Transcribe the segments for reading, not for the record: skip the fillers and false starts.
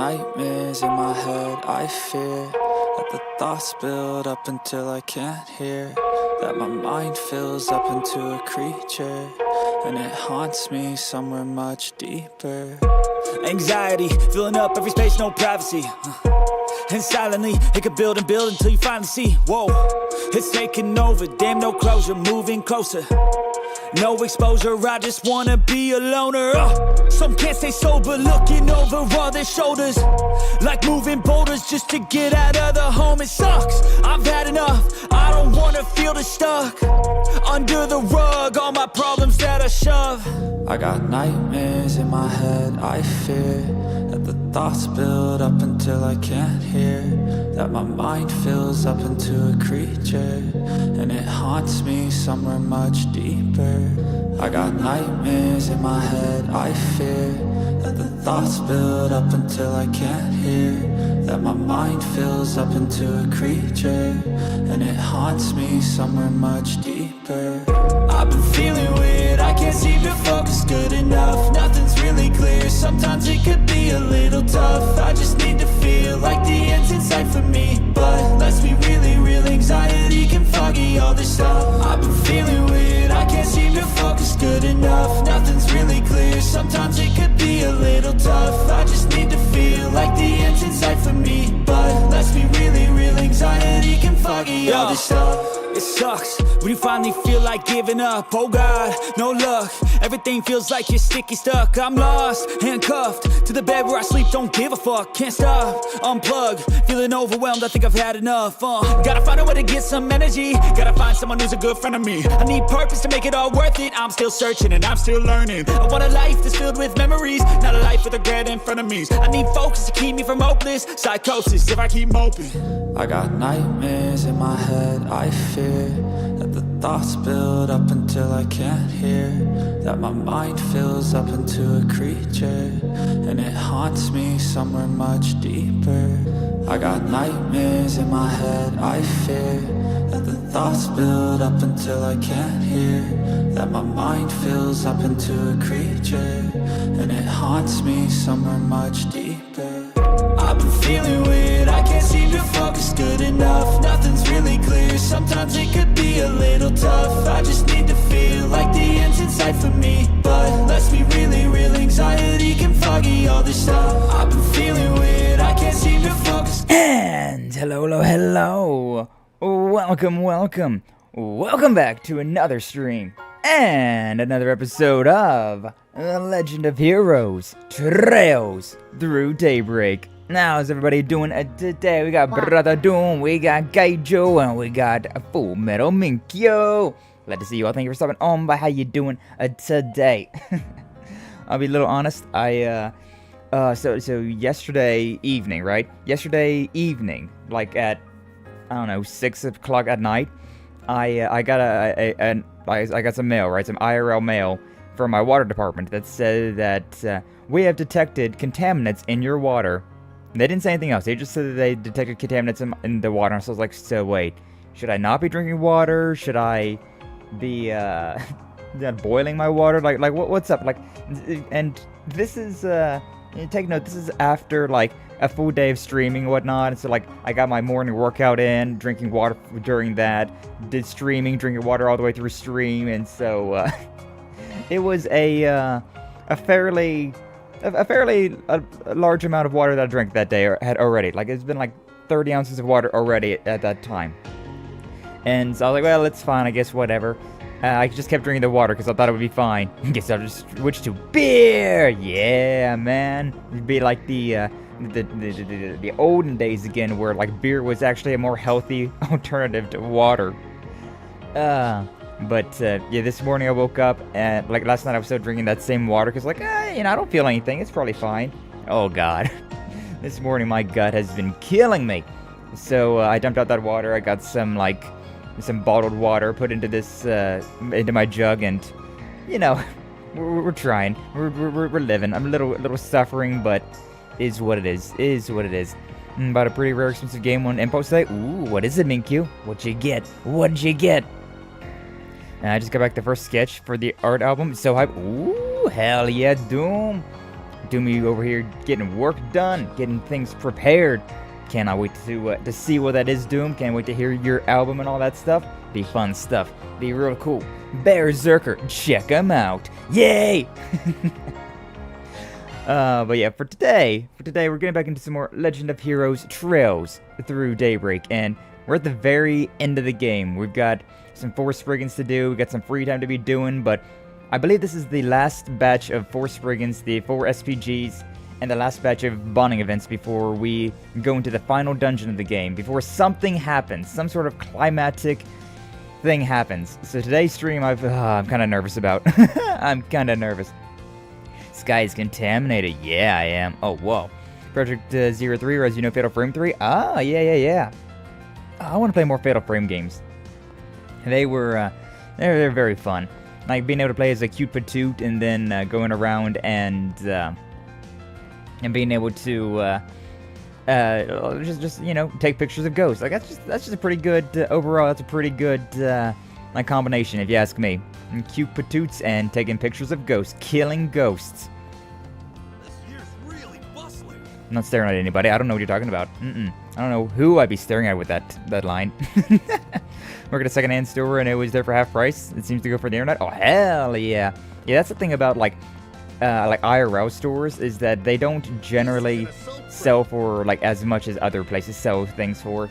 nightmares in my head, I fear that the thoughts build up until I can't hear, that my mind fills up into a creature, and it haunts me somewhere much deeper. Anxiety, filling up every space, no privacy. And silently, it could build and build until you finally see, whoa, it's taking over, damn no closure, moving closer. No exposure, I just wanna be a loner. Some can't stay sober, looking over all their shoulders, like moving boulders just to get out of the home. It sucks, I've had enough, I don't wanna feel the stuck under the rug, all my problems that I shove. I got nightmares in my head, I fear that the thoughts build up until I can't hear, that my mind fills up into a creature, and it haunts me somewhere much deeper. I got nightmares in my head, I fear that the thoughts build up until I can't hear, that my mind fills up into a creature, and it haunts me somewhere much deeper. I've been feeling weird, I can't seem to focus good enough. Nothing's really clear, sometimes it could be a little tough. I just need to feel like the end's in sight for me, but let's be really real, anxiety can foggy all this stuff. I've been feeling weird, I can't seem to focus good enough. Nothing's really clear, sometimes it could be a little tough. I just need to feel like the end's in sight for me, but let's be really real, anxiety can foggy all this stuff. It sucks when you finally feel like giving up. Oh God, no luck, everything feels like you're sticky stuck. I'm lost, handcuffed to the bed where I sleep, don't give a fuck. Can't stop, unplug, feeling overwhelmed, I think I've had enough. Gotta find a way to get some energy, gotta find someone who's a good friend of me. I need purpose to make it all worth it, I'm still searching and I'm still learning. I want a life that's filled with memories, not a life with regret and frenemies. I need focus to keep me from hopeless psychosis if I keep moping. I got nightmares in my head, I fear that the thoughts build up until I can't hear, that my mind fills up into a creature, and it haunts me somewhere much deeper. I got nightmares in my head, I fear that the thoughts build up until I can't hear, that my mind fills up into a creature, and it haunts me somewhere much deeper. I've been feeling weird, I can't seem to focus good enough. Nothing's really clear, sometimes it could be a little tough. I just need to feel like the end's in sight for me, but let's be really real, anxiety can foggy all this stuff. I've been feeling weird, I can't seem to focus. And hello, welcome back to another stream and another episode of The Legend of Heroes Trails Through Daybreak. Now, how's everybody doing today? We got Brother Doom, we got Gaijo, and we got Full Metal Minkyo. Glad to see you all. Thank you for stopping on by. How you doing today? I'll be a little honest. So yesterday evening, right? Yesterday evening, like at, I don't know, 6 o'clock at night, I got I got some mail, right? Some IRL mail from my water department that said that we have detected contaminants in your water. They didn't say anything else. They just said that they detected contaminants in the water. So I was like, so wait, should I not be drinking water? Should I be boiling my water? Like what's up? Like, and this is take note. This is after like a full day of streaming and whatnot. And so like I got my morning workout in, drinking water during that. Did streaming, drinking water all the way through stream, and so it was a fairly large amount of water that I drank that day, or had already. Like, it's been like 30 ounces of water already at that time. And so I was like, well, it's fine, I guess, whatever. I just kept drinking the water because I thought it would be fine. I guess I'll just switch to beer. Yeah, man. It'd be like the olden days again, where like beer was actually a more healthy alternative to water. But yeah, this morning I woke up, and like last night I was still drinking that same water because like, I don't feel anything. It's probably fine. Oh God, this morning my gut has been killing me. So I dumped out that water. I got some bottled water, put into this into my jug, and we're trying. We're living. I'm a little suffering, but is what it is. Is what it is. About a pretty rare, expensive game on Impulse today. Ooh, what is it, Minkyu? What'd you get? What'd you get? And I just got back the first sketch for the art album. So hype. Ooh, hell yeah, Doom. Doomy over here getting work done, getting things prepared. Cannot wait to see what that is, Doom. Can't wait to hear your album and all that stuff. Be fun stuff. Be real cool. Berserker, check him out. Yay! But yeah, for today we're getting back into some more Legend of Heroes Trails through Daybreak, and we're at the very end of the game. We've got some 4 Spriggans to do, we got some free time to be doing, but I believe this is the last batch of 4 Spriggans, the 4 SPGs, and the last batch of bonding events before we go into the final dungeon of the game, before something happens, some sort of climatic thing happens. So today's stream I'm kind of nervous about. I'm kind of nervous. Sky is contaminated. Yeah, I am. Oh, whoa. Project 03, or as you know, Fatal Frame 3. Ah, yeah. I want to play more Fatal Frame games. They were, they're very fun. Like being able to play as a cute patoot and then going around and being able to just you know, take pictures of ghosts. Like that's just a pretty good overall. That's a pretty good like combination, if you ask me. And cute patoots and taking pictures of ghosts, killing ghosts. This here's really bustling. I'm not staring at anybody. I don't know what you're talking about. I don't know who I'd be staring at with that line. Work at a secondhand store and it was there for half price. It seems to go for the internet. Oh hell yeah! Yeah, that's the thing about like IRL stores, is that they don't generally sell for like as much as other places sell things for.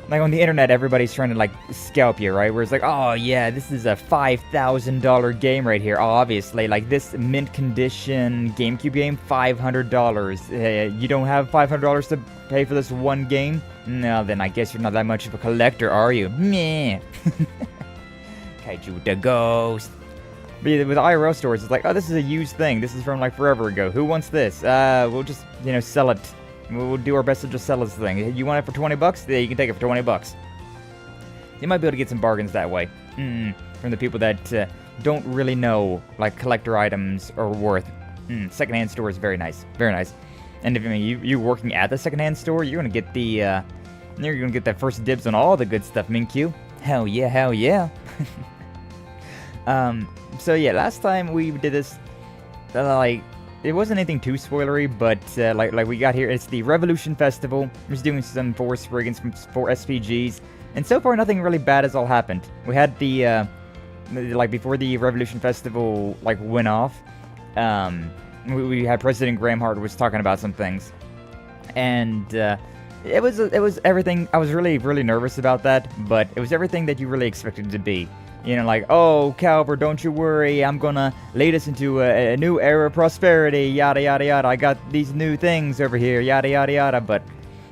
Like on the internet, everybody's trying to like scalp you, right? Where it's like, oh yeah, this is a $5,000 game right here. Oh, obviously, like this mint condition GameCube game, $500. You don't have $500 to pay for this one game? No, then I guess you're not that much of a collector, are you? Meh. Kaiju the Ghost. But yeah, with IRL stores, it's like, oh, this is a used thing. This is from like forever ago. Who wants this? We'll just, you know, sell it. We'll do our best to just sell this thing. You want it for 20 bucks? Yeah, you can take it for 20 bucks. You might be able to get some bargains that way. From the people that don't really know, like, collector items are worth. Secondhand store is very nice. Very nice. And if you're working at the secondhand store, you're gonna get the, you're gonna get that first dibs on all the good stuff, Minkyu. Hell yeah, hell yeah. So yeah, last time we did this, like, it wasn't anything too spoilery, but like we got here, it's the Revolution Festival. We're just doing some 4 Spriggans from 4 SPGs, and so far nothing really bad has all happened. We had the like before the Revolution Festival like went off, we had President Gramheart was talking about some things, and it was everything. I was really nervous about that, but it was everything that you really expected it to be. You know, like, oh, Calvard, don't you worry, I'm gonna lead us into a new era of prosperity, yada, yada, yada. I got these new things over here, yada, yada, yada. But,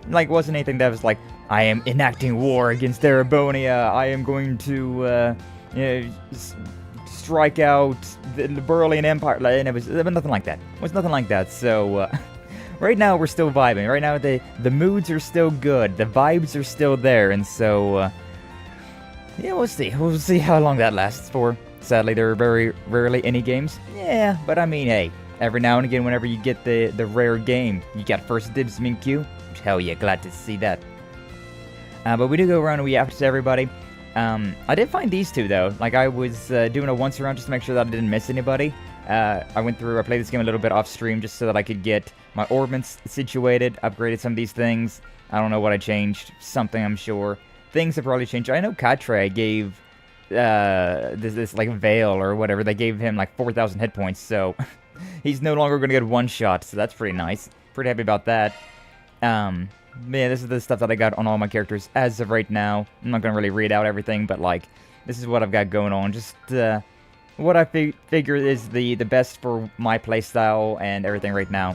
like, wasn't anything that was like, I am enacting war against Erebonia. I am going to, you know, strike out the Berlin Empire. And it was nothing like that. It was nothing like that. So, right now, we're still vibing. Right now, the moods are still good. The vibes are still there. And so, yeah, we'll see. We'll see how long that lasts for. Sadly, there are very rarely any games. Yeah, but I mean, hey, every now and again, whenever you get the rare game, you got first dibs, Minkyu. Hell yeah, glad to see that. But we do go around and we after everybody. I did find these two, though. Like, I was doing a once around just to make sure that I didn't miss anybody. I played this game a little bit off stream just so that I could get my orbments situated, upgraded some of these things. I don't know what I changed. Something, I'm sure. Things have probably changed. I know Katre gave this like veil or whatever. They gave him like 4,000 hit points, so he's no longer going to get one shot. So that's pretty nice. Pretty happy about that. Yeah, this is the stuff that I got on all my characters as of right now. I'm not going to really read out everything, but like this is what I've got going on. Just what I figure is the best for my playstyle and everything right now.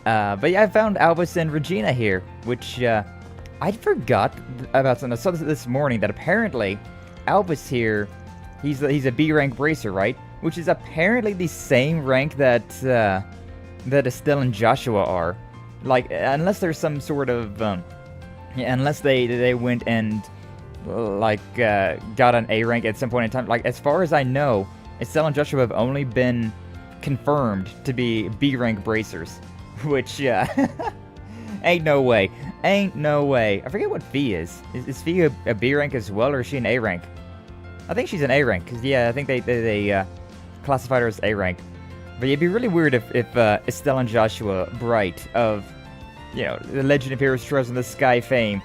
But yeah, I found Albus and Regina here, which I forgot about something. I saw this morning that apparently Albus here, he's a B rank bracer, right? Which is apparently the same rank that Estelle and Joshua are. Like, unless there's some sort of unless they went and like got an A rank at some point in time. Like, as far as I know, Estelle and Joshua have only been confirmed to be B rank bracers, which ain't no way. Ain't no way. I forget what Fee is. Is Fee a B rank as well, or is she an A rank? I think she's an A rank, because, yeah, I think they classified her as A rank. But it'd be really weird if Estelle and Joshua Bright of, you know, the Legend of Heroes Trails in the Sky fame,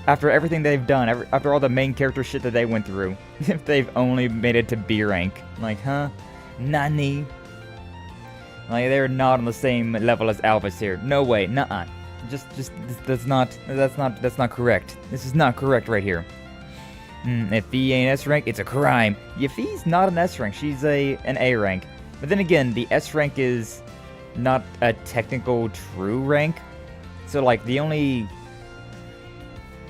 after everything they've done, after all the main character shit that they went through, if they've only made it to B rank. Like, huh? Nani? Like, they're not on the same level as Alvis here. No way, nuh-uh. Just, that's not correct. This is not correct right here. If Fee ain't S rank, it's a crime. Yeah, Fee's not an S rank, she's an A rank. But then again, the S rank is not a technical true rank. So, like, the only...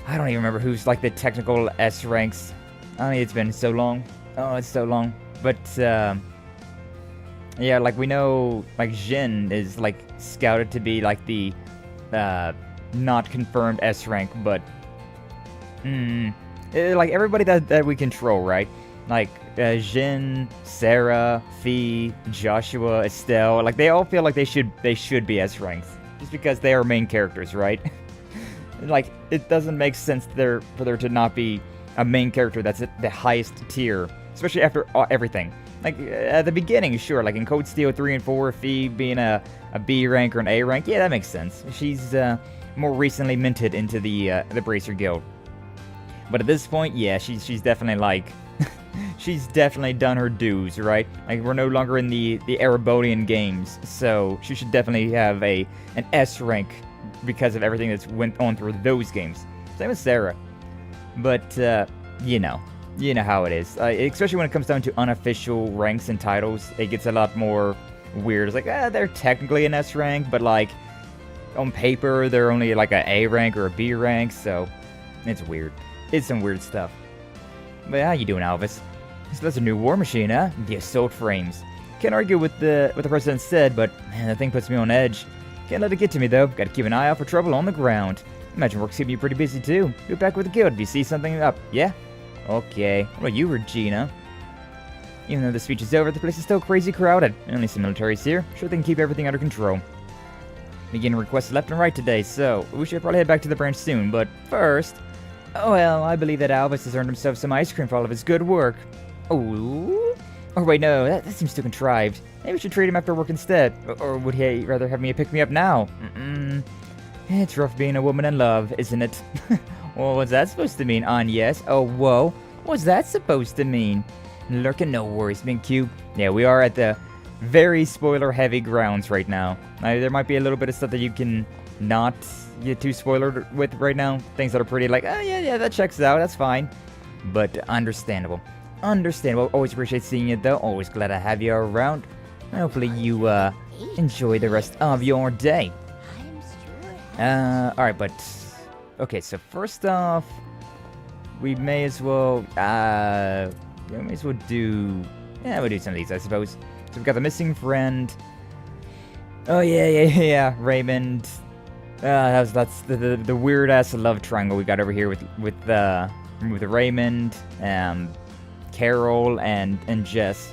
I don't even remember who's, like, the technical S ranks. I mean, it's been so long. Oh, it's so long. But, yeah, like, we know, like, Jin is, like, scouted to be, like, the, not confirmed S rank, but, like, everybody that we control, right? Like, Jin, Sarah, Fee, Joshua, Estelle, like, they all feel like they should be S ranks. Just because they are main characters, right? Like, it doesn't make sense for there to not be a main character that's at the highest tier, especially after everything. Like, at the beginning, sure, like in Code Steel 3 and 4, Fee being a B rank or an A rank, yeah, that makes sense. She's more recently minted into the Bracer Guild. But at this point, yeah, she's definitely like, she's definitely done her dues, right? Like, we're no longer in the Erebonian games, so she should definitely have an S rank because of everything that's went on through those games. Same with Sarah. But, you know how it is. Especially when it comes down to unofficial ranks and titles, it gets a lot more weird. It's like, they're technically an S rank, but like, on paper, they're only like an A rank or a B rank, so it's weird. It's some weird stuff. But how you doing, Alvis? So that's a new war machine, huh? The assault frames. Can't argue with what the president said, but man, that thing puts me on edge. Can't let it get to me, though. Gotta keep an eye out for trouble on the ground. Imagine work's keeping you pretty busy, too. Go back with the guild if you see something up, yeah? Okay. What about you, Regina? Even though the speech is over, the place is still crazy crowded. Only some militaries here. Sure they can keep everything under control. Beginning requests left and right today, so we should probably head back to the branch soon, but first... Oh, well, I believe that Alvis has earned himself some ice cream for all of his good work. Oh? Or wait, no, that seems too contrived. Maybe we should treat him after work instead. Or would he rather have me pick me up now? It's rough being a woman in love, isn't it? Well, what's that supposed to mean, yes? Oh, whoa. What's that supposed to mean? Lurking, no worries, being cute. Yeah, we are at the very spoiler-heavy grounds right now. There might be a little bit of stuff that you can not get too spoilered with right now. Things that are pretty like, oh, yeah, that checks out, that's fine. But understandable. Understandable. Always appreciate seeing you, though. Always glad to have you around. Hopefully you, enjoy the rest of your day. Alright, but... Okay, so first off... We may as well, do... Yeah, we'll do some of these, I suppose. So we've got the missing friend. Oh, yeah, Raymond. That's the weird-ass love triangle we got over here with Raymond, Carol, and Jess.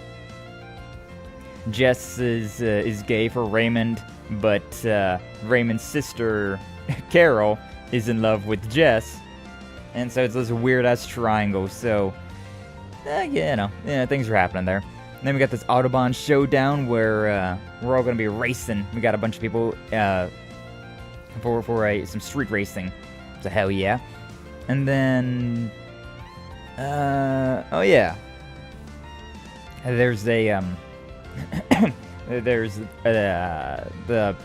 Jess is gay for Raymond, but Raymond's sister, Carol, is in love with Jess. And so it's this weird-ass triangle, so... things are happening there. And then we got this Autobahn showdown where we're all going to be racing. We got a bunch of people for some street racing. So hell yeah. And then... oh yeah. There's a... there's the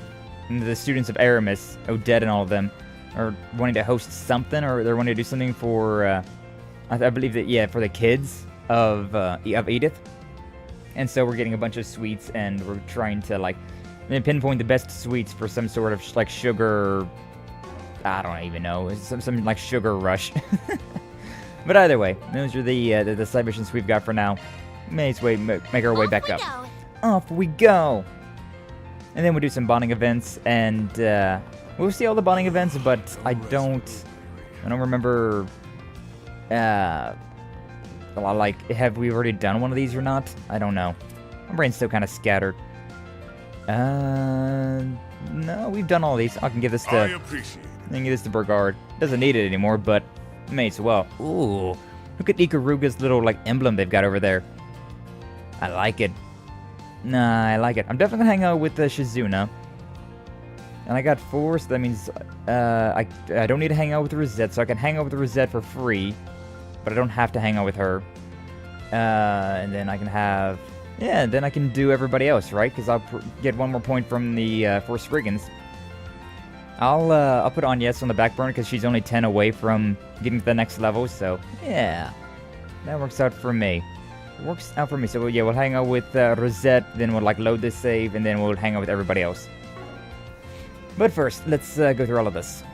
students of Aramis, Odette and all of them, are wanting to host something, or they're wanting to do something for... I believe that, yeah, for the kids of Edith. And so we're getting a bunch of sweets, and we're trying to, like, pinpoint the best sweets for some sort of, like, sugar... I don't even know. Some like, sugar rush. But either way, those are the side missions we've got for now. Make our way back up. Off we go! And then we'll do some bonding events, and, we'll see all the bonding events, but I don't remember... like, have we already done one of these or not? I don't know. My brain's still kind of scattered. No, we've done all these. I can give this to... I can give this to Burgard. Doesn't need it anymore, but may as well. Ooh. Look at Ikaruga's little, like, emblem they've got over there. I like it. Nah, I like it. I'm definitely gonna hang out with Shizuna. And I got 4, so that means I don't need to hang out with Rosette, so I can hang out with Rosette for free. But I don't have to hang out with her. And then I can have... Yeah, then I can do everybody else, right? Because I'll get 1 more point from the 4 Spriggans. I'll put Agnes on the back burner because she's only 10 away from getting to the next level, so yeah. That works out for me. So yeah, we'll hang out with Rosette, then we'll like load this save, and then we'll hang out with everybody else. But first, let's go through all of this.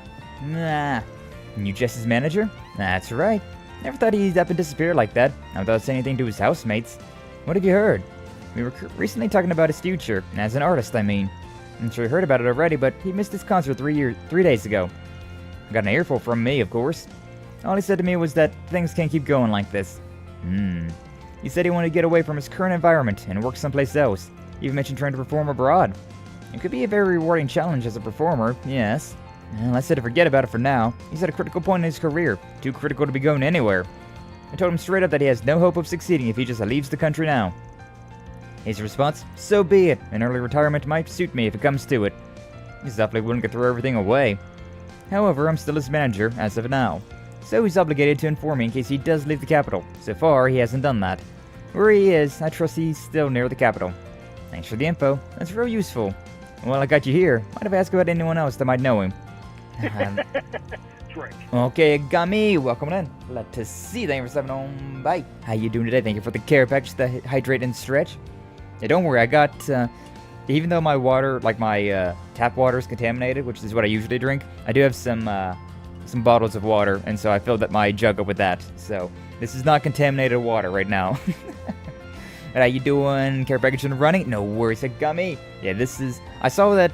New Jess's manager? That's right. Never thought he'd up and disappear like that, not without saying anything to his housemates. What have you heard? We were recently talking about his future, as an artist, I mean. I'm sure you heard about it already, but he missed his concert 3 days ago. Got an earful from me, of course. All he said to me was that things can't keep going like this. He said he wanted to get away from his current environment and work someplace else. He even mentioned trying to perform abroad. It could be a very rewarding challenge as a performer, yes. Well, I said to forget about it for now. He's at a critical point in his career, too critical to be going anywhere. I told him straight up that he has no hope of succeeding if he just leaves the country now. His response, so be it. An early retirement might suit me if it comes to it. He's definitely willing to throw everything away. However, I'm still his manager, as of now. So he's obligated to inform me in case he does leave the capital. So far, he hasn't done that. Where he is, I trust he's still near the capital. Thanks for the info. That's real useful. Well, I got you here. Might have asked about anyone else that might know him. Okay, Gummy, welcome in. Let us see. Thank you for stepping on by. How you doing today? Thank you for the care package, the hydrate and stretch. Yeah, don't worry, I got, even though my water, like my tap water is contaminated, which is what I usually drink, I do have some bottles of water, and so I filled up my jug up with that. So, this is not contaminated water right now. How you doing? Care package and running? No worries, Higami. Yeah, this is... I saw that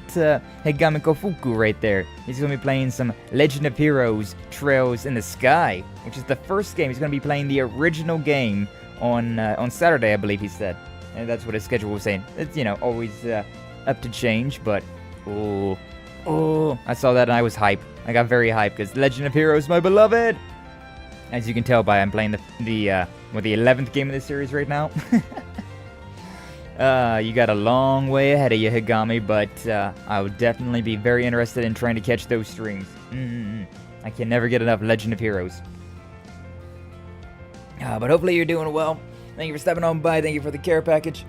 Higami Kofuku right there. He's going to be playing some Legend of Heroes Trails in the Sky, which is the first game. He's going to be playing the original game on Saturday, I believe he said. And that's what his schedule was saying. It's, you know, always up to change, but... Oh, I saw that and I was hype. I got very hyped because Legend of Heroes, my beloved! As you can tell by I'm playing the 11th game of this series right now. You got a long way ahead of you, Higami, but I would definitely be very interested in trying to catch those streams. I can never get enough Legend of Heroes. But hopefully you're doing well. Thank you for stepping on by. Thank you for the care package.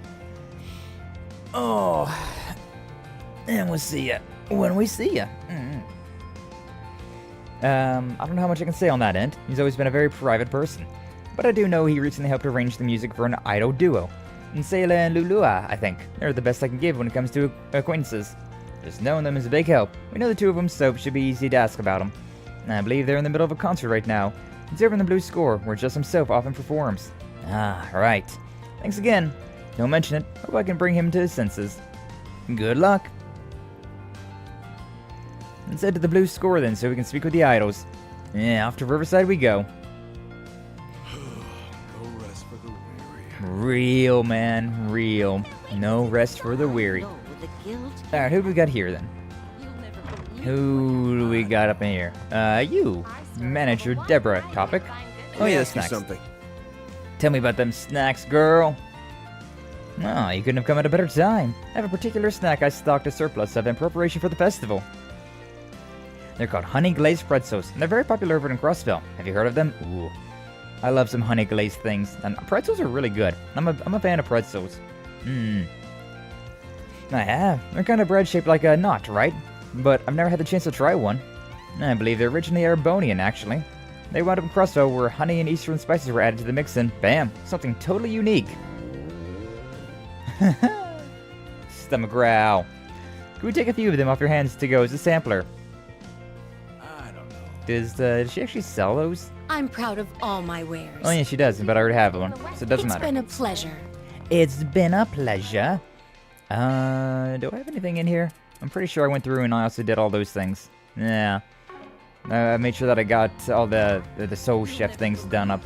Oh, and we'll see ya when we see ya. I don't know how much I can say on that end. He's always been a very private person. But I do know he recently helped arrange the music for an idol duo. Nsela and Lulua, I think. They're the best I can give when it comes to acquaintances. Just knowing them is a big help. We know the two of them, so it should be easy to ask about them. I believe they're in the middle of a concert right now. It's over in the Blue Score, where Just himself often performs. Right. Thanks again. Don't mention it. Hope I can bring him to his senses. Good luck. Let's head to the Blue Score then, so we can speak with the idols. Yeah, off to Riverside we go. No rest for the weary. Real, man. Real. No rest for the weary. Alright, who do we got here then? Who do we got up in here? You. Manager Deborah. Topic? Oh yeah, the snacks. Something. Tell me about them snacks, girl. Oh, you couldn't have come at a better time. I have a particular snack I stocked a surplus of in preparation for the festival. They're called honey glazed pretzels, and they're very popular over in Crossville. Have you heard of them? Ooh. I love some honey glazed things, and pretzels are really good. I'm a fan of pretzels. I have. They're kind of bread shaped like a knot, right? But I've never had the chance to try one. I believe they're originally Arabonian, actually. They wound up in Crossville where honey and Eastern spices were added to the mix, and bam, something totally unique. Stomach growl. Can we take a few of them off your hands to go as a sampler? I don't know. Does she actually sell those? I'm proud of all my wares. Oh yeah, she does, but I already have one, so it doesn't matter. It's been a pleasure. It's been a pleasure. Do I have anything in here? I'm pretty sure I went through and I also did all those things. Yeah. I made sure that I got all the Soul Chef things done up.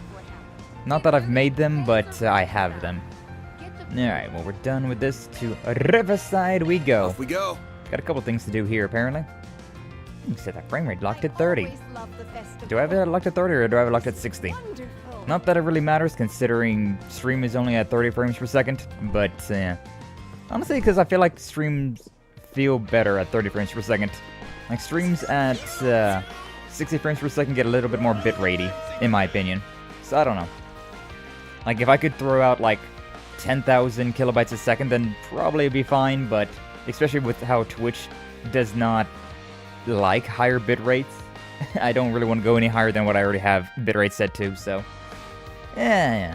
Not that I've made them, but I have them. Alright, well we're done with this. To Riverside we go. Off we go. Got a couple things to do here, apparently. You said that frame rate locked at 30. Do I have it locked at 30 or do I have it locked at 60? Not that it really matters, considering stream is only at 30 frames per second, but Honestly, because I feel like streams feel better at 30 frames per second. Like, streams at 60 frames per second get a little bit more bitrate-y, in my opinion. So, I don't know. Like, if I could throw out, like, 10,000 kilobytes a second, then probably it'd be fine, but especially with how Twitch does not like higher bit rates, I don't really want to go any higher than what I already have bitrate set to, so... Yeah.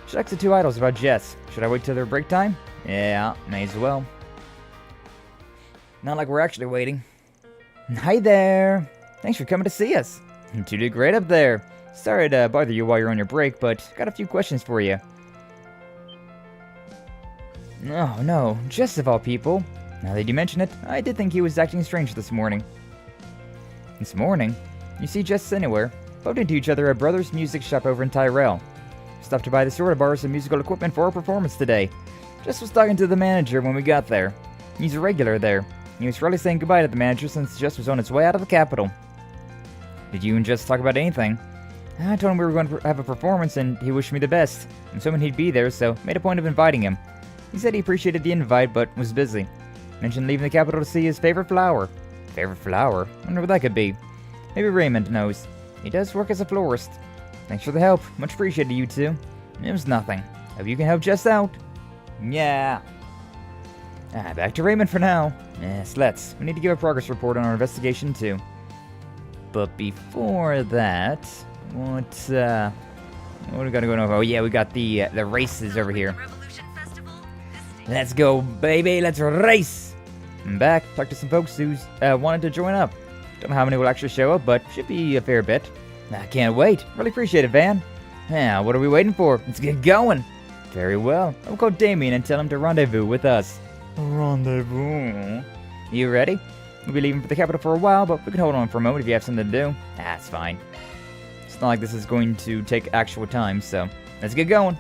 Should I exit 2 idols about Jess? Should I wait till their break time? Yeah, may as well. Not like we're actually waiting. Hi there! Thanks for coming to see us. You two did great up there. Sorry to bother you while you're on your break, but got a few questions for you. Oh no, Jess of all people. Now that you mention it, I did think he was acting strange this morning. This morning? You see Jess anywhere? Bumped into each other at Brothers Music Shop over in Tyrell. Stopped to buy the store to borrow some musical equipment for our performance today. Jess was talking to the manager when we got there. He's a regular there. He was really saying goodbye to the manager since Jess was on his way out of the capital. Did you and Jess talk about anything? I told him we were going to have a performance and he wished me the best. I'm assuming he'd be there, so made a point of inviting him. He said he appreciated the invite, but was busy. Mentioned leaving the capital to see his favorite flower. Favorite flower? Wonder what that could be. Maybe Raymond knows. He does work as a florist. Thanks for the help. Much appreciated, you two. It was nothing. Hope you can help Jess out. Yeah. Back to Raymond for now. Yes, let's. We need to give a progress report on our investigation, too. But before that, what do we got going on? Oh, yeah, we got the races over here. Let's go, baby. Let's race. I'm back. Talked to some folks who wanted to join up. Don't know how many will actually show up, but should be a fair bit. I can't wait. Really appreciate it, Van. Now, what are we waiting for? Let's get going. Very well. I'll call Damien and tell him to rendezvous with us. Rendezvous? You ready? We'll be leaving for the capital for a while, but we can hold on for a moment if you have something to do. That's fine. It's not like this is going to take actual time, so let's get going.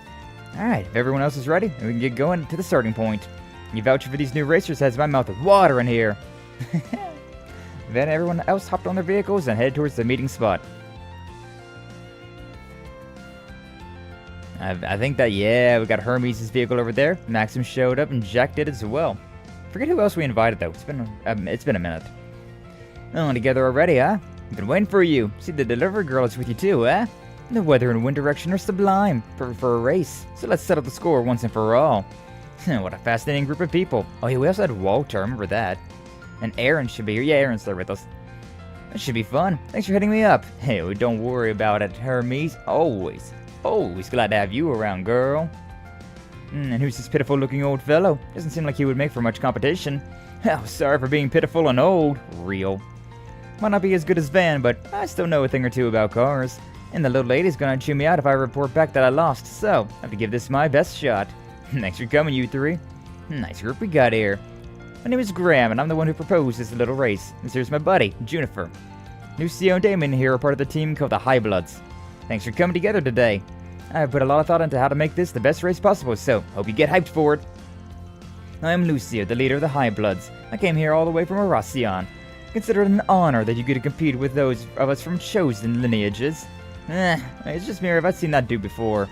Alright, if everyone else is ready, then we can get going to the starting point. You vouching for these new racers has my mouth with water in here. Then everyone else hopped on their vehicles and headed towards the meeting spot. I think that, yeah, we got Hermes' vehicle over there. Maxim showed up and Jack did as well. Forget who else we invited though. It's been a minute. Oh, together already, huh? Been waiting for you. See, the delivery girl is with you too, huh? The weather and wind direction are sublime. Perfect for a race. So let's settle the score once and for all. What a fascinating group of people. Oh yeah, we also had Walter, I remember that. And Aaron should be here. Yeah, Aaron's there with us. That should be fun. Thanks for hitting me up. Hey, don't worry about it, Hermes. Always glad to have you around, girl. And who's this pitiful looking old fellow? Doesn't seem like he would make for much competition. Oh, sorry for being pitiful and old. Real. Might not be as good as Van, but I still know a thing or two about cars. And the little lady's gonna chew me out if I report back that I lost, so I have to give this my best shot. Thanks for coming, you three. Nice group we got here. My name is Graham, and I'm the one who proposed this little race. This here's my buddy, Juniper. Lucio and Damon here are part of the team called the High Bloods. Thanks for coming together today. I've put a lot of thought into how to make this the best race possible, so hope you get hyped for it. I am Lucio, the leader of the High Bloods. I came here all the way from Aracion. Consider it an honor that you get to compete with those of us from chosen lineages. It's just me, I've seen that dude before.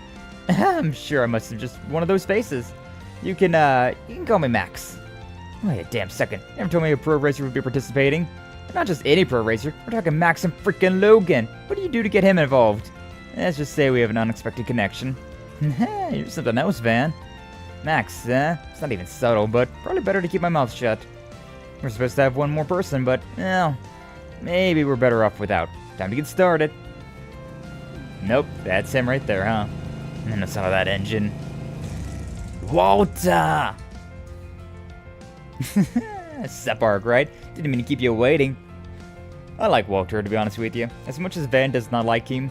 I'm sure I must have just one of those faces. You can call me Max. Wait a damn second. You never told me a pro racer would be participating. And not just any pro racer. We're talking Max and freaking Logan. What do you do to get him involved? Let's just say we have an unexpected connection. You're something else, Van. Max, it's not even subtle, but probably better to keep my mouth shut. We're supposed to have one more person, but, well, maybe we're better off without. Time to get started. Nope, that's him right there, huh? And the sound of that engine. Walter! Sup, Arkride. Didn't mean to keep you waiting. I like Walter, to be honest with you. As much as Van does not like him,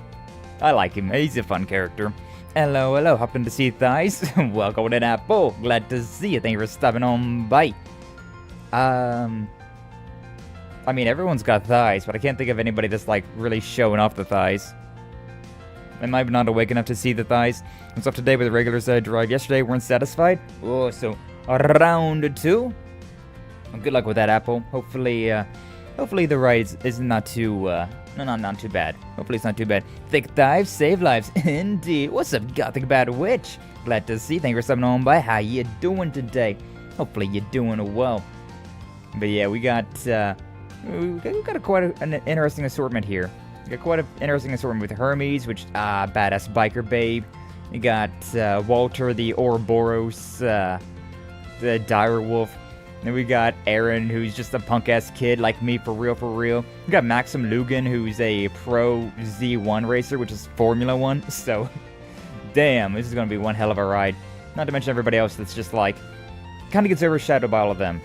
I like him. He's a fun character. Hello, happened to see thighs? Welcome to Apple. Glad to see you. Thank you for stopping on by. I mean, everyone's got thighs, but I can't think of anybody that's, like, really showing off the thighs. Am I not awake enough to see the thighs? What's up today with the regulars that I drive yesterday weren't satisfied? Oh, so round 2? Well, good luck with that, Apple. Hopefully the ride is not too No, not too bad. Hopefully it's not too bad. Thick dives, save lives. Indeed. What's up, Gothic Bad Witch? Glad to see. Thank you for stopping on by. How you doing today? Hopefully you're doing well. But yeah, we got quite an interesting assortment here. We got quite an interesting assortment with Hermes, which badass biker babe. We got Walter the Ouroboros, the dire wolf. Then we got Aaron, who's just a punk-ass kid like me, for real, for real. We got Maxim Lugan, who's a pro Z1 racer, which is Formula 1. So, damn, this is going to be one hell of a ride. Not to mention everybody else that's just like, kind of gets overshadowed by all of them.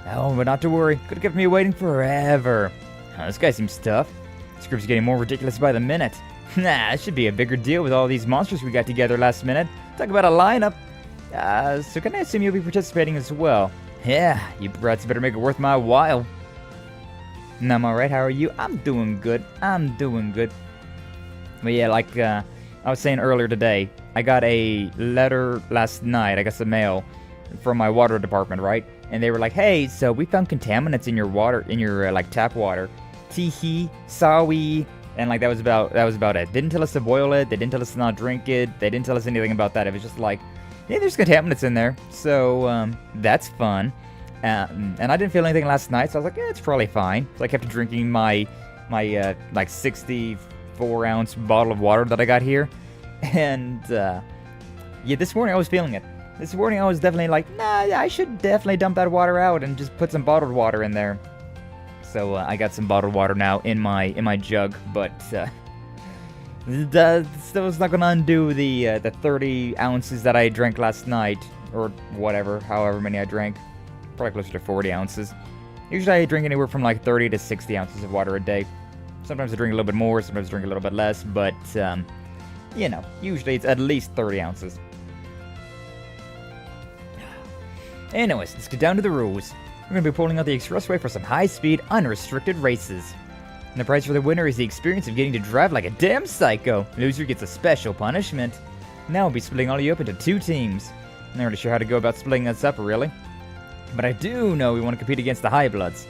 Oh, but not to worry. Could have kept me waiting forever. Oh, this guy seems tough. This group's getting more ridiculous by the minute. Nah, it should be a bigger deal with all these monsters we got together last minute. Talk about a lineup. So can I assume you'll be participating as well? Yeah, you brats better make it worth my while. No, I'm alright, how are you? I'm doing good. But yeah, like I was saying earlier today, I got a letter last night, I got some mail from my water department, right? And they were like, hey, so we found contaminants in your water, in your like tap water. Teehee, sorry. And like that was about it. Didn't tell us to boil it, they didn't tell us to not drink it, they didn't tell us anything about that. It was just like, yeah, there's contaminants in there, so that's fun. And I didn't feel anything last night, so I was like, yeah, it's probably fine. So I kept drinking my like 64-ounce bottle of water that I got here. And yeah, this morning I was feeling it. This morning I was definitely like, nah, I should definitely dump that water out and just put some bottled water in there. So I got some bottled water now in my jug, but still it's not gonna undo the 30 ounces that I drank last night, or whatever, however many I drank. Probably closer to 40 ounces. Usually I drink anywhere from like 30 to 60 ounces of water a day. Sometimes I drink a little bit more, sometimes I drink a little bit less, but you know, usually it's at least 30 ounces. Anyways, let's get down to the rules. We're going to be pulling out the expressway for some high-speed, unrestricted races. And the prize for the winner is the experience of getting to drive like a damn psycho. Loser gets a special punishment. Now we'll be splitting all of you up into 2 teams. I'm not really sure how to go about splitting us up, really. But I do know we want to compete against the High Bloods.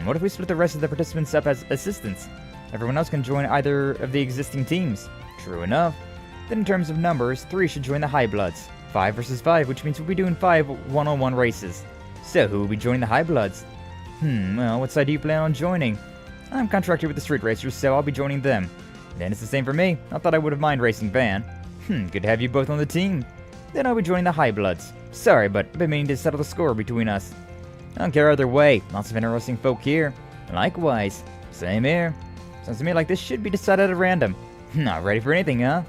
What if we split the rest of the participants up as assistants? Everyone else can join either of the existing teams. True enough. Then in terms of numbers, 3 should join the High Bloods. 5 versus 5, which means we'll be doing 5 one-on-one races. So who will be joining the High Bloods? Well, what side do you plan on joining? I'm contracted with the Street Racers, so I'll be joining them. Then it's the same for me. I thought I would have mind racing Van. Good to have you both on the team. Then I'll be joining the High Bloods. Sorry, but I've been meaning to settle the score between us. I don't care either way. Lots of interesting folk here. Likewise. Same here. Sounds to me like this should be decided at random. Not ready for anything, huh?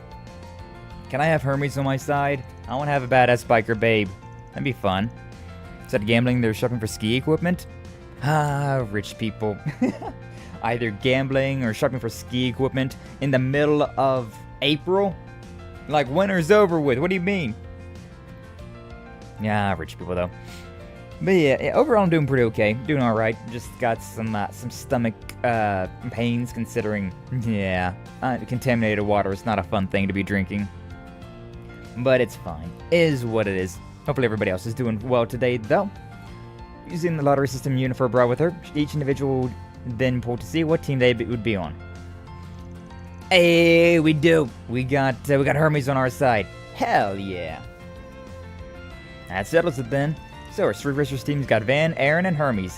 Can I have Hermes on my side? I want to have a badass biker babe. That'd be fun. Instead of gambling, they're shopping for ski equipment? Ah, rich people. Either gambling or shopping for ski equipment in the middle of April? Like, winter's over with. What do you mean? Yeah, rich people, though. But yeah, overall I'm doing pretty okay. Doing alright. Just got some stomach pains, considering, yeah, contaminated water is not a fun thing to be drinking. But it's fine. Is what it is. Hopefully everybody else is doing well today, though. Using the lottery system Unifor brought with her, each individual would then pull to see what team they would be on. Hey, we do. We got Hermes on our side. Hell yeah. That settles it then. So our Street Racers team's got Van, Aaron, and Hermes.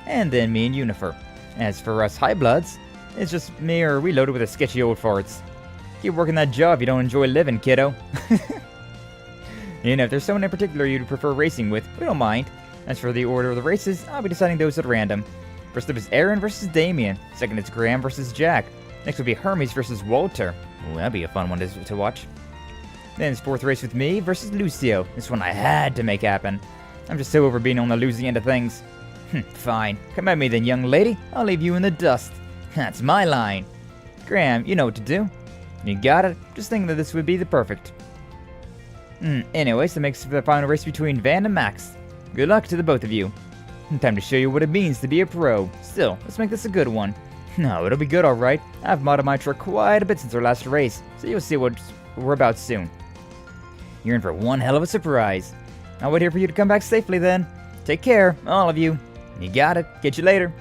And then me and Unifor. As for us High Bloods, it's just me or we loaded with a sketchy old farts. Keep working that job if you don't enjoy living, kiddo. You know, if there's someone in particular you'd prefer racing with, we don't mind. As for the order of the races, I'll be deciding those at random. First up is Aaron versus Damien. Second is Graham versus Jack. Next will be Hermes versus Walter. Ooh, that'd be a fun one to watch. Then it's 4th race with me versus Lucio. This one I had to make happen. I'm just so over being on the losing end of things. Fine. Come at me then, young lady. I'll leave you in the dust. That's my line. Graham, you know what to do. You got it. Just thinking that this would be the perfect. Anyways, that makes the final race between Van and Max. Good luck to the both of you. Time to show you what it means to be a pro. Still, let's make this a good one. No, it'll be good, alright. I've modded my truck quite a bit since our last race, so you'll see what we're about soon. You're in for one hell of a surprise. I'll wait here for you to come back safely then. Take care, all of you. You got it. Catch you later.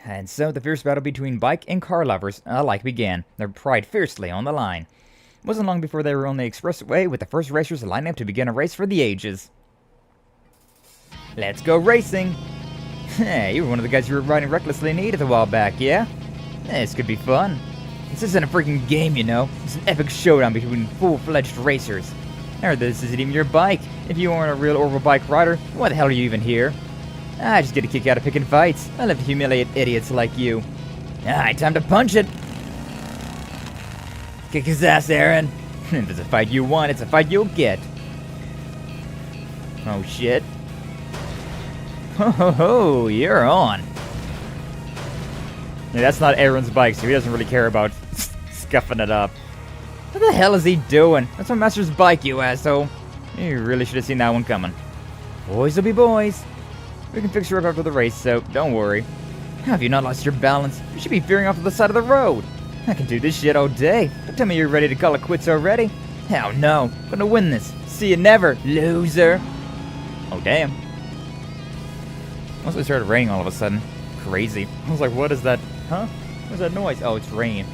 And so the fierce battle between bike and car lovers alike began, their pride fiercely on the line. It wasn't long before they were on the expressway with the first racers lining up to begin a race for the ages. Let's go racing! Hey, you were one of the guys who were riding recklessly in Edith a while back, yeah? This could be fun. This isn't a freaking game, you know. It's an epic showdown between full-fledged racers. I heard this isn't even your bike. If you aren't a real Orville bike rider, why the hell are you even here? I just get a kick out of picking fights. I love to humiliate idiots like you. Alright, time to punch it. Kick his ass, Aaron. If it's a fight you want, it's a fight you'll get. Oh shit. Ho ho ho, you're on. Yeah, that's not Aaron's bike, so he doesn't really care about scuffing it up. What the hell is he doing? That's my master's bike, you asshole. You really should have seen that one coming. Boys will be boys. We can fix you up after the race, so don't worry. Have you not lost your balance? You should be veering off to the side of the road. I can do this shit all day. Don't tell me you're ready to call it quits already. Hell no. I'm gonna win this. See you never, loser. Oh, damn. Once it started raining all of a sudden. Crazy. I was like, what is that? Huh? What's that noise? Oh, it's rain.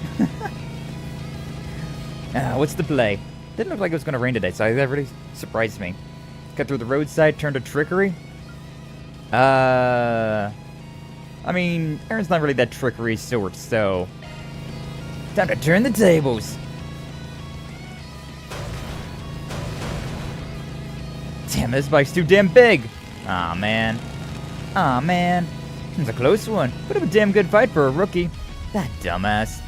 What's the play? Didn't look like it was gonna rain today, so that really surprised me. Cut through the roadside, turned to trickery. I mean, Aaron's not really that trickery sort, so... Time to turn the tables! Damn, this bike's too damn big! Aw, man. Aw, man. It's a close one, but a damn good fight for a rookie. That dumbass.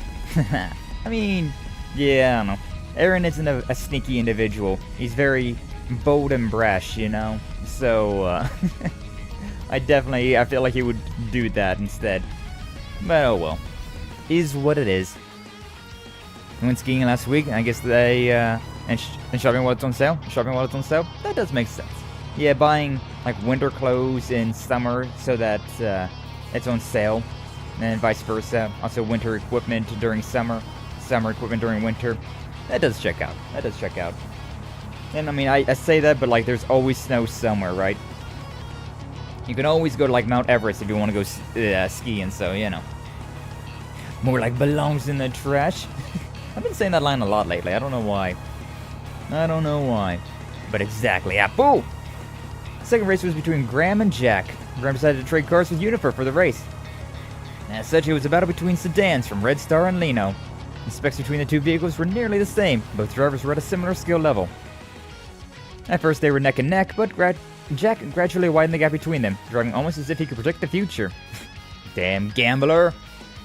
I mean, yeah, I don't know. Aaron isn't a sneaky individual. He's very bold and brash, you know? So, I feel like he would do that instead. But oh well. Is what it is. I went skiing last week, and I guess they, and shopping while it's on sale. Shopping while it's on sale? That does make sense. Yeah, buying, like, winter clothes in summer so that, it's on sale. And vice versa. Also winter equipment during summer. Summer equipment during winter. That does check out. That does check out. And, I mean, I say that, but, like, there's always snow somewhere, right? You can always go to, like, Mount Everest if you want to go skiing, so, you know. More like belongs in the trash. I've been saying that line a lot lately. I don't know why. I don't know why. But exactly. Apple! The second race was between Graham and Jack. Graham decided to trade cars with Unifer for the race. As such, it was a battle between sedans from Red Star and Lino. The specs between the two vehicles were nearly the same. Both drivers were at a similar skill level. At first, they were neck and neck, but Jack gradually widened the gap between them, driving almost as if he could predict the future. Damn gambler!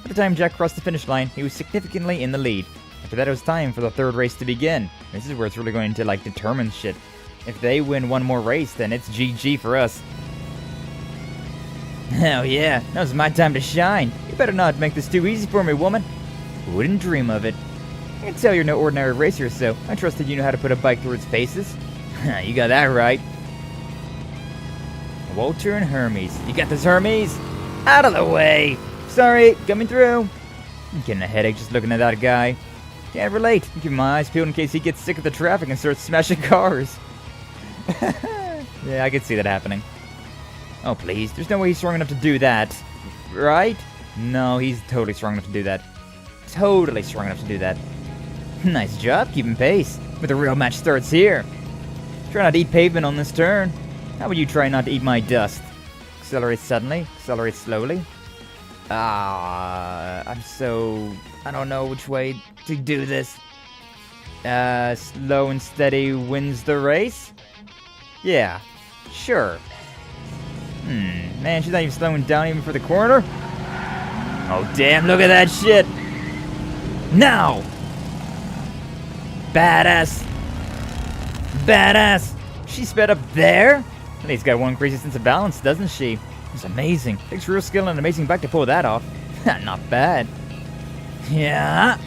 By the time Jack crossed the finish line, he was significantly in the lead. After that, it was time for the third race to begin. This is where it's really going to, like, determine shit. If they win one more race, then it's GG for us. Hell yeah, now's my time to shine. You better not make this too easy for me, woman. Wouldn't dream of it. I can tell you're no ordinary racer, so I trust that you know how to put a bike through its paces. You got that right. Walter and Hermes. You got this, Hermes? Out of the way! Sorry, coming through. I'm getting a headache just looking at that guy. Can't relate. Keep my eyes peeled in case he gets sick of the traffic and starts smashing cars. Yeah, I could see that happening. Oh, please. There's no way he's strong enough to do that. Right? No, he's totally strong enough to do that. Totally strong enough to do that. Nice job keeping pace. But the real match starts here. Try not to eat pavement on this turn. How about you try not to eat my dust? Accelerate suddenly. Accelerate slowly. I don't know which way to do this. Slow and steady wins the race? Yeah, sure. Man, she's not even slowing down even for the corner. Oh, damn, look at that shit. Now! Badass. Badass. She sped up there? At least got one crazy sense of balance, doesn't she? It's amazing. Takes real skill and an amazing bike to pull that off. Not bad. Yeah.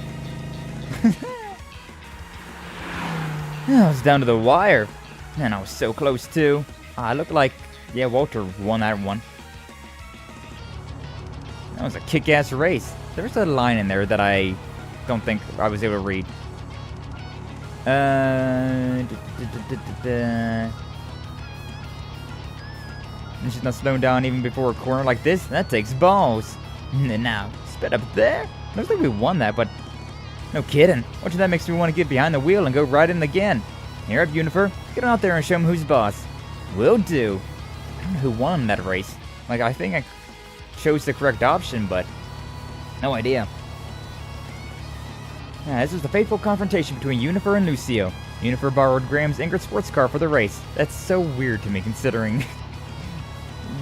I was down to the wire. And I was so close too. I look like, yeah, Walter won that one. That was a kick-ass race. There's a line in there that I don't think I was able to read. And she's not slowing down even before a corner like this? That takes balls. And now, sped up there? Looks like we won that, but no kidding. Watching that makes me want to get behind the wheel and go right in again. Here up, Unifer. Get out there and show him who's boss. Will do. I don't know who won that race. Like, I think I chose the correct option, but no idea. This was the fateful confrontation between Unifer and Lucio. Unifer borrowed Graham's Ingrid sports car for the race. That's so weird to me, considering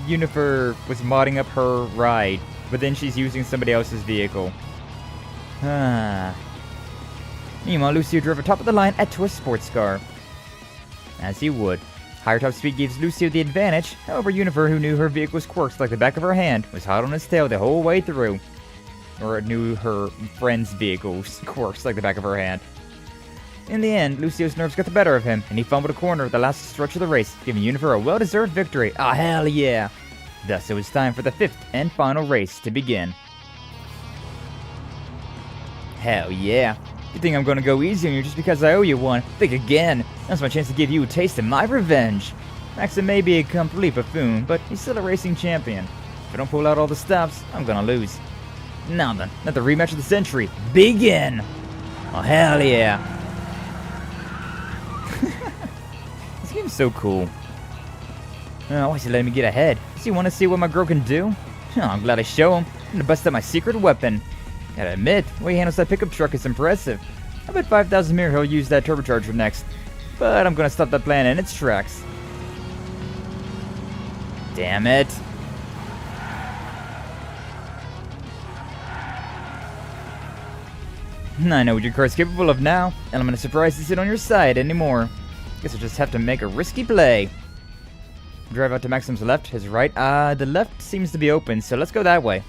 Unifer was modding up her ride, but then she's using somebody else's vehicle. Meanwhile, Lucio drove atop of the line at Twist sports car. As he would. Higher top speed gives Lucio the advantage. However, Unifer, who knew her vehicle's quirks like the back of her hand, was hot on his tail the whole way through. Or knew her friend's vehicle's quirks like the back of her hand. In the end, Lucio's nerves got the better of him, and he fumbled a corner at the last stretch of the race, giving Unifer a well-deserved victory. Ah, hell yeah! Thus, it was time for the 5th and final race to begin. Hell yeah. You think I'm gonna go easy on you just because I owe you one? Think again. That's my chance to give you a taste of my revenge. Maxim may be a complete buffoon, but he's still a racing champion. If I don't pull out all the stops, I'm gonna lose. Now then, let the rematch of the century begin! Oh, hell yeah. This game's so cool. Oh, why is he letting me get ahead? Does he want to see what my girl can do? Oh, I'm glad I show him. I'm gonna bust out my secret weapon. Gotta admit, the way he handles that pickup truck is impressive. I bet 5,000 mirror he'll use that turbocharger next. But I'm gonna stop that plan in its tracks. Damn it. I know what your car's capable of now, and I'm gonna surprise to sit on your side anymore. Guess I'll just have to make a risky play. Drive out to Maxim's left, his right. The left seems to be open, so let's go that way.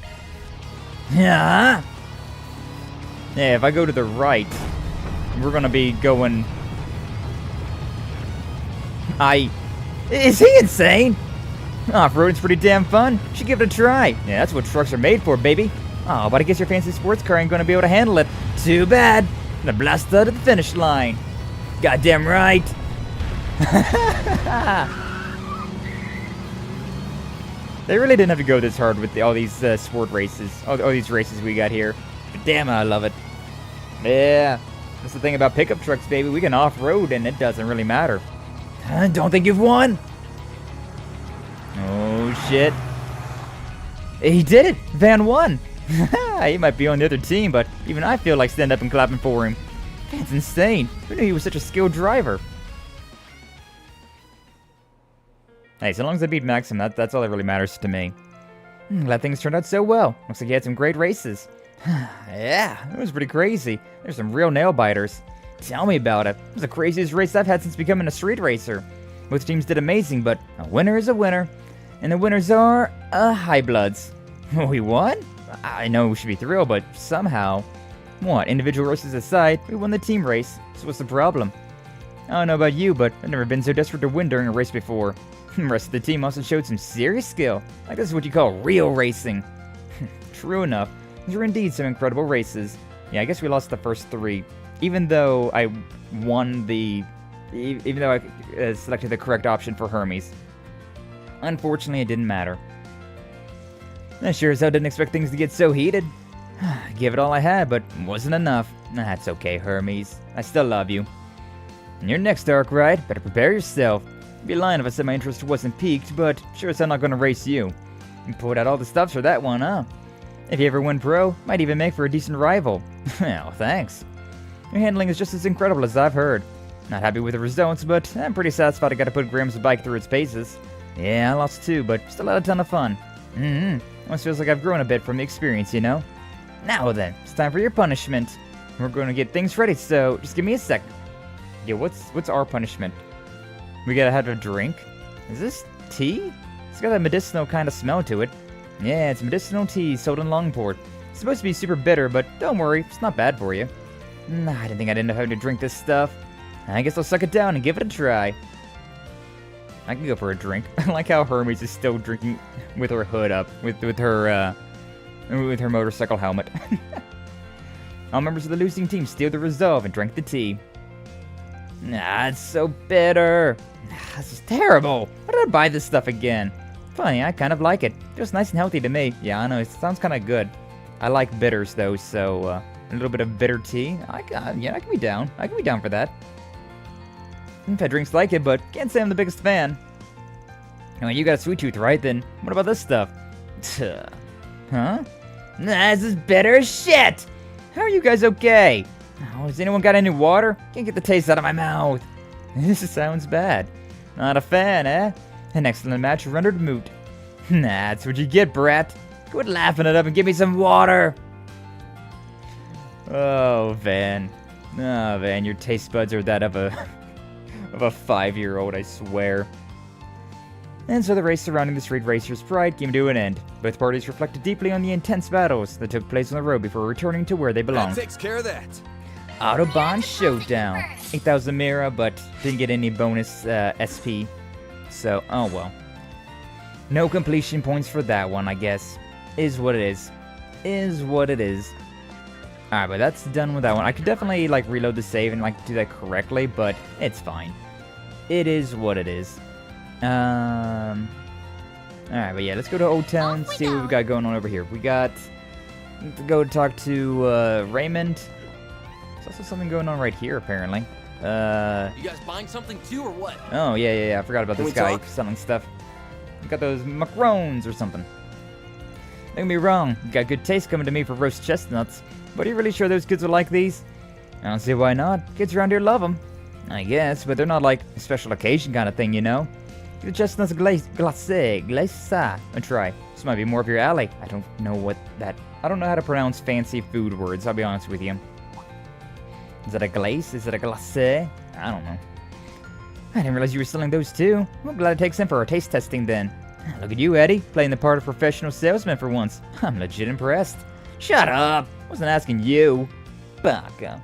Yeah. Yeah, if I go to the right, we're gonna be going... Is he insane? Off-roading's pretty damn fun. Should give it a try. Yeah, that's what trucks are made for, baby. Oh, but I guess your fancy sports car ain't gonna be able to handle it. Too bad. Gonna blast out at the finish line. Goddamn right. They really didn't have to go this hard with all these sport races. All these races we got here. But damn, I love it. Yeah. That's the thing about pickup trucks, baby. We can off-road and it doesn't really matter. Don't think you've won. Oh, shit. He did it. Van won. He might be on the other team, but even I feel like standing up and clapping for him. That's insane. Who knew he was such a skilled driver? Hey, so long as I beat Maxim, that's all that really matters to me. Glad things turned out so well. Looks like he had some great races. Yeah, it was pretty crazy. There's some real nail-biters. Tell me about it. It was the craziest race I've had since becoming a street racer. Both teams did amazing, but a winner is a winner. And the winners are, High Bloods. We won? I know we should be thrilled, but somehow... What, individual races aside, we won the team race. So what's the problem? I don't know about you, but I've never been so desperate to win during a race before. The rest of the team also showed some serious skill. Like this is what you call real racing. True enough, these were indeed some incredible races. Yeah, I guess we lost the first 3. Even though I won the... Even though I selected the correct option for Hermes. Unfortunately, it didn't matter. I sure as hell didn't expect things to get so heated. I gave it all I had, but it wasn't enough. That's okay, Hermes. I still love you. And you're next, Arkride. Better prepare yourself. I'd be lying if I said my interest wasn't piqued, but sure as hell not gonna race you. You pulled out all the stops for that one, huh? If you ever win pro, might even make for a decent rival. Well, thanks. Your handling is just as incredible as I've heard. Not happy with the results, but I'm pretty satisfied I got to put Graham's bike through its paces. Yeah, I lost too, but still had a ton of fun. Almost feels like I've grown a bit from the experience, you know? Now then, it's time for your punishment. We're going to get things ready, so just give me a sec. Yeah, what's our punishment? We gotta have a drink? Is this tea? It's got that medicinal kind of smell to it. Yeah, it's medicinal tea sold in Longport. It's supposed to be super bitter, but don't worry, it's not bad for you. I didn't think I didn't know how to drink this stuff. I guess I'll suck it down and give it a try. I can go for a drink. I like how Hermes is still drinking with her hood up, with her motorcycle helmet. All members of the losing team steeled the resolve and drank the tea. It's so bitter. This is terrible. Why did I buy this stuff again? Funny, I kind of like it. Feels nice and healthy to me. Yeah, I know, it sounds kind of good. I like bitters though, so a little bit of bitter tea. I can be down. I can be down for that. I've had drinks like it, but can't say I'm the biggest fan. I mean, you got a sweet tooth, right? Then what about this stuff? Huh? Nah, this is bitter as shit! How are you guys okay? Oh, has anyone got any water? Can't get the taste out of my mouth. This sounds bad. Not a fan, eh? An excellent match rendered moot. That's what you get, brat. Quit laughing it up and give me some water. Oh, Van. Oh, Van, your taste buds are that of a 5-year-old, I swear. And so the race surrounding the street racer's pride came to an end. Both parties reflected deeply on the intense battles that took place on the road before returning to where they belonged. That takes care of that. Autobahn Showdown. 8,000 Mira, but didn't get any bonus SP. So, oh well. No completion points for that one, I guess. Is what it is. Is what it is. Alright, but that's done with that one. I could definitely, like, reload the save and, like, do that correctly, but it's fine. It is what it is. Alright, but yeah, let's go to Old Town, see what we've got going on over here. We got to go talk to Raymond. There's also something going on right here, apparently. You guys buying something too, or what? Oh, yeah, I forgot about this guy selling stuff. We got those macarons or something. Don't get me wrong, you got good taste coming to me for roast chestnuts, but are you really sure those kids will like these? I don't see why not. Kids around here love them. I guess, but they're not like a special occasion kind of thing, you know? Give the chestnuts glace a try. This might be more of your alley. I don't know how to pronounce fancy food words, I'll be honest with you. Is it a glace? Is it a glace? I don't know. I didn't realize you were selling those too. I'm glad it takes in for our taste testing then. Look at you, Eddie, playing the part of professional salesman for once. I'm legit impressed. Shut up! Wasn't asking you. Baka.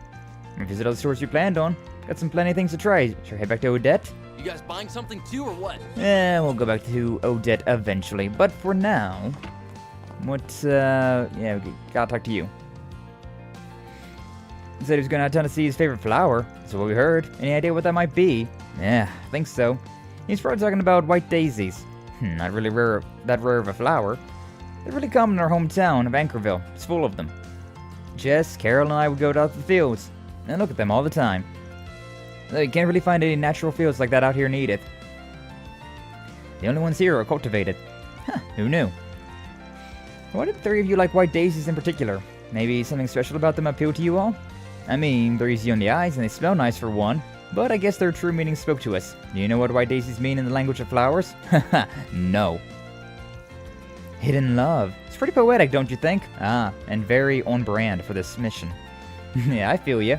Visit all the stores you planned on. Got some plenty of things to try. Should I head back to Odette? You guys buying something too, or what? We'll go back to Odette eventually. But for now, we gotta talk to you. He said he was going out of town to see his favorite flower. That's what we heard. Any idea what that might be? Yeah, I think so. He's probably talking about white daisies. Not really that rare of a flower. They're really common in our hometown of Anchorville. It's full of them. Jess, Carol, and I would go out to the fields and look at them all the time. Though you can't really find any natural fields like that out here in Edith. The only ones here are cultivated. Huh, who knew? Why did the three of you like white daisies in particular? Maybe something special about them appealed to you all? I mean, they're easy on the eyes and they smell nice for one, but I guess their true meaning spoke to us. Do you know what white daisies mean in the language of flowers? Haha, no. Hidden love. It's pretty poetic, don't you think? Ah, and very on brand for this mission. Yeah, I feel ya.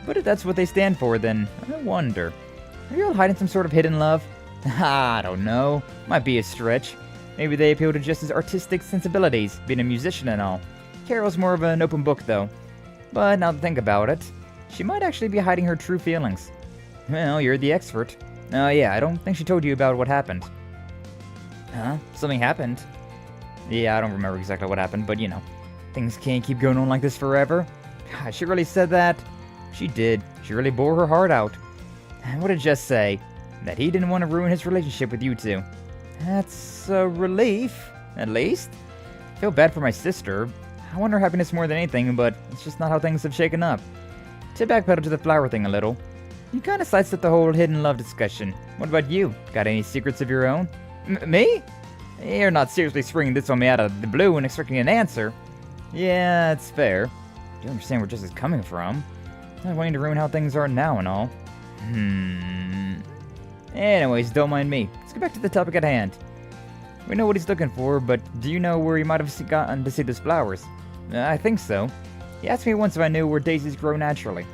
But if that's what they stand for, then I wonder. Are you all hiding some sort of hidden love? I don't know. Might be a stretch. Maybe they appeal to Jess's artistic sensibilities, being a musician and all. Carol's more of an open book, though. But now to think about it, she might actually be hiding her true feelings. Well, you're the expert. Oh yeah, I don't think she told you about what happened. Huh? Something happened? Yeah, I don't remember exactly what happened, but you know. Things can't keep going on like this forever. She really said that? She did. She really bore her heart out. What did Jess say? That he didn't want to ruin his relationship with you two. That's a relief, at least. I feel bad for my sister. I want her happiness more than anything, but it's just not how things have shaken up. To backpedal to the flower thing a little, you kind of sidestepped the whole hidden love discussion. What about you? Got any secrets of your own? Me? You're not seriously springing this on me out of the blue and expecting an answer. Yeah, it's fair. You understand where Jess is coming from. Not wanting to ruin how things are now and all. Anyways, don't mind me. Let's get back to the topic at hand. We know what he's looking for, but do you know where he might have gotten to see those flowers? I think so. He asked me once if I knew where daisies grow naturally.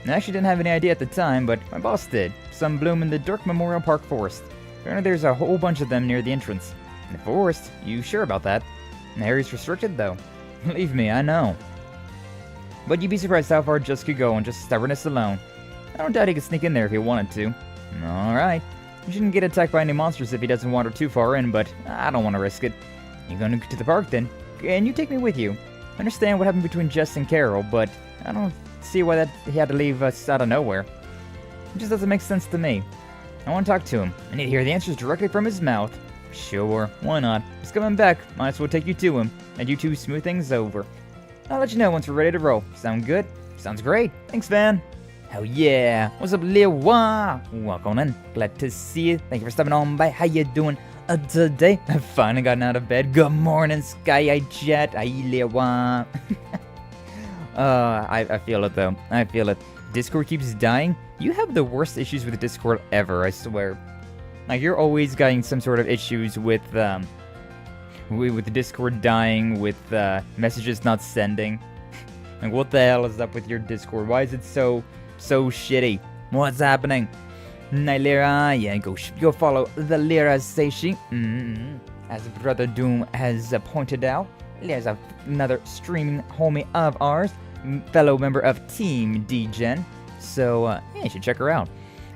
I actually didn't have any idea at the time, but my boss did. Some bloom in the Dirk Memorial Park Forest. Apparently there's a whole bunch of them near the entrance. In the forest? You sure about that? The area's restricted, though. Believe me, I know. But you'd be surprised how far Jess could go on just stubbornness alone. I don't doubt he could sneak in there if he wanted to. Alright. He shouldn't get attacked by any monsters if he doesn't wander too far in, but I don't want to risk it. You gonna go to the park then? And you take me with you. I understand what happened between Jess and Carol, but I don't see why he had to leave us out of nowhere. It just doesn't make sense to me. I want to talk to him. I need to hear the answers directly from his mouth. Sure, why not? He's coming back. Might as well take you to him, and you two smooth things over. I'll let you know once we're ready to roll. Sound good? Sounds great. Thanks, Van. Hell yeah. What's up, Lil Wah? Welcome in. Glad to see you. Thank you for stopping on by. How you doing today? I've finally gotten out of bed. Good morning, Sky Jet. Hi, Lil Wah. I feel it, though. I feel it. Discord keeps dying. You have the worst issues with Discord ever, I swear. Like, you're always getting some sort of issues with the Discord dying, with messages not sending. Like, what the hell is up with your Discord? Why is it so shitty? What's happening? Night Lyra, yeah, go follow the Lyra station. As Brother Doom has pointed out, there's another streaming homie of ours, fellow member of Team D-Gen. So, yeah, you should check her out.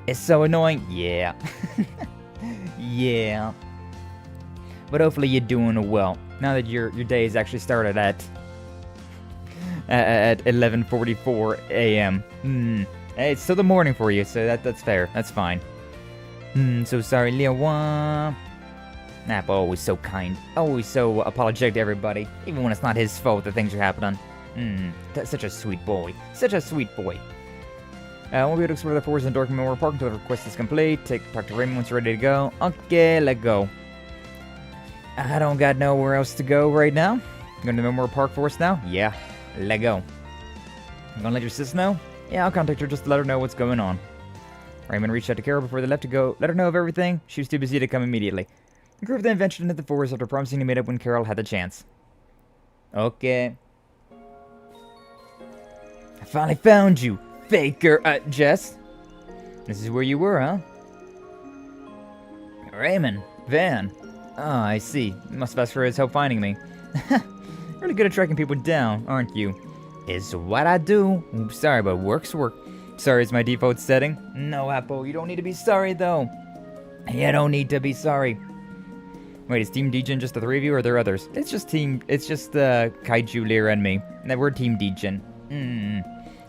It's so annoying, yeah. Yeah. But hopefully you're doing well. Now that your day has actually started at 11:44 a.m. Hey, it's still the morning for you, so that's fair. That's fine. So sorry, Leo. Napa always so kind, always so apologetic to everybody, even when it's not his fault that things are happening. That's such a sweet boy. Such a sweet boy. We'll be able to explore the forest in Dork Memorial Park until the request is complete. Talk to Raymond once you're ready to go. Okay, let's go. I don't got nowhere else to go right now. Going to the Memorial Park Forest now? Yeah, let go. You gonna let your sis know? Yeah, I'll contact her just to let her know what's going on. Raymond reached out to Carol before they left to go let her know of everything. She was too busy to come immediately. The group then ventured into the forest after promising to meet up when Carol had the chance. Okay. I finally found you, faker, Jess. This is where you were, huh? Raymond, Van. Oh, I see. You must have asked for his help finding me. Really good at tracking people down, aren't you? It's what I do. Oops, sorry, but work's work. Sorry is my default setting. No, Apple, you don't need to be sorry, though. You don't need to be sorry. Wait, is Team D-Gen just the three of you, or are there others? It's just Kaiju, Lyra, and me. And we're Team D-Gen.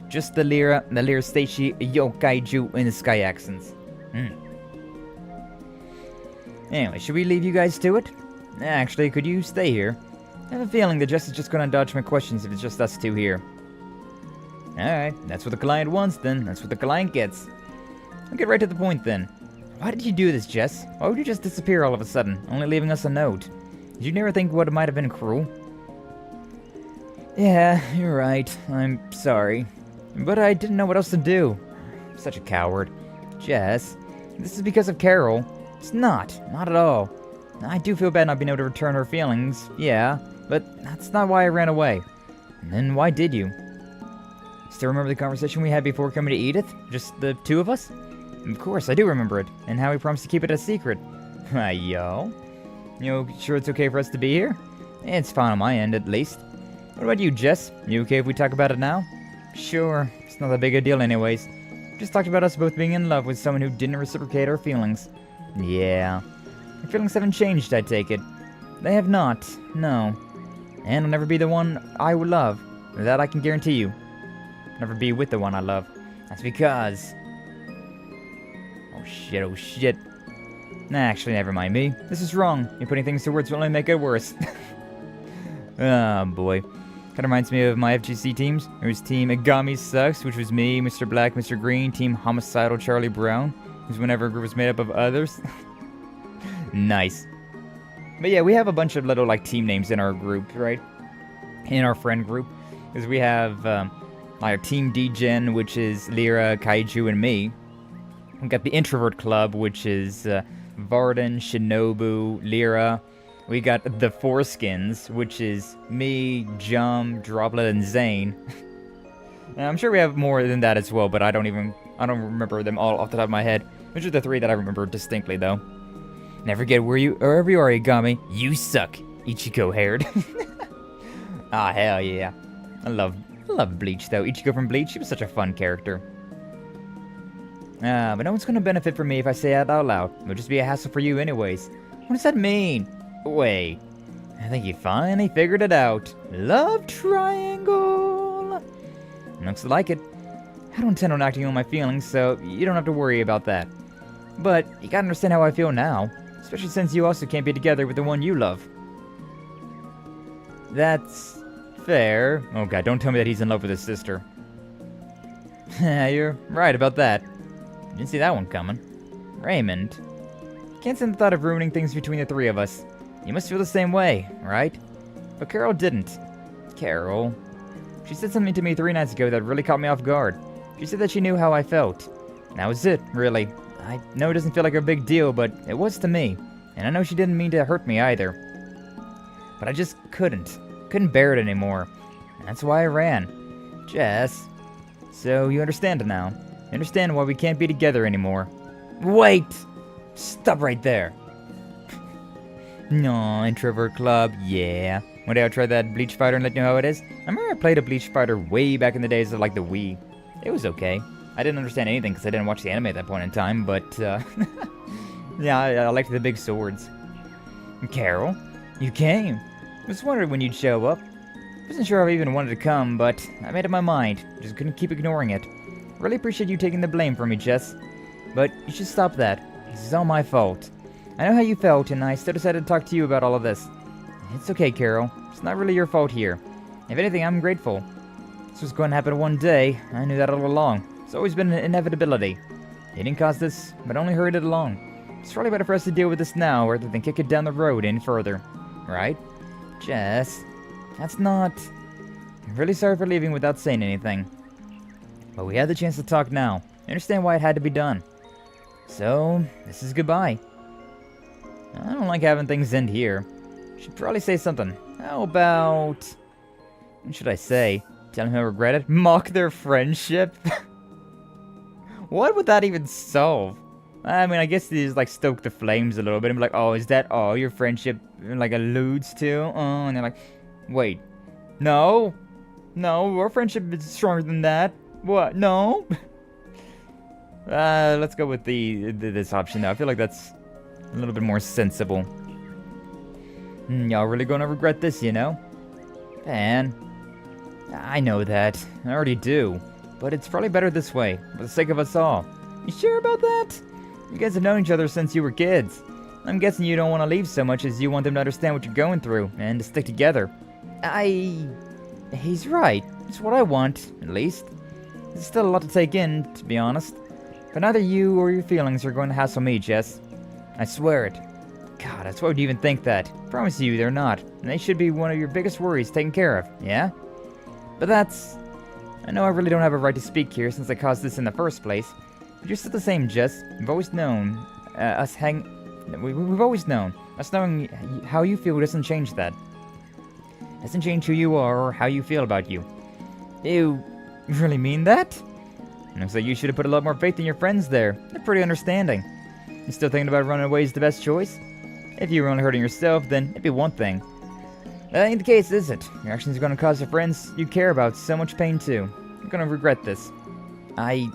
Just the Lyra, Stacy, Yo, Kaiju, and the Sky accents. Anyway, should we leave you guys to it? Actually, could you stay here? I have a feeling that Jess is just gonna dodge my questions if it's just us two here. Alright, that's what the client wants then. That's what the client gets. I'll get right to the point then. Why did you do this, Jess? Why would you just disappear all of a sudden, only leaving us a note? Did you never think what might have been cruel? Yeah, you're right. I'm sorry. But I didn't know what else to do. I'm such a coward. Jess, this is because of Carol. It's not at all. I do feel bad not being able to return her feelings, yeah, but that's not why I ran away. And then why did you? Still remember the conversation we had before coming to Edith? Just the two of us? Of course, I do remember it, and how we promised to keep it a secret. Yo. You sure it's okay for us to be here? It's fine on my end, at least. What about you, Jess? You okay if we talk about it now? Sure, it's not that big a deal anyways. Just talked about us both being in love with someone who didn't reciprocate our feelings. Yeah. Your feelings haven't changed, I take it. They have not, no. And will never be the one I would love. That I can guarantee you. Never be with the one I love. That's because... Oh shit. Nah, actually, never mind me. This is wrong. You're putting things to words will only make it worse. Oh boy. Kinda reminds me of my FGC teams. There was Team Agami Sucks, which was me, Mr. Black, Mr. Green, Team Homicidal Charlie Brown, who's whenever a group was made up of others. Nice. But yeah, we have a bunch of little like team names in our group, right? In our friend group. Because we have our Team D-Gen, which is Lyra, Kaiju, and me. We've got the Introvert Club, which is Varden, Shinobu, Lyra. We got the Foreskins, which is me, Jum, Droplet, and Zane. And I'm sure we have more than that as well, but I don't remember them all off the top of my head. Which are the three that I remember distinctly, though. Never forget wherever you are, Agami, you suck, Ichigo-haired. Ah, hell yeah. I love Bleach, though. Ichigo from Bleach, he was such a fun character. But no one's gonna benefit from me if I say it out loud. It'll just be a hassle for you anyways. What does that mean? Wait. I think you finally figured it out. Love triangle. Looks like it. I don't intend on acting on my feelings, so you don't have to worry about that. But you gotta understand how I feel now. Especially since you also can't be together with the one you love. That's fair. Oh god, don't tell me that he's in love with his sister. You're right about that. Didn't see that one coming. Raymond. Can't stand the thought of ruining things between the three of us. You must feel the same way, right? But Carol didn't. Carol? She said something to me 3 nights ago that really caught me off guard. She said that she knew how I felt. That was it, really. I know it doesn't feel like a big deal, but it was to me. And I know she didn't mean to hurt me either. But I just couldn't. Couldn't bear it anymore. And that's why I ran. Jess. So you understand now. You understand why we can't be together anymore. Wait! Stop right there. No, introvert club, yeah. One day I'll try that Bleach Fighter and let you know how it is. I remember I played a Bleach Fighter way back in the days of like the Wii. It was okay. I didn't understand anything because I didn't watch the anime at that point in time, but yeah, I liked the big swords. Carol, you came. I was wondering when you'd show up. Wasn't sure if I even wanted to come, but I made up my mind. Just couldn't keep ignoring it. Really appreciate you taking the blame for me, Jess. But you should stop that. This is all my fault. I know how you felt, and I still decided to talk to you about all of this. It's okay, Carol. It's not really your fault here. If anything, I'm grateful. This was going to happen one day. I knew that all along. It's always been an inevitability. You didn't cause this, but only hurried it along. It's probably better for us to deal with this now rather than kick it down the road any further. Right? Jess, that's not... I'm really sorry for leaving without saying anything. But we had the chance to talk now. I understand why it had to be done. So, this is goodbye. I don't like having things end here. Should probably say something. How about... What should I say? Tell them he'll regret it? Mock their friendship? What would that even solve? I mean, I guess they just like stoke the flames a little bit and be like, oh, is that all your friendship like alludes to? Oh, and they're like, wait, no, our friendship is stronger than that. What? No. Let's go with this option now. I feel like that's a little bit more sensible. Y'all really gonna regret this, you know? And I know that. I already do. But it's probably better this way, for the sake of us all. You sure about that? You guys have known each other since you were kids. I'm guessing you don't want to leave so much as you want them to understand what you're going through, and to stick together. He's right. It's what I want, at least. There's still a lot to take in, to be honest. But neither you or your feelings are going to hassle me, Jess. I swear it. God, that's why would you even think that? Promise you, they're not. And they should be one of your biggest worries taken care of, yeah? But that's... I know I really don't have a right to speak here since I caused this in the first place. But you're still the same, Jess. We've always known, we've always known. Us knowing how you feel doesn't change that. Doesn't change who you are or how you feel about you. You really mean that? Looks like you should have put a lot more faith in your friends there. They're pretty understanding. You still thinking about running away is the best choice? If you were only hurting yourself, then it'd be one thing. That ain't the case, is it? Your actions are gonna cause your friends you care about so much pain too. You're gonna regret this. At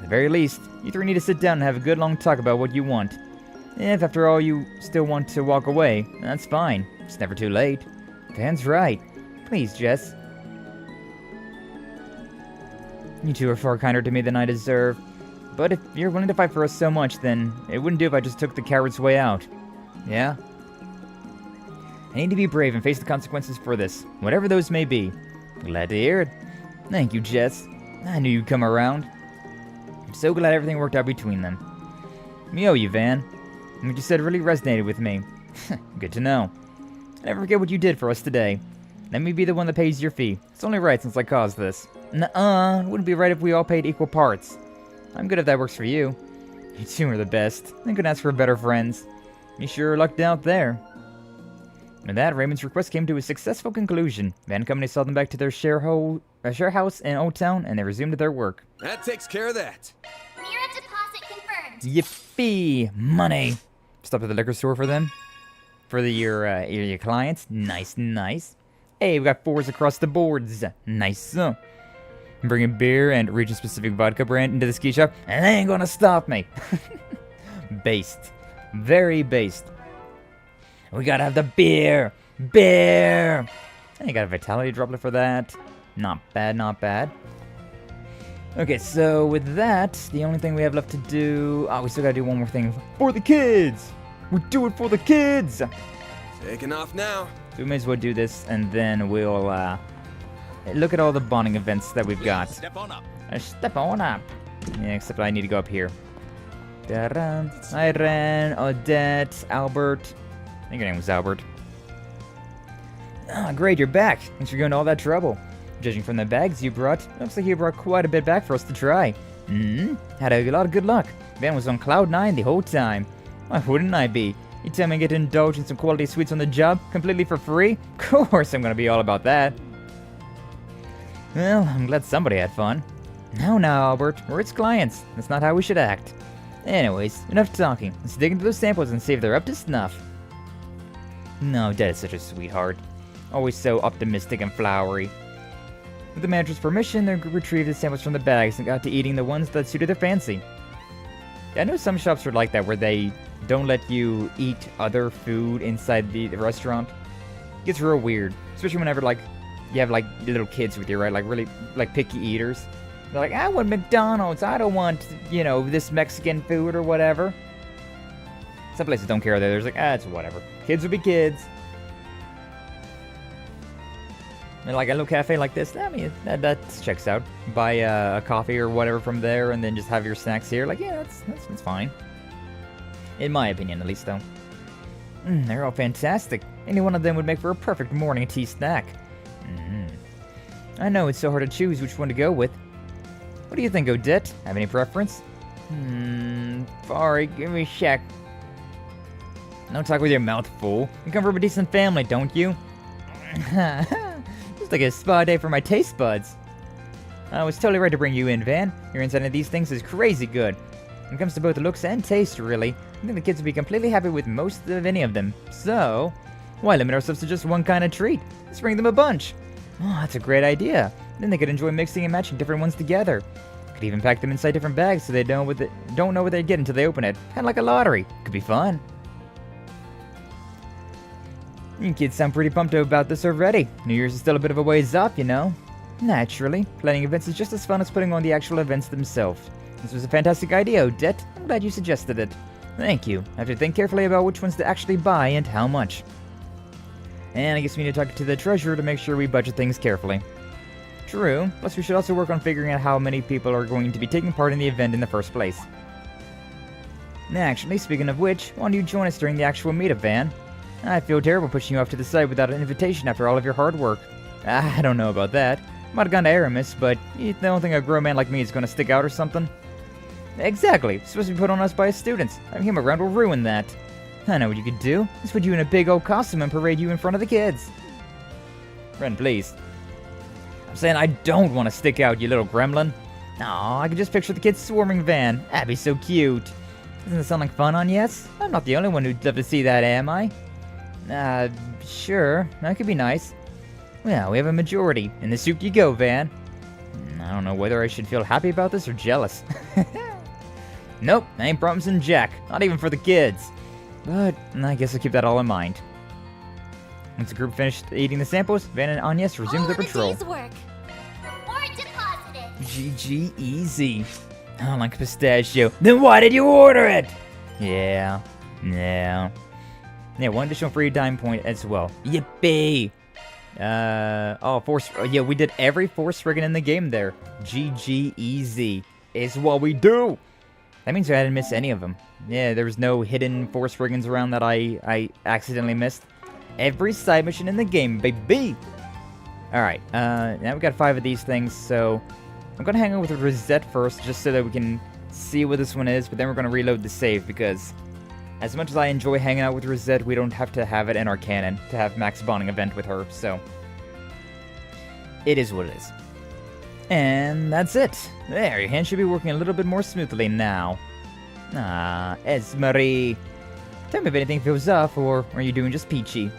the very least, you three need to sit down and have a good long talk about what you want. If after all you still want to walk away, that's fine. It's never too late. Dan's right. Please, Jess. You two are far kinder to me than I deserve. But if you're willing to fight for us so much, then it wouldn't do if I just took the coward's way out. Yeah? I need to be brave and face the consequences for this, whatever those may be. Glad to hear it. Thank you, Jess. I knew you'd come around. I'm so glad everything worked out between them. Me owe you, Van. What you said really resonated with me. Good to know. I never forget what you did for us today. Let me be the one that pays your fee. It's only right since I caused this. Nuh-uh. It wouldn't be right if we all paid equal parts. I'm good if that works for you. You two are the best. I couldn't ask for better friends. You sure lucked out there. With that, Raymond's request came to a successful conclusion. Van Company saw them back to their share house in Old Town, and they resumed their work. That takes care of that. Mirror deposit confirmed. Yippee! Money! Stop at the liquor store for them. For your clients. Nice, nice. Hey, we got 4s across the boards. Nice. Bringing beer and region-specific vodka brand into the ski shop, and they ain't gonna stop me. Based. Very based. We gotta have the beer! Beer! I got a vitality droplet for that. Not bad, not bad. Okay, so with that, the only thing we have left to do... Oh, we still gotta do one more thing for the kids! We do it for the kids! Taking off now. So we may as well do this, and then we'll, look at all the bonding events that we've got. Step on up. Step on up. Yeah, except I need to go up here. Ta-da. Irene, Odette, Albert. I think your name was Albert. Ah, great, you're back. Thanks for going to all that trouble. Judging from the bags you brought, looks like you brought quite a bit back for us to try. Had a lot of good luck. Van was on cloud 9 the whole time. Why wouldn't I be? You tell me I get to indulge in some quality sweets on the job, completely for free? Of course I'm gonna be all about that. Well, I'm glad somebody had fun. Now, Albert, we're its clients. That's not how we should act. Anyways, enough talking. Let's dig into those samples and see if they're up to snuff. No, Dad is such a sweetheart. Always so optimistic and flowery. With the manager's permission, they retrieved the samples from the bags and got to eating the ones that suited their fancy. Yeah, I know some shops are like that, where they don't let you eat other food inside the restaurant. It gets real weird, especially whenever, like, you have, like, little kids with you, right? Like, really, like, picky eaters. They're like, I want McDonald's, I don't want, you know, this Mexican food or whatever. Some places don't care, though. There's like, it's whatever. Kids will be kids. And like a little cafe like this, I mean, that checks out. Buy a coffee or whatever from there, and then just have your snacks here. Like, yeah, that's fine. In my opinion, at least, though. They're all fantastic. Any one of them would make for a perfect morning tea snack. I know it's so hard to choose which one to go with. What do you think, Odette? Have any preference? Sorry, give me a sec. Don't talk with your mouth full. You come from a decent family, don't you? It's like a spa day for my taste buds. I was totally right to bring you in, Van. Your insight into these things is crazy good. When it comes to both looks and taste, really, I think the kids will be completely happy with most of any of them. So, why limit ourselves to just one kind of treat? Let's bring them a bunch. Oh, that's a great idea. Then they could enjoy mixing and matching different ones together. Could even pack them inside different bags so they don't know what they get until they open it. Kind of like a lottery. Could be fun. You kids sound pretty pumped about this already. New Year's is still a bit of a ways off, you know. Naturally, planning events is just as fun as putting on the actual events themselves. This was a fantastic idea, Odette. I'm glad you suggested it. Thank you. I have to think carefully about which ones to actually buy and how much. And I guess we need to talk to the treasurer to make sure we budget things carefully. True, plus we should also work on figuring out how many people are going to be taking part in the event in the first place. Actually, speaking of which, why don't you join us during the actual meetup, Van? I feel terrible pushing you off to the side without an invitation after all of your hard work. I don't know about that. Might have gone to Aramis, but you don't think a grown man like me is going to stick out or something? Exactly. It's supposed to be put on us by students. Having him around will ruin that. I know what you could do. Just put you in a big old costume and parade you in front of the kids. Ren, please. I'm saying I don't want to stick out, you little gremlin. Aw, I can just picture the kids swarming Van. That'd be so cute. Doesn't it sound like fun on yes? I'm not the only one who'd love to see that, am I? Sure. That could be nice. Well, we have a majority. In the soup you go, Van. I don't know whether I should feel happy about this or jealous. Nope, I ain't promising jack. Not even for the kids. But I guess I'll keep that all in mind. Once the group finished eating the samples, Van and Agnes resumed their patrol. All of the day's work. Reward deposited. GG easy. I don't like pistachio. Then why did you order it? Yeah, one additional free dime point as well. Yippee! Yeah, we did every force spriggan in the game there. GG easy. Is what we do. That means I didn't miss any of them. Yeah, there was no hidden force spriggans around that I accidentally missed. Every side mission in the game, baby! Alright, now we got 5 of these things, so I'm gonna hang out with Rosette first, just so that we can see what this one is, but then we're gonna reload the save, because as much as I enjoy hanging out with Rosette, we don't have to have it in our canon to have max bonding event with her, so it is what it is. And that's it. There, your hand should be working a little bit more smoothly now. Ah, Esmery. Tell me if anything feels off, or are you doing just peachy?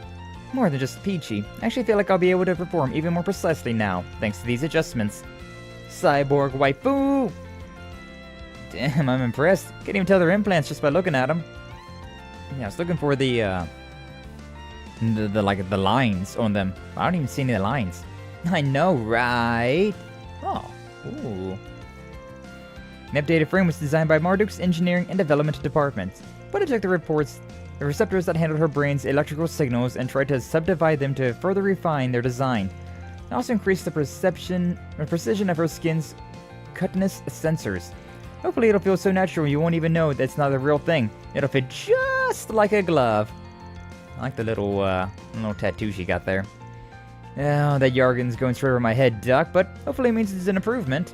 More than just peachy. I actually feel like I'll be able to perform even more precisely now, thanks to these adjustments. Cyborg waifu! Damn, I'm impressed. Can't even tell they're implants just by looking at them. Yeah, I was looking for the lines on them. I don't even see any lines. I know, right? Oh, ooh. An updated frame was designed by Marduk's Engineering and Development Department, but I checked the reports the receptors that handle her brain's electrical signals and tried to subdivide them to further refine their design. It also increased the precision of her skin's cuteness sensors. Hopefully it'll feel so natural you won't even know that it's not a real thing. It'll fit just like a glove. I like the little tattoo she got there. Oh, that jargon's going straight over my head, Doc, but hopefully it means it's an improvement.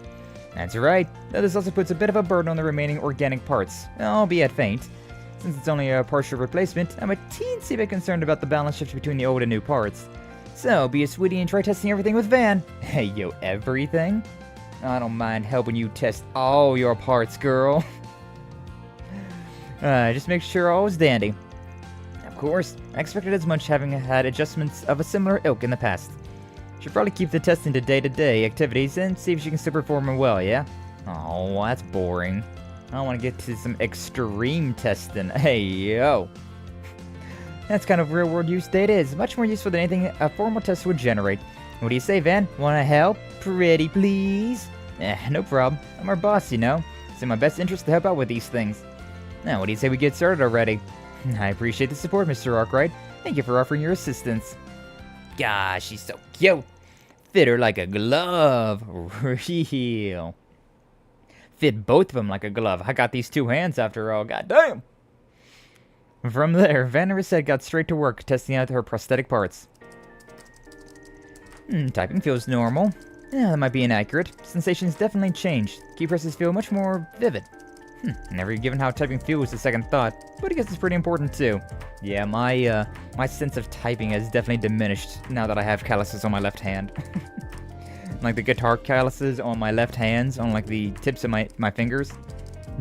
That's right, though this also puts a bit of a burden on the remaining organic parts, albeit faint. Since it's only a partial replacement, I'm a teensy bit concerned about the balance shift between the old and new parts. So, be a sweetie and try testing everything with Van. Hey, yo, everything? I don't mind helping you test all your parts, girl. Just make sure all is dandy. Of course, I expected as much having had adjustments of a similar ilk in the past. Should probably keep the testing to day-to-day activities and see if she can still perform well, yeah? Oh, that's boring. I want to get to some extreme testing. Hey, yo. That's kind of real-world use data is much more useful than anything a formal test would generate. What do you say, Van? Wanna help? Pretty please? No problem. I'm our boss, you know. It's in my best interest to help out with these things. Now, what do you say we get started already? I appreciate the support, Mr. Arkride. Thank you for offering your assistance. Gosh, she's so cute. Fit her like a glove. Real. Fit both of them like a glove. I got these two hands after all. Goddamn. From there, Van and Reset got straight to work testing out her prosthetic parts. Typing feels normal. Yeah, that might be inaccurate. Sensations definitely changed. Key presses feel much more vivid. Never given how typing feels a second thought, but I guess it's pretty important too. Yeah, my sense of typing has definitely diminished now that I have calluses on my left hand. Like the guitar calluses on my left hands, on like the tips of my fingers.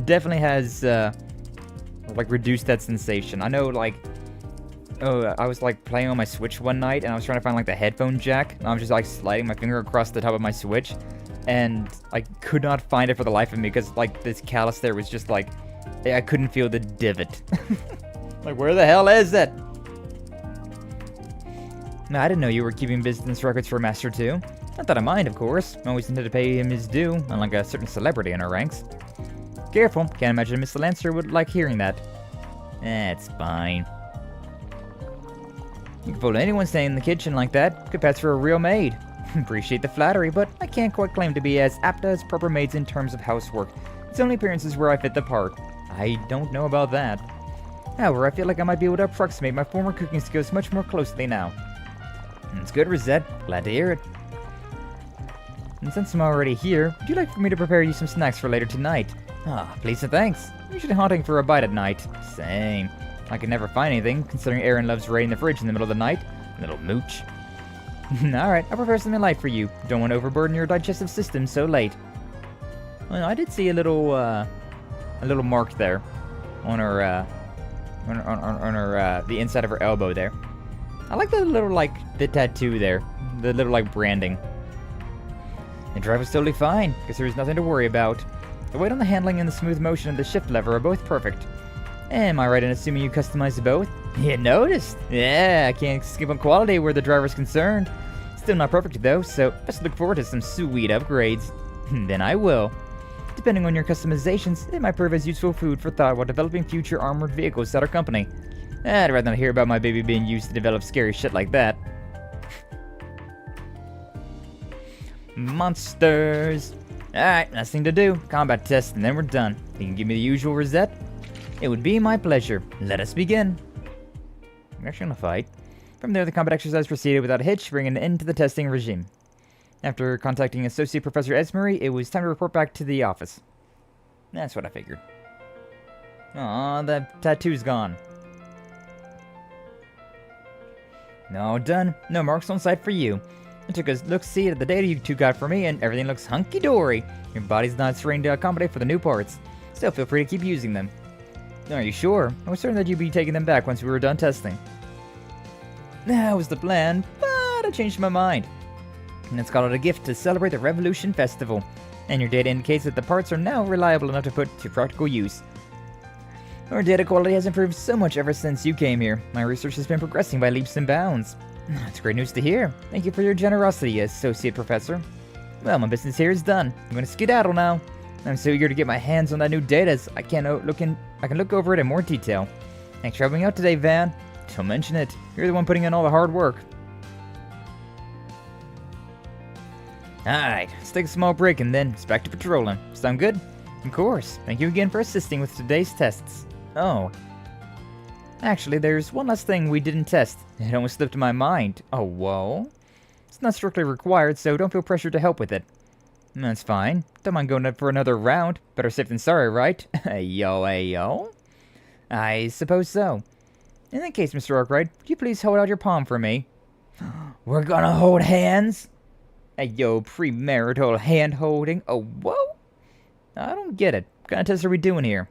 Definitely has, like reduced that sensation. I know like, I was like playing on my Switch one night and I was trying to find like the headphone jack. And I was just like sliding my finger across the top of my Switch. And I could not find it for the life of me because like this callus there was just like, I couldn't feel the divot. Like where the hell is it? No, I didn't know you were keeping business records for Master 2. Not that I mind, of course. I always intended to pay him his due, unlike a certain celebrity in our ranks. Careful, can't imagine Miss Lancer would like hearing that. It's fine. You can fool anyone staying in the kitchen like that. Could pass for a real maid. Appreciate the flattery, but I can't quite claim to be as apt as proper maids in terms of housework. It's only appearances where I fit the part. I don't know about that. However, I feel like I might be able to approximate my former cooking skills much more closely now. It's good, Rosette. Glad to hear it. And since I'm already here, would you like for me to prepare you some snacks for later tonight? Please and thanks. I'm usually hunting for a bite at night. Same. I can never find anything, considering Aaron loves raiding the fridge in the middle of the night. Little mooch. Alright, I'll prepare something light for you. Don't want to overburden your digestive system so late. Well, I did see a little mark there on her, the inside of her elbow there. I like the little, like, the tattoo there. The little, like, branding. The drive was totally fine, because there was nothing to worry about. The weight on the handling and the smooth motion of the shift lever are both perfect. Am I right in assuming you customized both? You noticed? Yeah, I can't skip on quality where the driver's concerned. Still not perfect though, so best look forward to some sweet upgrades. Then I will. Depending on your customizations, it might prove as useful food for thought while developing future armored vehicles at our company. I'd rather not hear about my baby being used to develop scary shit like that. Monsters! Alright, last thing to do. Combat test, and then we're done. You can give me the usual Rosette? It would be my pleasure. Let us begin. I'm actually gonna fight. From there, the combat exercise proceeded without a hitch, bringing an end to the testing regime. After contacting Associate Professor Esmery, it was time to report back to the office. That's what I figured. Aw, that tattoo's gone. No, done. No marks on sight for you. I took a look-see at the data you two got for me, and everything looks hunky-dory. Your body's not strained to accommodate for the new parts. Still, feel free to keep using them. Are you sure? I was certain that you'd be taking them back once we were done testing. That was the plan, but I changed my mind. Let's call it a gift to celebrate the Revolution Festival. And your data indicates that the parts are now reliable enough to put to practical use. Our data quality has improved so much ever since you came here. My research has been progressing by leaps and bounds. That's great news to hear. Thank you for your generosity, Associate Professor. Well, my business here is done. I'm going to skedaddle now. I'm so eager to get my hands on that new data. I can look over it in more detail. Thanks for helping out today, Van. Don't mention it. You're the one putting in all the hard work. Alright, let's take a small break and then it's back to patrolling. Sound good? Of course. Thank you again for assisting with today's tests. Oh. Actually, there's one last thing we didn't test. It almost slipped my mind. Oh, whoa. It's not strictly required, so don't feel pressured to help with it. That's fine. Don't mind going up for another round. Better safe than sorry, right? Ayo, ayo. I suppose so. In that case, Mr. Arkride, would you please hold out your palm for me? We're gonna hold hands? Ayo, premarital hand-holding? Oh, whoa? I don't get it. What kind of test are we doing here?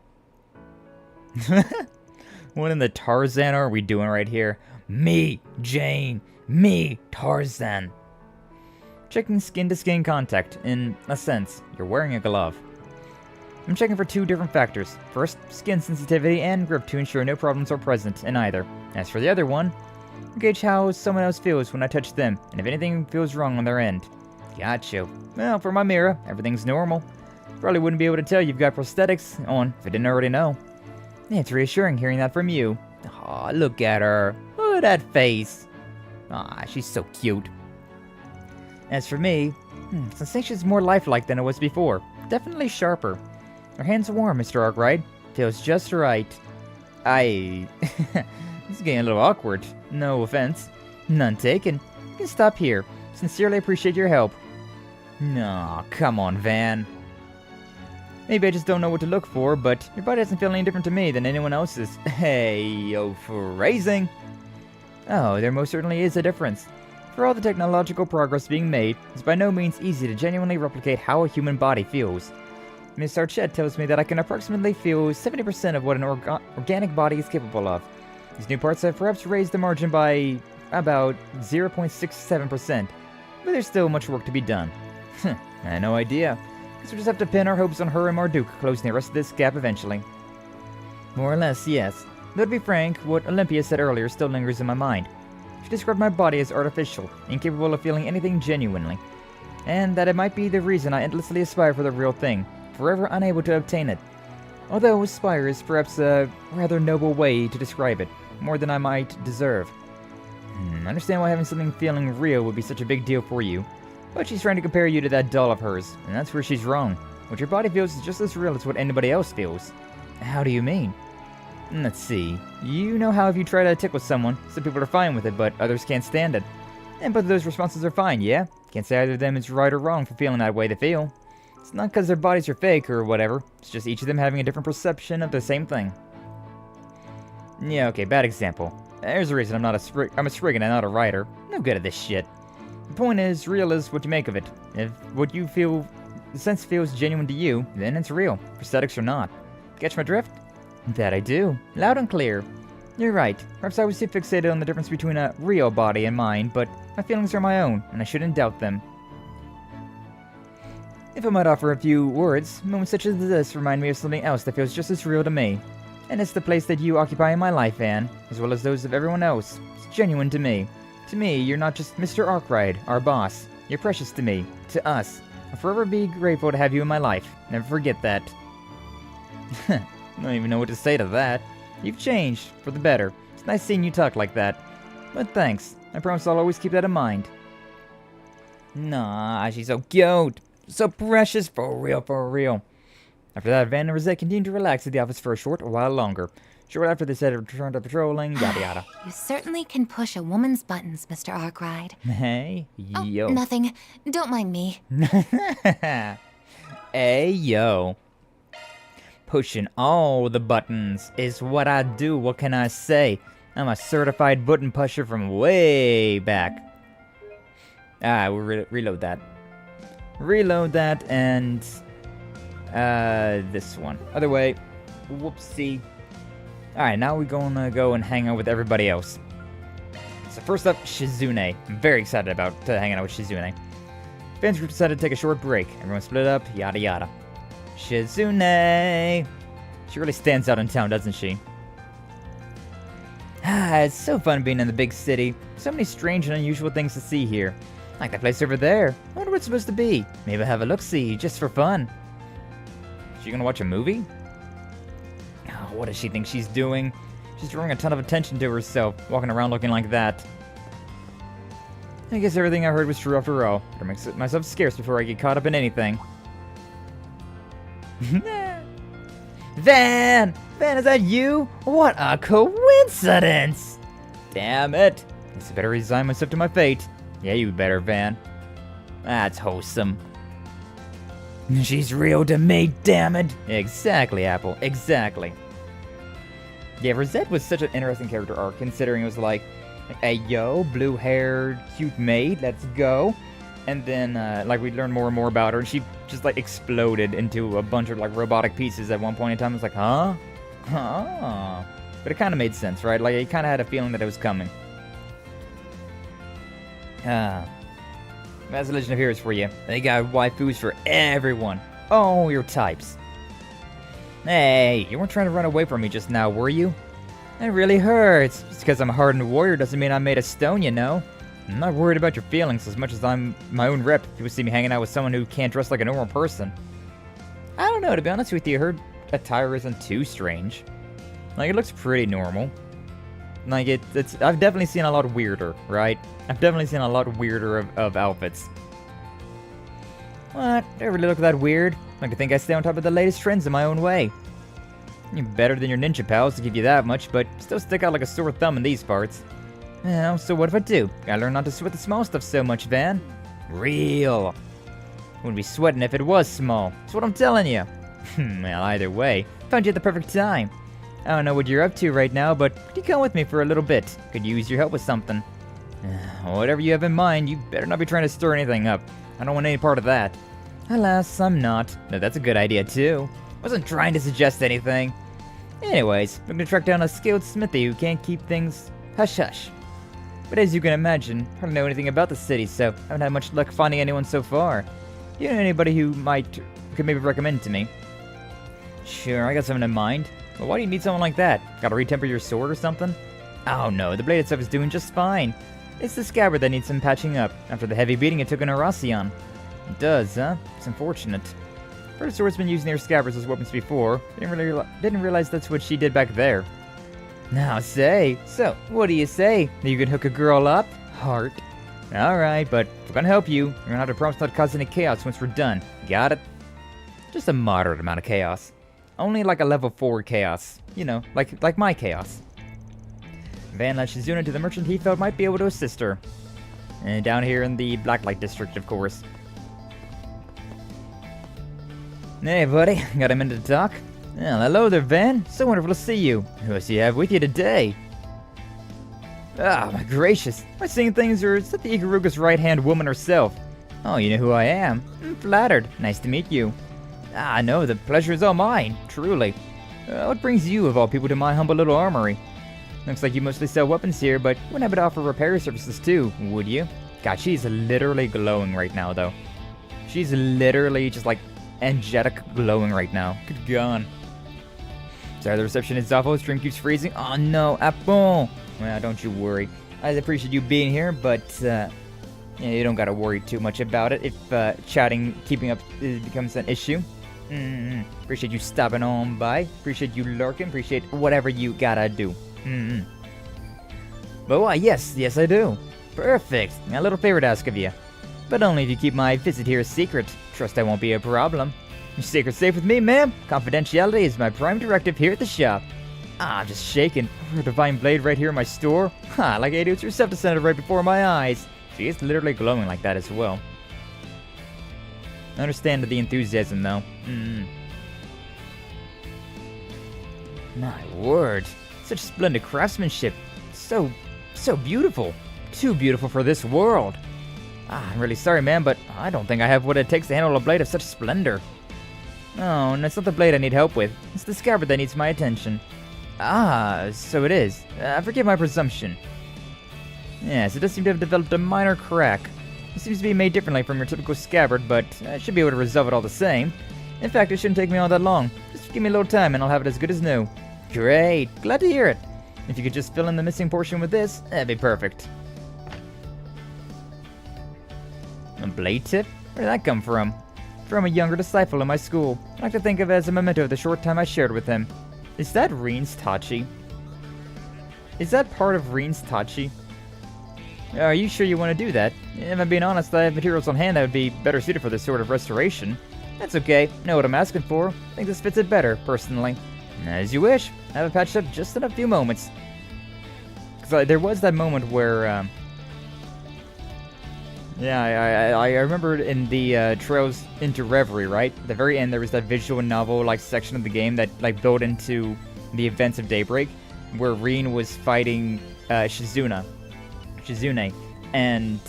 What in the Tarzan are we doing right here? Me, Jane. Me, Tarzan. Checking skin-to-skin contact. In a sense, you're wearing a glove. I'm checking for 2 different factors. First, skin sensitivity and grip to ensure no problems are present in either. As for the other one, gauge how someone else feels when I touch them, and if anything feels wrong on their end. Gotcha. Well, for my mirror, everything's normal. Probably wouldn't be able to tell you've got prosthetics on if I didn't already know. It's reassuring hearing that from you. Aw, look at her. Look at that face. Aw, she's so cute. As for me, sensation's more lifelike than it was before. Definitely sharper. Her hand's warm, Mr. Arkride. Feels just right. This is getting a little awkward. No offense. None taken. You can stop here. Sincerely appreciate your help. No, come on, Van. Maybe I just don't know what to look for, but your body doesn't feel any different to me than anyone else's. Hey, yo, phrasing. Oh, there most certainly is a difference. For all the technological progress being made, it's by no means easy to genuinely replicate how a human body feels. Miss Archette tells me that I can approximately feel 70% of what an organic body is capable of. These new parts have perhaps raised the margin by about 0.67%, but there's still much work to be done. I had no idea. Guess we'll just have to pin our hopes on her and Marduk closing the rest of this gap eventually. More or less, yes. Though to be frank, what Olympia said earlier still lingers in my mind. She described my body as artificial, incapable of feeling anything genuinely. And that it might be the reason I endlessly aspire for the real thing, forever unable to obtain it. Although aspire is perhaps a rather noble way to describe it, more than I might deserve. I understand why having something feeling real would be such a big deal for you, but she's trying to compare you to that doll of hers, and that's where she's wrong. What your body feels is just as real as what anybody else feels. How do you mean? Let's see. You know how if you try to tickle someone, some people are fine with it, but others can't stand it. And both of those responses are fine, yeah? Can't say either of them is right or wrong for feeling that way they feel. It's not because their bodies are fake or whatever, it's just each of them having a different perception of the same thing. Yeah, okay, bad example. There's a reason I'm a spriggan and not a rider. No good at this shit. The point is, real is what you make of it. If what you feel, the sense feels genuine to you, then it's real, prosthetics or not. Catch my drift? That I do. Loud and clear. You're right. Perhaps I was too fixated on the difference between a real body and mine, but my feelings are my own, and I shouldn't doubt them. If I might offer a few words, moments such as this remind me of something else that feels just as real to me. And it's the place that you occupy in my life, Anne, as well as those of everyone else. It's genuine to me. To me, you're not just Mr. Arkride, our boss. You're precious to me, to us. I'll forever be grateful to have you in my life. Never forget that. I don't even know what to say to that. You've changed, for the better. It's nice seeing you talk like that. But thanks. I promise I'll always keep that in mind. Nah, she's so cute. So precious, for real, for real. After that, Van and Rosette continued to relax at the office for a short while longer. Short after they said returned to patrolling, yada yada. You certainly can push a woman's buttons, Mr. Arkride. Hey, yo. Oh, nothing. Don't mind me. Hey, yo. Pushing all the buttons is what I do. What can I say? I'm a certified button pusher from way back. We'll reload that. Reload that and this one. Other way. Whoopsie. Alright, now we're gonna go and hang out with everybody else. So first up, Shizune. I'm very excited about hanging out with Shizune. Fans group decided to take a short break. Everyone split up, yada yada. Shizune! She really stands out in town, doesn't she? It's so fun being in the big city. So many strange and unusual things to see here. Like that place over there. I wonder what it's supposed to be. Maybe I'll have a look-see, just for fun. Is she gonna watch a movie? Oh, what does she think she's doing? She's drawing a ton of attention to herself, walking around looking like that. I guess everything I heard was true after all. Better make myself scarce before I get caught up in anything. Van! Van, is that you? What a coincidence! Damn it. Guess I better resign myself to my fate. Yeah, you better, Van. That's wholesome. She's real to me, damn it! Exactly, Apple, exactly. Yeah, Rosette was such an interesting character arc, considering it was like, hey, yo, blue-haired, cute maid, let's go. And then, like, we learned more and more about her, and she just, like, exploded into a bunch of, like, robotic pieces at one point in time. I was like, huh? Huh? But it kind of made sense, right? Like, I kind of had a feeling that it was coming. That's the Legend of Heroes for you. They got waifus for everyone. Oh, your types. Hey, you weren't trying to run away from me just now, were you? It really hurts. Just because I'm a hardened warrior doesn't mean I'm made of stone, you know? I'm not worried about your feelings as much as I'm my own rep. People see me hanging out with someone who can't dress like a normal person. I don't know, to be honest with you, her attire isn't too strange. Like, it looks pretty normal. Like, I've definitely seen a lot weirder, right? I've definitely seen a lot weirder of outfits. What? Do I really look that weird? Like to think I stay on top of the latest trends in my own way. You're better than your ninja pals, to give you that much, but still stick out like a sore thumb in these parts. Well, so what if I do? Gotta learn not to sweat the small stuff so much, Van. Real. Wouldn't be sweating if it was small. That's what I'm telling you. Well, either way, found you at the perfect time. I don't know what you're up to right now, but could you come with me for a little bit? Could use your help with something. Whatever you have in mind, you better not be trying to stir anything up. I don't want any part of that. Alas, I'm not. No, that's a good idea, too. Wasn't trying to suggest anything. Anyways, I'm gonna track down a skilled smithy who can't keep things hush-hush. But as you can imagine, I don't know anything about the city, so I haven't had much luck finding anyone so far. Do you know anybody who could maybe recommend to me? Sure, I got someone in mind. But why do you need someone like that? Gotta retemper your sword or something? Oh no, the blade itself is doing just fine. It's the scabbard that needs some patching up, after the heavy beating it took in Horacion. It does, huh? It's unfortunate. First swordsman using their scabbards as weapons before. Didn't realize that's what she did back there. Now say, so, what do you say? You can hook a girl up? Heart. Alright, but if we're gonna help you, you're gonna have to promise not to cause any chaos once we're done. Got it? Just a moderate amount of chaos. Only like a level 4 chaos. You know, like my chaos. Van led Shizuna to the merchant he felt might be able to assist her. And down here in the Blacklight district, of course. Hey, buddy. Got a minute to talk? Well, hello there, Van. So wonderful to see you. Who else do you have with you today? Ah, my gracious. Am I seeing things, or is that the Ikaruga's right-hand woman herself? Oh, you know who I am. I'm flattered. Nice to meet you. Ah, no, the pleasure is all mine. Truly. What brings you, of all people, to my humble little armory? Looks like you mostly sell weapons here, but you wouldn't happen to offer repair services too, would you? God, she's literally glowing right now, though. She's literally just, like, angelic glowing right now. Good God. Sorry, the reception is awful. Stream keeps freezing. Oh, no, Apple. Well, don't you worry. I appreciate you being here, but, yeah, you don't gotta worry too much about it if, chatting, keeping up becomes an issue. Appreciate you stopping on by. Appreciate you lurking. Appreciate whatever you gotta do. But why, yes, I do. Perfect. A little favor to ask of you. But only if you keep my visit here a secret. Trust that won't be a problem. Your secret's safe with me, ma'am. Confidentiality is my prime directive here at the shop. Ah, I'm just shaking. A divine blade right here in my store. Ha, like idiots yourself descended right before my eyes. She is literally glowing like that as well. I understand the enthusiasm, though. My word. Such splendid craftsmanship. So beautiful. Too beautiful for this world. Ah, I'm really sorry, man, but I don't think I have what it takes to handle a blade of such splendor. Oh, and it's not the blade I need help with. It's the scabbard that needs my attention. Ah, so it is. Forgive my presumption. Yes, it does seem to have developed a minor crack. It seems to be made differently from your typical scabbard, but I should be able to resolve it all the same. In fact, it shouldn't take me all that long. Just give me a little time and I'll have it as good as new. Great, glad to hear it. If you could just fill in the missing portion with this, that'd be perfect. A blade tip? Where did that come from? From a younger disciple in my school. I like to think of it as a memento of the short time I shared with him. Is that Reen's Tachi? Is that part of Reen's Tachi? Are you sure you want to do that? If I'm being honest, I have materials on hand that would be better suited for this sort of restoration. That's okay. Know what I'm asking for. I think this fits it better, personally. As you wish. I have it patched up just in a few moments. Because there was that moment where, yeah, I remember in the Trails into Reverie, right? At the very end, there was that visual novel like section of the game that like built into the events of Daybreak, where Reen was fighting Shizune, and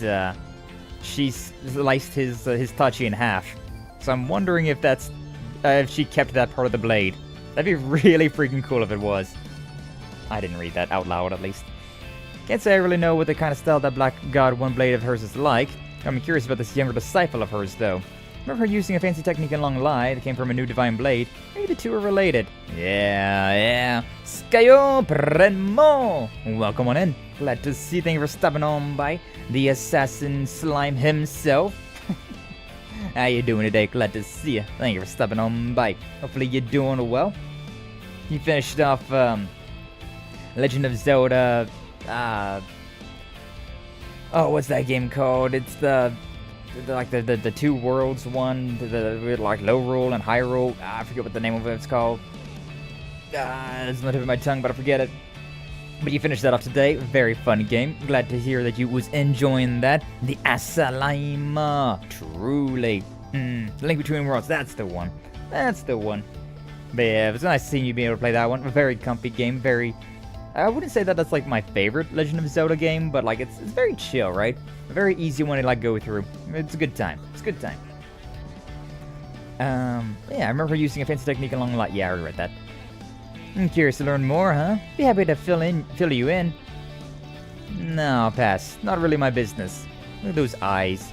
she sliced his Tachi in half. So I'm wondering if that's if she kept that part of the blade. That'd be really freaking cool if it was. I didn't read that out loud, at least. Can't say I really know what the kind of style that Black God One blade of hers is like. I'm curious about this younger disciple of hers, though. Remember her using a fancy technique in Long Lie that came from a new divine blade? Maybe the two are related. Yeah. Skayo Premo! Welcome on in. Glad to see you. Thank you for stopping on by. The assassin slime himself. How you doing today? Glad to see you. Thank you for stopping on by. Hopefully you're doing well. You finished off Legend of Zelda. Oh, what's that game called? It's the two worlds one, the like low rule and high rule. I forget what the name of it's called. It's not tip of my tongue, but I forget it. But you finished that off today. Very fun game. Glad to hear that you was enjoying that. The Asalima. Truly. The Link Between Worlds. That's the one. That's the one. But yeah, it was nice seeing you being able to play that one. A very comfy game. Very... I wouldn't say that that's like my favorite Legend of Zelda game, but like it's very chill, right? A very easy one to like go through. It's a good time. It's a good time. Yeah, I remember using a fancy technique along a lot. Yeah, I already read that. I'm curious to learn more, huh? Be happy to fill you in. No, I'll pass. Not really my business. Look at those eyes.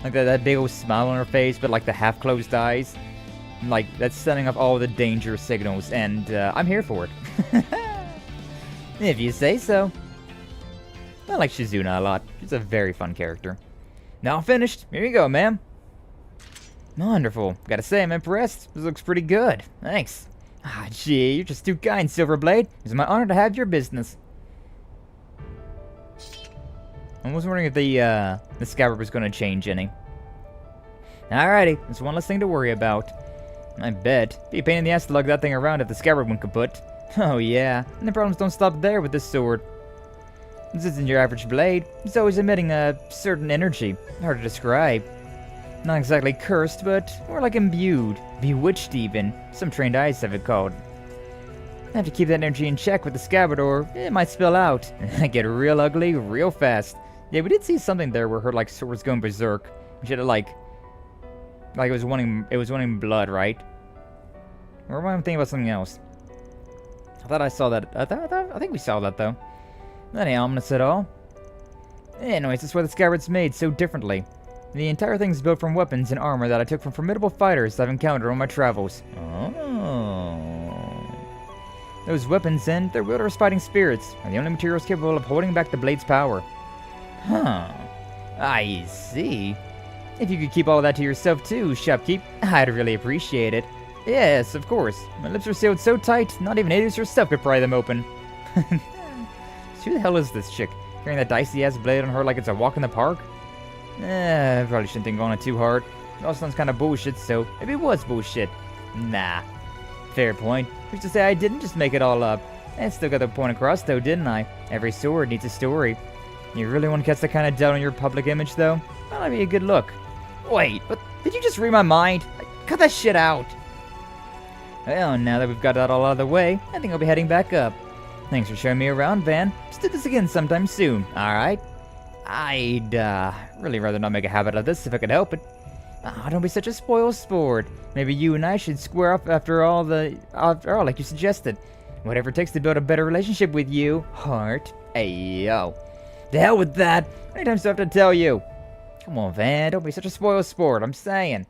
Like that big old smile on her face, but like the half-closed eyes. Like, that's setting off all the danger signals, and I'm here for it. If you say so. I like Shizune a lot. She's a very fun character. Now finished. Here you go, ma'am. Wonderful. Gotta say, I'm impressed. This looks pretty good. Thanks. Ah, gee, you're just too kind, Silverblade. It's my honor to have your business. I was wondering if the scabbard was going to change any. Alrighty, there's one less thing to worry about. I bet. Be a pain in the ass to lug that thing around if the scabbard went kaput. Oh yeah, and the problems don't stop there with this sword. This isn't your average blade. It's always emitting a certain energy. Hard to describe. Not exactly cursed, but more like imbued. Bewitched even. Some trained eyes have it called. I have to keep that energy in check with the scabbard or it might spill out. And get real ugly real fast. Yeah, we did see something there where her like sword's going berserk. She had to like it was wanting blood, right? Or am I thinking about something else? I thought I saw that. I think we saw that though. That ain't ominous at all. Anyways, that's why the scabbard's made so differently. The entire thing's built from weapons and armor that I took from formidable fighters I've encountered on my travels. Oh. Those weapons and their wielders fighting spirits are the only materials capable of holding back the blade's power. Huh. I see. If you could keep all of that to yourself too, Shopkeep, I'd really appreciate it. Yes, of course. My lips are sealed so tight, not even Adis herself could pry them open. Who the hell is this chick? Carrying that dicey-ass blade on her like it's a walk in the park? I probably shouldn't think on it too hard. It all sounds kind of bullshit, so maybe it was bullshit. Nah. Fair point. Who's to say I didn't just make it all up? I still got the point across, though, didn't I? Every sword needs a story. You really want to catch that kind of doubt on your public image, though? That might be a good look. Wait, what? Did you just read my mind? Cut that shit out. Well, now that we've got that all out of the way, I think I'll be heading back up. Thanks for showing me around, Van. Let's do this again sometime soon, alright? I'd, really rather not make a habit of this if I could help it. Don't be such a spoiled sport. Maybe you and I should square up after all, like you suggested. Whatever it takes to build a better relationship with you, Heart. Hey, yo. The hell with that. How many times do I have to tell you? Come on, Van, don't be such a spoiled sport, I'm saying.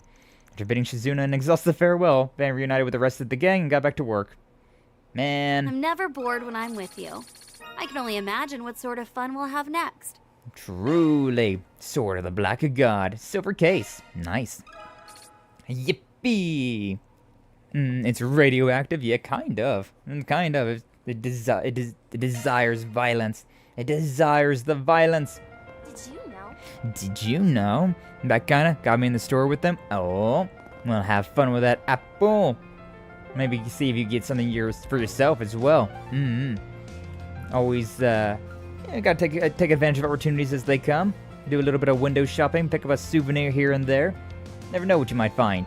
After bidding Shizune an exhaustive farewell, Van reunited with the rest of the gang and got back to work. Man. I'm never bored when I'm with you. I can only imagine what sort of fun we'll have next. Truly. Sword of the Black God. Silver case. Nice. Yippee. It's radioactive? Yeah, kind of. Kind of. It desires violence. It desires the violence. Did you know? Did you know? That kinda got me in the store with them. Oh, well, have fun with that apple. Maybe see if you get something for yourself as well. Always, gotta take advantage of opportunities as they come. Do a little bit of window shopping, pick up a souvenir here and there. Never know what you might find.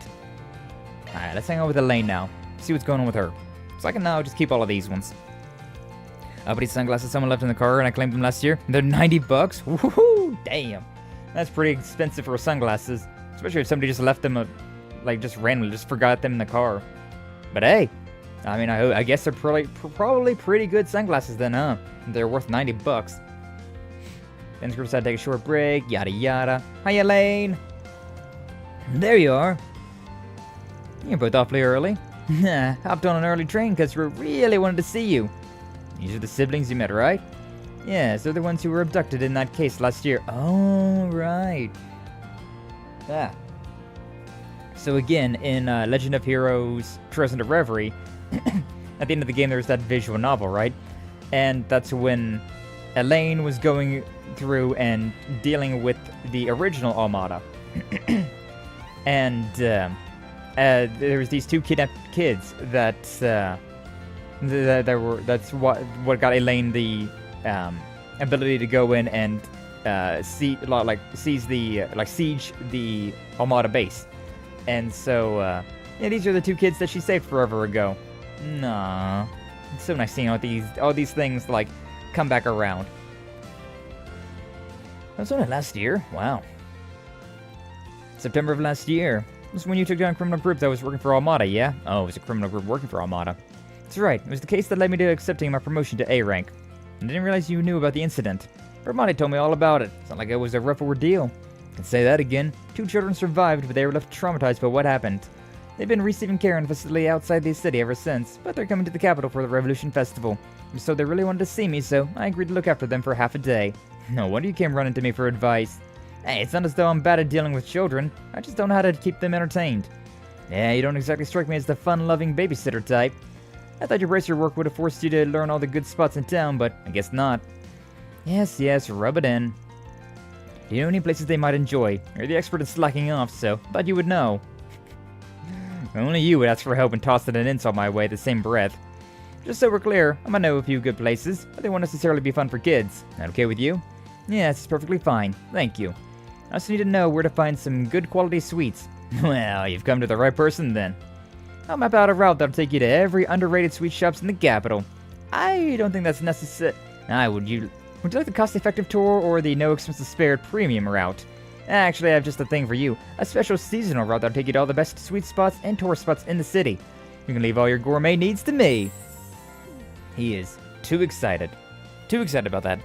Alright, let's hang out with Elaine now. See what's going on with her. So I can now just keep all of these ones. Uppity sunglasses someone left in the car and I claimed them last year. They're 90 bucks. Woohoo! Damn. That's pretty expensive for sunglasses. Especially if somebody just left them, just randomly, just forgot them in the car. But hey, I mean, I guess they're probably pretty good sunglasses then, huh? They're worth 90 bucks. Ben's group decided to take a short break, yada yada. Hi, Elaine! There you are. You're both awfully early. Hopped on an early train because we really wanted to see you. These are the siblings you met, right? Yes, they're the ones who were abducted in that case last year. Oh, right. Ah. So again, in Legend of Heroes Treasures of Reverie, at the end of the game there's that visual novel, right? And that's when Elaine was going through and dealing with the original Armada. And there was these two kidnapped kids that's what got Elaine the ability to go in and siege the Armada base. And so these are the two kids that she saved forever ago. Nah, it's so nice seeing all these things like come back around. That was only last year. Wow. September of last year. This was when you took down a criminal group that was working for Armada, yeah? Oh, it was a criminal group working for Armada. That's right. It was the case that led me to accepting my promotion to A rank. I didn't realize you knew about the incident. Armada told me all about it. It's not like it was a rough ordeal. I can say that again. 2 children survived, but they were left traumatized by what happened. They've been receiving care in a facility outside the city ever since, but they're coming to the capital for the Revolution Festival. So they really wanted to see me, so I agreed to look after them for half a day. No wonder you came running to me for advice. Hey, it's not as though I'm bad at dealing with children. I just don't know how to keep them entertained. Yeah, you don't exactly strike me as the fun-loving babysitter type. I thought your bracer work would have forced you to learn all the good spots in town, but I guess not. Yes, rub it in. Do you know any places they might enjoy? You're the expert in slacking off, so thought you would know. Only you would ask for help and toss an insult my way at the same breath. Just so we're clear, I might know a few good places, but they won't necessarily be fun for kids. That okay with you? Yes, it's perfectly fine. Thank you. I also need to know where to find some good quality sweets. Well, you've come to the right person then. I'll map out a route that'll take you to every underrated sweet shops in the capital. I don't think that's necessary. Would you like the cost-effective tour or the no-expenses-spared premium route? Actually, I have just a thing for you. A special seasonal route that'll take you to all the best sweet spots and tourist spots in the city. You can leave all your gourmet needs to me. He is too excited. Too excited about that.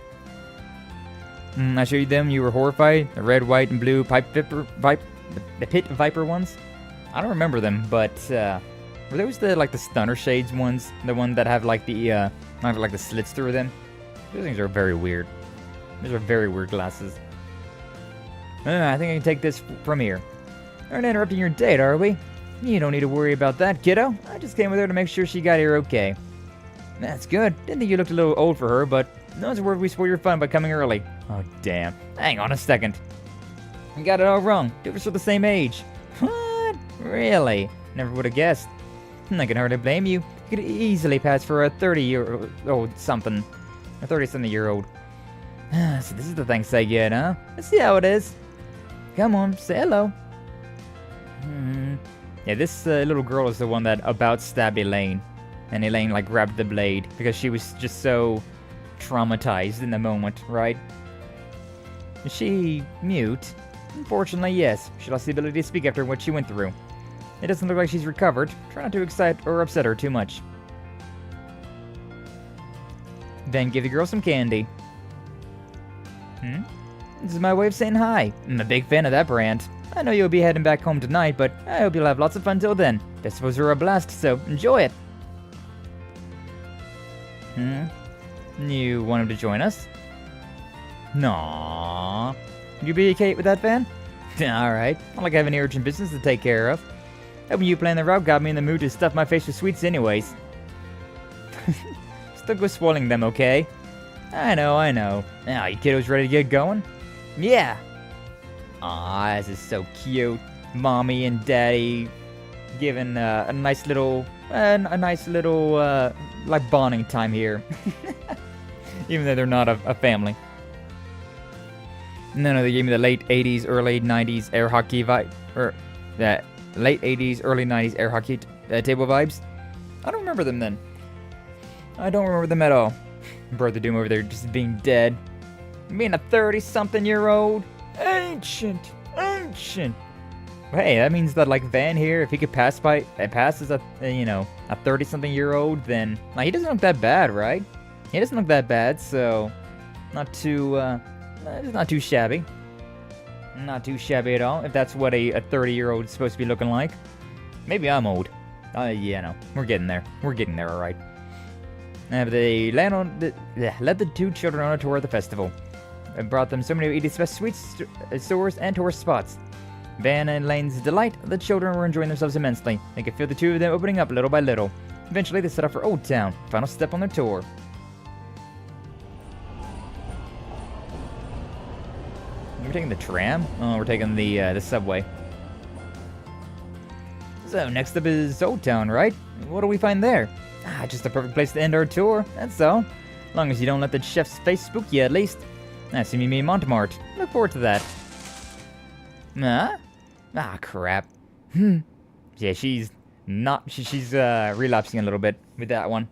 I showed them, you were horrified. The red, white, and blue the pit viper ones. I don't remember them, but were those the stunner shades ones? The one that have the slits through them? Those things are very weird. Those are very weird glasses. I think I can take this from here. Aren't interrupting your date, are we? You don't need to worry about that, kiddo. I just came with her to make sure she got here okay. That's good. Didn't think you looked a little old for her, but no one's worried we spoil your fun by coming early. Oh, damn. Hang on a second. I got it all wrong. Two of us are the same age. What? Really? Never would have guessed. I can hardly blame you. You could easily pass for a 30-year-old something. A 30-something-year-old. So this is the thanks I get, huh? Let's see how it is. Come on, say hello. Yeah, this little girl is the one that about stabbed Elaine. And Elaine, grabbed the blade because she was just so traumatized in the moment, right? Is she mute? Unfortunately, yes. She lost the ability to speak after what she went through. It doesn't look like she's recovered. Try not to excite or upset her too much. Then give the girl some candy. This is my way of saying hi. I'm a big fan of that brand. I know you'll be heading back home tonight, but I hope you'll have lots of fun till then. Festivals are a blast, so enjoy it. You want him to join us? Nah. You be okay with that, Van? Alright. Not like I have any urgent business to take care of. Hoping you plan the route got me in the mood to stuff my face with sweets anyways. don't go spoiling them, okay? I know. Now, you kiddos ready to get going? Yeah. Aw, this is so cute. Mommy and Daddy giving a nice little, like bonding time here. Even though they're not a family. No, they gave me the late 80s, early 90s air hockey vibe. Or, that late 80s, early 90s air hockey table vibes. I don't remember them then. I don't remember them at all. Brother Doom over there just being dead. Being a 30-something-year-old. Ancient. Hey, that means that, like, Van here, if he could pass as a 30-something-year-old, then he doesn't look that bad, right? He doesn't look that bad, so not too shabby. Not too shabby at all, if that's what a 30-year-old is supposed to be looking like. Maybe I'm old. Yeah, no, we're getting there. We're getting there, all right. But they led the two children on a tour of the festival. It brought them so many of Edith's best sweets, stores, and tourist spots. Van and Lane's delight, the children were enjoying themselves immensely. They could feel the two of them opening up little by little. Eventually, they set off for Old Town, final step on their tour. We're taking the tram? Oh, we're taking the subway. So, next up is Old Town, right? What do we find there? Just a perfect place to end our tour, that's all. As long as you don't let the chef's face spook you, at least. See me in Montmartre. Look forward to that. Huh? Crap. Yeah, she's relapsing a little bit with that one.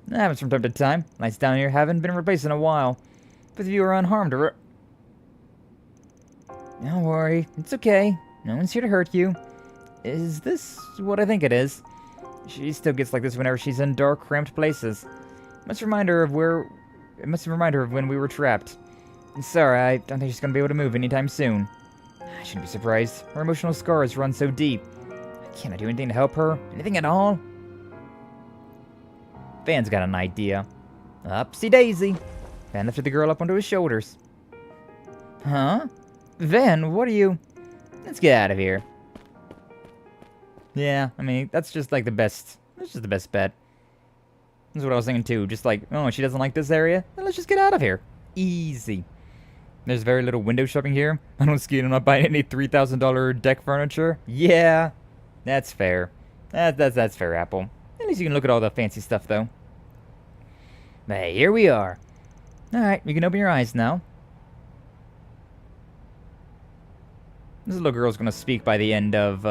That happens from time to time. Lights down here haven't been replaced in a while. Both of you are unharmed. Don't worry, it's okay. No one's here to hurt you. Is this what I think it is? She still gets like this whenever she's in dark, cramped places. It must remind her of when we were trapped. Sorry, I don't think she's gonna be able to move anytime soon. I shouldn't be surprised. Her emotional scars run so deep. Can't I do anything to help her? Anything at all? Van's got an idea. Upsy daisy. Van lifted the girl up onto his shoulders. Huh? Van, what are you... Let's get out of here. Yeah, I mean, that's just like the best... That's just the best bet. That's what I was thinking too. Just like, oh, she doesn't like this area? Then let's just get out of here. Easy. There's very little window shopping here. I don't ski. I'm not buying any $3,000 deck furniture. Yeah, that's fair. That's fair, Apple. At least you can look at all the fancy stuff, though. But hey, here we are. Alright, you can open your eyes now. This little girl's gonna speak by the end of,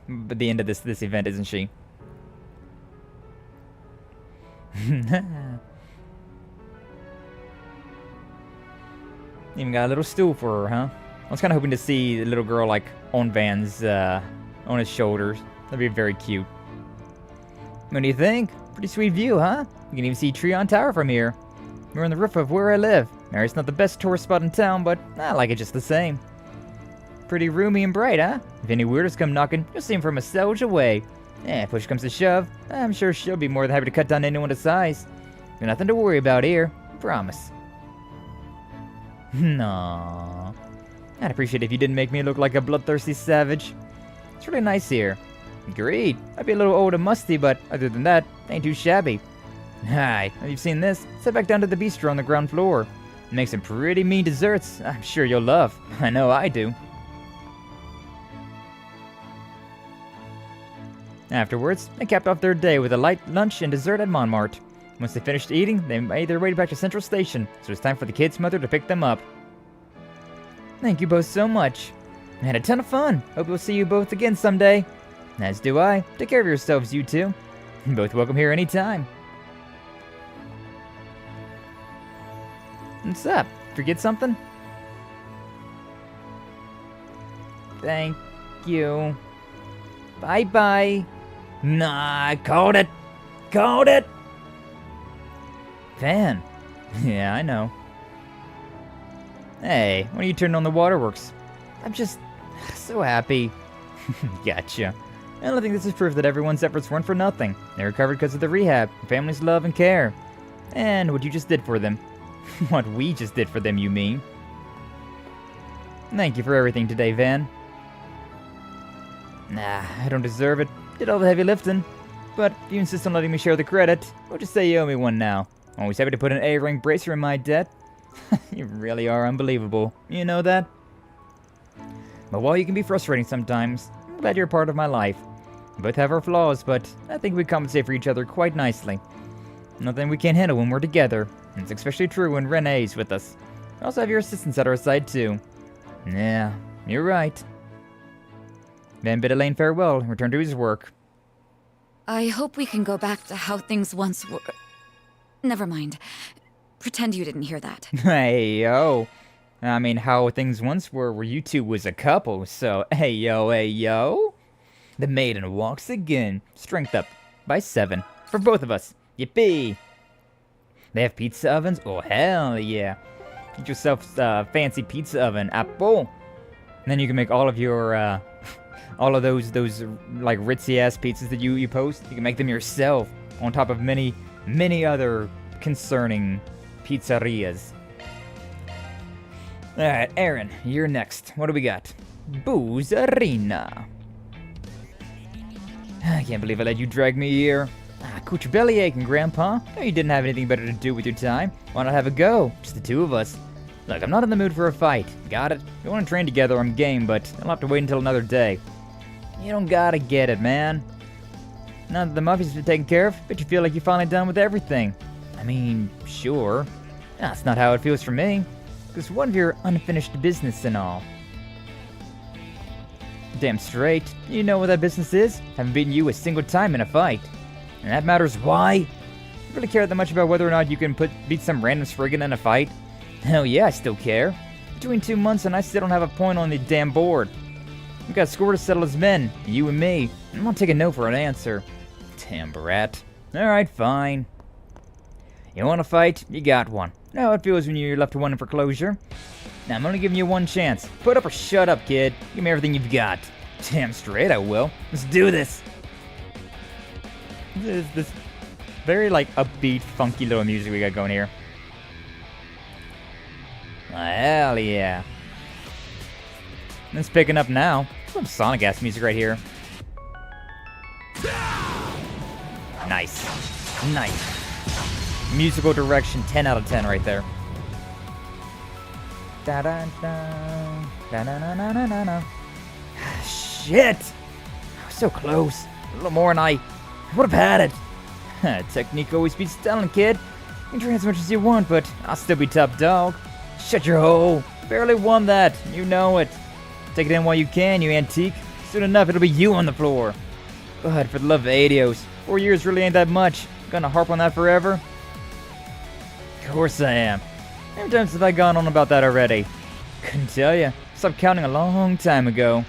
this event, isn't she? Even got a little stool for her, huh? I was kind of hoping to see the little girl, like, on Van's, on his shoulders. That'd be very cute. What do you think? Pretty sweet view, huh? You can even see Treon Tower from here. We're on the roof of where I live. It's not the best tourist spot in town, but I like it just the same. Pretty roomy and bright, huh? If any weirdos come knocking, you'll see them from a stage away. If push comes to shove, I'm sure she'll be more than happy to cut down anyone to size. There's nothing to worry about here. Promise. No. I'd appreciate it if you didn't make me look like a bloodthirsty savage. It's really nice here. Agreed. I'd be a little old and musty, but other than that, ain't too shabby. Hi, have you seen this? Step back down to the bistro on the ground floor. It makes some pretty mean desserts. I'm sure you'll love. I know I do. Afterwards, they capped off their day with a light lunch and dessert at Montmartre. Once they finished eating, they made their way back to Central Station, so it's time for the kids' mother to pick them up. Thank you both so much. I had a ton of fun. Hope we'll see you both again someday. As do I. Take care of yourselves, you two. You're both welcome here anytime. What's up? Forget something? Thank you. Bye-bye. Nah, called it. Called it. Van. Yeah, I know. Hey, when are you turning on the waterworks? I'm just so happy. Gotcha. And I think this is proof that everyone's efforts weren't for nothing. They recovered because of the rehab, family's love and care. And what you just did for them. What we just did for them, you mean? Thank you for everything today, Van. Nah, I don't deserve it. Did all the heavy lifting. But if you insist on letting me share the credit, we'll just say you owe me one now. Always happy to put an A-rank bracer in my debt. You really are unbelievable. You know that? But while you can be frustrating sometimes, I'm glad you're a part of my life. We both have our flaws, but I think we compensate for each other quite nicely. Nothing we can't handle when we're together, and it's especially true when Renee's with us. We also have your assistants at our side too. Yeah, you're right. Then bid Elaine farewell and return to his work. I hope we can go back to how things once were. Never mind. Pretend you didn't hear that. Hey, yo. I mean, how things once were where you two was a couple, so hey, yo. The maiden walks again. Strength up by 7 for both of us. Yippee! They have pizza ovens? Oh, hell yeah. Get yourself a fancy pizza oven, apple. And then you can make all of your, all of those like ritzy-ass pizzas that you post. You can make them yourself on top of many other concerning pizzerias. Alright, Aaron, you're next. What do we got? Booze Arena. I can't believe I let you drag me here. Quit your belly aching, Grandpa. No, you didn't have anything better to do with your time. Why not have a go? Just the two of us. Look, I'm not in the mood for a fight. Got it? If you want to train together, I'm game, but I'll have to wait until another day. You don't gotta get it, man. Now that the Muffies been taken care of, bet you feel like you're finally done with everything. I mean, sure. That's not how it feels for me. Because what of your unfinished business and all? Damn straight. You know what that business is? Haven't beaten you a single time in a fight. And that matters why? You really care that much about whether or not you can beat some random spriggan in a fight? Hell yeah, I still care. Between 2 months and I still don't have a point on the damn board. We got a score to settle as men, you and me. I'm not taking no for an answer. Damn brat. Alright, fine. You want to fight? You got one. Know how it feels when you're left to one in foreclosure. Now I'm only giving you one chance. Put up or shut up, kid. Give me everything you've got. Damn straight I will. Let's do this. This very like upbeat, funky little music we got going here. Hell yeah. It's picking up now. Some Sonic ass music right here. Nice. Musical direction 10 out of 10 right there. Da da da da da da da da da. Shit! So close. A little more and I would have had it. Technique always beats talent, kid. You can try as much as you want, but I'll still be top dog. Shut your hole. Barely won that. You know it. Take it in while you can, you antique. Soon enough, it'll be you on the floor. But for the love of Adios, 4 years really ain't that much. Gonna harp on that forever? Of course I am. How many times have I gone on about that already? Couldn't tell ya. Stopped counting a long time ago.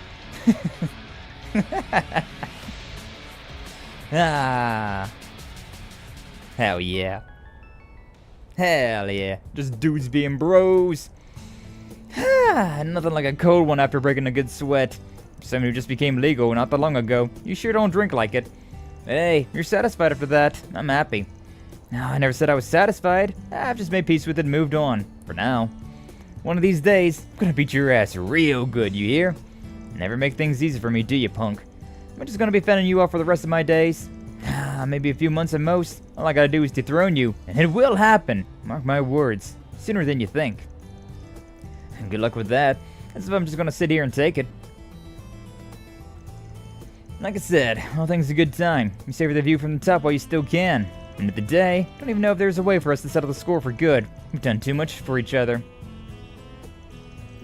Ah. Hell yeah. Hell yeah. Just dudes being bros. Nothing like a cold one after breaking a good sweat. Something who just became legal not that long ago. You sure don't drink like it. Hey, you're satisfied after that. I'm happy. No, I never said I was satisfied. I've just made peace with it and moved on. For now. One of these days, I'm gonna beat your ass real good, you hear? Never make things easy for me, do you, punk? I'm just gonna be fending you off for the rest of my days. Maybe a few months at most. All I gotta do is dethrone you, and it will happen. Mark my words. Sooner than you think. And good luck with that. As if I'm just gonna sit here and take it. Like I said, all things a good time. You savor the view from the top while you still can. End of the day, don't even know if there's a way for us to settle the score for good. We've done too much for each other.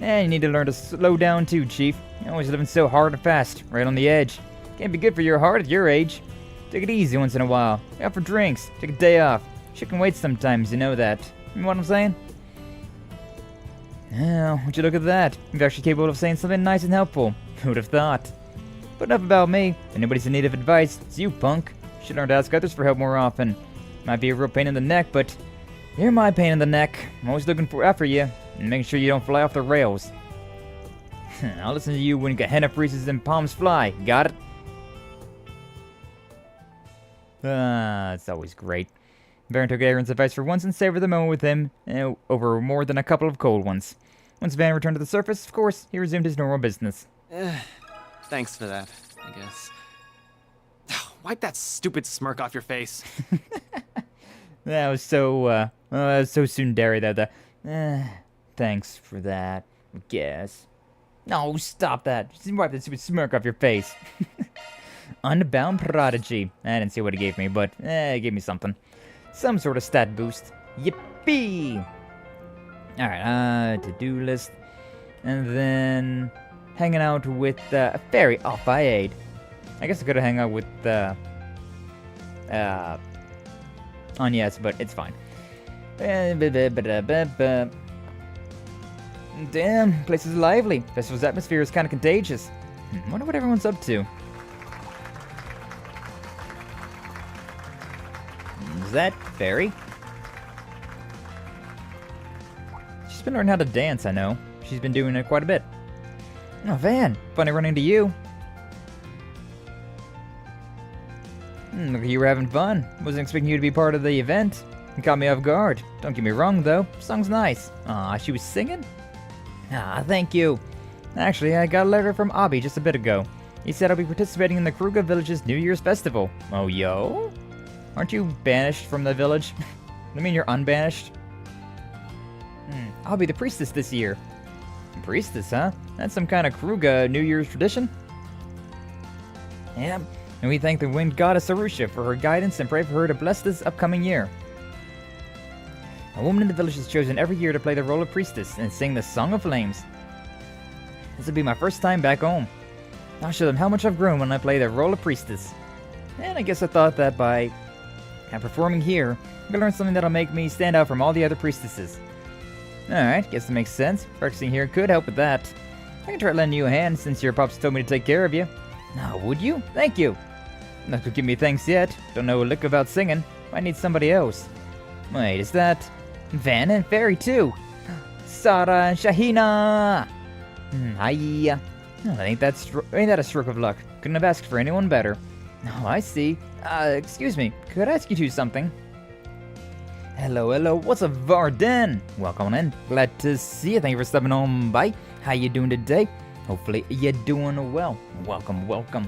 And you need to learn to slow down too, Chief. You're always living so hard and fast, right on the edge. Can't be good for your heart at your age. Take it easy once in a while. Go out for drinks. Take a day off. Shit can wait sometimes, you know that. You know what I'm saying? Now, would you look at that? You're actually capable of saying something nice and helpful. Who would have thought? But enough about me. If anybody's in need of advice, it's you, punk. Should learn to ask others for help more often. Might be a real pain in the neck, but you're my pain in the neck. I'm always looking after you and making sure you don't fly off the rails. I'll listen to you when Gehenna freezes and palms fly. Got it? It's always great. Varen took Aaron's advice for once and savored the moment with him over more than a couple of cold ones. Once Van returned to the surface, of course, he resumed his normal business. Thanks for that, I guess. wipe that stupid smirk off your face. That was so tsundere though. Thanks for that, I guess. No, stop that. Just wipe that stupid smirk off your face. Unbound Prodigy. I didn't see what it gave me, but it gave me something. Some sort of stat boost. Yippee! Alright, to-do list. And then hanging out with a fairy off by aid. I guess I could have hung out with Agnes, but it's fine. Damn, place is lively. Festival's atmosphere is kind of contagious. Wonder what everyone's up to. Is that Fairy? She's been learning how to dance, I know. She's been doing it quite a bit. Oh, Van, funny running into you. Look like you were having fun. Wasn't expecting you to be part of the event. It caught me off guard. Don't get me wrong, though. Song's nice. Aw, she was singing? Ah, thank you. Actually, I got a letter from Abby just a bit ago. He said I'll be participating in the Kruga Village's New Year's Festival. Oh, yo? Aren't you banished from the village? I mean, you're unbanished? I'll be the priestess this year. Priestess, huh? That's some kind of Kruga New Year's tradition? Yeah, and we thank the wind goddess Arusha for her guidance and pray for her to bless this upcoming year. A woman in the village is chosen every year to play the role of priestess and sing the Song of Flames. This will be my first time back home. I'll show them how much I've grown when I play the role of priestess. And I guess I thought that by performing here, I could learn something that'll make me stand out from all the other priestesses. Alright, guess that makes sense. Practicing here could help with that. I can try lending you a hand since your pops told me to take care of you. Oh, would you? Thank you. Not gonna give me thanks yet. Don't know a lick about singing. Might need somebody else. Wait, is that Van and Fairy too? Sarah and Shahina! Hiya. Oh, ain't that a stroke of luck? Couldn't have asked for anyone better. Oh, I see. Excuse me. Could I ask you two something? Hello. What's up, Varden? Welcome on in. Glad to see you. Thank you for stopping on by. How you doing today? Hopefully you're doing well. Welcome.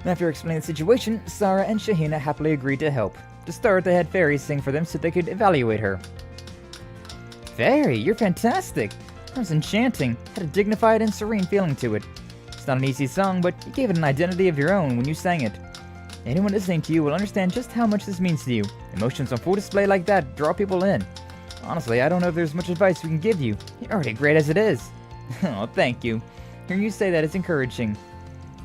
After explaining the situation, Sarah and Shahina happily agreed to help. To start, they had Fairy sing for them so they could evaluate her. Fairy, you're fantastic. That was enchanting. Had a dignified and serene feeling to it. It's not an easy song, but you gave it an identity of your own when you sang it. Anyone listening to you will understand just how much this means to you. Emotions on full display like that draw people in. Honestly, I don't know if there's much advice we can give you. You're already great as it is. Oh, thank you. Hearing you say that is encouraging.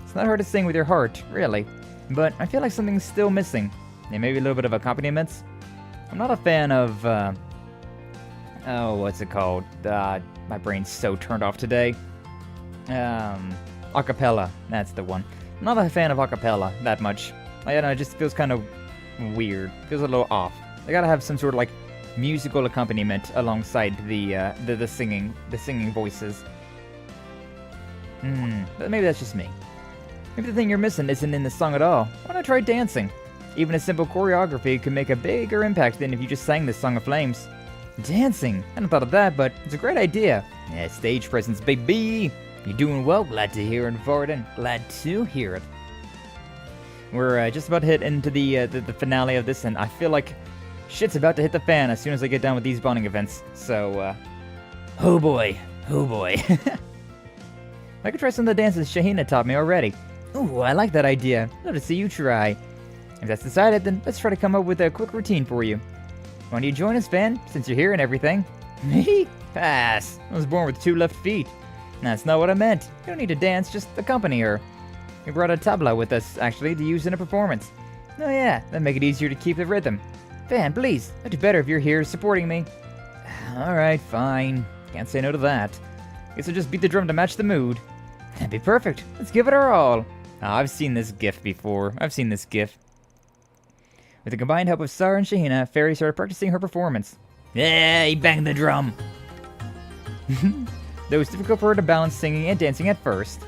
It's not hard to sing with your heart, really. But I feel like something's still missing. And maybe a little bit of accompaniments. I'm not a fan of, what's it called? My brain's so turned off today. Acapella. That's the one. I'm not a fan of acapella that much. I don't know, it just feels kind of weird. Feels a little off. I gotta have some sort of like musical accompaniment alongside the singing voices. But maybe that's just me. Maybe the thing you're missing isn't in the song at all. Why not try dancing? Even a simple choreography can make a bigger impact than if you just sang this Song of Flames. Dancing? I hadn't thought of that, but it's a great idea. Yeah, stage presence, baby. You're doing well. Glad to hear it, Varden. Glad to hear it. We're just about to hit into the finale of this, and I feel like shit's about to hit the fan as soon as I get done with these bonding events. So, oh boy. I could try some of the dances Shahina taught me already. Ooh, I like that idea. Love to see you try. If that's decided, then let's try to come up with a quick routine for you. Why don't you join us, Van, since you're here and everything? Me? Pass. I was born with 2 left feet. That's not what I meant. You don't need to dance, just accompany her. We brought a tabla with us, actually, to use in a performance. Oh yeah, that'd make it easier to keep the rhythm. Van, please, I'd do better if you're here supporting me. Alright, fine. Can't say no to that. Guess I'll just beat the drum to match the mood. That'd be perfect. Let's give it our all. Oh, I've seen this gif before. With the combined help of Sarah and Shahina, Fairy started practicing her performance. Yeah, he banged the drum. Though it was difficult for her to balance singing and dancing at first.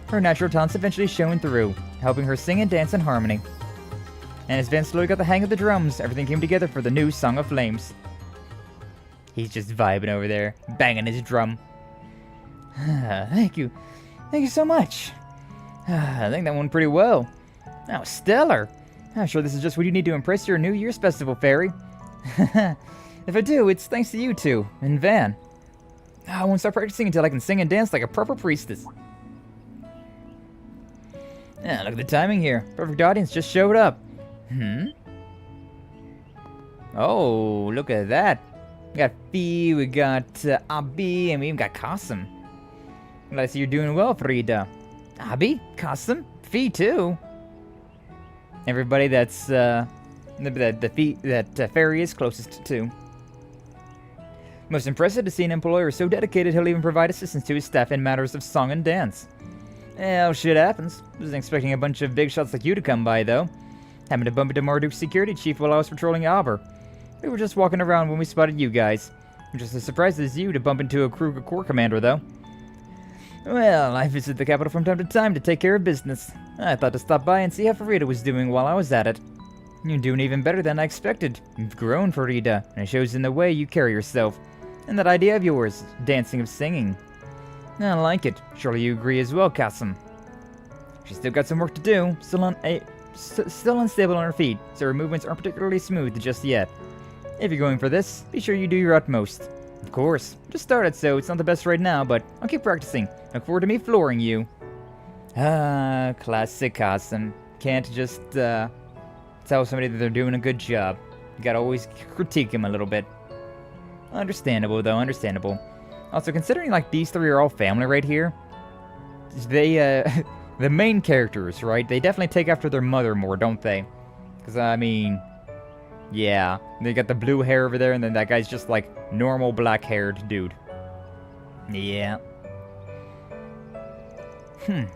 Her natural talents eventually shone through, helping her sing and dance in harmony. And as Van slowly got the hang of the drums, everything came together for the new Song of Flames. He's just vibing over there, banging his drum. Thank you so much. I think that went pretty well. Oh, stellar. I'm sure this is just what you need to impress your New Year's festival, Fairy. If I do, it's thanks to you two and Van. I won't start practicing until I can sing and dance like a proper priestess. Yeah, look at the timing here. Perfect audience just showed up. Oh, look at that. We got Fee, we got Abi, and we even got Kasim. Glad to see you're doing well, Frida. Abi, Kasim, Fee too. Everybody that's that Fairy is closest to. Most impressive to see an employer so dedicated he'll even provide assistance to his staff in matters of song and dance. Well, shit happens. Wasn't expecting a bunch of big shots like you to come by, though. Happened to bump into Marduk's security chief while I was patrolling Auber. We were just walking around when we spotted you guys. I'm just as surprised as you to bump into a Corps commander, though. Well, I visit the capital from time to time to take care of business. I thought to stop by and see how Farida was doing while I was at it. You're doing even better than I expected. You've grown, Farida, and it shows in the way you carry yourself. And that idea of yours, dancing of singing. I like it. Surely you agree as well, Kasim. She's still got some work to do, still unstable on her feet, so her movements aren't particularly smooth just yet. If you're going for this, be sure you do your utmost. Of course. Just started, so it's not the best right now, but I'll keep practicing. Look forward to me flooring you. Ah, classic Kasim. Can't just, tell somebody that they're doing a good job. You gotta always critique him a little bit. Understandable, though, understandable. Also, considering, like, these three are all family right here, they, the main characters, right, they definitely take after their mother more, don't they? Because, I mean, yeah, they got the blue hair over there, and then that guy's just, like, normal black-haired dude. Yeah.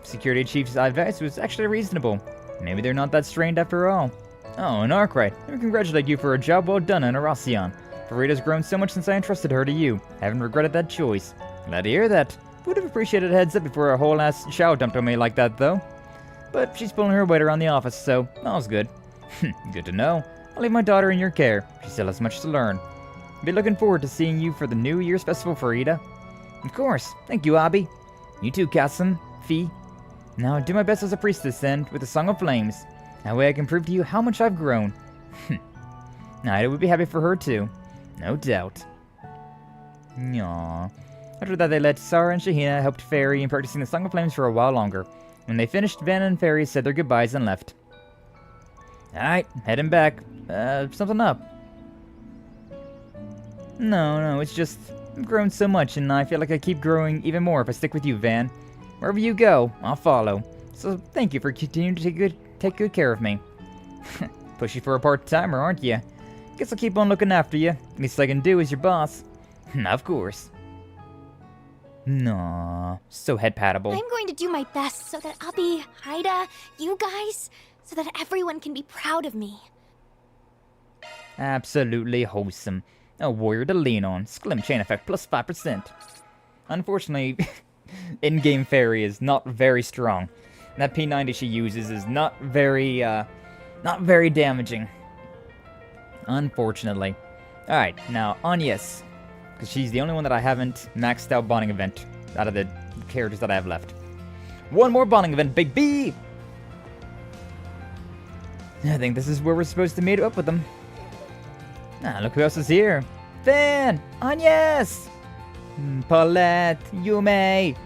Security chief's advice was actually reasonable. Maybe they're not that strained after all. Oh, and Arkride, let me congratulate you for a job well done on Aracion. Farida's grown so much since I entrusted her to you. Haven't regretted that choice. Glad to hear that. Would have appreciated a heads up before a whole ass chow dumped on me like that, though. But she's pulling her weight around the office, so all's good. Good to know. I'll leave my daughter in your care. She still has much to learn. Be looking forward to seeing you for the New Year's Festival, Farida. Of course. Thank you, Abi. You too, Kasim. Fee. Now do my best as a priestess, then, with the Song of Flames. That way I can prove to you how much I've grown. Ida would be happy for her, too. No doubt. Aww. After that, they let Sarah and Shahina helped Fairy in practicing the Song of Flames for a while longer. When they finished, Van and Fairy said their goodbyes and left. Alright, heading back. Something up. No, it's just I've grown so much, and I feel like I keep growing even more if I stick with you, Van. Wherever you go, I'll follow. So thank you for continuing to take good care of me. Pushy for a part-timer, aren't you? Guess I'll keep on looking after you. Least I can do as your boss. Of course. Nah, so head-patable. I'm going to do my best so that Abi, Haida, you guys, so that everyone can be proud of me. Absolutely wholesome. A warrior to lean on. Sklim chain effect plus 5%. Unfortunately, in-game Fairy is not very strong. That P90 she uses is not very damaging. Unfortunately. Alright, now Agnes. Because she's the only one that I haven't maxed out bonding event out of the characters that I have left. One more bonding event, Big B! I think this is where we're supposed to meet up with them. Ah, look who else is here. Van! Agnes! Paulette! Yume!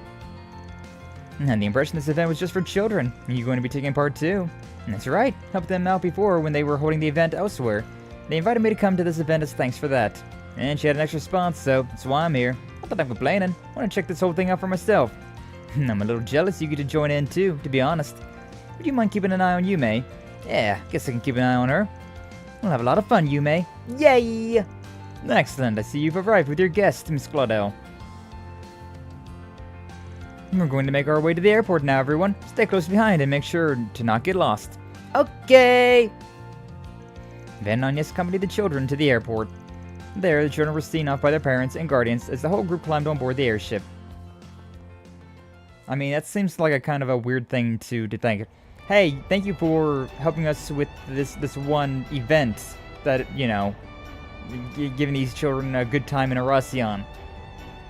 And the impression this event was just for children. You're going to be taking part too. That's right. Helped them out before when they were holding the event elsewhere. They invited me to come to this event as thanks for that. And she had an extra response, so that's why I'm here. Not that I'm complaining. I want to check this whole thing out for myself. I'm a little jealous you get to join in too, to be honest. Would you mind keeping an eye on Yume? Yeah, guess I can keep an eye on her. We'll have a lot of fun, Yume. Yay! Excellent, I see you've arrived with your guest, Miss Claudel. We're going to make our way to the airport now, everyone. Stay close behind and make sure to not get lost. Okay! Van and Agnes accompanied the children to the airport. There, the children were seen off by their parents and guardians as the whole group climbed on board the airship. I mean, that seems like a kind of a weird thing to think. Hey, thank you for helping us with this one event that, you know, giving these children a good time in Aracion.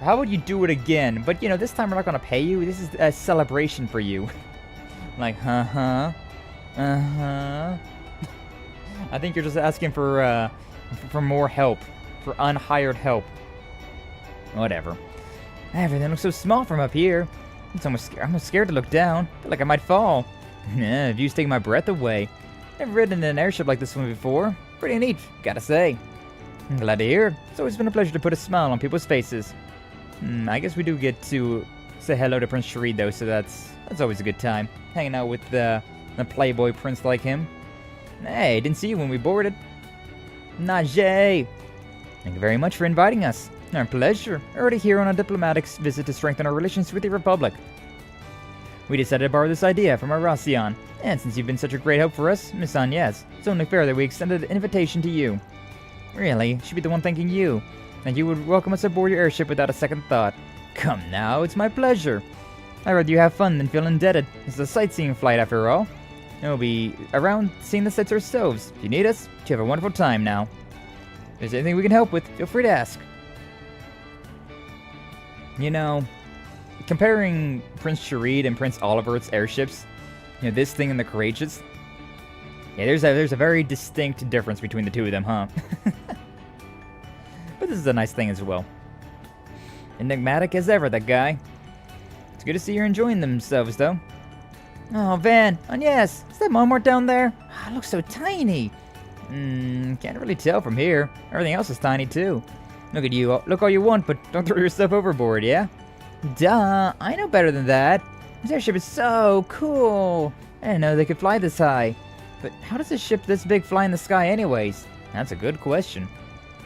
How would you do it again? But, you know, this time we're not going to pay you. This is a celebration for you. Like, uh-huh. Uh-huh. I think you're just asking for more help. For unhired help. Whatever. Everything looks so small from up here. I'm almost scared to look down. I feel like I might fall. Yeah, the view's taking my breath away. Never ridden in an airship like this one before. Pretty neat, gotta say. I'm glad to hear. It's always been a pleasure to put a smile on people's faces. I guess we do get to say hello to Prince Sharid though, so that's always a good time. Hanging out with the playboy prince like him. Hey, didn't see you when we boarded. Najee! Thank you very much for inviting us. Our pleasure. Already here on a diplomatic visit to strengthen our relations with the Republic. We decided to borrow this idea from our Racian, and since you've been such a great help for us, Miss Agnes, it's only fair that we extended an invitation to you. Really, should be the one thanking you, and you would welcome us aboard your airship without a second thought. Come now, it's my pleasure. I'd rather you have fun than feel indebted. It's a sightseeing flight after all. And we'll be around seeing the sights ourselves. If you need us, you have a wonderful time now. If there's anything we can help with, feel free to ask. You know, comparing Prince Sharid and Prince Oliver's airships, you know, this thing and the Courageous, yeah, there's a very distinct difference between the two of them, huh? But this is a nice thing as well. Enigmatic as ever, that guy. It's good to see you're enjoying themselves, though. Oh, Van, Agnes, is that Monmort down there? It looks so tiny. Can't really tell from here. Everything else is tiny, too. Look at you, look all you want, but don't throw your stuff overboard, yeah? Duh, I know better than that. This airship is so cool. I didn't know they could fly this high. But how does a ship this big fly in the sky anyways? That's a good question.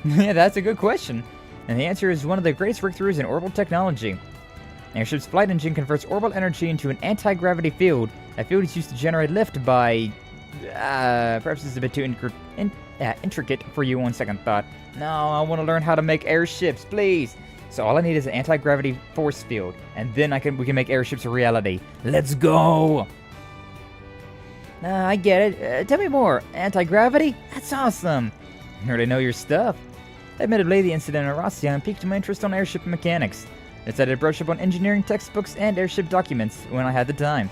Yeah, that's a good question. And the answer is one of the greatest breakthroughs in orbital technology. An airship's flight engine converts orbital energy into an anti-gravity field. That field is used to generate lift by... perhaps it's a bit too intricate for you on second thought. No, I want to learn how to make airships, please. So all I need is an anti-gravity force field, and then we can make airships a reality. Let's go! I get it. Tell me more. Anti-gravity? That's awesome. I already know your stuff. Admittedly, the incident in Racian piqued my interest on airship mechanics. I decided to brush up on engineering textbooks and airship documents when I had the time.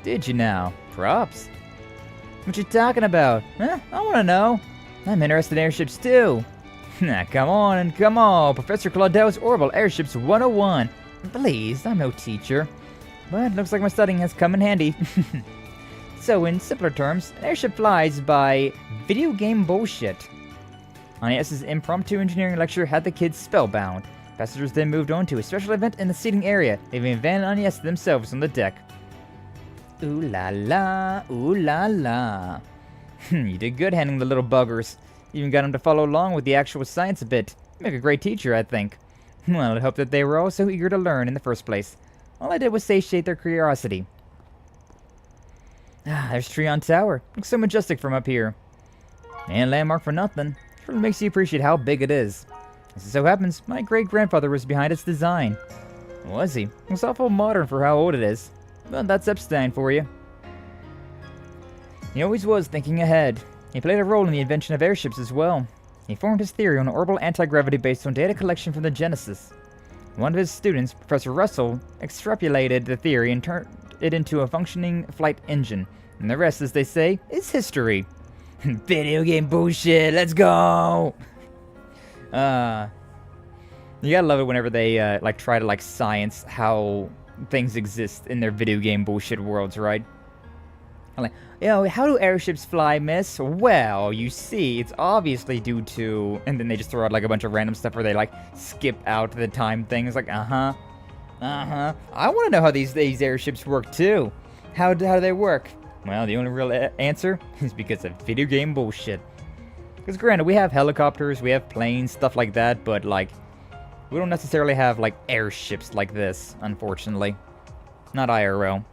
Did you now? Props. What you talking about? Huh? I want to know. I'm interested in airships too. Come on. Professor Claudel's Orbital Airships 101. Please, I'm no teacher. But looks like my studying has come in handy. So, in simpler terms, an airship flies by video game bullshit. Agnes's impromptu engineering lecture had the kids spellbound. Passengers then moved on to a special event in the seating area, leaving Van and Agnes themselves on the deck. Ooh la la, ooh la la. You did good handling the little buggers. Even got them to follow along with the actual science a bit. You make a great teacher, I think. Well, I'd hope that they were all so eager to learn in the first place. All I did was satiate their curiosity. There's Trion Tower. Looks so majestic from up here. And landmark for nothing. It really makes you appreciate how big it is. As it so happens, my great-grandfather was behind its design. Was he? It's awful modern for how old it is. Well, that's Epstein for you. He always was thinking ahead. He played a role in the invention of airships as well. He formed his theory on orbital anti-gravity based on data collection from the Genesis. One of his students, Professor Russell, extrapolated the theory and turned it into a functioning flight engine. And the rest, as they say, is history. Video game bullshit, let's go! You gotta love it whenever they, try to, science how things exist in their video game bullshit worlds, right? Like, how do airships fly, miss? Well, you see, it's obviously due to... And then they just throw out, a bunch of random stuff where they, skip out the time thing. It's like, I want to know how these airships work, too. How do they work? Well, the only real answer is because of video game bullshit. Because granted, we have helicopters, we have planes, stuff like that, but, we don't necessarily have, airships like this, unfortunately. Not IRL.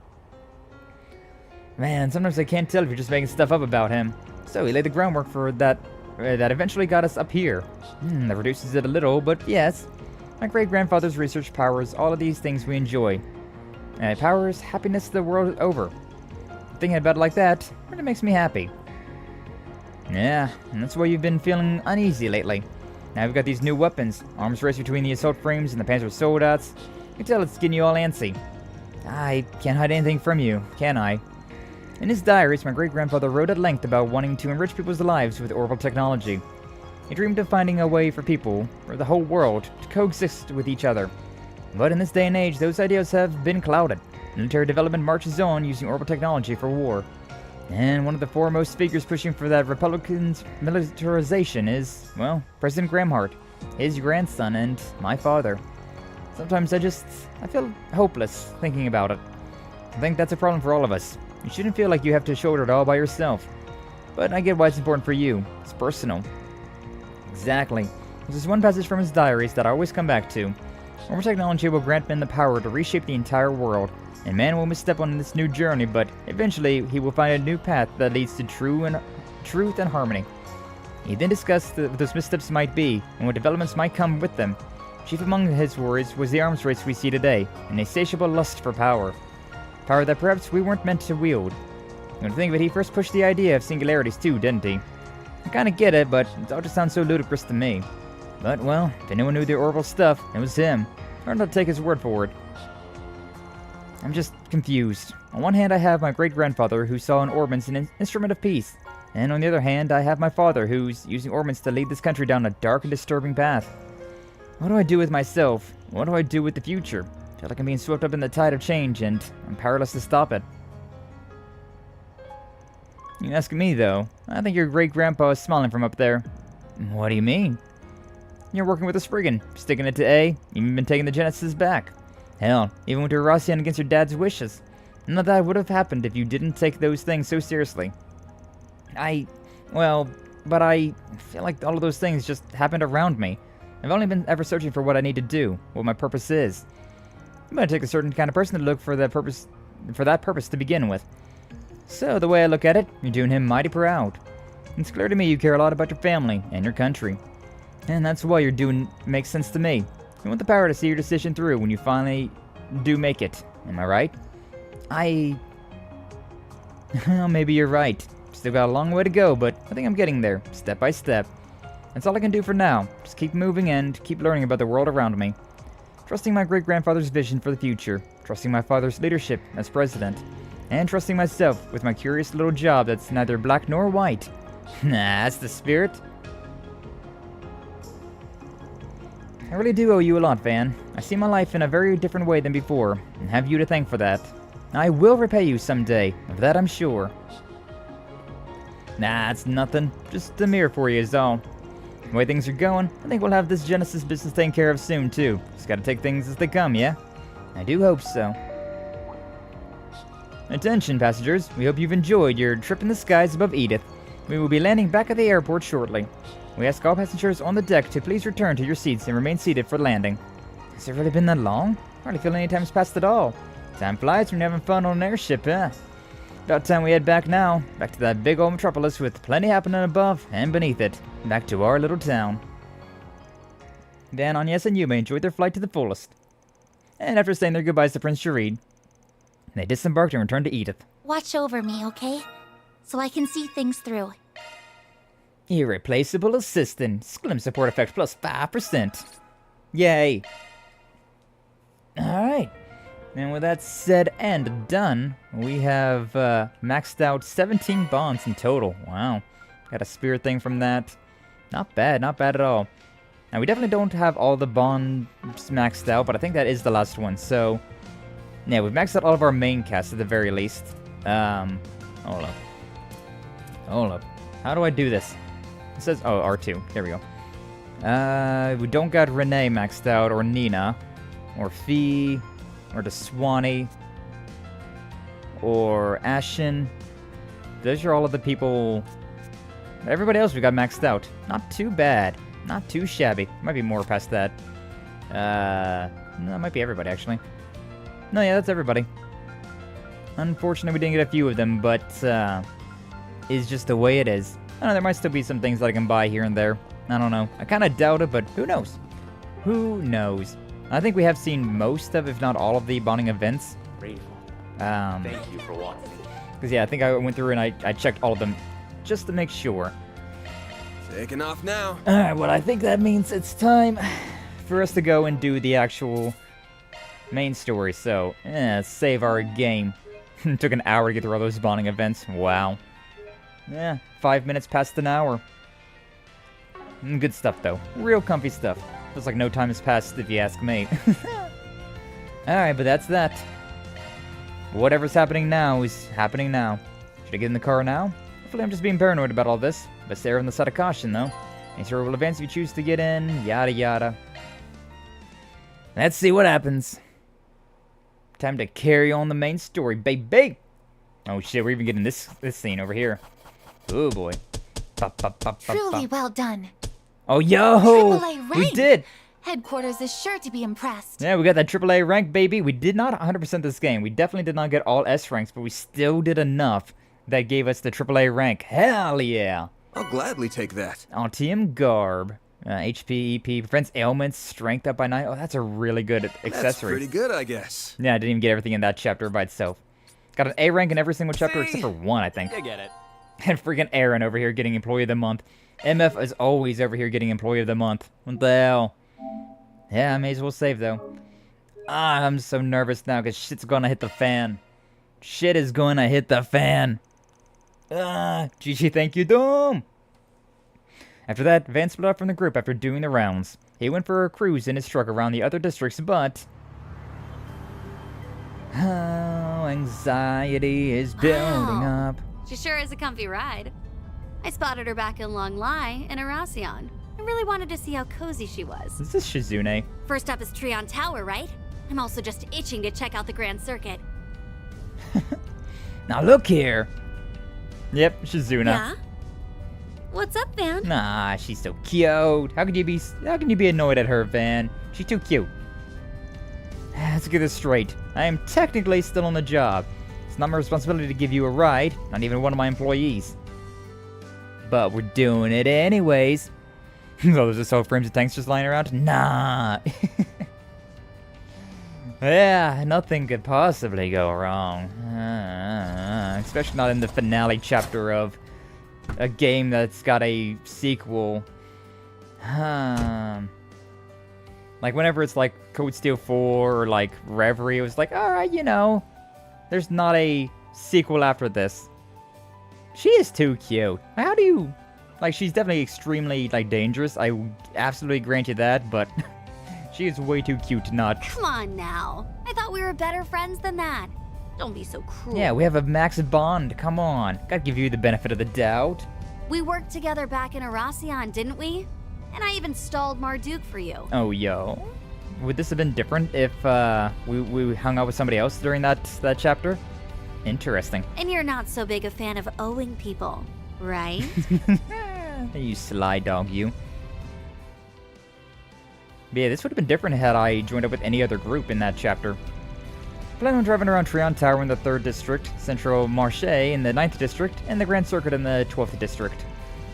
Man, sometimes I can't tell if you're just making stuff up about him. So he laid the groundwork for that eventually got us up here. That reduces it a little, but yes. My great-grandfather's research powers all of these things we enjoy. And it powers happiness the world over. Thinking about it like that really makes me happy. Yeah, and that's why you've been feeling uneasy lately. Now we've got these new weapons. Arms race between the assault frames and the Panzer Soldats. You can tell it's getting you all antsy. I can't hide anything from you, can I? In his diaries, my great-grandfather wrote at length about wanting to enrich people's lives with orbital technology. He dreamed of finding a way for people, or the whole world, to coexist with each other. But in this day and age, those ideas have been clouded. Military development marches on using orbital technology for war. And one of the foremost figures pushing for that Republican's militarization is, well, President Gramheart, his grandson, and my father. Sometimes I feel hopeless thinking about it. I think that's a problem for all of us. You shouldn't feel like you have to shoulder it all by yourself. But I get why it's important for you. It's personal. Exactly. There's one passage from his diaries that I always come back to. Orbital technology will grant man the power to reshape the entire world, and man will misstep on this new journey, but eventually he will find a new path that leads to truth and harmony. He then discussed what those missteps might be, and what developments might come with them. Chief among his worries was the arms race we see today, an insatiable lust for power. Power that perhaps we weren't meant to wield. When I think of it, he first pushed the idea of singularities too, didn't he? I kinda get it, but it all just sounds so ludicrous to me. But, well, if anyone knew the orbital stuff, it was him. Hard not to take his word for it. I'm just confused. On one hand, I have my great-grandfather who saw in orbits an instrument of peace. And on the other hand, I have my father who's using orbits to lead this country down a dark and disturbing path. What do I do with myself? What do I do with the future? I feel like I'm being swept up in the tide of change, and I'm powerless to stop it. You ask me, though. I think your great-grandpa is smiling from up there. What do you mean? You're working with a spriggan, sticking it to A, even been taking the Genesis back. Hell, even went to Rossian against your dad's wishes. None of that would have happened if you didn't take those things so seriously. But I feel like all of those things just happened around me. I've only been ever searching for what I need to do, what my purpose is. I'm gonna take a certain kind of person to look for that purpose to begin with. So, the way I look at it, you're doing him mighty proud. It's clear to me you care a lot about your family and your country. And that's why you're doing makes sense to me. You want the power to see your decision through when you finally do make it. Am I right? Well, maybe you're right. Still got a long way to go, but I think I'm getting there, step by step. That's all I can do for now. Just keep moving and keep learning about the world around me. Trusting my great-grandfather's vision for the future. Trusting my father's leadership as president. And trusting myself with my curious little job that's neither black nor white. Nah, that's the spirit. I really do owe you a lot, Van. I see my life in a very different way than before, and have you to thank for that. I will repay you someday, of that I'm sure. Nah, it's nothing. Just a mirror for you is all. The way things are going, I think we'll have this Genesis business taken care of soon, too. Just gotta take things as they come, yeah? I do hope so. Attention, passengers. We hope you've enjoyed your trip in the skies above Edith. We will be landing back at the airport shortly. We ask all passengers on the deck to please return to your seats and remain seated for landing. Has it really been that long? Hardly feel any time's passed at all. Time flies when you're having fun on an airship, huh? About time we head back now. Back to that big old metropolis with plenty happening above and beneath it. Back to our little town. Van, Agnes, and Yuma enjoyed their flight to the fullest. And after saying their goodbyes to Prince Sharid, they disembarked and returned to Edith. Watch over me, okay? So I can see things through. Irreplaceable assistant. Sclim support effect plus 5%. Yay. Alright. And with that said and done, we have maxed out 17 bonds in total. Wow. Got a spirit thing from that. Not bad at all. Now, we definitely don't have all the bonds maxed out, but I think that is the last one. So, yeah, we've maxed out all of our main cast at the very least. Hold up. How do I do this? It says, oh, R2. There we go. We don't got Renee maxed out, or Nina, or Fee, or Deswani, or Ashen. Those are all of the people. Everybody else we got maxed out. Not too bad. Not too shabby. Might be more past that. No, it might be everybody, actually. No, yeah, that's everybody. Unfortunately, we didn't get a few of them, but, it's just the way it is. I don't know, there might still be some things that I can buy here and there. I don't know. I kind of doubt it, but who knows? Who knows? I think we have seen most of, if not all of the bonding events. Thank you for watching. Because, yeah, I think I went through and I checked all of them just to make sure. Taking off now. Alright, well, I think that means it's time for us to go and do the actual main story. So, save our game It took an hour to get through all those bonding events. Wow. Yeah, 5 minutes past an hour. Good stuff, though. Real comfy stuff. Feels like no time has passed, if you ask me. Alright, but that's that. Whatever's happening now is happening now. Should I get in the car now? Hopefully I'm just being paranoid about all this. But stay on the side of caution, though. Answer will advance if you choose to get in, yada yada. Let's see what happens. Time to carry on the main story, baby! Oh shit, we're even getting this scene over here. Oh boy. Truly well done. Oh yo! AAA We rank. did! Headquarters is sure to be impressed. Yeah, we got that AAA rank, baby. We did not 100% this game. We definitely did not get all S ranks, but we still did enough that gave us the AAA rank. Hell yeah! I'll gladly take that. Altium Garb. HP, EP, prevents ailments, strength up by 9. Oh, that's a really good accessory. That's pretty good, I guess. Yeah, I didn't even get everything in that chapter by itself. Got an A rank in every single chapter except for one, I think. I get it. And freaking Aaron over here getting Employee of the Month. MF is always over here getting Employee of the Month. What the hell? Yeah, I may as well save, though. I'm so nervous now because shit's gonna hit the fan. Shit is gonna hit the fan. GG, thank you, Dom! After that, Van split off from the group after doing the rounds. He went for a cruise in his truck around the other districts, but... Oh, anxiety is building up. She sure is a comfy ride. I spotted her back in Long Lai in Arasion. I really wanted to see how cozy she was. Is this Shizune? First up is Trion Tower, right? I'm also just itching to check out the Grand Circuit. Now look here. Yep, Shizuna. Yeah? What's up, Van? Nah, she's so cute. How can you be annoyed at her, Van? She's too cute. Let's get this straight. I am technically still on the job. It's not my responsibility to give you a ride, not even one of my employees. But we're doing it anyways. So there's just all frames of tanks just lying around? Nah. Yeah, nothing could possibly go wrong. Especially not in the finale chapter of a game that's got a sequel. Like whenever it's like Code Steel 4 or like Reverie, it was like, alright, you know, there's not a sequel after this. She is too cute. How do you... Like, she's definitely extremely, like, dangerous. I absolutely grant you that, but she is way too cute to not... Come on now. I thought we were better friends than that. Don't be so cruel. Yeah, we have a max bond. Come on. Gotta give you the benefit of the doubt. We worked together back in Arasion, didn't we? And I even stalled Marduk for you. Oh, yo. Would this have been different if we hung out with somebody else during that chapter? Interesting. And you're not so big a fan of owing people, right? You sly dog, you. But yeah, this would have been different had I joined up with any other group in that chapter. Plan on driving around Trion Tower in the 3rd District, Central Marché in the 9th District, and the Grand Circuit in the 12th District.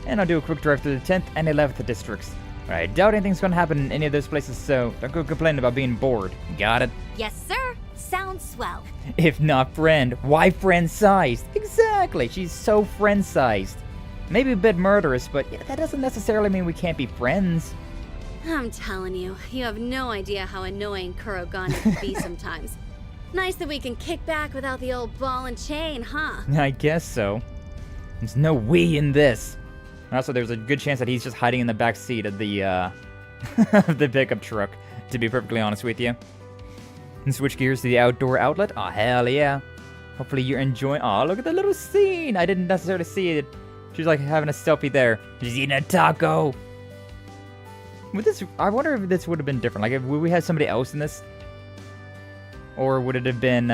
And I'll do a quick drive through the 10th and 11th Districts. But I doubt anything's gonna happen in any of those places, so don't go complaining about being bored. Got it? Yes, sir. Sounds swell. If not friend, why friend-sized? Exactly, she's so friend-sized. Maybe a bit murderous, but yeah, that doesn't necessarily mean we can't be friends. I'm telling you, you have no idea how annoying Kurogane can be sometimes. Nice that we can kick back without the old ball and chain, huh? I guess so. There's no we in this. Also, there's a good chance that he's just hiding in the back seat of the of the pickup truck, to be perfectly honest with you. And switch gears to the outdoor outlet. Oh, hell yeah. Hopefully you're enjoying... Oh, look at the little scene. I didn't necessarily see it. She's like having a selfie there. She's eating a taco. Would this... I wonder if this would have been different. Like, would we have somebody else in this? Or would it have been,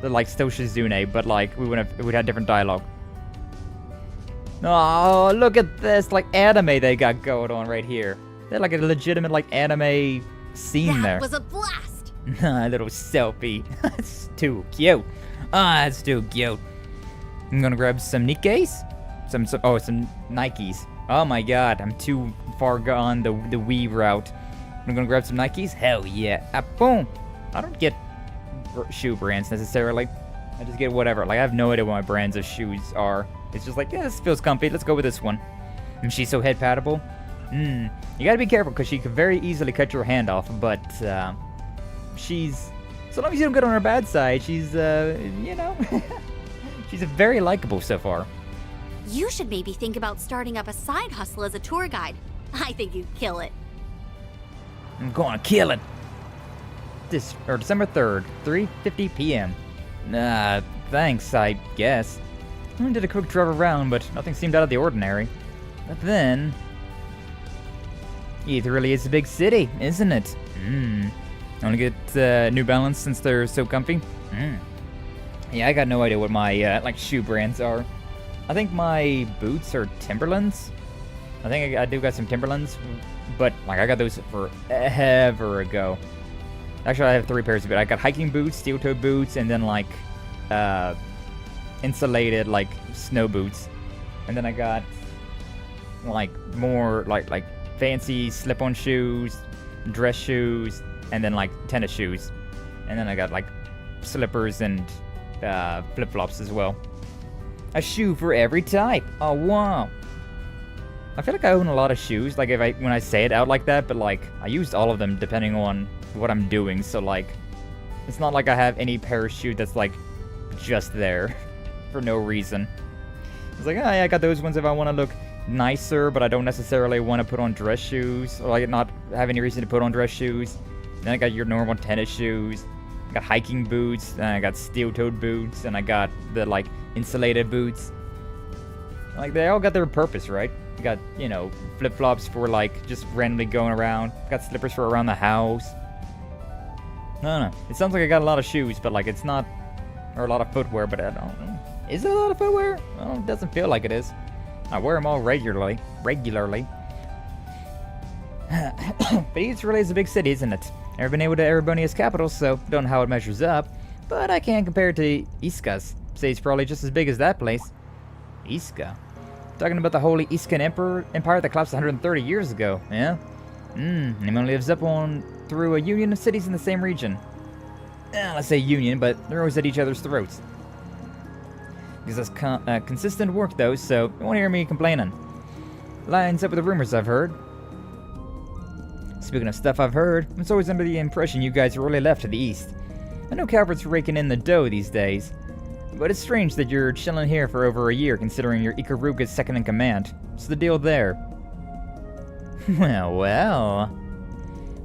like, still Shizune, but, like, we'd have different dialogue. Oh, look at this, like, anime they got going on right here. They're like a legitimate, like, anime scene there. That was a blast! A little selfie. That's too cute. Ah, that's too cute. I'm gonna grab some Nikes. Some Nikes. Oh my god, I'm too far gone the Wii route. I'm gonna grab some Nikes. Hell yeah. Ah, boom. I don't get shoe brands necessarily. I just get whatever. Like, I have no idea what my brands of shoes are. It's just like, yeah, this feels comfy. Let's go with this one. And she's so head-pattable. You gotta be careful because she could very easily cut your hand off, but she's So long as you don't get on her bad side, she's, you know, she's very likable so far. You should maybe think about starting up a side hustle as a tour guide. I think you'd kill it. I'm gonna kill it. December 3rd, 3:50 p.m. Thanks, I guess. I did a quick drive around, but nothing seemed out of the ordinary. But then... it really is a big city, isn't it? Wanna get New Balance since they're so comfy? Yeah, I got no idea what my, like, shoe brands are. I think my boots are Timberlands. I think I do got some Timberlands, but, like, I got those forever ago. Actually, I have 3 pairs of boots. I got hiking boots, steel-toed boots, and then, like, insulated, like, snow boots. And then I got, like, more, like fancy slip-on shoes, dress shoes, and then, like, tennis shoes. And then I got, like, slippers and flip-flops as well. A shoe for every type. Oh, wow. I feel like I own a lot of shoes, like, when I say it out like that, but, like, I used all of them depending on what I'm doing, so, like, it's not like I have any pair of shoes that's, like, just there for no reason. It's like, oh, yeah, I got those ones if I want to look nicer, but I don't necessarily want to put on dress shoes, or, like, not have any reason to put on dress shoes. Then I got your normal tennis shoes, I got hiking boots, and I got steel-toed boots, and I got the, like, insulated boots. Like, they all got their purpose, right? You got, you know, flip-flops for, like, just randomly going around. Got slippers for around the house. I don't know. It sounds like I got a lot of shoes, but, like, it's not... or a lot of footwear, but I don't know. Is it a lot of footwear? Well, it doesn't feel like it is. I wear them all regularly. But East really is a big city, isn't it? Never been able to Erebonia's capital, so don't know how it measures up. But I can't compare it to Iska's. Say it's probably just as big as that place. Iska? Talking about the Holy Iskan Empire that collapsed 130 years ago, yeah? It only lives up on through a union of cities in the same region. Let's say union, but they're always at each other's throats. Gives us consistent work, though, so you won't hear me complaining. Lines up with the rumors I've heard. Speaking of stuff I've heard, I was always under the impression you guys really left to the east. I know Calvard's raking in the dough these days, but it's strange that you're chilling here for over a year considering you're Ikaruga's second in command. What's the deal there? Well.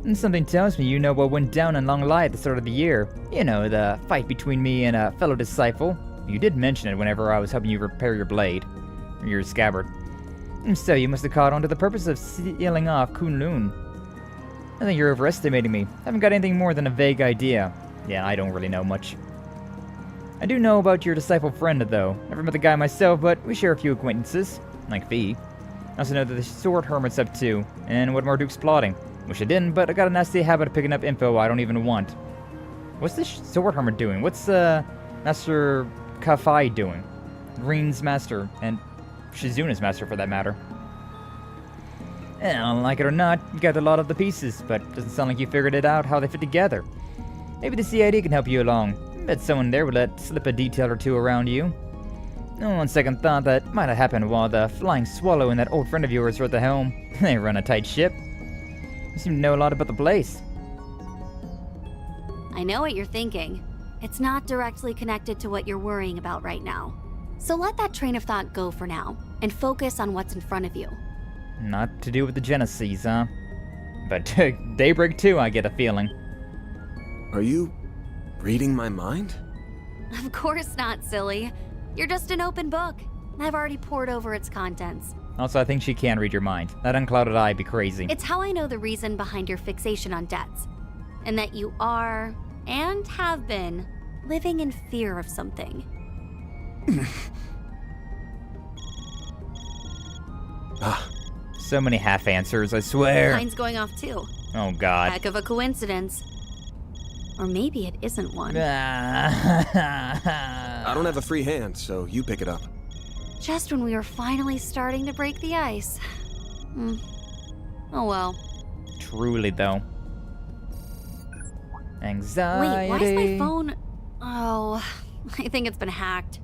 And something tells me you know what went down in Long Lie at the start of the year. You know, the fight between me and a fellow disciple. You did mention it whenever I was helping you repair your blade. Or your scabbard. And so you must have caught on to the purpose of sealing off Kunlun. I think you're overestimating me. I haven't got anything more than a vague idea. Yeah, I don't really know much. I do know about your disciple friend, though. Never met the guy myself, but we share a few acquaintances. Like Fee. I also know that the Sword Hermit's up too, and what Marduk's plotting. Wish I didn't, but I got a nasty habit of picking up info I don't even want. What's this Sword Hermit doing? What's, Master Kafai doing? Green's master, and Shizuna's master for that matter. And like it or not, you got a lot of the pieces, but doesn't sound like you figured it out how they fit together. Maybe the CID can help you along. Bet someone there would let slip a detail or two around you. On second thought, that might have happened while the Flying Swallow and that old friend of yours were at the helm. They run a tight ship. You seem to know a lot about the place. I know what you're thinking. It's not directly connected to what you're worrying about right now. So let that train of thought go for now, and focus on what's in front of you. Not to do with the Genesis, huh? But Daybreak too, I get a feeling. Are you reading my mind? Of course not, silly. You're just an open book. I've already poured over its contents. Also, I think she can read your mind. That unclouded eye be crazy. It's how I know the reason behind your fixation on debts. And that you are, and have been, living in fear of something. So many half answers, I swear. Mine's going off too. Oh god. Heck of a coincidence. Or maybe it isn't one. I don't have a free hand, so you pick it up. Just when we were finally starting to break the ice. Oh well. Truly, though. Anxiety. Wait, why is my phone... Oh, I think it's been hacked.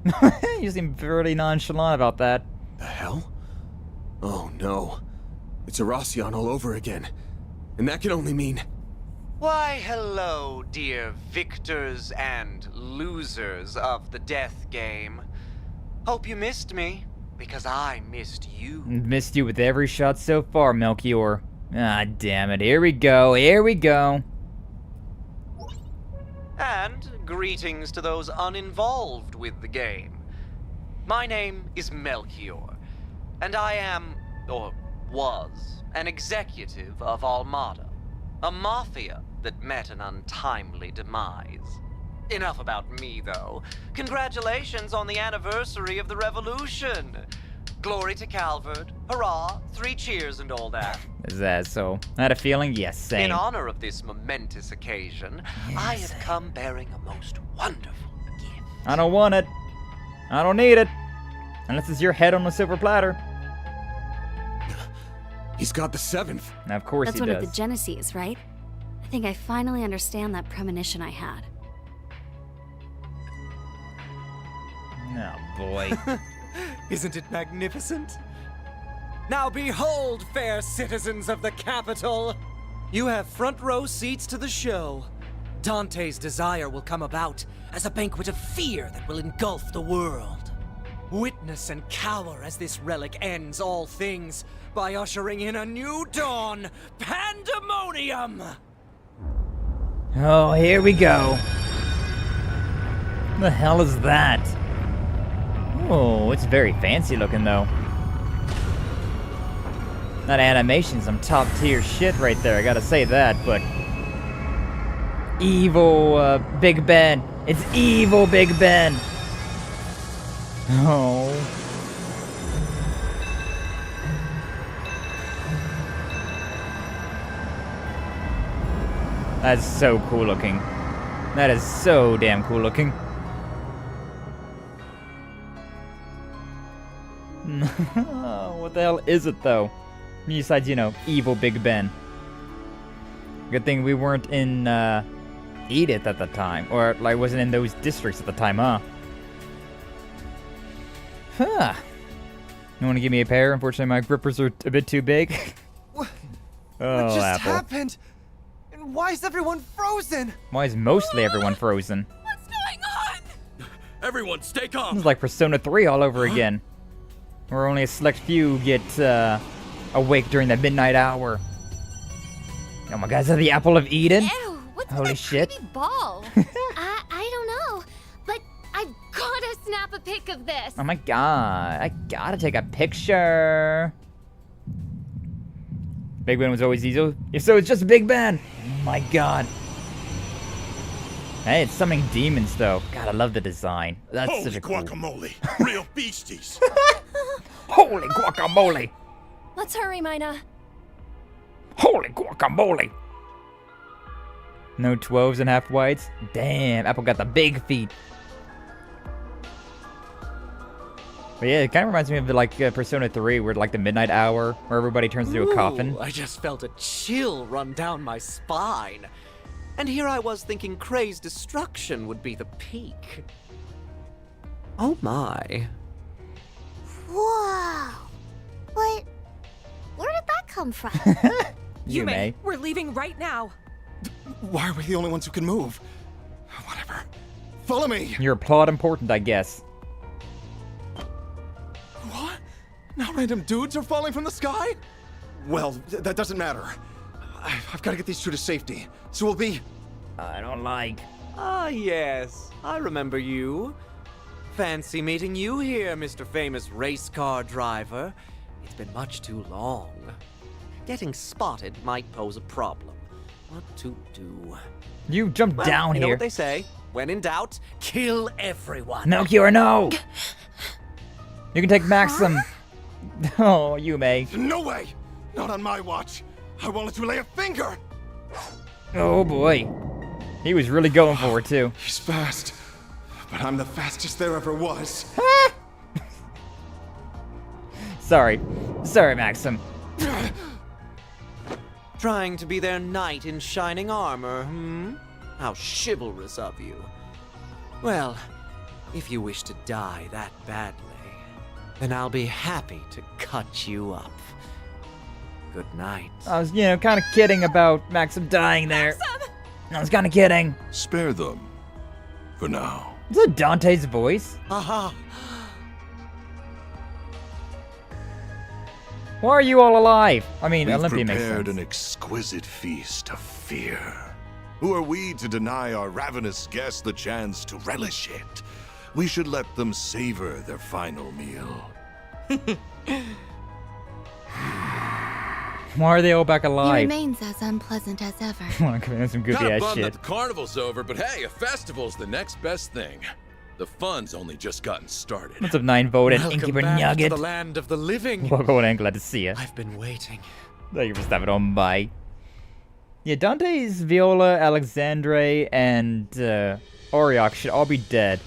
You seem very nonchalant about that. The hell? Oh no. It's Erosian all over again. And that can only mean... Why, hello, dear victors and losers of the death game. Hope you missed me, because I missed you. Missed you with every shot so far, Melchior. Ah, damn it. Here we go. Here we go. And greetings to those uninvolved with the game. My name is Melchior, and I am, or was, an executive of Armada, a mafia that met an untimely demise. Enough about me, though. Congratulations on the anniversary of the revolution. Glory to Calvard. Hurrah, 3 cheers and all that. Is that so? I had a feeling? Yes, same. In honor of this momentous occasion, I have come bearing a most wonderful gift. I don't want it. I don't need it. Unless it's your head on a silver platter. He's got the 7th. Now, of course That's he one does. of the Genesees, right? I think I finally understand that premonition I had. Oh, boy. Isn't it magnificent? Now behold, fair citizens of the capital! You have front row seats to the show. Dante's desire will come about as a banquet of fear that will engulf the world. Witness and cower as this relic ends all things by ushering in a new dawn, pandemonium! Oh, here we go. The hell is that? Oh, it's very fancy looking, though. That animation's some top tier shit right there, I gotta say that, but... Evil, Big Ben. It's evil Big Ben. Oh. That's so cool looking. That is so damn cool looking. What the hell is it, though? Besides, you know, evil Big Ben. Good thing we weren't in, Edith at the time. Or, like, wasn't in those districts at the time, huh? Huh. You want to give me a pair? Unfortunately, my grippers are a bit too big. What Oh, just Apple. happened? And why is everyone frozen? Why is mostly everyone frozen? What's going on? Everyone, stay calm. This is like Persona 3 all over again. Where only a select few get awake during the midnight hour. Oh my god, is that the apple of Eden? Ew, what's Holy that shit. creepy ball? I don't know, but I've gotta snap a pic of this. Oh my god, I gotta take a picture. Big Ben was always easy. If so, it's just Big Ben. Oh my god. Hey, it's summoning demons though. God, I love the design. That's Holy such a cool. guacamole! Real beasties! Holy guacamole! Let's hurry, Mina. Holy guacamole! No 12s and half whites? Damn, Apple got the big feet. But yeah, it kind of reminds me of like Persona 3, where like the midnight hour, where everybody turns into a coffin. I just felt a chill run down my spine. And here I was thinking Kray's destruction would be the peak. Oh my. Whoa. But where did that come from? You may. We're leaving right now. Why are we the only ones who can move? Whatever. Follow me! You're plot important, I guess. What? Now random dudes are falling from the sky? Well, that doesn't matter. I've got to get these two to safety. So we'll be... I don't like... Ah, yes. I remember you. Fancy meeting you here, Mr. Famous Race Car Driver. It's been much too long. Getting spotted might pose a problem. What to do? You jumped Well, down you know here. what they say? When in doubt, kill everyone. Melchior, no! You can take Maxim. Oh, you may. No way! Not on my watch! I won't let you lay a finger! Oh boy. He was really going for it too. He's fast, but I'm the fastest there ever was. Sorry. Sorry, Maxim. Trying to be their knight in shining armor, hmm? How chivalrous of you. Well, if you wish to die that badly, then I'll be happy to cut you up. Good night. I was, you know, kind of kidding about Maxim dying there. Maxim! I was kind of kidding. Spare them. For now. Is that Dante's voice? Aha! Why are you all alive? I mean, We've Olympia makes prepared sense. an exquisite feast of fear. Who are we to deny our ravenous guests the chance to relish it? We should let them savor their final meal. Why are they all back He alive? remains as unpleasant as ever. Wanna come in with some goofy Kinda ass bummed that shit. the carnival's over, but hey, a festival's the next best thing. The fun's only just gotten started. What's up, 9-Volt and Welcome Innkeeper back Nugget? to the land of the living. Welcome in, glad to see you. I've been waiting. Thank you for stopping on by. Yeah, Dante's, Viola, Alexandre, and Auriok should all be dead.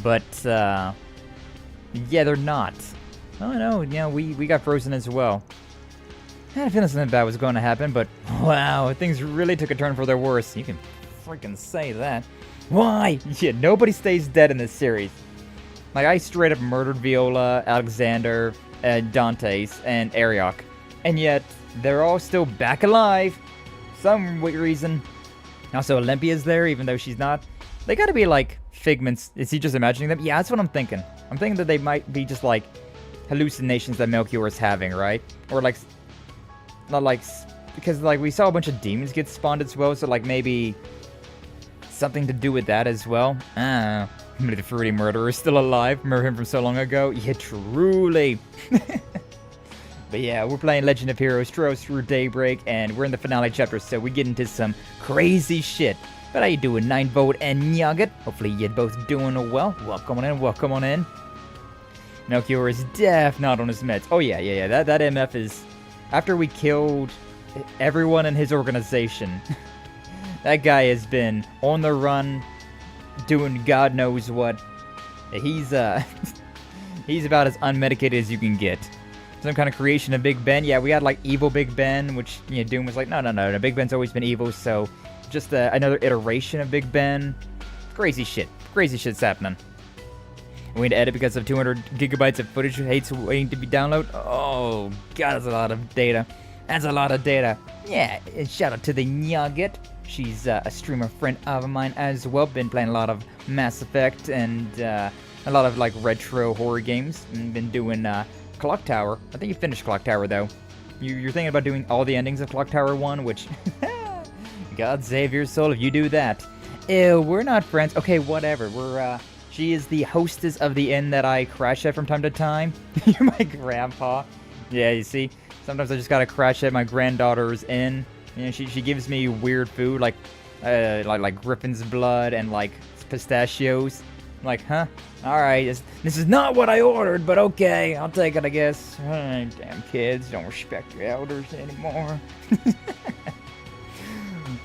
But, yeah, they're not. Oh no, yeah, we got frozen as well. I had a feeling something bad was going to happen, but wow, things really took a turn for the worse. You can freaking say that. Why? Yeah, nobody stays dead in this series. Like, I straight up murdered Viola, Alexander, Dantes, and Auriok. And yet, they're all still back alive. Some weird reason. Also, Olympia's there, even though she's not. They gotta be, like, figments. Is he just imagining them? Yeah, that's what I'm thinking. I'm thinking that they might be just, like, hallucinations that Melchior is having, right? Or, like, not like, because, like, we saw a bunch of demons get spawned as well, so, like, maybe something to do with that as well. Ah, maybe the fruity murderer is still alive. Remember him from so long ago? Yeah, truly. But yeah, we're playing Legend of Heroes Trials through Daybreak, and we're in the finale chapter, so we get into some crazy shit. But how you doing, 9-Volt and Nugget? Hopefully you're both doing well. Welcome on in, welcome on in. Melchior is not on his meds. Oh yeah, that MF is... After we killed everyone in his organization, that guy has been on the run, doing God knows what. He's he's about as unmedicated as you can get. Some kind of creation of Big Ben. Yeah, we had like evil Big Ben, which, you know, Doom was like, no, Big Ben's always been evil, so just another iteration of Big Ben. Crazy shit's happening. We need to edit because of 200 gigabytes of footage hates waiting to be downloaded. Oh, God, that's a lot of data. That's a lot of data. Yeah, and shout out to the Nugget. She's a streamer friend of mine as well. Been playing a lot of Mass Effect and a lot of, like, retro horror games. And been doing Clock Tower. I think you finished Clock Tower, though. You're thinking about doing all the endings of Clock Tower 1, which... God save your soul if you do that. Ew, we're not friends. Okay, whatever. We're, she is the hostess of the inn that I crash at from time to time. You're my grandpa. Yeah, you see? Sometimes I just gotta crash at my granddaughter's inn. You know, she gives me weird food, like griffin's blood and, like, pistachios. I'm like, huh? Alright, this is not what I ordered, but okay. I'll take it, I guess. Damn kids, don't respect your elders anymore.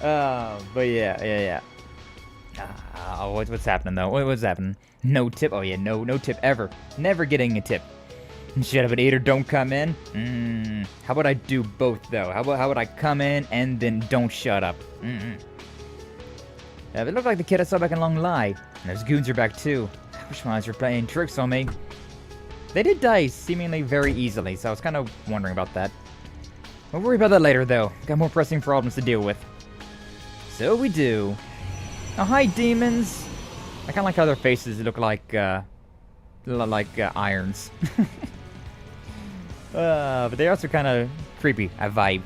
But yeah. What's happening though? What's happening? No tip. Oh yeah, no tip ever. Never getting a tip. Shut up and eat or don't come in. How about I do both though? How about I come in and then don't shut up? It looked like the kid I saw back in Long Lie. And those goons are back too. I wish my eyes were playing tricks on me. They did die seemingly very easily, so I was kind of wondering about that. We'll worry about that later though. Got more pressing problems to deal with. So we do. Oh, hi, demons. I kind of like how their faces look like irons. But they're also kind of creepy. I vibe.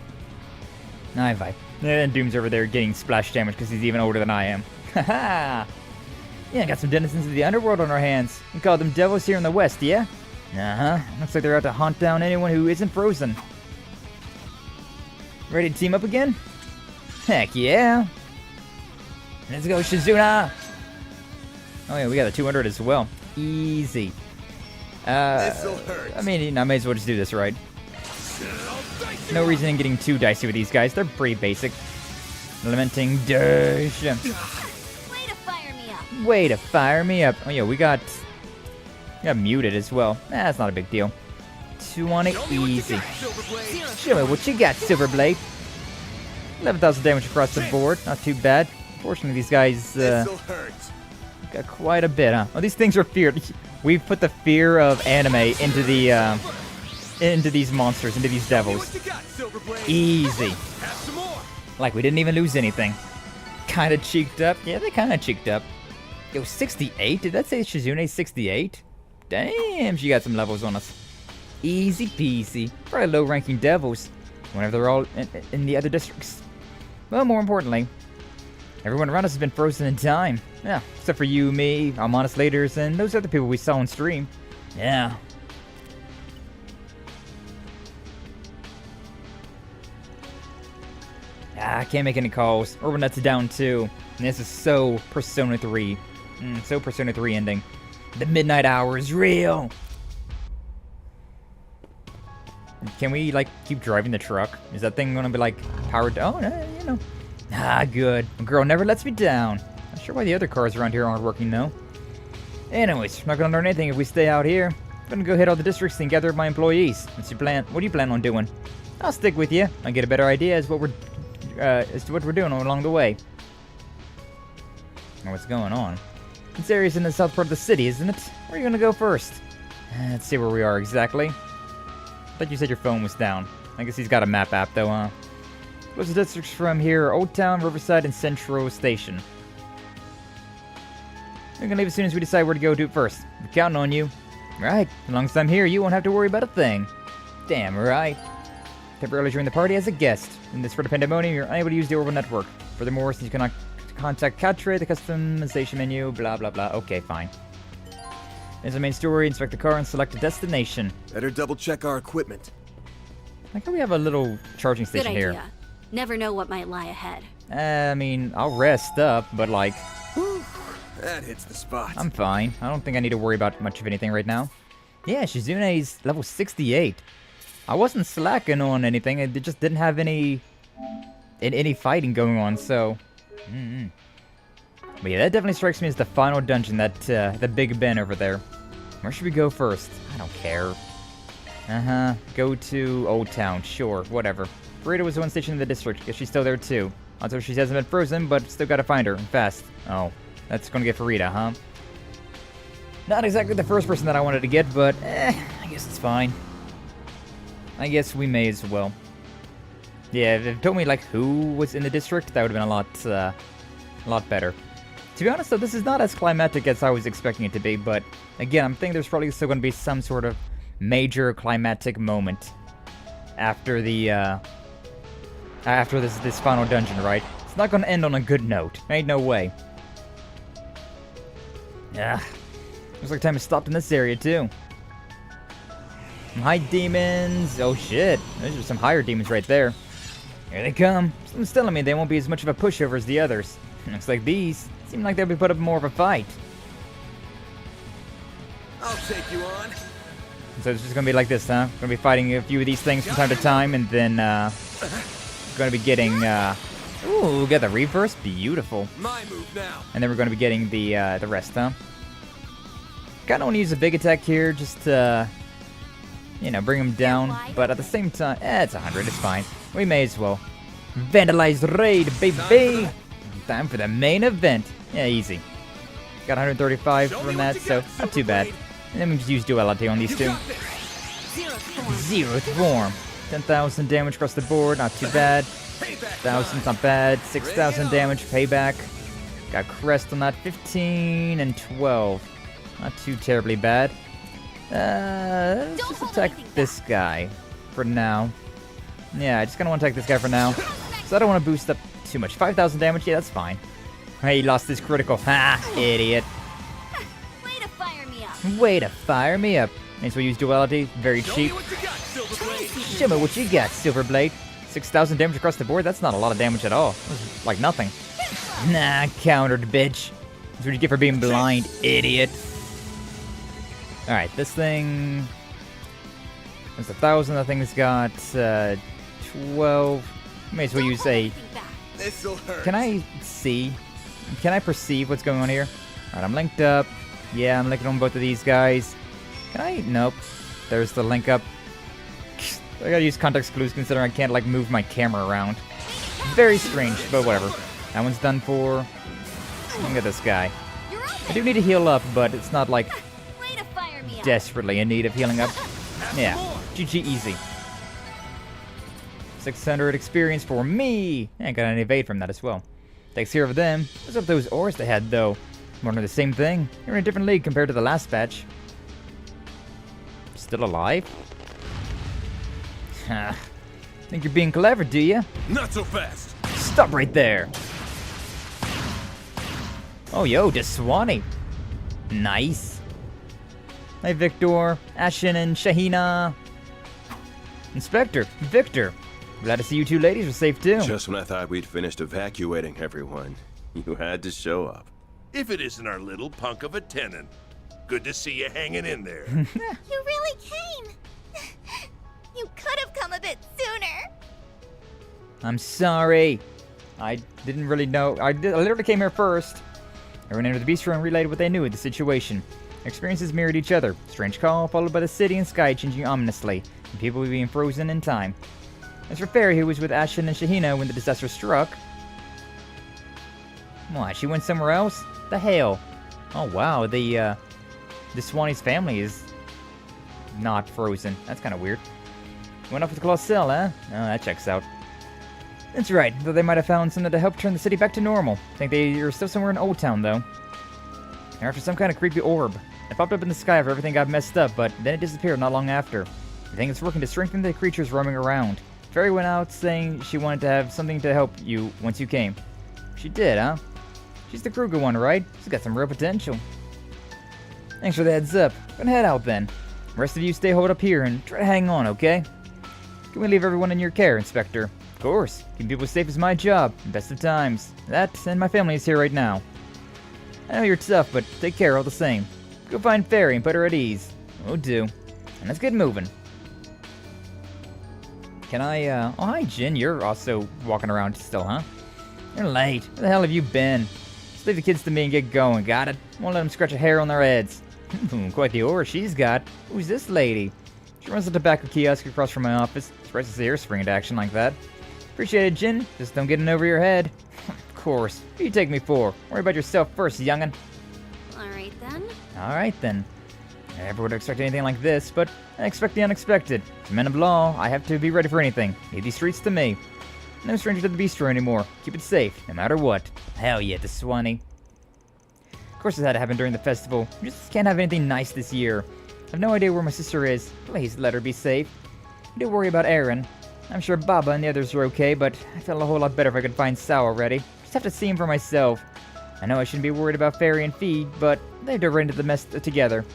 And Doom's over there getting splash damage because he's even older than I am. Haha. Yeah, got some denizens of the underworld on our hands. We call them devils here in the west, yeah? Uh-huh. Looks like they're out to hunt down anyone who isn't frozen. Ready to team up again? Heck yeah. Let's go, Shizuna! Oh yeah, we got a 200 as well. Easy. I mean, I may as well just do this, right? No reason in getting too dicey with these guys. They're pretty basic. Lamenting Dirge. Way to fire me up. Way to fire me up. Oh yeah, we got muted as well. That's not a big deal. 220 easy. Show me what you got, Silverblade. 11,000 damage across the board. Not too bad. Unfortunately, these guys got quite a bit, huh? Oh, these things are feared. We've put the fear of anime into the into these monsters, into these devils. Easy. Like we didn't even lose anything. kind of cheeked up. Yeah, they kind of cheeked up. Yo, 68? Did that say Shizune 68? Damn, she got some levels on us. Easy peasy. Probably low-ranking devils. Whenever they're all in the other districts. Well, more importantly, everyone around us has been frozen in time. Yeah, except for you, me, our modest leaders, and those other people we saw on stream. Yeah. I can't make any calls. Urbanet's down too. And this is so Persona 3. So Persona 3 ending. The midnight hour is real. Can we, like, keep driving the truck? Is that thing gonna be, like, powered down? You know. Ah, good. A girl never lets me down. Not sure why the other cars around here aren't working, though. Anyways, we're not gonna learn anything if we stay out here. I'm gonna go hit all the districts and gather my employees. What's your plan? What do you plan on doing? I'll stick with you. I'll get a better idea as to what we're doing along the way. Oh, what's going on? This area's in the south part of the city, isn't it? Where are you gonna go first? Let's see where we are exactly. I thought you said your phone was down. I guess he's got a map app though, huh? Closest districts from here are Old Town, Riverside, and Central Station. We're gonna leave as soon as we decide where to go do it first. We're counting on you. Right, as long as I'm here, you won't have to worry about a thing. Damn right. Temporarily join the party as a guest. In this sort of pandemonium, you're unable to use the orbital network. Furthermore, since you cannot contact Catre, the customization menu, blah blah blah. Okay, fine. There's the main story, inspect the car and select a destination. Better double check our equipment. I think we have a little charging station Good idea. here. Never know what might lie ahead. I mean, I'll rest up, but like... Whew, that hits the spot. I'm fine. I don't think I need to worry about much of anything right now. Yeah, Shizune's level 68. I wasn't slacking on anything, it just didn't have any fighting going on, so... But yeah, that definitely strikes me as the final dungeon, the Big Ben over there. Where should we go first? I don't care. Go to Old Town, sure, whatever. Farida was the one station in the district, guess she's still there too. Also, she hasn't been frozen, but still gotta find her, fast. Oh, that's gonna get Farida, huh? Not exactly the first person that I wanted to get, but I guess it's fine. I guess we may as well. Yeah, if it told me like who was in the district, that would have been a lot better. To be honest though, this is not as climactic as I was expecting it to be, but again, I'm thinking there's probably still going to be some sort of major climactic moment after the after this final dungeon, right? It's not going to end on a good note. Ain't no way. Yeah, looks like time has stopped in this area too. Some high demons. Oh shit, those are some higher demons right there. Here they come. Something's telling me they won't be as much of a pushover as the others. Looks like these seem like they'll be put up more of a fight. I'll take you on. So it's just gonna be like this, huh? Gonna be fighting a few of these things from time to time, and then gonna be getting ooh, we got the reverse, beautiful. My move now. And then we're gonna be getting the rest, huh? Kinda wanna use a big attack here, just to you know, bring them down, but at the same time, it's 100, it's fine. We may as well. Vandalized raid, baby! Time for the main event. Yeah, easy. Got 135 from that, so not too bad. And then we just use duality on these two. Zeroth form. 10,000 damage across the board, not too bad. 1,000's not bad. 6,000 damage, payback. Got crest on that, 15 and 12. Not too terribly bad. Let's just attack this guy for now. Yeah, I just kind of want to attack this guy for now. So I don't want to boost up too much. 5,000 damage, yeah, that's fine. Hey, he lost his critical. Ha, idiot. Way to fire me up. Way to fire me up. Means we use duality, very cheap. Show me what you got, Silverblade. 6,000 damage across the board, that's not a lot of damage at all. That's like nothing. Nah, countered, bitch. That's what you get for being blind, idiot. Alright, this thing... That's 1,000, that thing's got 12. May as well use a... Can I see? Can I perceive what's going on here? Alright, I'm linked up. Yeah, I'm linking on both of these guys. Can I? Nope. There's the link up. I gotta use context clues considering I can't like move my camera around. Very strange, but whatever. That one's done for. Look at this guy. I do need to heal up, but it's not like desperately in need of healing up. Yeah, GG easy. 600 experience for me. And got an evade from that as well. Takes care of them. What's up with those ores they had, though? More of the same thing. You're in a different league compared to the last batch. Still alive? Think you're being clever, do you? Not so fast. Stop right there. Oh, yo, Deswani. Nice. Hey, Victor, Ashen, and Shahina. Inspector, Victor. Glad to see you two ladies were safe, too. Just when I thought we'd finished evacuating everyone, you had to show up. If it isn't our little punk of a tenant. Good to see you hanging in there. You really came. You could have come a bit sooner. I'm sorry. I didn't really know. I literally came here first. Everyone entered the bistro and relayed what they knew of the situation. Experiences mirrored each other. Strange call, followed by the city and sky changing ominously, and people being frozen in time. As for Fairy, who was with Ashen and Shahina when the disaster struck... What, she went somewhere else? The hell? Oh wow, the Swanee's family is not frozen. That's kind of weird. Went off with Clausel, huh? Oh, that checks out. That's right, though they might have found something to help turn the city back to normal. Think they are still somewhere in Old Town, though. They're after some kind of creepy orb. It popped up in the sky after everything got messed up, but then it disappeared not long after. I think it's working to strengthen the creatures roaming around. Fairy went out saying she wanted to have something to help you once you came. She did, huh? She's the Kruger one, right? She's got some real potential. Thanks for the heads up. Gonna head out then. The rest of you stay hold up here and try to hang on, okay? Can we leave everyone in your care, Inspector? Of course. Keeping people safe is my job. Best of times. That and my family is here right now. I know you're tough, but take care all the same. Go find Fairy and put her at ease. Oh, do. And let's get moving. Can I, Oh, hi, Jin. You're also walking around still, huh? You're late. Where the hell have you been? Just leave the kids to me and get going, got it? Won't let them scratch a hair on their heads. Quite the aura she's got. Who's this lady? She runs the tobacco kiosk across from my office. Surprised to see her spring into action like that. Appreciate it, Jin. Just don't get in over your head. Of course. What do you take me for? Worry about yourself first, youngin'. Alright then. Alright then. I never would expect anything like this, but I expect the unexpected. As a man of law, I have to be ready for anything. Leave these streets to me. No stranger to the bistro anymore. Keep it safe, no matter what. Hell yeah, the Swanee. Of course this had to happen during the festival. We just can't have anything nice this year. I have no idea where my sister is. Please let her be safe. I do worry about Aaron. I'm sure Baba and the others are okay, but I feel a whole lot better if I could find Sal already. Just have to see him for myself. I know I shouldn't be worried about Fairy and Feed, but they dove right into the mess together.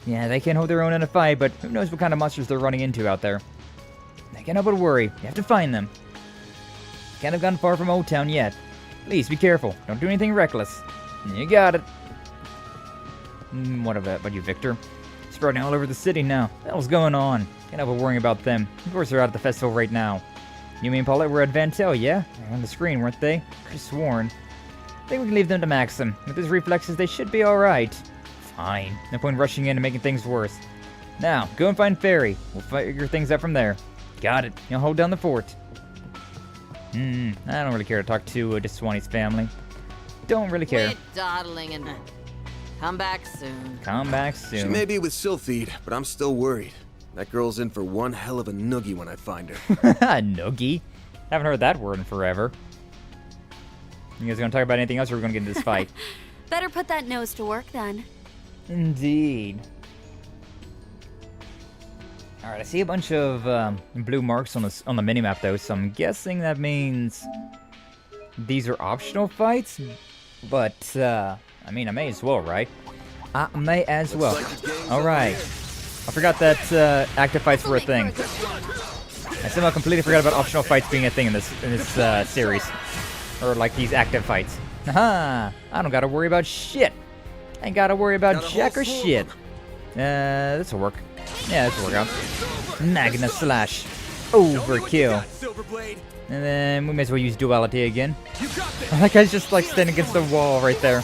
Yeah, they can hold their own in a fight, but who knows what kind of monsters they're running into out there. I can't help but worry. You have to find them. Can't have gone far from Old Town yet. Please be careful. Don't do anything reckless. You got it. What about you, Victor? Spreading all over the city now. What the hell's going on? Can't help but worrying about them. Of course they're out at the festival right now. You and Paulette were at Vantel, yeah? They're on the screen, weren't they? Could have sworn. I think we can leave them to Maxim. With his reflexes, they should be alright. Fine. No point rushing in and making things worse. Now, go and find Fairy. We'll figure things out from there. Got it. You'll hold down the fort. I don't really care to talk to Swanee's family. Don't really care. Quit dawdling and come back soon. Come back soon. She may be with Sylphid, but I'm still worried. That girl's in for one hell of a noogie when I find her. Noogie? Haven't heard that word in forever. You guys gonna talk about anything else, or are we gonna get into this fight? Better put that nose to work then. Indeed. Alright, I see a bunch of blue marks on the minimap though, so I'm guessing that means these are optional fights, but I mean, I may as well, right? I may as well. Alright. I forgot that active fights were a thing. I somehow completely forgot about optional fights being a thing in this series. Or like these active fights. Haha! I don't gotta worry about shit. I ain't gotta worry about jack or shit. This'll work. Yeah, this'll work out. Magna Slash. Overkill. And then we may as well use Duality again. That guy's just like standing against the wall right there.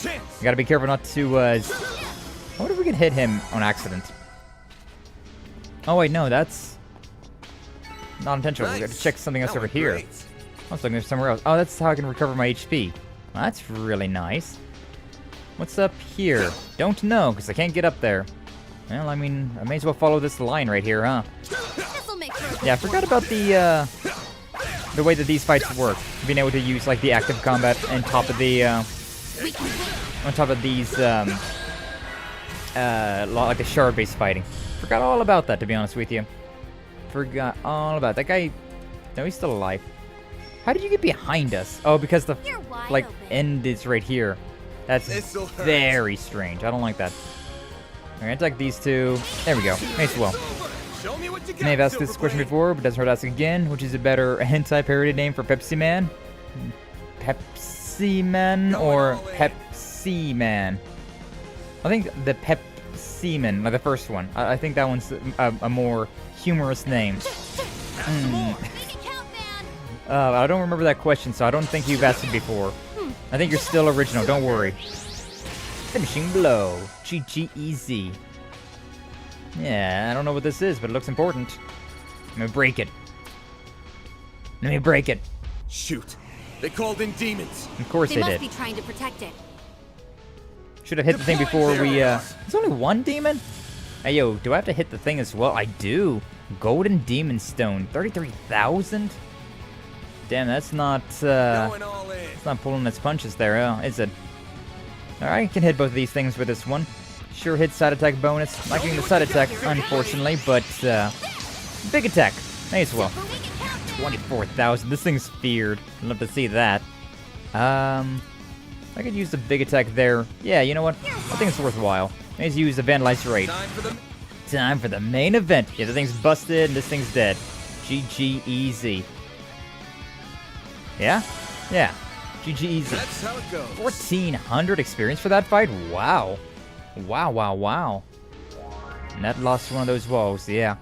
You gotta be careful not to, I wonder if we can hit him on accident. Oh wait, no, that's not intentional. We gotta check something else over here. I was looking somewhere else. Oh, that's how I can recover my HP. Well, that's really nice. What's up here? Don't know, because I can't get up there. Well, I mean, I may as well follow this line right here, huh? Yeah, I forgot about the the way that these fights work. Being able to use like the active combat on top of the these like the shard-based fighting. Forgot all about that, to be honest with you. Forgot all about that guy. No, he's still alive. How did you get behind us? Oh, because the like end is right here. That's very strange. I don't like that. I'm gonna attack these two. There we go. May as well. May have asked this question before, but doesn't hurt to ask again. Which is a better hentai-parody name for Pepsi Man? Pepsi Man or Pepsi Man? I think the Pepsi Man, like the first one. I think that one's a more humorous name. I don't remember that question, so I don't think you've asked it before. I think you're still original. Don't worry. Finishing blow. GG easy. Yeah, I don't know what this is, but it looks important. Let me break it. Let me break it. Shoot. They called in demons. Of course they did. They must be trying to protect it. Should have hit the thing before we, There's only one demon? Hey, yo, do I have to hit the thing as well? I do. Golden Demon Stone. 33,000? Damn, that's not, it's not pulling its punches there, is it? Alright, I can hit both of these things with this one. Sure hit side attack bonus. Not getting the side attack, unfortunately, but, big attack. May as well. 24,000. This thing's feared. I'd love to see that. I could use the big attack there. Yeah, you know what? I think it's worthwhile. May as use the Vandalized Raid. Time for the main event. Yeah, the thing's busted and this thing's dead. GG easy. Yeah? Yeah. GG easy. That's how it goes. 1,400 experience for that fight? Wow. Wow, wow, wow. Net lost one of those walls, yeah.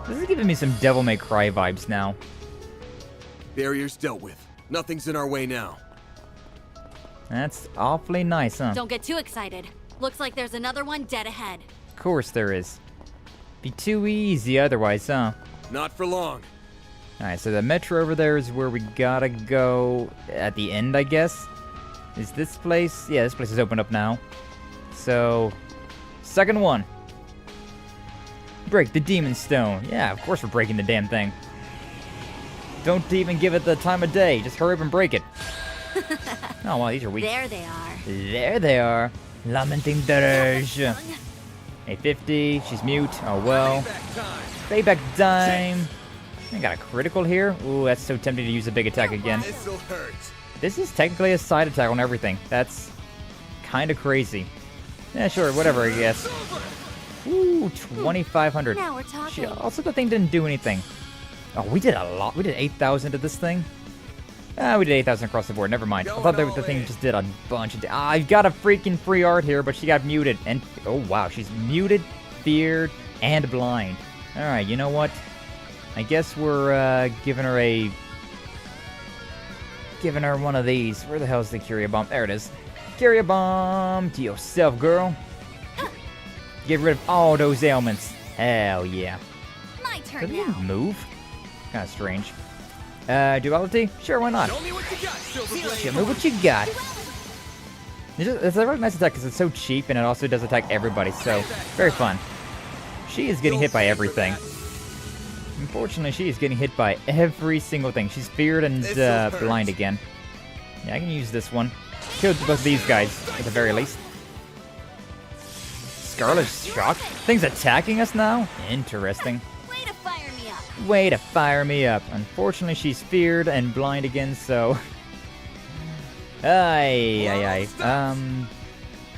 This is giving me some Devil May Cry vibes now. Barriers dealt with. Nothing's in our way now. That's awfully nice, huh? Don't get too excited. Looks like there's another one dead ahead. Of course there is. Be too easy otherwise, huh? Not for long. Alright, so the metro over there is where we gotta go at the end, I guess. Is this place? Yeah, this place is opened up now. So, second one. Break the Demon Stone. Yeah, of course we're breaking the damn thing. Don't even give it the time of day. Just hurry up and break it. Oh, wow, these are weak. There they are. There they are. Lamenting Dirge. 850. She's mute. Oh, well. Payback time. I got a critical here. Ooh, that's so tempting to use a big attack again. This is technically a side attack on everything. That's kind of crazy. Yeah, sure, whatever, I guess. Ooh, 2,500. Now we're talking. Also, the thing didn't do anything. Oh, we did a lot. We did 8,000 to this thing. We did 8,000 across the board. Never mind. I thought that the thing just did a bunch of... I've got a freaking free art here, but she got muted. And oh, wow. She's muted, feared, and blind. All right, you know what? I guess we're giving her one of these. Where the hell is the Curia Bomb? There it is. Curia Bomb to yourself, girl. Get rid of all those ailments. Hell yeah. My turn Did now. it move? Kind of strange. Duality? Sure, why not? Show me what you got. It's a really nice attack because it's so cheap and it also does attack everybody, so very fun. She is getting hit by everything. Unfortunately, she is getting hit by every single thing. She's feared and blind again. Yeah, I can use this one. Kill both of these guys, at the very least. Scarlet Shock? Things attacking us now? Interesting. Way to fire me up. Way to fire me up. Unfortunately, she's feared and blind again, so...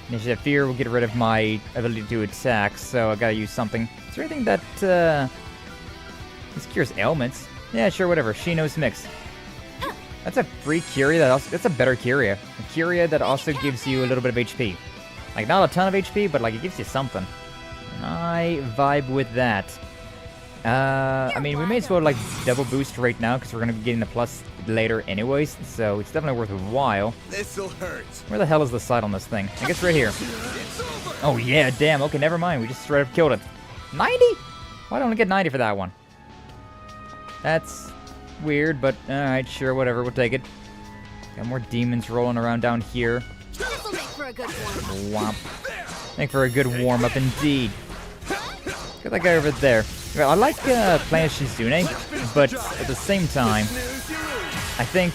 Initiative Fear will get rid of my ability to attack, so I gotta use something. Is there anything that, this cures ailments? Yeah, sure, whatever. She knows mix. That's a free Curia that also... That's a better Curia. A Curia that also gives you a little bit of HP. Like, not a ton of HP, but, like, it gives you something. And I vibe with that. I mean, we may as well, like, double boost right now, because we're going to be getting the plus later anyways, so it's definitely worth a while. This'll hurt. Where the hell is the sight on this thing? I guess right here. Oh, yeah, damn. Okay, never mind. We just straight up killed it. 90? Why don't I get 90 for that one? That's weird, but alright, sure, whatever. We'll take it. Got more demons rolling around down here. This'll make for a good warm-up. Make for a good warm-up indeed. Got that guy over there. Well, I like playing as Shizune, but at the same time, I think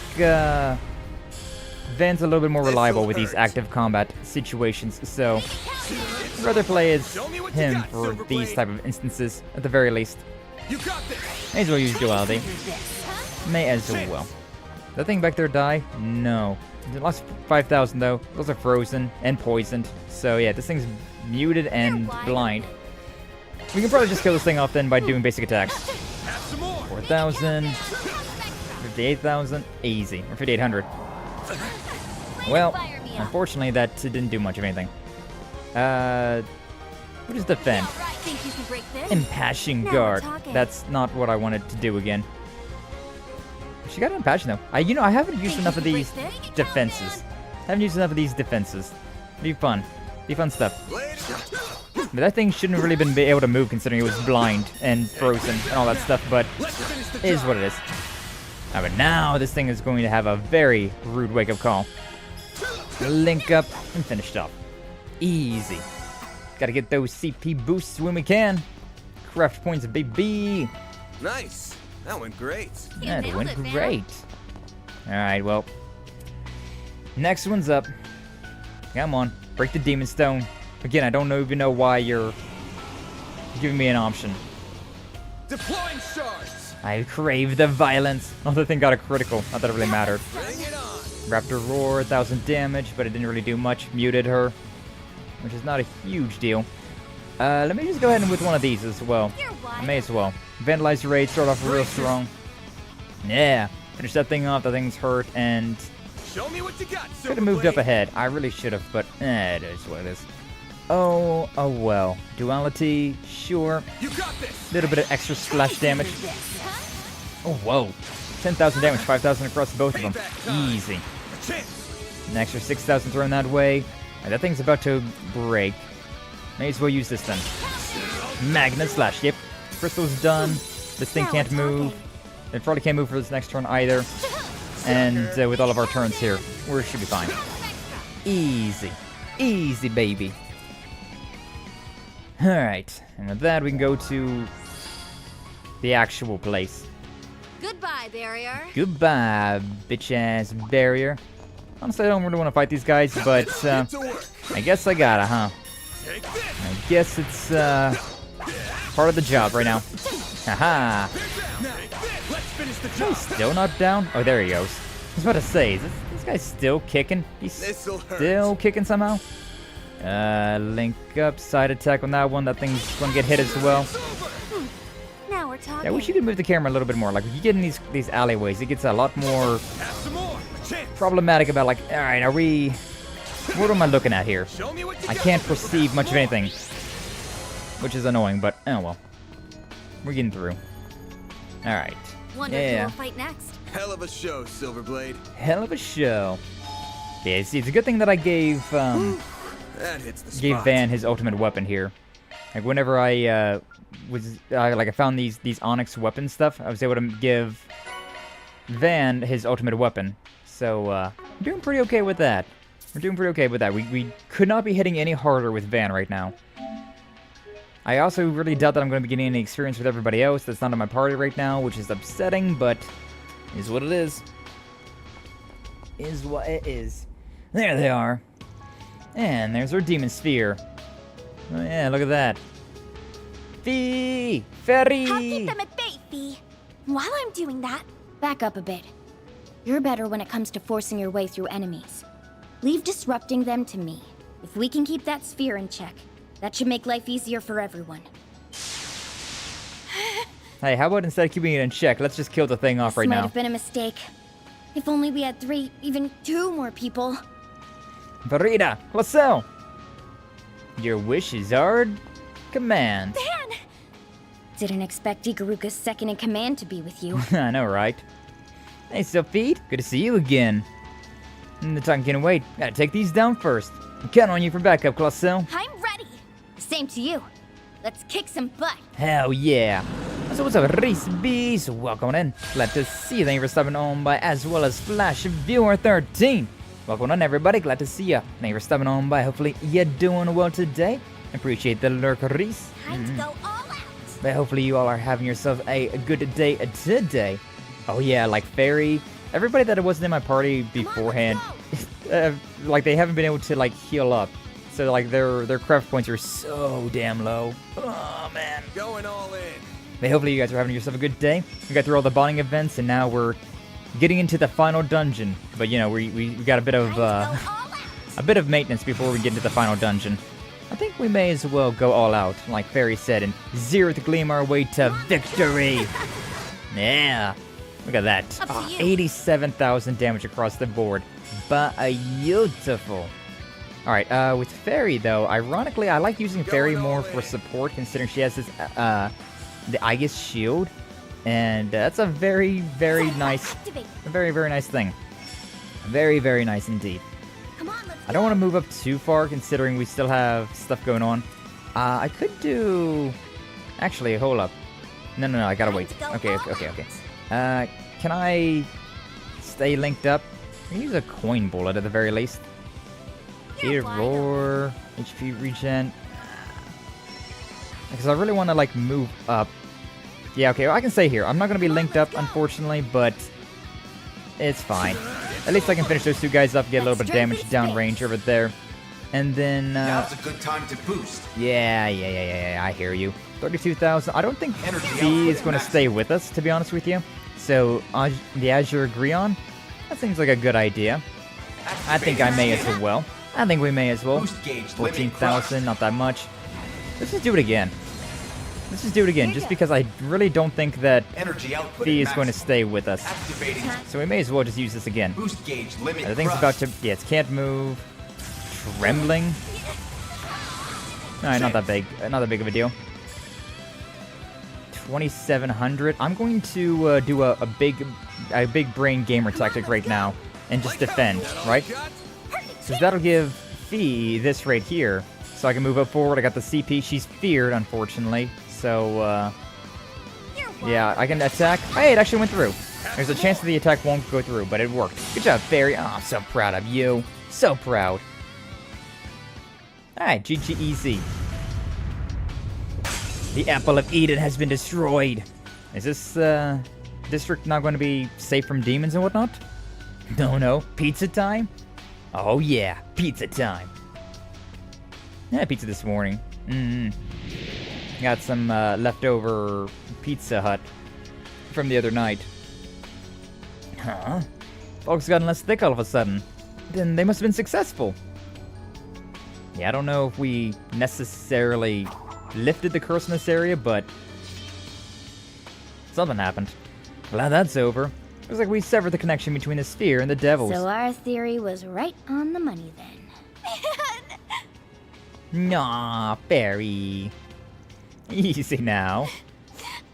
Van's a little bit more reliable with these active combat situations, so I'd rather play as him for these type of instances, at the very least. May as well use duality. May as well. That thing back there die? No. It lost 5,000 though. Those are frozen and poisoned. So yeah, this thing's muted and blind. We can probably just kill this thing off then by doing basic attacks. 4,000. 58,000. Easy. Or 5,800. Well, unfortunately that didn't do much of anything. What is defend? Impassion guard. That's not what I wanted to do again. She got an impassion though. I haven't used enough of these defenses. Be fun. Be fun stuff. But that thing shouldn't have really been able to move considering it was blind and frozen and all that stuff, but it is what it is. But now this thing is going to have a very rude wake-up call. Link up and finished off. Easy. Gotta get those CP boosts when we can. Craft points, baby. Nice. That went great. That went great. Alright, well. Next one's up. Come on. Break the Demon Stone. Again, I don't even know why you're giving me an option. Deploying shards. I crave the violence. Oh, the thing got a critical. Not that it really mattered. Raptor Roar, 1,000 damage, but it didn't really do much. Muted her, which is not a huge deal. Let me just go ahead and with one of these as well. I may as well. Vandalize Raid, start off real strong. Yeah, finish that thing off. That thing's hurt, and show me what you got. Could have moved up ahead. I really should have, but it is what it is. Oh well. Duality, sure. Little bit of extra splash damage. Oh whoa. 10,000 damage, 5,000 across both of them. Easy. An extra 6,000 thrown that way. Right, that thing's about to break. May as well use this then. Magnet Slash, yep. Crystal's done. This thing can't move. It probably can't move for this next turn either. And with all of our turns here, we should be fine. Easy. Easy, baby. Alright, and with that we can go to the actual place. Goodbye, barrier. Goodbye, bitch-ass barrier. Honestly, I don't really want to fight these guys, but I guess I gotta, huh? I guess it's part of the job right now. Haha. He's still not down? Oh, there he goes. I was about to say, is this guy's still kicking? He's still kicking somehow? Link up, side attack on that one. That thing's gonna get hit as well. Now we're talking. Yeah, I wish you could move the camera a little bit more. Like, when you get in these alleyways, it gets a lot more problematic about, like, alright, what am I looking at here? I can't perceive much of anything. Which is annoying, but, oh well. We're getting through. Alright. Wonder who will fight next. Hell of a show, Silverblade. Hell of a show. Yeah, see, it's a good thing that I gave that hits the spot. Van his ultimate weapon here. Like, whenever I I found these Onyx weapon stuff, I was able to give Van his ultimate weapon. So, we're doing pretty okay with that. We could not be hitting any harder with Van right now. I also really doubt that I'm going to be getting any experience with everybody else that's not in my party right now, which is upsetting, but is what it is. Is what it is. There they are. And there's our Demon Sphere. Oh yeah, look at that. Fee! Ferry! I'll keep them at bay, Fee. While I'm doing that, back up a bit. You're better when it comes to forcing your way through enemies. Leave disrupting them to me. If we can keep that sphere in check, that should make life easier for everyone. Hey, how about instead of keeping it in check, let's just kill the thing off right now. This might have been a mistake. If only we had 3, even 2 more people. Farida, Lassell! Your wish is our command. Van! Didn't expect Ikaruka's second in command to be with you. I know, right? Hey, Sophie, good to see you again. The time can't wait. Gotta take these down first. I'm counting on you for backup, Lassell. I'm ready! Same to you. Let's kick some butt. Hell yeah. So what's up, Reese Bees? Welcome in. Glad to see you. Thank you for stopping on by, as well as Flash Viewer 13. Welcome on, everybody. Glad to see you. Thank you for stopping on by. Hopefully you're doing well today. Appreciate the lurk, Reese. Time to go all out. But hopefully you all are having yourself a good day today. Oh yeah, like Fairy, everybody that wasn't in my party beforehand, like they haven't been able to like heal up. So like their craft points are so damn low. Oh man. Going all in. But hopefully you guys are having yourself a good day. We got through all the bonding events and now we're getting into the final dungeon. But you know, we got a bit of maintenance before we get into the final dungeon. I think we may as well go all out, like Fairy said, and zeroth gleam our way to victory. Yeah. Look at that. 87,000 damage across the board. Beautiful. Alright, with Fairy, though, ironically, I like using Fairy more for support, considering she has this, the Aegis shield. And that's a very, very nice, very nice thing. Very, very nice indeed. I don't want to move up too far, considering we still have stuff going on. I could do... Actually, hold up. No, I gotta wait. Okay. Can I stay linked up? I can use a coin bullet at the very least. Speed roar, HP regen. Because I really want to like move up. Yeah, okay, well, I can stay here. I'm not going to be linked up, unfortunately, but it's fine. At least I can finish those two guys up, get a little bit of damage downrange over there. And then, now's a good time to boost. Yeah, I hear you. 32,000. I don't think Fee is going to stay with us, to be honest with you. So, the Azure Grion, that seems like a good idea. I think I may as well. I think we may as well. 14,000, not that much. Let's just do it again. Just because I really don't think that Fee is going to stay with us. So we may as well just use this again. The thing's about to... Yeah, it can't move. Trembling. Alright, not that big of a deal. 2,700. I'm going to do a big brain gamer tactic right now and just defend, right? Because that'll give Fee this right here, so I can move up forward. I got the CP. She's feared, unfortunately. So, yeah, I can attack. Hey, it actually went through. There's a chance that the attack won't go through, but it worked. Good job, Fairy. Oh, I'm so proud of you. So proud. Alright, GG easy. The Apple of Eden has been destroyed. Is this, district not going to be safe from demons and whatnot? No. Pizza time? Oh, yeah. Pizza time. Yeah, pizza this morning. Got some leftover Pizza Hut from the other night. Huh? Folks gotten less thick all of a sudden. Then they must have been successful. Yeah, I don't know if we necessarily lifted the curse in this area, but something happened. Glad that's over. Looks like we severed the connection between the sphere and the devils. So our theory was right on the money then. Nah, Fairy. Easy now.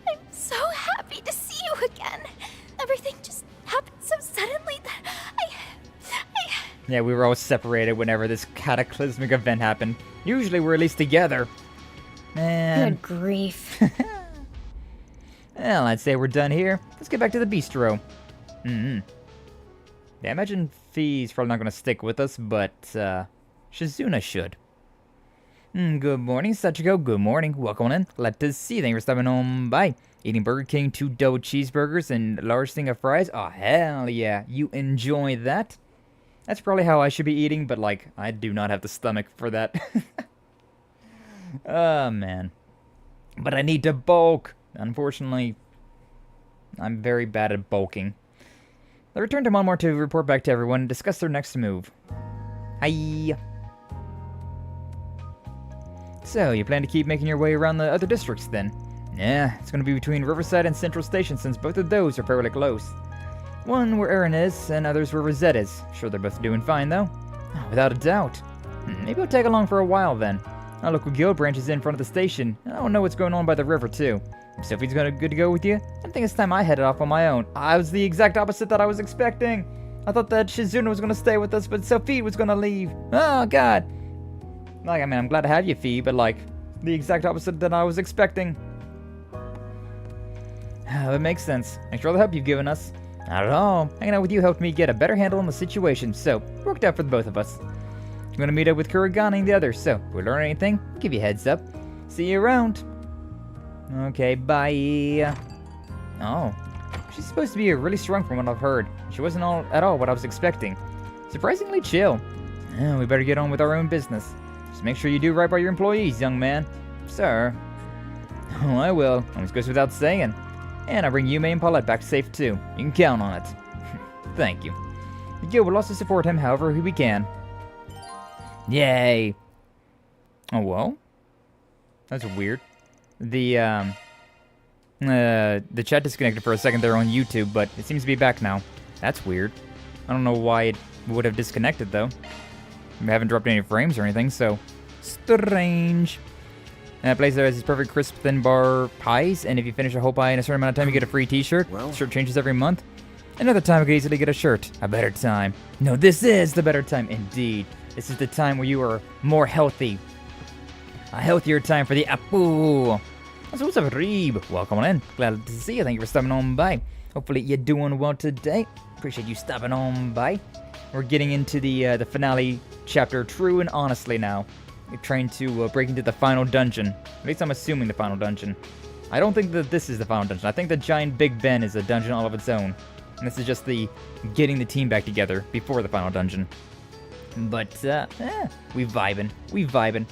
I'm so happy to see you again. Everything just happened so suddenly that Yeah, we were all separated whenever this cataclysmic event happened. Usually we're at least together. And... Good grief. Well, I'd say we're done here. Let's get back to the bistro. Yeah, I imagine Fee's probably not going to stick with us, but Shizuna should. Good morning, Sachiko. Good morning. Welcome in. Glad to see you. Thank you for stopping on by. Eating Burger King, 2 double cheeseburgers and a large thing of fries. Oh, hell yeah. You enjoy that? That's probably how I should be eating, but, like, I do not have the stomach for that. Oh, man. But I need to bulk. Unfortunately, I'm very bad at bulking. I'll return to Monmore to report back to everyone and discuss their next move. Hi. So, you plan to keep making your way around the other districts, then? Yeah, it's going to be between Riverside and Central Station, since both of those are fairly close. One where Aaron is, and others where Rosette is. Sure they're both doing fine, though. Oh, without a doubt. Maybe I'll tag along for a while, then. Our local guild branch is in front of the station, and I don't know what's going on by the river, too. If Sophie's good to go with you, I think it's time I headed off on my own. I was the exact opposite that I was expecting. I thought that Shizuna was going to stay with us, but Sophie was going to leave. Oh, God. Like, I mean, I'm glad to have you, Fee, but, like, the exact opposite that I was expecting. That makes sense. Thanks for all the help you've given us. Not at all. Hanging out with you helped me get a better handle on the situation, so it worked out for the both of us. I'm going to meet up with Kuragani and the others, so if we learn anything, I'll give you a heads up. See you around. Okay, bye. Oh. She's supposed to be really strong from what I've heard. She wasn't at all what I was expecting. Surprisingly chill. We better get on with our own business. Just make sure you do right by your employees, young man. Sir. Oh, I will. Almost goes without saying. And I bring Yume and Paulette back safe too. You can count on it. Thank you. The guild will also support him however we can. Yay. Oh, well. That's weird. The chat disconnected for a second there on YouTube, but it seems to be back now. That's weird. I don't know why it would have disconnected, though. We haven't dropped any frames or anything, so... strange. Place there has these perfect crisp thin bar pies, and if you finish a whole pie in a certain amount of time, you get a free t-shirt. Well, shirt changes every month. Another time, you can easily get a shirt. A better time. No, this is the better time, indeed. This is the time where you are more healthy. A healthier time for the Apu. So what's up, Reeb? Welcome on in. Glad to see you. Thank you for stopping on by. Hopefully you're doing well today. Appreciate you stopping on by. We're getting into the finale chapter, true and honestly now. We're trying to break into the final dungeon. At least I'm assuming the final dungeon. I don't think that this is the final dungeon. I think the giant Big Ben is a dungeon all of its own. And this is just the getting the team back together before the final dungeon. But, we vibing. We vibing.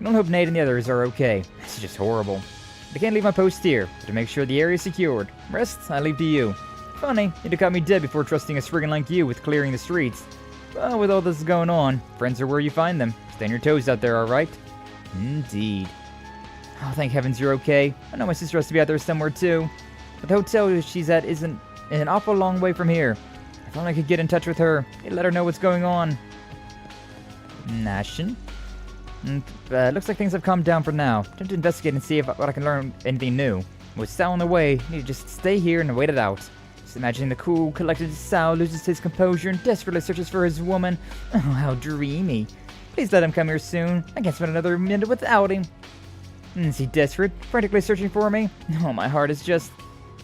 I don't hope Nate and the others are okay. This is just horrible. I can't leave my post here, but to make sure the area is secured. Rest, I leave to you. Funny, you'd have caught me dead before trusting a spriggan like you with clearing the streets. Well, with all this going on, friends are where you find them. Stay on your toes out there, alright? Indeed. Oh, thank heavens you're okay. I know my sister has to be out there somewhere too. But the hotel she's at isn't an awful long way from here. If only I could get in touch with her, and let her know what's going on. Nashin? Looks like things have calmed down for now. Time to investigate and see if I can learn anything new. With Sal on the way, you need to just stay here and wait it out. Just imagining the cool, collected Sal loses his composure and desperately searches for his woman. Oh, how dreamy. Please let him come here soon. I can't spend another minute without him. Is he desperate? Frantically searching for me? Oh, my heart is just...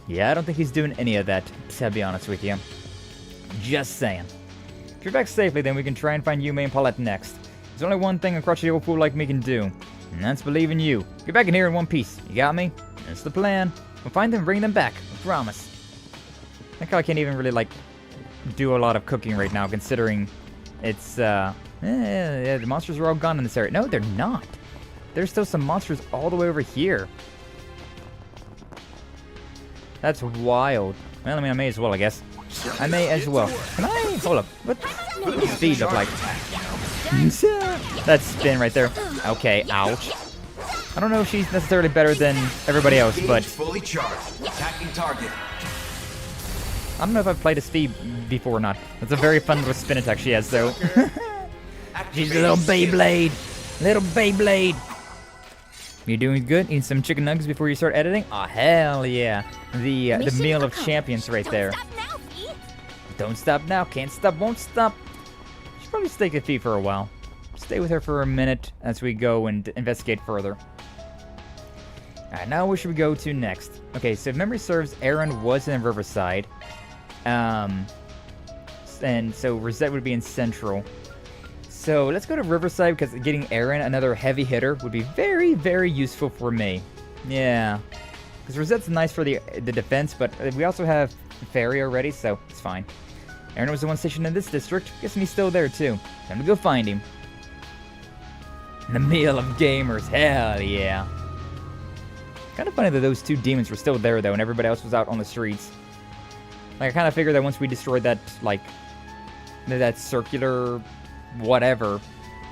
Yeah, I don't think he's doing any of that, to be honest with you. Just saying. If you're back safely, then we can try and find Yume and Paulette next. There's only one thing a crotchety old fool like me can do, and that's believe in you. Get back in here in one piece. You got me? That's the plan. We'll find them and bring them back. I promise. I think I can't even really, like, do a lot of cooking right now, considering it's, the monsters are all gone in this area. No, they're not. There's still some monsters all the way over here. That's wild. Well, I mean, I may as well, I guess. I may as well. Can I? Hold up. What does speed look like? That spin right there. Okay, ouch. I don't know if she's necessarily better than everybody else, but... fully charged. Attacking target. I don't know if I've played a Steve before or not. That's a very fun little spin attack she has, though. She's a little Beyblade. Little Beyblade. You doing good? Eating some chicken nuggets before you start editing? Oh, hell yeah. The meal of champions right there. Don't stop now. Can't stop, won't stop. Should probably stay with Fee for a while. Stay with her for a minute as we go and investigate further. Alright, now where should we go to next? Okay, so if memory serves, Aaron was in Riverside. And so Rosette would be in Central. So let's go to Riverside because getting Aaron, another heavy hitter, would be very, very useful for me. Yeah. Because Rosette's nice for the defense, but we also have Ferry already, so it's fine. Aaron was the one stationed in this district. Guessing he's still there too. Time to go find him. The meal of gamers, hell yeah. Kind of funny that those two demons were still there though, and everybody else was out on the streets. Like I kind of figured that once we destroyed that, like, that circular whatever,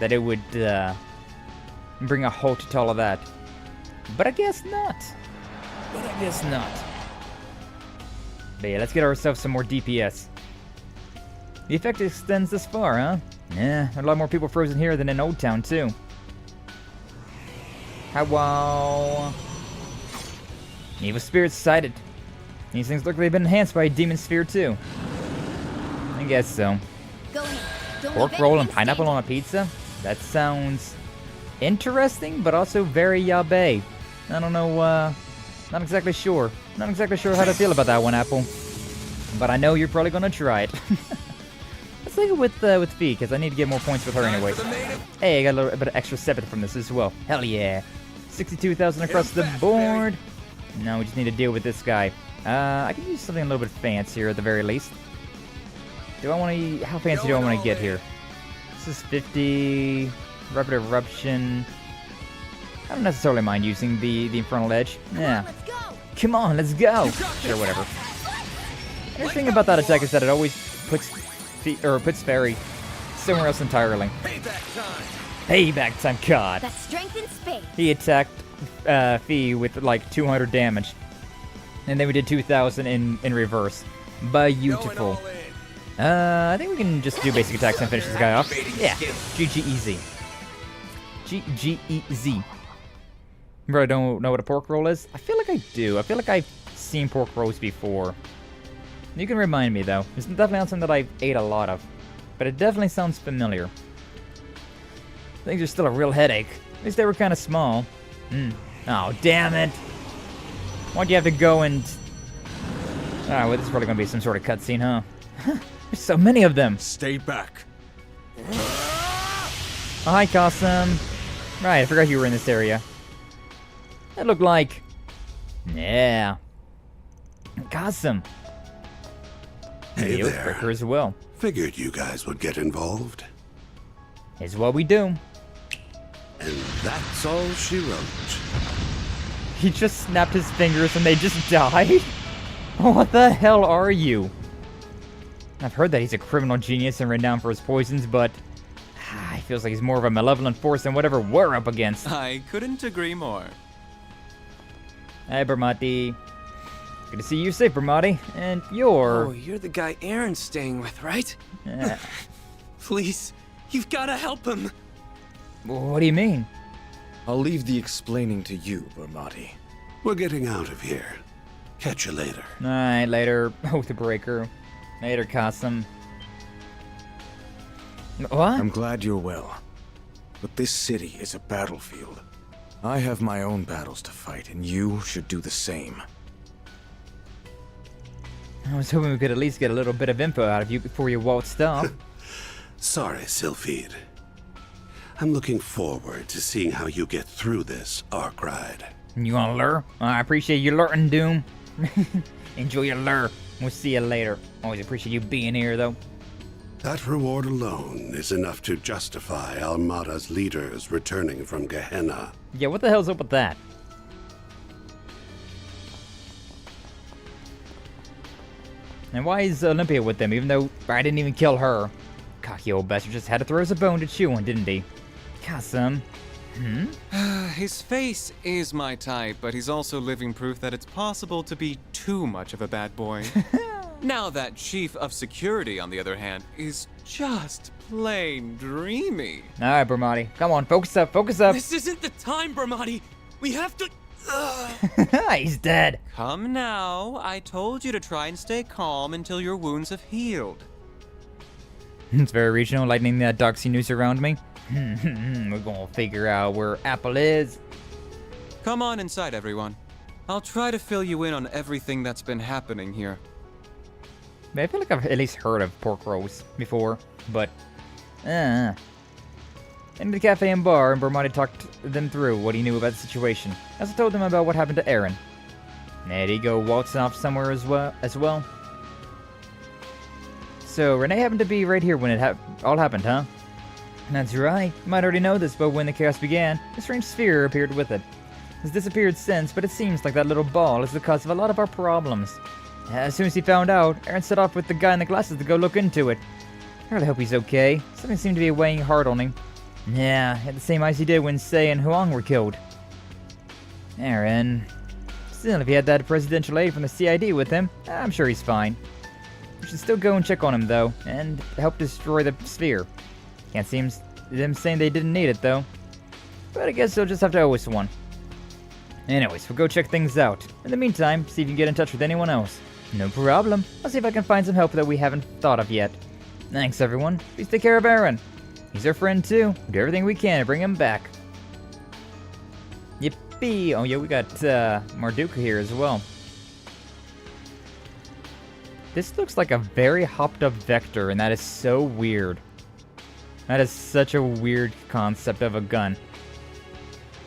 that it would bring a halt to all of that. But I guess not. But yeah, let's get ourselves some more DPS. The effect extends this far, huh? Yeah, there are a lot more people frozen here than in Old Town, too. Hello. Evil spirits sighted. These things look like they've been enhanced by a demon sphere, too. I guess so. Pork roll and pineapple on a pizza? That sounds interesting, but also very yabe. I don't know, not exactly sure. Not exactly sure how to feel about that one, Apple. But I know you're probably gonna try it. Let's take it with Fee, because I need to get more points with her anyway. Hey, I got a little bit of extra 7 from this as well. Hell yeah. 62,000 across the board. Now we just need to deal with this guy. I can use something a little bit fancier at the very least. Do I want to... How fancy do I want to get here? This is 50... Rapid Eruption. I don't necessarily mind using the Infernal Edge. Yeah. Come on, let's go! Sure, whatever. The thing about that attack is that it always puts Fairy somewhere else entirely. Payback time, God. That strength in space. He attacked Fee with like 200 damage. And then we did 2,000 in reverse. Beautiful. I think we can just do basic attacks and finish this guy off. Yeah, GG easy. GG easy. Bro, I don't know what a pork roll is? I feel like I do. I feel like I've seen pork rolls before. You can remind me though. It's definitely not something that I've ate a lot of. But it definitely sounds familiar. Things are still a real headache. At least they were kind of small. Oh, damn it. Why'd you have to go and... Alright, well, this is probably going to be some sort of cutscene, huh? There's so many of them. Stay back. Oh, hi, Kasim. Right, I forgot you were in this area. That looked like... Yeah. Kasim. Hey the there. Oathbreaker as well. Figured you guys would get involved. It's what we do. And that's all she wrote. He just snapped his fingers and they just died? What the hell are you? I've heard that he's a criminal genius and renowned for his poisons, but he feels like he's more of a malevolent force than whatever we're up against. I couldn't agree more. Hey, Bermati. Good to see you safe, Bermati. And you're... Oh, you're the guy Aaron's staying with, right? Yeah. Please, you've got to help him. What do you mean? I'll leave the explaining to you, Bermati. We're getting out of here. Catch you later. Alright, later, Oathbreaker. Later, Kasim. What? I'm glad you're well. But this city is a battlefield. I have my own battles to fight, and you should do the same. I was hoping we could at least get a little bit of info out of you before you waltzed off. Sorry, Sylphide. I'm looking forward to seeing how you get through this, Arkride. You wanna lure? I appreciate you luring, Doom. Enjoy your lure. We'll see you later. Always appreciate you being here, though. That reward alone is enough to justify Almada's leaders returning from Gehenna. Yeah, what the hell's up with that? And why is Olympia with them, even though I didn't even kill her? Cocky old bastard just had to throw us a bone to chew on, didn't he? Kasim. His face is my type, but he's also living proof that it's possible to be too much of a bad boy. Now that Chief of Security, on the other hand, is just plain dreamy. Alright, Bermati. Come on, focus up, focus up. This isn't the time, Bermati. We have to... He's dead. Come now. I told you to try and stay calm until your wounds have healed. It's very regional, lightning that doxy news around me. We're gonna figure out where Apple is. Come on inside, everyone. I'll try to fill you in on everything that's been happening here. I feel like I've at least heard of pork rolls before, but... Into the cafe and bar, and Bermati talked them through what he knew about the situation. I also told them about what happened to Aaron. There he go, waltzing off somewhere as well. So, Renee happened to be right here when it all happened, huh? That's right. You might already know this, but when the chaos began, a strange sphere appeared with it. It's disappeared since, but it seems like that little ball is the cause of a lot of our problems. As soon as he found out, Aaron set off with the guy in the glasses to go look into it. I really hope he's okay. Something seemed to be weighing hard on him. Yeah, he had the same eyes he did when Sei and Huang were killed. Aaron. Still, if he had that presidential aide from the CID with him, I'm sure he's fine. We should still go and check on him, though, and help destroy the sphere. Can't see them saying they didn't need it, though. But I guess they'll just have to owe us one. Anyways, we'll go check things out. In the meantime, see if you can get in touch with anyone else. No problem. I'll see if I can find some help that we haven't thought of yet. Thanks, everyone. Please take care of Aaron. He's our friend, too. We'll do everything we can to bring him back. Yippee! Oh, yeah, we got Marduk here as well. This looks like a very hopped-up Vector, and that is so weird. That is such a weird concept of a gun.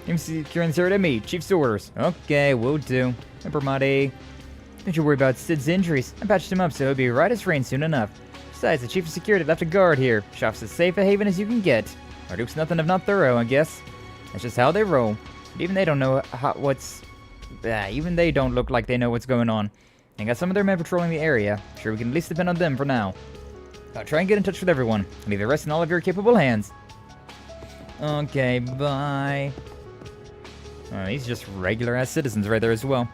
Team securing zero to me. Chief's orders. Okay, will do. Emperor Madi. Don't you worry about Sid's injuries. I patched him up, so he'll be right as rain soon enough. Besides, the Chief of Security left a guard here. Shop's as safe a haven as you can get. Our Duke's nothing if not thorough, I guess. That's just how they roll. But even they don't know even they don't look like they know what's going on. They got some of their men patrolling the area. Sure, we can at least depend on them for now. I'll try and get in touch with everyone. Leave the rest in all of your capable hands. Okay, bye. Oh, these are just regular-ass citizens right there as well.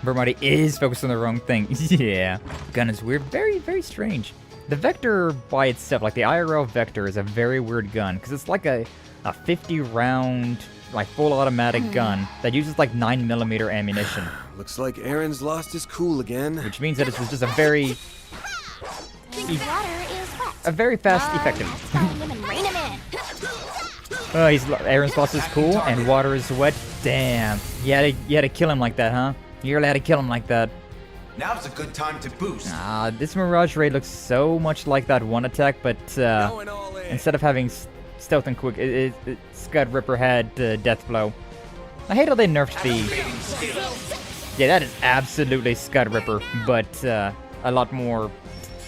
Vermati is focused on the wrong thing. Yeah. Gun is weird. Very, very strange. The Vector by itself, like the IRL Vector, is a very weird gun. Because it's like a 50-round, like, full automatic gun that uses, like, 9mm ammunition. Looks like Aaron's lost his cool again. Which means that it's just a very... fast effective. Oh, Aaron's lost his cool, and water is wet. Damn. You had to kill him like that, huh? You really had to kill him like that. Now's a good time to boost. This Mirage Raid looks so much like that one attack, but instead of having stealth and quick, Scud Ripper had Death Blow. I hate how they nerfed the... Yeah, that is absolutely Scud Ripper, but a lot more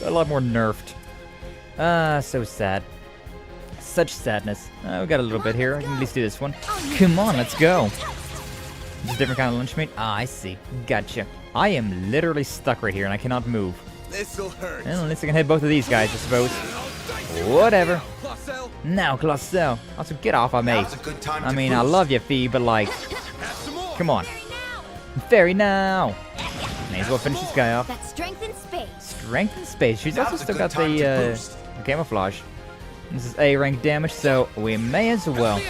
nerfed. So sad. Such sadness. We got a little bit here. I can at least do this one. Come on, let's go. Just a different kind of lunch meat? Ah, I see. Gotcha. I am literally stuck right here and I cannot move. This'll hurt. Well, at least I can hit both of these guys, I suppose. Whatever. Now, Clausel. Also, get off of me. I mean, I love you, Fee, but like... Come on. Fairy now. May as well finish this guy off. That's strength in space. Strength in space. She's also still got the camouflage. This is A rank damage, so we may as well.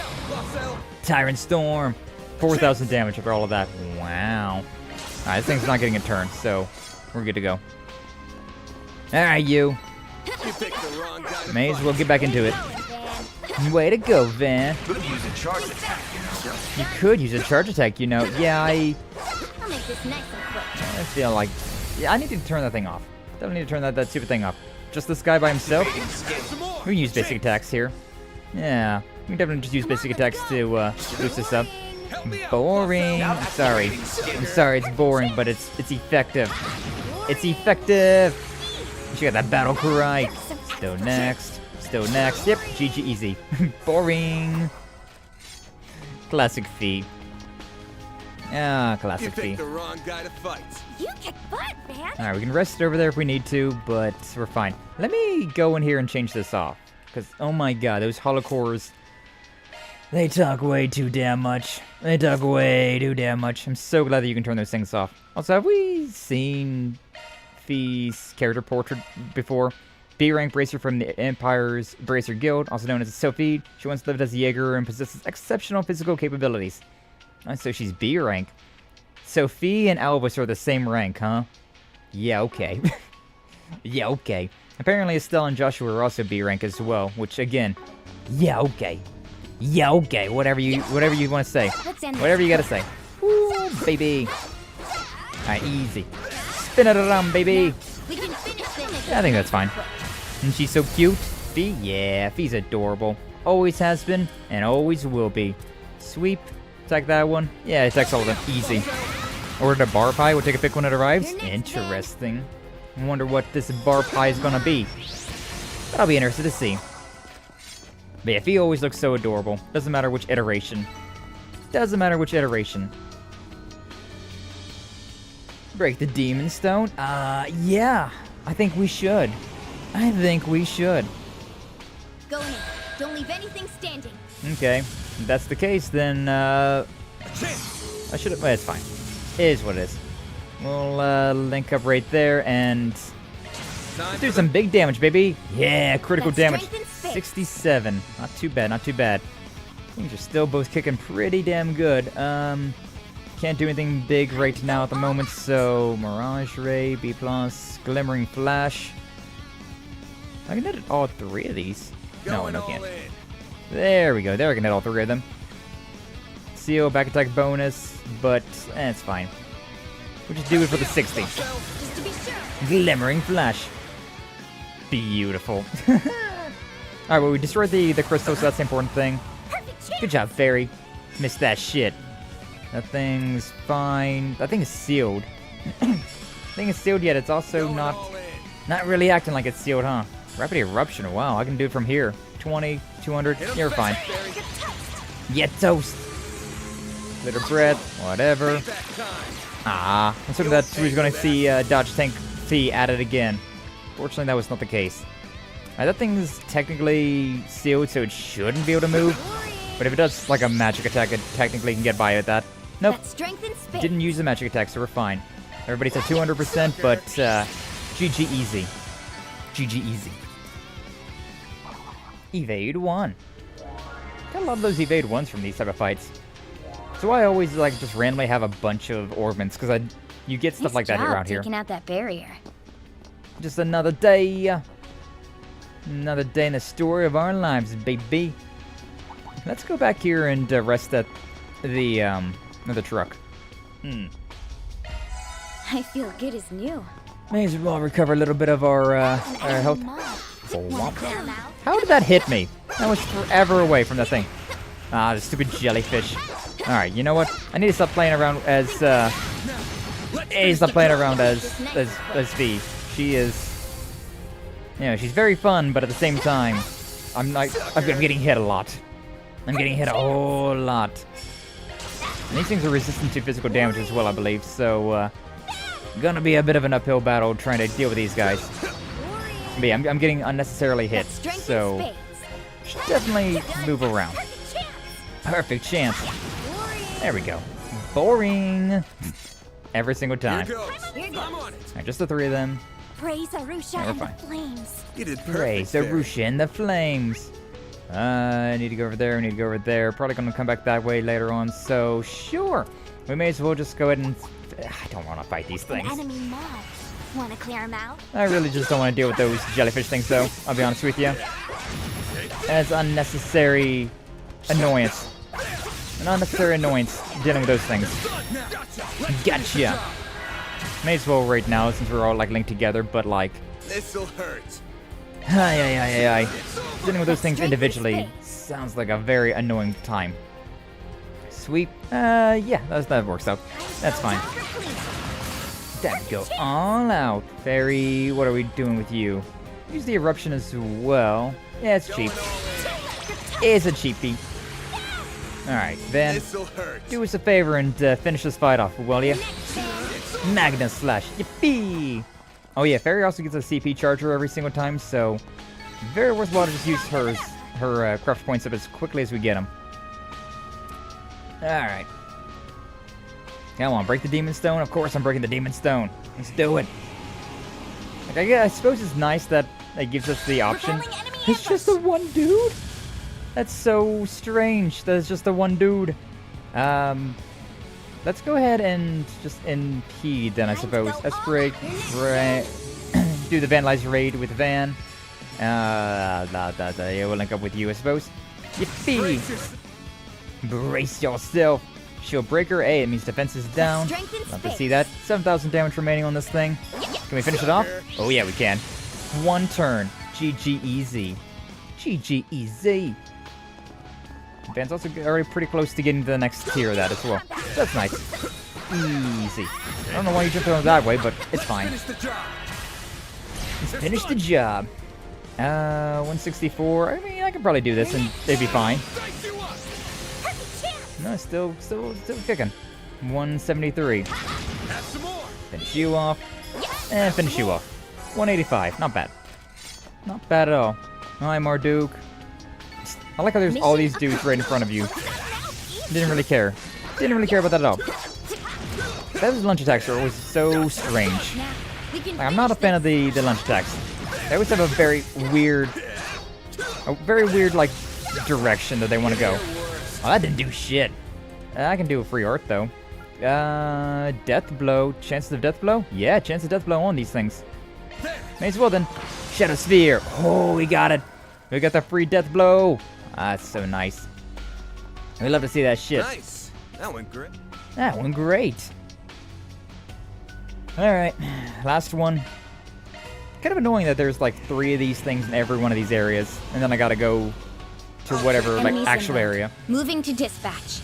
Tyrant Storm. 4,000 damage after all of that. Wow. Alright, this thing's not getting a turn, so we're good to go. Alright, you. May as well get back into it. Way to go, Van. You could use a charge attack, you know. Yeah, I'll make this nice and quick. I feel like... Yeah, I need to turn that thing off. Definitely need to turn that stupid thing off. Just this guy by himself? We can use basic attacks here. Yeah, we can definitely just use basic attacks to boost this up. Boring. I'm sorry, it's boring, but it's effective. It's effective. She got that battle cry. Still next. Still next. Yep, GG easy. Boring. Classic Fee. Ah, classic Fee. You kick butt, man. Alright, we can rest it over there if we need to, but we're fine. Let me go in here and change this off. Because, oh my god, those holocores... They talk way too damn much. They talk way too damn much. I'm so glad that you can turn those things off. Also, have we seen Fee's character portrait before? B-rank bracer from the Empire's Bracer Guild, also known as Sophie. She once lived as a Jaeger and possesses exceptional physical capabilities. So she's B-rank. Sophie and Elvis are the same rank, huh? Yeah, okay. Yeah, okay. Apparently Estelle and Joshua are also B-rank as well, which again, yeah, okay. Yeah, okay. Whatever you want to say. Whatever you gotta say. Woo, baby. Alright, easy. Spin it around, baby. Yeah, I think that's fine. And she's so cute. Fee? Yeah, Fee's adorable. Always has been, and always will be. Sweep. Attack that one. Yeah, attacks all of them. Easy. Ordered a bar pie. We'll take a pick when it arrives. Interesting. I wonder what this bar pie is gonna be. But I'll be interested to see. But yeah, Fee always looks so adorable. Doesn't matter which iteration. Doesn't matter which iteration. Break the Demon Stone? Yeah. I think we should. I think we should. Go in. Don't leave anything standing. Okay. If that's the case, then, I should have... Well, it's fine. It is what it is. We'll, link up right there and... Let's do some big damage, baby. Yeah, critical damage. 67. Not too bad, not too bad. Things are still both kicking pretty damn good. Can't do anything big right now at the moment, so Mirage Ray, B+, Glimmering Flash. I can hit all three of these. No, no can't. There we go. There I can hit all three of them. Seal, back attack bonus, but it's fine. We'll just do it for the 60. Glimmering Flash. Beautiful. Alright, well, we destroyed the crystal, so that's the important thing. Good job, Fairy. Missed that shit. That thing's fine. That thing is sealed. That thing is sealed, yet it's also not really acting like it's sealed, huh? Rapid eruption. Wow, I can do it from here. 20, 200. You're fine. Get toast. Little breath. Whatever. Ah, I'm assuming that we're going to see dodge tank fee added again. Fortunately, that was not the case. That thing's technically sealed, so it shouldn't be able to move. But if it does like a magic attack, it technically can get by with that. Nope. Didn't use the magic attack, so we're fine. Everybody's at 200%, but GG easy. GG easy. Evade 1. Got a lot of those evade 1s from these type of fights. So I always like just randomly have a bunch of orbments, because you get stuff like that around here. Taking out that barrier. Just another day. Another day in the story of our lives, baby. Let's go back here and rest at the truck. I feel good as new. May as well recover a little bit of our health. How did that hit me? That was forever away from that thing. Ah, the stupid jellyfish. Alright, you know what? I need to stop playing around as V. She is, you know, she's very fun, but at the same time, I'm getting hit a lot. I'm getting hit a whole lot. And these things are resistant to physical damage as well, I believe, so gonna be a bit of an uphill battle trying to deal with these guys. But yeah, I'm getting unnecessarily hit, so should definitely move around. Perfect chance. There we go. Boring. Every single time. Alright, just the three of them. Praise Arusha and the flames. Praise Arusha and the flames. I need to go over there, I need to go over there. Probably gonna come back that way later on, so sure. We may as well just go ahead and... I don't want to fight these things. Enemy mob. Want to clear them out? I really just don't want to deal with those jellyfish things, though. I'll be honest with you. That's unnecessary annoyance. An unnecessary annoyance dealing with those things. Gotcha. May as well right now, since we're all like linked together, but like... This'll hurt. Aye. Dealing with those things individually sounds like a very annoying time. Sweep. Yeah, that works out. That's fine. That go all out. Fairy, what are we doing with you? Use the eruption as well. Yeah, it's cheap. It's a cheapie. Alright, then do us a favor and finish this fight off, will ya? Magna Slash. Yippee! Oh yeah, Fairy also gets a CP charger every single time, so very worthwhile to just use her craft points up as quickly as we get them. Alright. Come on, break the Demon Stone? Of course I'm breaking the Demon Stone. Let's do it. Like, I suppose it's nice that it gives us the option. It's just the one dude? That's so strange. That's just the one dude. Let's go ahead and just impede then, I suppose. Let's break. Do the Vandalize Raid with Van. Yeah, we'll link up with you, I suppose. Yippee! Brace yourself. Shield breaker. Hey, it means defense is down. Love to see that. 7,000 damage remaining on this thing. Can we finish it off? Oh yeah, we can. One turn. GG easy. GG easy. Van's also already pretty close to getting to the next tier of that as well. That's nice. Easy. I don't know why you jumped on that way, but it's fine. Let's finish the job. 164. I mean, I could probably do this and they'd be fine. No, still kicking. 173. Finish you off. And finish you off. 185. Not bad. Not bad at all. Hi, Marduk. I like how there's all these dudes right in front of you. Didn't really care. Didn't really care about that at all. Those lunge attacks are always so strange. Like, I'm not a fan of the lunge attacks. They always have a very weird, like, direction that they want to go. Oh, that didn't do shit. I can do a free art, though. Death blow. Chances of death blow? Yeah, chance of death blow on these things. May as well, then. Shadow Sphere. Oh, we got it. We got the free death blow. That's so nice. We love to see that shit. Nice. That went great. That went great. Alright. Last one. Kind of annoying that there's like 3 of these things in every one of these areas. And then I gotta go to whatever, like, actual area. Moving to dispatch.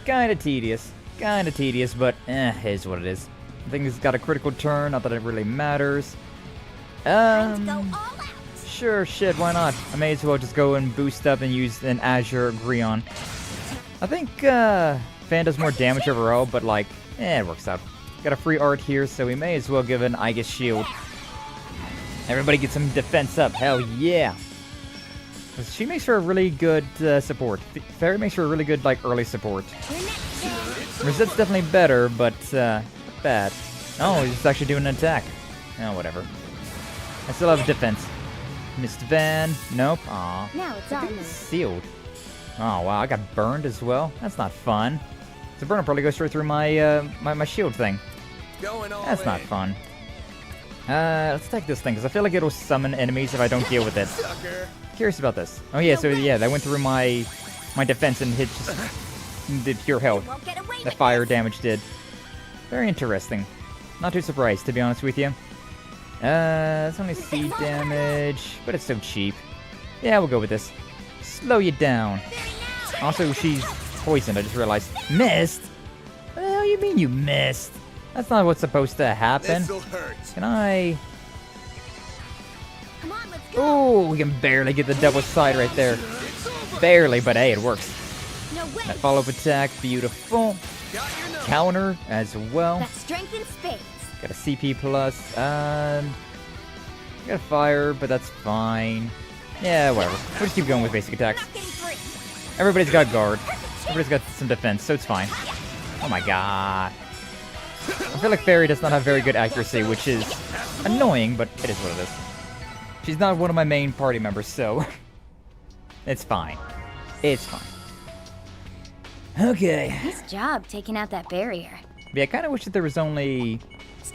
Kinda tedious, but is what it is. I think it's got a critical turn, not that it really matters. Sure, shit, why not? I may as well just go and boost up and use an Azure Greon. I think, Fan does more damage overall, but like, it works out. Got a free art here, so we may as well give an Aegis shield. Everybody get some defense up, hell yeah! She makes for a really good support. Fairy makes for a really good, like, early support. Rosette's definitely better, but, not bad. Oh, he's actually doing an attack. Oh, whatever. I still have defense. Missed Van. Nope. Aw. Now it's all sealed. Oh, wow, I got burned as well. That's not fun. The burn will probably go straight through my, my shield thing. That's not fun. Let's take this thing, because I feel like it'll summon enemies if I don't deal with it. Curious about this. Oh yeah, so yeah, that went through my defense and hit just the pure health. The fire damage did. Very interesting. Not too surprised, to be honest with you. It's only seed damage, but it's so cheap. Yeah, we'll go with this. Slow you down. Also, she's poisoned, I just realized. Missed? What the hell you mean you missed? That's not what's supposed to happen. Can I... Oh, we can barely get the double side right there. Barely, but hey, it works. That follow-up attack, beautiful. Counter as well. That strength in spades. Got a CP plus. Got a fire, but that's fine. Yeah, whatever. We'll just keep going with basic attacks. Everybody's got guard. Everybody's got some defense, so it's fine. Oh my god. I feel like Fairy does not have very good accuracy, which is annoying, but it is what it is. She's not one of my main party members, so it's fine. It's fine. Okay. Nice job taking out that barrier. Yeah, I kind of wish that there was only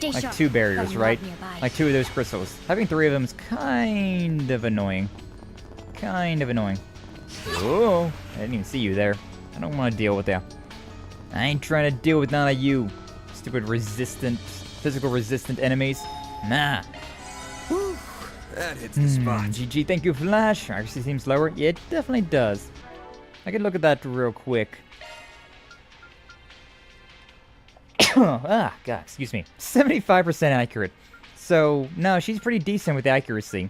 like sharp. 2 barriers, right? Nearby. Like 2 of those crystals. Having 3 of them is kind of annoying. Kind of annoying. Oh, I didn't even see you there. I don't want to deal with that. I ain't trying to deal with none of you. Stupid resistant, physical resistant enemies. Nah. Whew, that hits the spot. GG, thank you, Flash. Accuracy seems lower. Yeah, it definitely does. I can look at that real quick. Ah, God, excuse me. 75% accurate. So, no, she's pretty decent with the accuracy.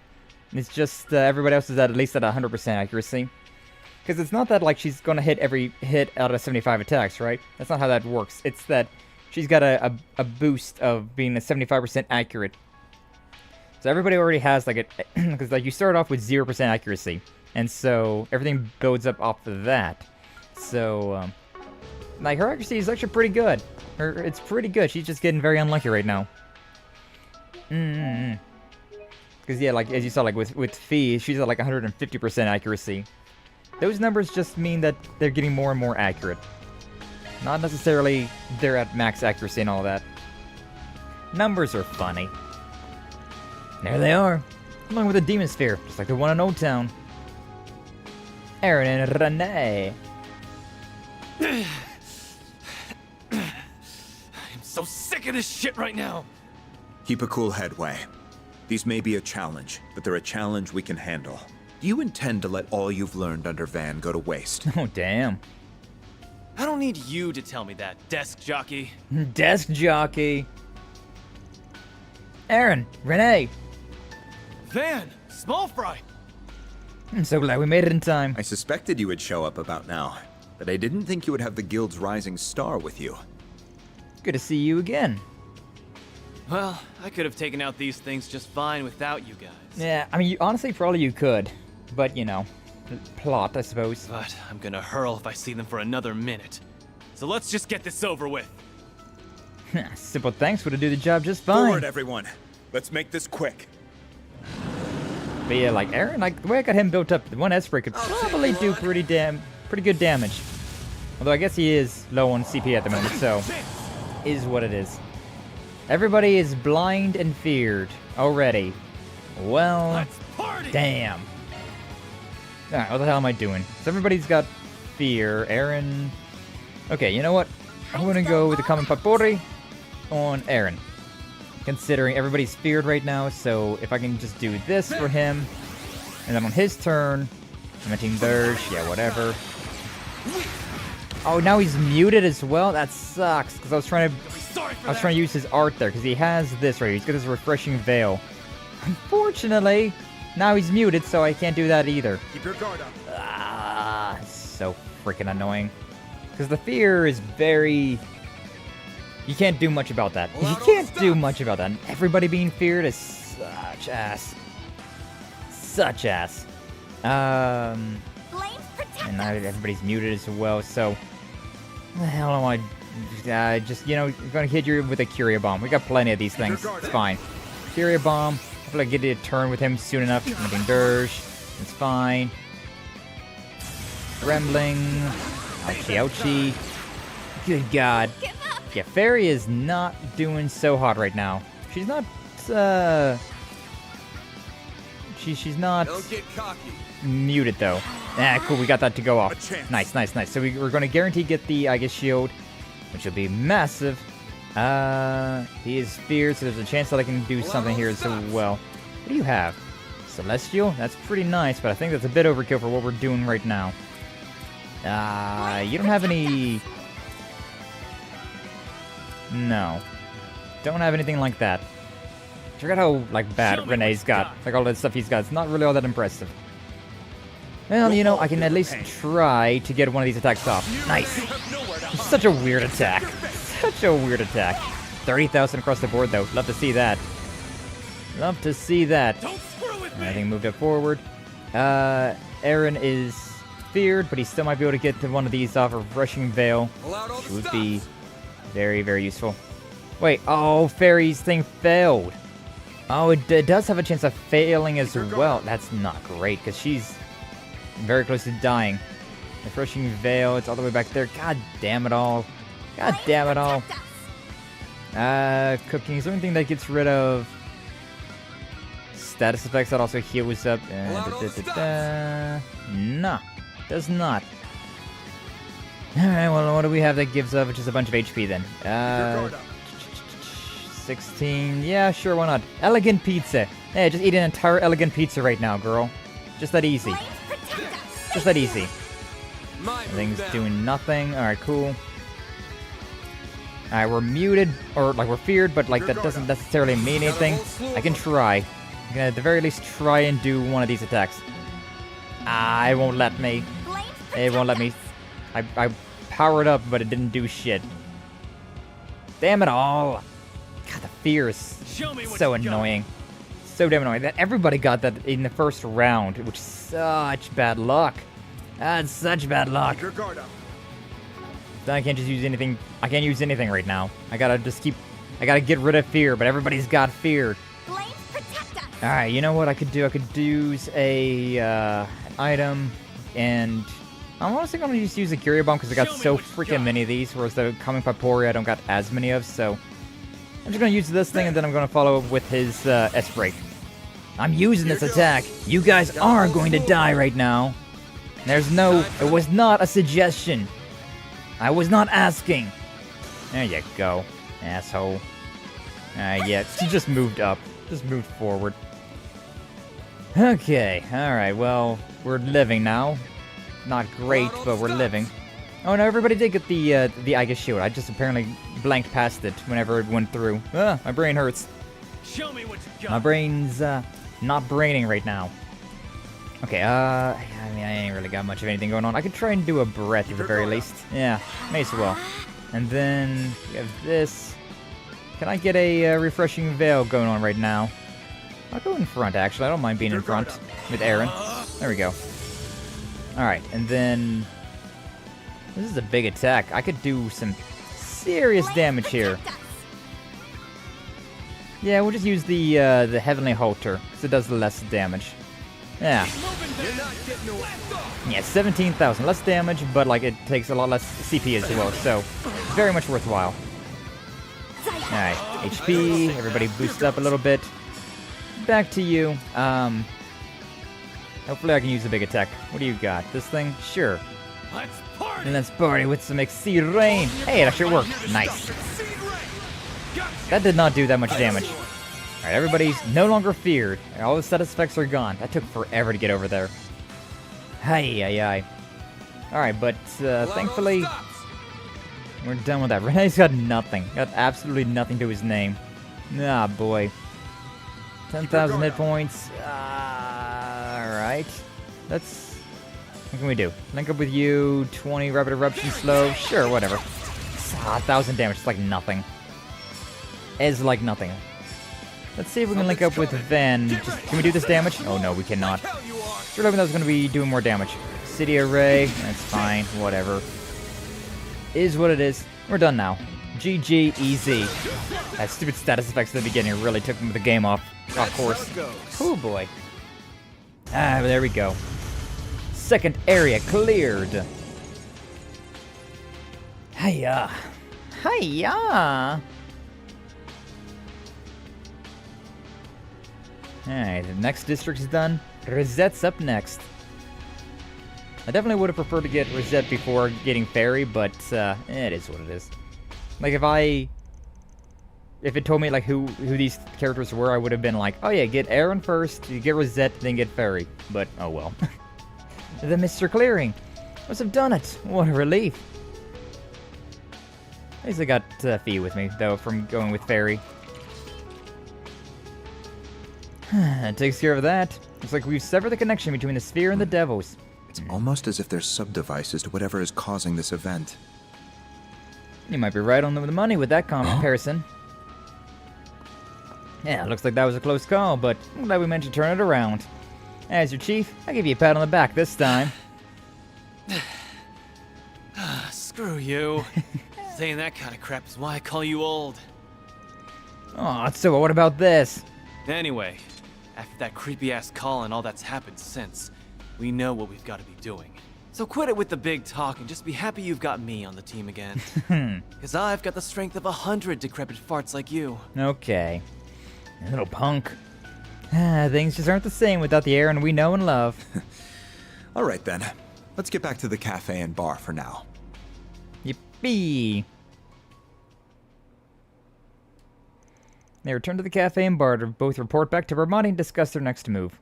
It's just everybody else is at least at 100% accuracy. Because it's not that, like, she's going to hit every hit out of 75 attacks, right? That's not how that works. It's that she's got a boost of being a 75% accurate. So everybody already has, like, because, like, you start off with 0% accuracy. And so everything builds up off of that. So, like, her accuracy is actually pretty good. It's pretty good. She's just getting very unlucky right now. Because, yeah, like, as you saw, like, with Fee, she's at, like, 150% accuracy. Those numbers just mean that they're getting more and more accurate. Not necessarily they're at max accuracy and all that. Numbers are funny. There they are. Along with the Demon Sphere, just like the one in Old Town. Aaron and Renee. I'm so sick of this shit right now. Keep a cool head, Wei. These may be a challenge, but they're a challenge we can handle. Do you intend to let all you've learned under Van go to waste? Oh, damn. I don't need you to tell me that, desk jockey. Desk jockey. Aaron, Renee. Van, small fry. I'm so glad we made it in time. I suspected you would show up about now, but I didn't think you would have the guild's rising star with you. Good to see you again. Well, I could have taken out these things just fine without you guys. Yeah, I mean, honestly, probably you could. But, you know, plot, I suppose. But I'm gonna hurl if I see them for another minute. So let's just get this over with. Simple thanks would do the job just fine. Forward, everyone. Let's make this quick. But yeah, like, Aaron, like, the way I got him built up, the one Esprit could probably do pretty good damage. Although I guess he is low on CP at the moment, so is what it is. Everybody is blind and feared already. Well, damn. Alright, what the hell am I doing? So everybody's got fear. Aaron... Okay, you know what? I'm gonna go with the common potpourri on Aaron. Considering everybody's feared right now, so if I can just do this for him, and then on his turn, I'm a Team Dirge, yeah, whatever. Oh, now he's muted as well? That sucks, because I was trying to use his art there, because he has this right here. He's got this refreshing veil. Unfortunately, now he's muted, so I can't do that either. Keep your guard up. Ah, so freaking annoying. Because the fear is very... You can't do much about that. You can't do much about that. And everybody being feared is such ass. Such ass. And now everybody's muted as well, so... The hell am I... just, you know, you're gonna hit you with a Curia Bomb. We got plenty of these things. It's fine. Curia Bomb. Hopefully I get a turn with him soon enough. Nothing Dirge. It's fine. Trembling. Ouchie, ouchie. Good God. Yeah, Fairy is not doing so hot right now. She's not, She's not... Don't get cocky. Muted, though. Ah, cool, we got that to go off. Nice, nice, nice. So we're going to guarantee get the, I guess, shield, which will be massive. He is feared, so there's a chance that I can do something here as well. What do you have? Celestial? That's pretty nice, but I think that's a bit overkill for what we're doing right now. You don't have any... No. Don't have anything like that. Check out how, like, bad Renee's got. Like, all that stuff he's got. It's not really all that impressive. Well, you know, I can at least try to get one of these attacks off. Nice. Such a weird attack. Such a weird attack. 30,000 across the board, though. Love to see that. Love to see that. Everything moved up forward. Aaron is feared, but he still might be able to get to one of these off of Rushing Veil, which would be very, very useful. Wait, oh, Fairy's thing failed. Oh, it does have a chance of failing as well. That's not great, because she's very close to dying. Refreshing Veil, it's all the way back there. God damn it all. God damn it all. Cooking. Is there anything that gets rid of status effects that also heals up? No, does not. Alright, well, what do we have that gives up just a bunch of HP then? 16. Yeah, sure, why not? Elegant Pizza. Hey, just eat an entire Elegant Pizza right now, girl. Just that easy. Just that easy. Everything's doing nothing. Alright, cool. Alright, we're muted, or like we're feared, but like that doesn't necessarily mean anything. I can try. I can at the very least try and do one of these attacks. Ah, it won't let me. It won't let me. I powered up, but it didn't do shit. Damn it all. God, the fear is so annoying. So damn annoying. That everybody got that in the first round, which is such bad luck. That's such bad luck. Then I can't just use anything. I can't use anything right now. I gotta get rid of fear, but everybody's got fear. Alright, you know what I could do? I could use a item, and I'm honestly gonna just use a Curia Bomb because I got so freaking many of these, whereas the Coming Paporia I don't got as many of, so I'm just gonna use this thing and then I'm gonna follow up with his S-Break. I'm using this attack. You guys are going to die right now. There's no... It was not a suggestion. I was not asking. There you go, asshole. Yeah, she just moved up. Just moved forward. Okay, alright, well, we're living now. Not great, but we're living. Oh no, everybody did get the I guess shield. I just apparently blanked past it whenever it went through. Ah, my brain hurts. Show me what you got. My brain's not braining right now. Okay, I mean, I ain't really got much of anything going on. I could try and do a breath at the very least. Yeah, may as well. And then we have this. Can I get a refreshing veil going on right now? I'll go in front, actually. I don't mind being in front with Aaron. There we go. Alright, and then... This is a big attack. I could do some serious damage here. Yeah, we'll just use the Heavenly Halter, because it does less damage. Yeah. Yeah, 17,000. Less damage, but like it takes a lot less CP as well, so very much worthwhile. Alright, HP, everybody boost up a little bit. Back to you. Hopefully I can use the big attack. What do you got? This thing? Sure. Let's party with some Exceed Rain. Hey, it actually worked. Nice. That did not do that much damage. Alright, everybody's no longer feared. All the status effects are gone. That took forever to get over there. Hi. Alright, but thankfully, We're done with that. Renee's got nothing. Got absolutely nothing to his name. Ah, boy. 10,000 hit points. Alright. Let's... What can we do? Link up with you. 20 rapid eruption slow. Sure, whatever. 1,000 damage. It's like nothing. It's like nothing. Let's see if we can link up with Van. Can we do this damage? Oh no, we cannot. Sure hoping that was going to be doing more damage. City Array. That's fine. Whatever. Is what it is. We're done now. GG, easy. That stupid status effects at the beginning really took the game off course. Oh boy. Ah, there we go. Second area cleared. Hiya. Hiya. Alright, the next district is done. Rosette's up next. I definitely would have preferred to get Rosette before getting Fairy, but it is what it is. Like if it told me like who these characters were, I would have been like, oh yeah, get Aaron first, you get Rosette, then get Fairy. But oh well. The Mr. Clearing. Must have done it. What a relief. At least I got Fee with me though from going with Fairy. That takes care of that. Looks like we've severed the connection between the sphere and the devils. It's almost as if there's sub-devices to whatever is causing this event. You might be right on the money with that comparison. Yeah, looks like that was a close call, but I'm glad we managed to turn it around. As your chief, I'll give you a pat on the back this time. Screw you. Saying that kind of crap is why I call you old. Aw, so what about this? Anyway, after that creepy-ass call and all that's happened since, we know what we've got to be doing. So quit it with the big talk and just be happy you've got me on the team again. Because I've got the strength of 100 decrepit farts like you. Okay. Little punk. Things just aren't the same without the Aaron we know and love. Alright then. Let's get back to the cafe and bar for now. Yippee! They return to the cafe and bar to both report back to Vermont and discuss their next move.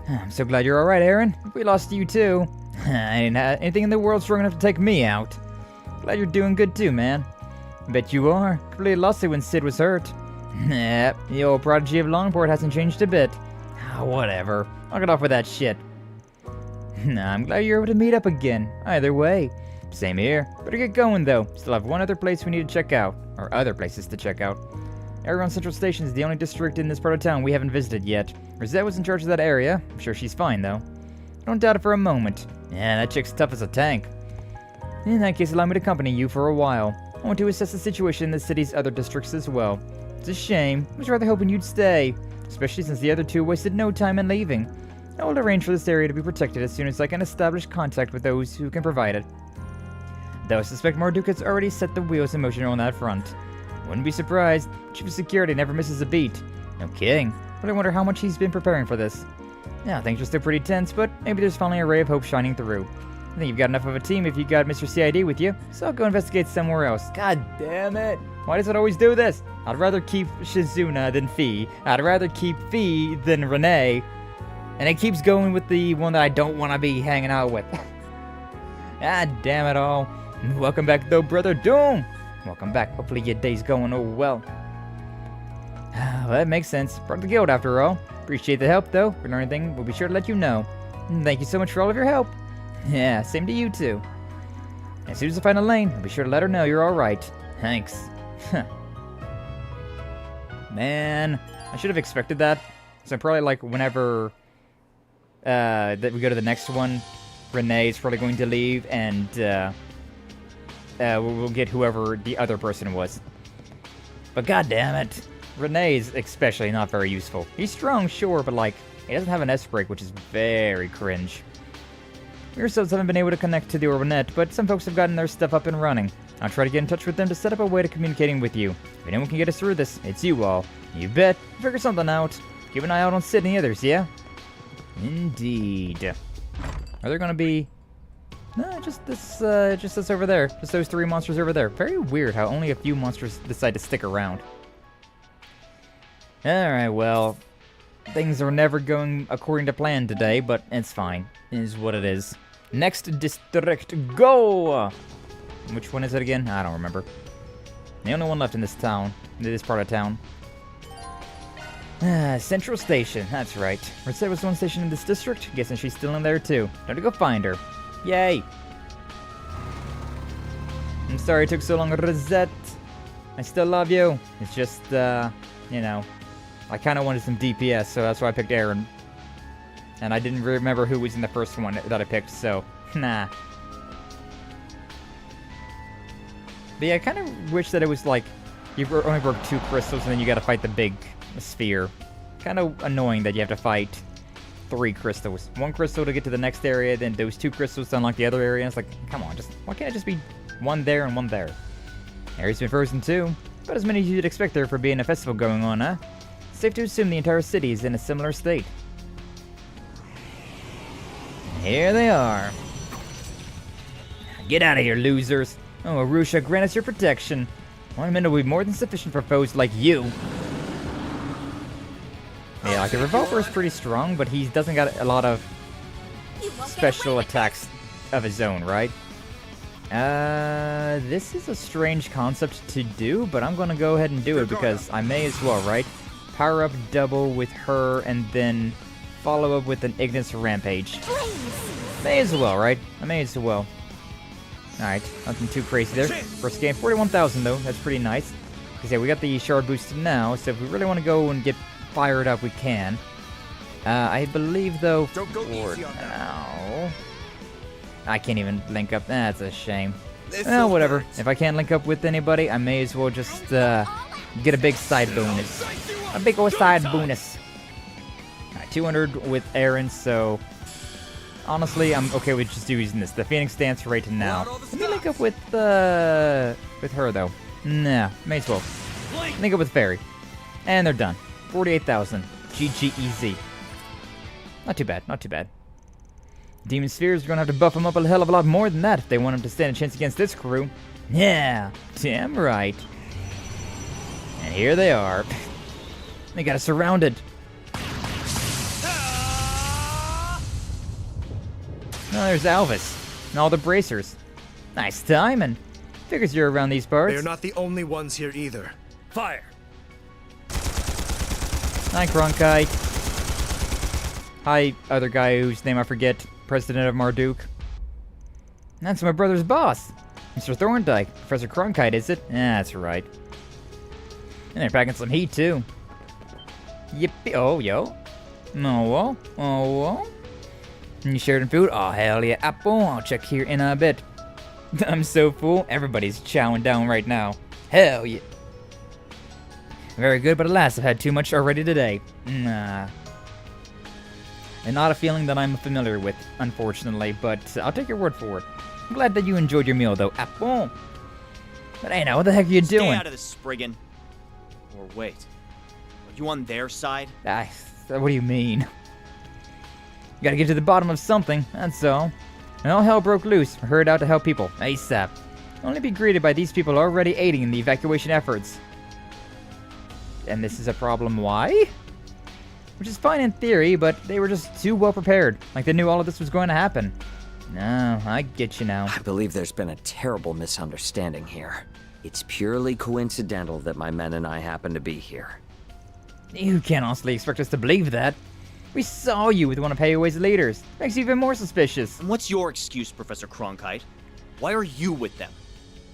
I'm so glad you're alright, Aaron. We lost you too. I ain't had anything in the world strong enough to take me out. Glad you're doing good too, man. Bet you are. Completely lost it when Sid was hurt. Yep, the old prodigy of Longport hasn't changed a bit. Whatever. I'll get off with that shit. I'm glad you're able to meet up again. Either way. Same here. Better get going though. Still have one other place we need to check out. Or other places to check out. Aragon Central Station is the only district in this part of town we haven't visited yet. Rosette was in charge of that area. I'm sure she's fine though. Don't doubt it for a moment. Yeah, that chick's tough as a tank. In that case, allow me to accompany you for a while. I want to assess the situation in the city's other districts as well. It's a shame. I was rather hoping you'd stay. Especially since the other two wasted no time in leaving. I will arrange for this area to be protected as soon as I can establish contact with those who can provide it. Though I suspect Marduk has already set the wheels in motion on that front. Wouldn't be surprised. Chief of Security never misses a beat. No kidding. But I wonder how much he's been preparing for this. Yeah, things are still pretty tense, but maybe there's finally a ray of hope shining through. I think you've got enough of a team if you got Mr. CID with you, so I'll go investigate somewhere else. God damn it! Why does it always do this? I'd rather keep Shizuna than Fee. I'd rather keep Fee than Renee. And it keeps going with the one that I don't want to be hanging out with. God damn it all. Welcome back though, Brother Doom! Welcome back. Hopefully your day's going well. Well, that makes sense. Part of the guild after all. Appreciate the help though. If we learn anything, we'll be sure to let you know. Thank you so much for all of your help. Yeah, same to you too. As soon as I find Elaine, I'll be sure to let her know you're alright. Thanks. Man, I should have expected that. So probably like whenever that we go to the next one, Renee's probably going to leave and we'll get whoever the other person was. But god damn it, Renee's especially not very useful. He's strong, sure, but like, he doesn't have an S-break, which is very cringe. We ourselves haven't been able to connect to the Orbinet, but some folks have gotten their stuff up and running. I'll try to get in touch with them to set up a way to communicating with you. If anyone can get us through this, it's you all. You bet. Figure something out. Keep an eye out on Sid and the others, yeah? Indeed. Are there gonna be... No, just this over there. Just those three monsters over there. Very weird how only a few monsters decide to stick around. Alright, well... Things are never going according to plan today, but it's fine. It is what it is. Next district, go! Which one is it again? I don't remember. The only one left in this town, in this part of town. Central Station, that's right. Rosette was the one station in this district. Guessing she's still in there too. Time to go find her. Yay! I'm sorry it took so long, Rosette. I still love you. It's just, you know, I kind of wanted some DPS, so that's why I picked Aaron. And I didn't remember who was in the first one that I picked, so, nah. But yeah, I kind of wish that it was like, you only broke 2 crystals and then you gotta fight the big sphere. Kind of annoying that you have to fight 3 crystals. 1 crystal to get to the next area, then those 2 crystals to unlock the other area. It's like, come on, why can't it just be 1 there and 1 there? Area's been frozen too. About as many as you'd expect there for being a festival going on, huh? Safe to assume the entire city is in a similar state. Here they are. Get out of here, losers. Oh, Arusha, grant us your protection. 1 minute will be more than sufficient for foes like you. Yeah, like the revolver is pretty strong, but he doesn't got a lot of special attacks of his own, right? This is a strange concept to do, but I'm gonna go ahead and do it because I may as well, right? Power up double with her and then follow up with an Ignis Rampage. May as well, right? I may as well. Alright, nothing too crazy there. First game, 41,000 though, that's pretty nice. Because yeah, we got the shard boosted now, so if we really want to go and get fired up, we can. I believe though, for now... I can't even link up, that's a shame. Well, whatever. If I can't link up with anybody, I may as well just get a big side bonus. A big old side bonus. Alright, 200 with Aaron, so... Honestly, I'm okay with just using this. The Phoenix Dance right now. Let me link up with her, though. Nah, may as well. Link up with Fairy. And they're done. 48,000. GG easy. Not too bad, not too bad. Demon Spheres are gonna have to buff them up a hell of a lot more than that if they want them to stand a chance against this crew. Yeah, damn right. And here they are. They got us surrounded. Oh, there's Alvis. And all the bracers. Nice timing. Figures you're around these parts. They're not the only ones here either. Fire! Hi, Cronkite. Hi, other guy whose name I forget. President of Marduk. That's my brother's boss. Mr. Thorndyke. Professor Cronkite, is it? That's right. And they're packing some heat, too. Yippee. Oh, yo. Oh, oh. You shared in food? Oh, hell yeah. Apple. I'll check here in a bit. I'm so full. Everybody's chowing down right now. Hell yeah. Very good, but alas, I've had too much already today. Nah. And not a feeling that I'm familiar with, unfortunately, but I'll take your word for it. I'm glad that you enjoyed your meal, though. Apple. But hey, now, what the heck are you doing? Stay out of this, Spriggan. Or wait. Are you on their side? What do you mean? You gotta get to the bottom of something, that's all. And all hell broke loose. We're hurried out to help people, ASAP. Only be greeted by these people already aiding in the evacuation efforts. And this is a problem, why? Which is fine in theory, but they were just too well prepared. Like they knew all of this was going to happen. No, I get you now. I believe there's been a terrible misunderstanding here. It's purely coincidental that my men and I happen to be here. You can't honestly expect us to believe that. We saw you with one of Payaway's leaders. Makes you even more suspicious. And what's your excuse, Professor Cronkite? Why are you with them?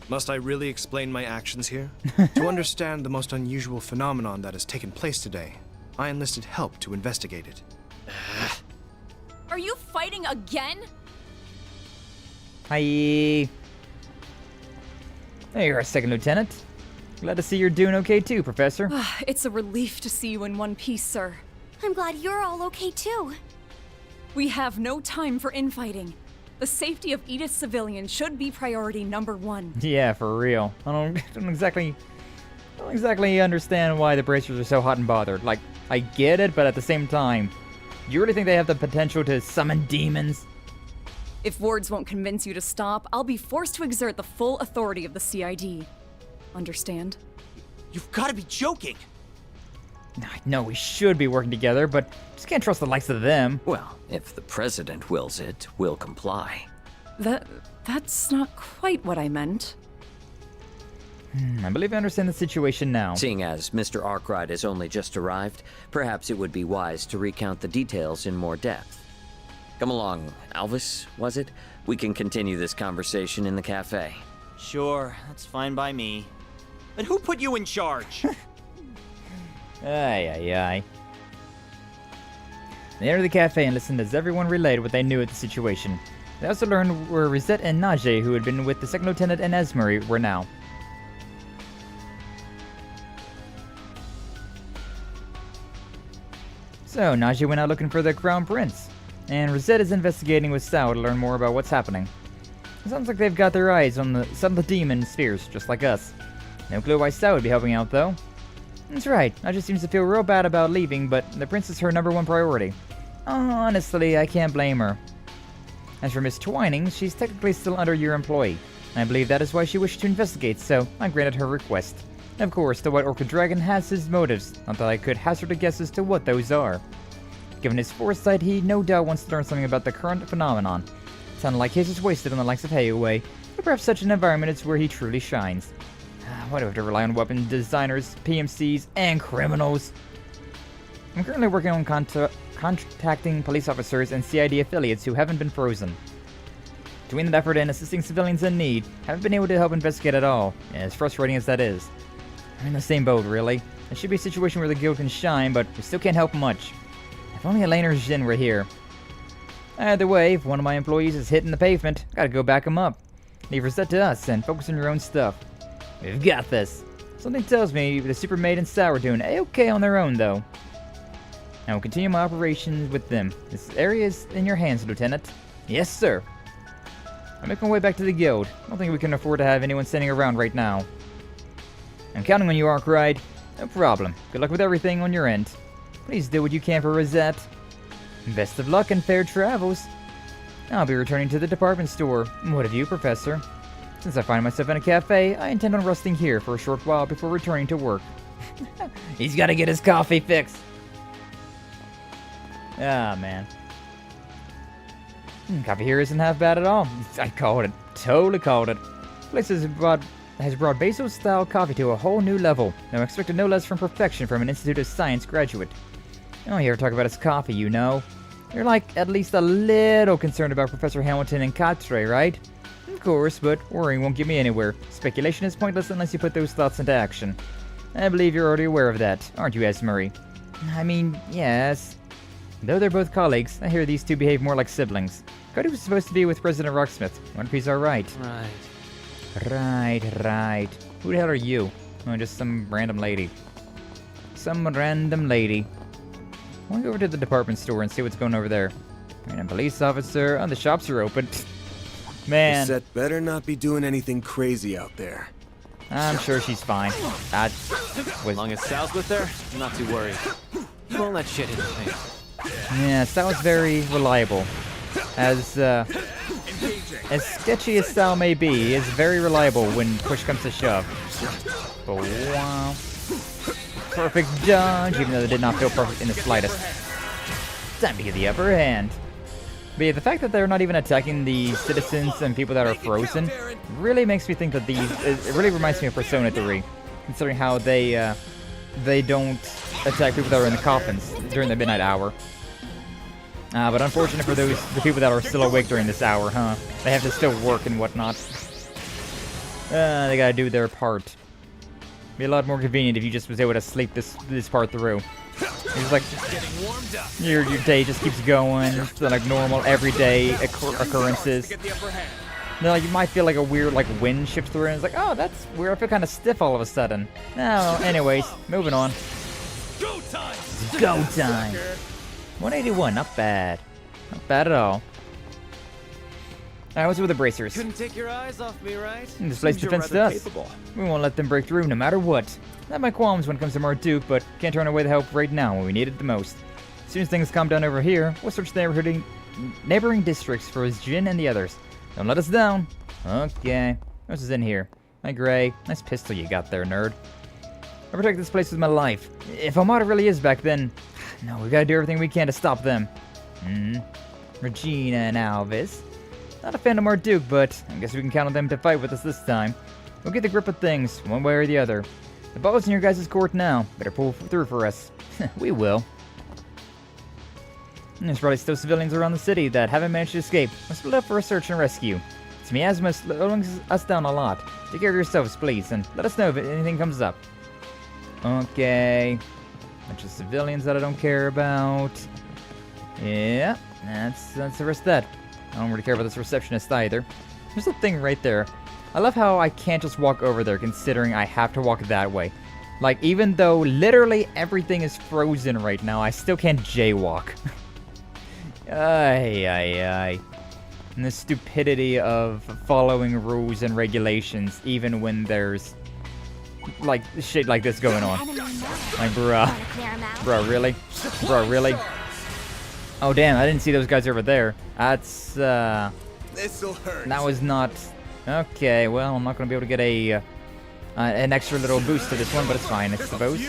Must I really explain my actions here? To understand the most unusual phenomenon that has taken place today, I enlisted help to investigate it. Are you fighting again? Hi. There you are, Second Lieutenant. Glad to see you're doing okay too, Professor. It's a relief to see you in one piece, sir. I'm glad you're all okay too. We have no time for infighting. The safety of Edith's civilians should be priority number 1. Yeah, for real. I don't exactly understand why the bracers are so hot and bothered. Like, I get it, but at the same time, you really think they have the potential to summon demons? If words won't convince you to stop, I'll be forced to exert the full authority of the CID. Understand? You've got to be joking! I know we should be working together, but just can't trust the likes of them. Well, if the president wills it, we'll comply. That's not quite what I meant. I believe I understand the situation now. Seeing as Mr. Arkride has only just arrived, perhaps it would be wise to recount the details in more depth. Come along, Alvis, was it? We can continue this conversation in the cafe. Sure, that's fine by me. But who put you in charge? Ay. They entered the cafe and listened as everyone relayed what they knew of the situation. They also learned where Rosette and Najee, who had been with the second lieutenant and Esmery, were now. So, Najee went out looking for the Crown Prince, and Rosette is investigating with Sao to learn more about what's happening. It sounds like they've got their eyes on some of the demon spheres, just like us. No clue why Sao would be helping out, though. That's right, Najee seems to feel real bad about leaving, but the prince is her #1 priority. Honestly, I can't blame her. As for Miss Twining, she's technically still under your employee. I believe that is why she wished to investigate, so I granted her request. Of course, the White Orchid Dragon has his motives, not that I could hazard a guess as to what those are. Given his foresight, he no doubt wants to learn something about the current phenomenon. Sounded like his is wasted on the likes of Hayaway, but perhaps such an environment is where he truly shines. Why do I have to rely on weapon designers, PMCs, and criminals? I'm currently working on contacting police officers and CID affiliates who haven't been frozen. Between that effort and assisting civilians in need, haven't been able to help investigate at all, as frustrating as that is. I'm in the same boat, really. It should be a situation where the guild can shine, but we still can't help much. If only Elena or Jin were here. Either way, if one of my employees is hitting the pavement, gotta go back him up. Leave Rosette to us and focus on your own stuff. We've got this. Something tells me the Super Maid and Sao are doing a-okay on their own, though. I will continue my operations with them. This area is in your hands, Lieutenant. Yes, sir. I'll make my way back to the guild. I don't think we can afford to have anyone standing around right now. I'm counting on you, Arkride. No problem. Good luck with everything on your end. Please do what you can for Rosette. Best of luck and fair travels. I'll be returning to the department store. What of you, Professor? Since I find myself in a cafe, I intend on resting here for a short while before returning to work. He's gotta get his coffee fixed. Ah, man. Coffee here isn't half bad at all. I called it. Totally called it. This place has brought Basil-style coffee to a whole new level. Now I expected no less from perfection from an Institute of Science graduate. Oh, you ever talk about his coffee, you know? You're like at least a little concerned about Professor Hamilton and Katre, right? Of course, but worrying won't get me anywhere. Speculation is pointless unless you put those thoughts into action. I believe you're already aware of that, aren't you, Esmery? I mean, yes. Though they're both colleagues, I hear these two behave more like siblings. Cody was supposed to be with President Rocksmith. Wonder if he's alright. Right. Who the hell are you? Oh, just some random lady. Some random lady. I want to go over to the department store and see what's going over there. Random police officer. Oh, the shops are open. Man. Rosette better not be doing anything crazy out there. I'm sure she's fine. As long as Sal's with her, I'm not too worried. He won't let shit hit his face. Yeah, Sal is very reliable. As sketchy as Sal may be, he is very reliable when push comes to shove. But wow. Perfect dodge, even though they did not feel perfect in the slightest. Time to get the upper hand. But yeah, the fact that they're not even attacking the citizens and people that are frozen really makes me think that it really reminds me of Persona 3, considering how they don't attack people that are in the coffins during the midnight hour. But unfortunate for the people that are still awake during this hour, huh? They have to still work and whatnot. They gotta do their part. Be a lot more convenient if you just was able to sleep this part through. It's like your day just keeps going. It's like normal everyday occurrences. Then like you might feel like a weird like wind shift through, and it's like, oh, that's weird. I feel kind of stiff all of a sudden. No, anyways, moving on. Go time. Go time. 181, not bad. Not bad at all. Alright, what's with the bracers? Couldn't take your eyes off me, right? This place defends us. We won't let them break through no matter what. I have my qualms when it comes to Marduk, but can't turn away the help right now when we need it the most. As soon as things calm down over here, we'll search the neighboring districts for his Jin and the others. Don't let us down. Okay. What else is in here? Hi, Gray. Nice pistol you got there, nerd. I'll protect this place with my life. If Armada really is back, then... No, we gotta do everything we can to stop them. Regina and Alvis. Not a fan of Marduk, but I guess we can count on them to fight with us this time. We'll get the grip of things, one way or the other. The ball's in your guys' court now. Better pull through for us. We will. There's probably still civilians around the city that haven't managed to escape. Let's split up for a search and rescue. This miasma is slowing us down a lot. Take care of yourselves, please, and let us know if anything comes up. Okay. Bunch of civilians that I don't care about. Yeah, that's the rest of that. I don't really care about this receptionist either. There's a thing right there. I love how I can't just walk over there considering I have to walk that way. Like, even though literally everything is frozen right now, I still can't jaywalk. Ay. And the stupidity of following rules and regulations even when there's like shit like this going on. Like, bruh, really? Bruh, really? Oh damn, I didn't see those guys over there. That's This'll hurt. that was not okay. Well, I'm not gonna be able to get a an extra little boost to this one, but it's fine, I suppose.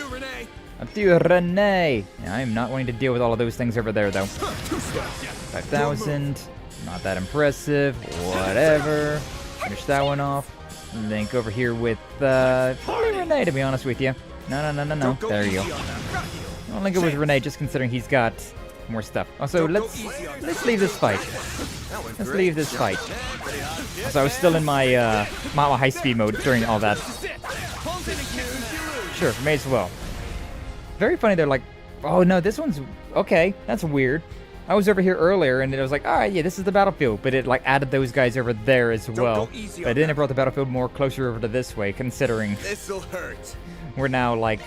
Up to you, Renee. Yeah, I'm not wanting to deal with all of those things over there, though. 5,000. Not that impressive. Whatever. Finish that one off. Link over here with probably Renee, to be honest with you. No. There you go. I'll link it with Renee, just considering he's got more stuff. Also, let's leave this fight. Let's leave this fight. So I was still in my my high speed mode during all that. Sure, may as well. Very funny, they're like, oh no, this one's okay. That's weird. I was over here earlier and it was like, all right, yeah, this is the battlefield, but it like added those guys over there as well. But then it brought the battlefield more closer over to this way, considering This'll hurt. we're now like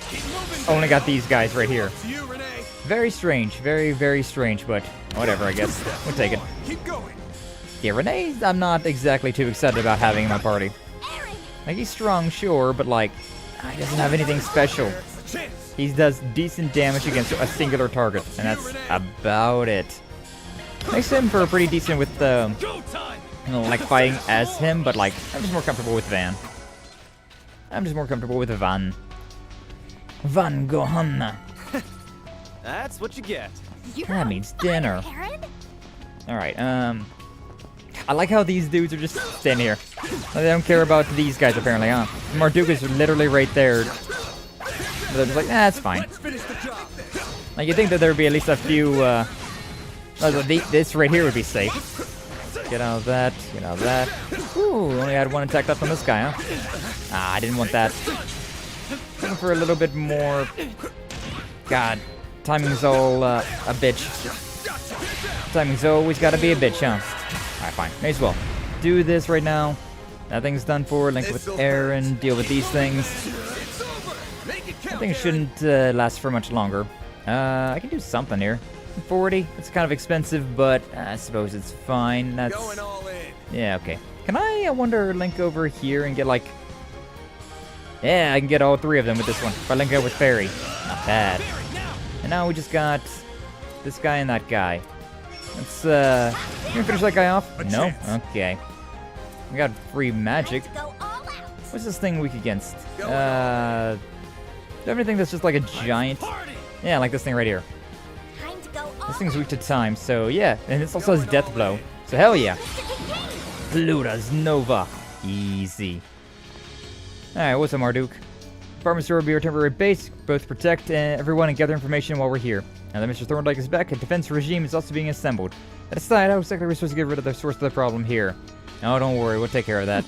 only got these guys right here. Very strange, very strange, but whatever, I guess we'll take it. Yeah, Renee, I'm not exactly too excited about having in my party. Like, he's strong, sure, but like he doesn't have anything special. He does decent damage against a singular target, and that's about it. Makes him for pretty decent with like fighting as him, but like I'm just more comfortable with Van. Van Gohan. That's what you get. That means dinner. Alright, I like how these dudes are just standing here. They don't care about these guys apparently, huh? Marduk is literally right there. They're just like, that's fine. Like, you think that there would be at least a few, this right here would be safe. Get out of that, get out of that. Ooh, only had one attack left on this guy, huh? Ah, I didn't want that. Looking for a little bit more. God, timing's all, a bitch. Timing's always gotta be a bitch, huh? Alright, fine, may as well. Do this right now. Nothing's done for. Link with Aaron, deal with these things. I think it shouldn't last for much longer. I can do something here. 40. It's kind of expensive, but I suppose it's fine. That's yeah, okay. Can I wonder link over here and get like? Yeah, I can get all three of them with this one. If I link up with Fairy, not bad. And now we just got this guy and that guy. Let's can we finish that guy off? No. Okay. We got free magic. What's this thing weak against? Do you have anything that's just like a giant? Yeah, like this thing right here. This thing's weak to time, so yeah. And this also has death blow. So hell yeah. Pluta's Nova. Easy. Alright, what's up, Marduk? Department store will be our temporary base. Both protect everyone and gather information while we're here. Now that Mr. Thorndyke is back, a defense regime is also being assembled. That aside, how exactly are we supposed to get rid of the source of the problem here? Oh, don't worry, we'll take care of that.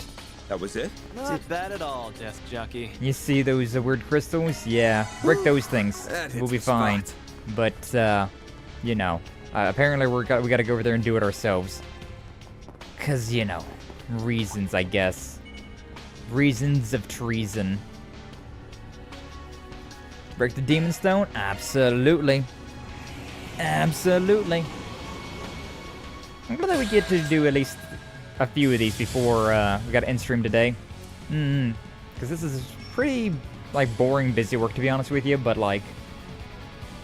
That was it? Not bad at all, desk jockey. You see those weird crystals? Yeah, break those things. We'll be fine. But, you know, apparently we gotta go over there and do it ourselves. 'Cause, you know, reasons, I guess. Reasons of treason. Break the demon stone? Absolutely. Absolutely. I'm glad that we get to do at least a few of these before we got to end stream today. Because this is pretty, like, boring busy work, to be honest with you, but, like...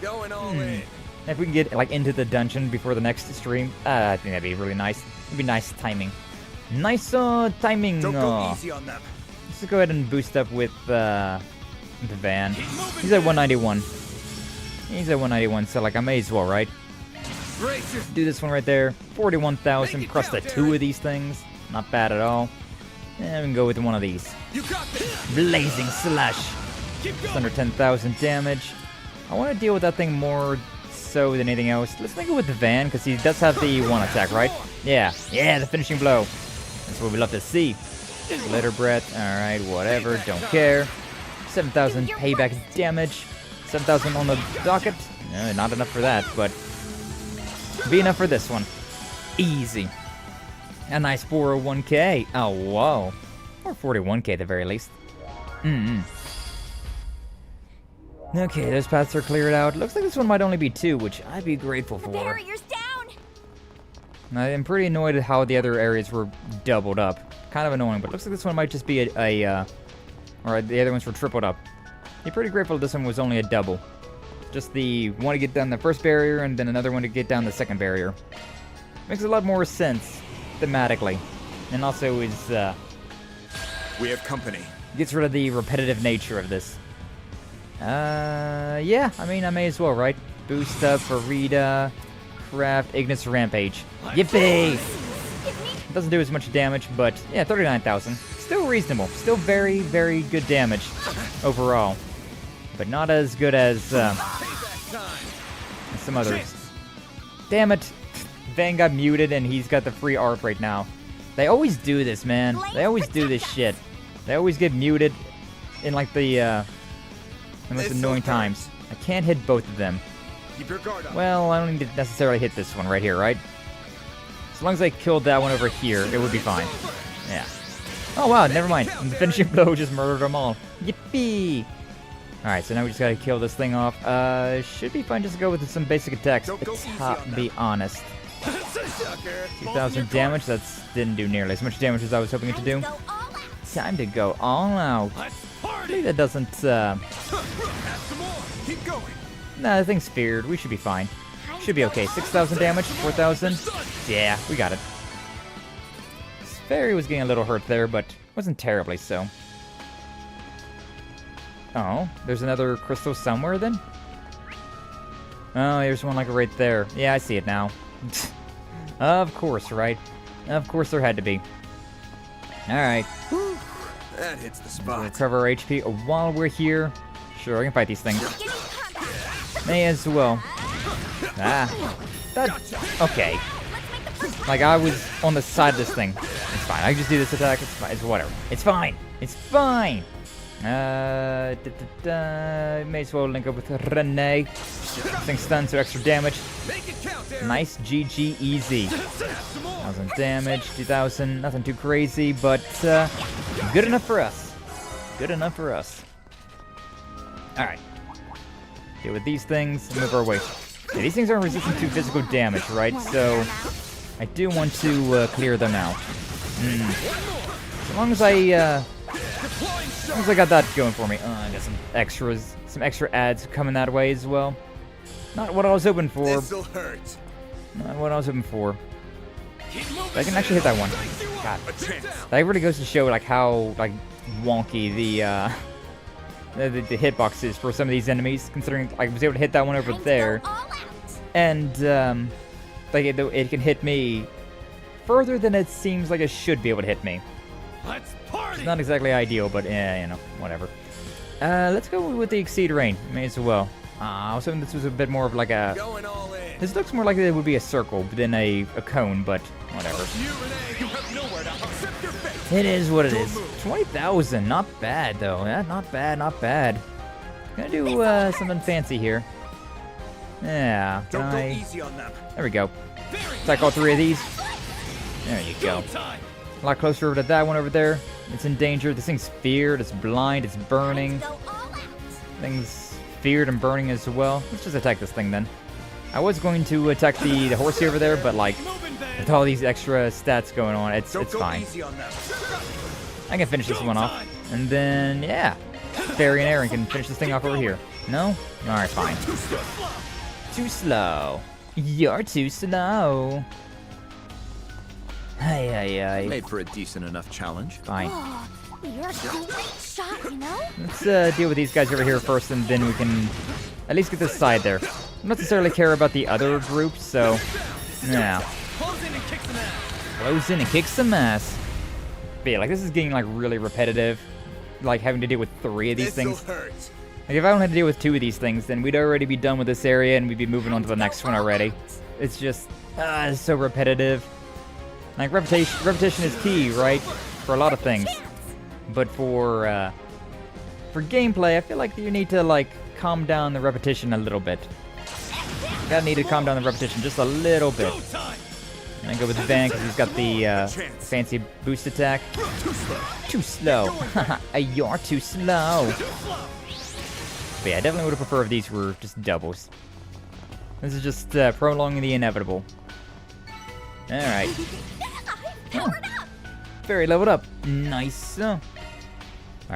Going all in. If we can get, like, into the dungeon before the next stream, I think that'd be really nice. It'd be nice timing. Nice timing. Don't go easy on them. Let's go ahead and boost up with the van. He's at 191. He's at 191, so like I may as well, right? Do this one right there. 41,000 across the two of these things. Not bad at all. And we can go with one of these. Blazing Slash. Just under 10,000 damage. I want to deal with that thing more so than anything else. Let's make it with the van, because he does have the one attack, right? Yeah. Yeah, the finishing blow. That's what we love to see. Glitter breath. Alright, whatever. Don't care. 7,000 payback damage. 7,000 on the docket. No, not enough for that, but be enough for this one. Easy. A nice 401k. Oh, whoa. Or 41k at the very least. Okay, those paths are cleared out. Looks like this one might only be 2, which I'd be grateful for. The barrier's down! I'm pretty annoyed at how the other areas were doubled up. Kind of annoying, but looks like this one might just be or the other ones were tripled up. I'm pretty grateful this one was only a double. Just the one to get down the first barrier and then another one to get down the second barrier. Makes a lot more sense thematically. And also is we have company. Gets rid of the repetitive nature of this. Yeah, I mean I may as well, right? Boost up for Rita, Craft, Ignis, Rampage. Yippee! Doesn't do as much damage, but yeah, 39,000. Still reasonable. Still very, very good damage overall. But not as good as some others. Damn it. Van got muted and he's got the free Arkride now. They always do this, man. They always do this shit. They always get muted in like the most annoying times. I can't hit both of them. Keep your guard up. Well, I don't need to necessarily hit this one right here, right? As long as I killed that one over here, it would be fine. Yeah. Oh wow, never mind. The finishing blow just murdered them all. Yippee! Alright, so now we just gotta kill this thing off. Should be fine just to go with some basic attacks. To be honest. 2,000 damage, that didn't do nearly as much damage as I was hoping it to do. Time to go all out. I think that doesn't, Keep going. Nah, the thing's feared. We should be fine. Should be okay. 6,000 damage, 4,000. Yeah, we got it. Fairy was getting a little hurt there, but wasn't terribly so. Oh, there's another crystal somewhere then? Oh, here's one like right there. Yeah, I see it now. Of course, right? Of course there had to be. Alright. That hits the spot. Recover our HP while we're here. Sure, I can fight these things. May as well. Ah. Okay. Like, I was on the side of this thing. It's fine. I can just do this attack. It's fine. It's whatever. It's fine. It's fine. May as well link up with Renee. Thing stunned, so extra damage. Nice GG easy. 1,000 damage, 2,000. Nothing too crazy, but good enough for us. Good enough for us. Alright. Deal with these things and move our way. Yeah, these things aren't resistant to physical damage, right? So I do want to clear them out. As long as I got that going for me. I got some extra ads coming that way as well. Not what I was hoping for. This'll hurt. Not what I was hoping for. But I can actually hit that one. God. That really goes to show like how like wonky the hitbox is for some of these enemies. Considering I was able to hit that one over there, and like it can hit me further than it seems like it should be able to hit me. It's not exactly ideal, but yeah, you know, whatever. Let's go with the Exceed Rain. May as well. I was hoping this was a bit more of like a... This looks more like it would be a circle than a cone, but whatever. It is what it is. 20,000, not bad though. Yeah, not bad, not bad. Gonna do something fancy here. Yeah. Don't go easy on them. There we go. Attack all three of these. There you go. A lot closer over to that one over there. It's in danger. This thing's feared. It's blind. It's burning. Thing's feared and burning as well. Let's just attack this thing then. I was going to attack the horsey over there, but like with all these extra stats going on, it's fine. I can finish this one off, and then yeah, Fairy and Aaron can finish this thing off over here. No? All right, fine. Too slow. You're too slow. Hey. Made for a decent enough challenge. Fine. You're a great shot, you know? Let's deal with these guys over here first, and then we can at least get this side there. I don't necessarily care about the other groups, so yeah. Close in and kick some ass. Close in and kick some ass. But yeah, like this is getting like really repetitive, like having to deal with 3 of these things. Like if I only had to deal with 2 of these things, then we'd already be done with this area and we'd be moving on to the next one already. It's just it's so repetitive. Like repetition is key, right? For a lot of things. But for gameplay, I feel like you need to like calm down the repetition a little bit. You gotta need to calm down the repetition just a little bit. And I go with Van because he's got the fancy boost attack. Too slow. You're too slow. But yeah, I definitely would have preferred if these were just doubles. This is just prolonging the inevitable. Alright. Oh. Very leveled up. Nice. Alright,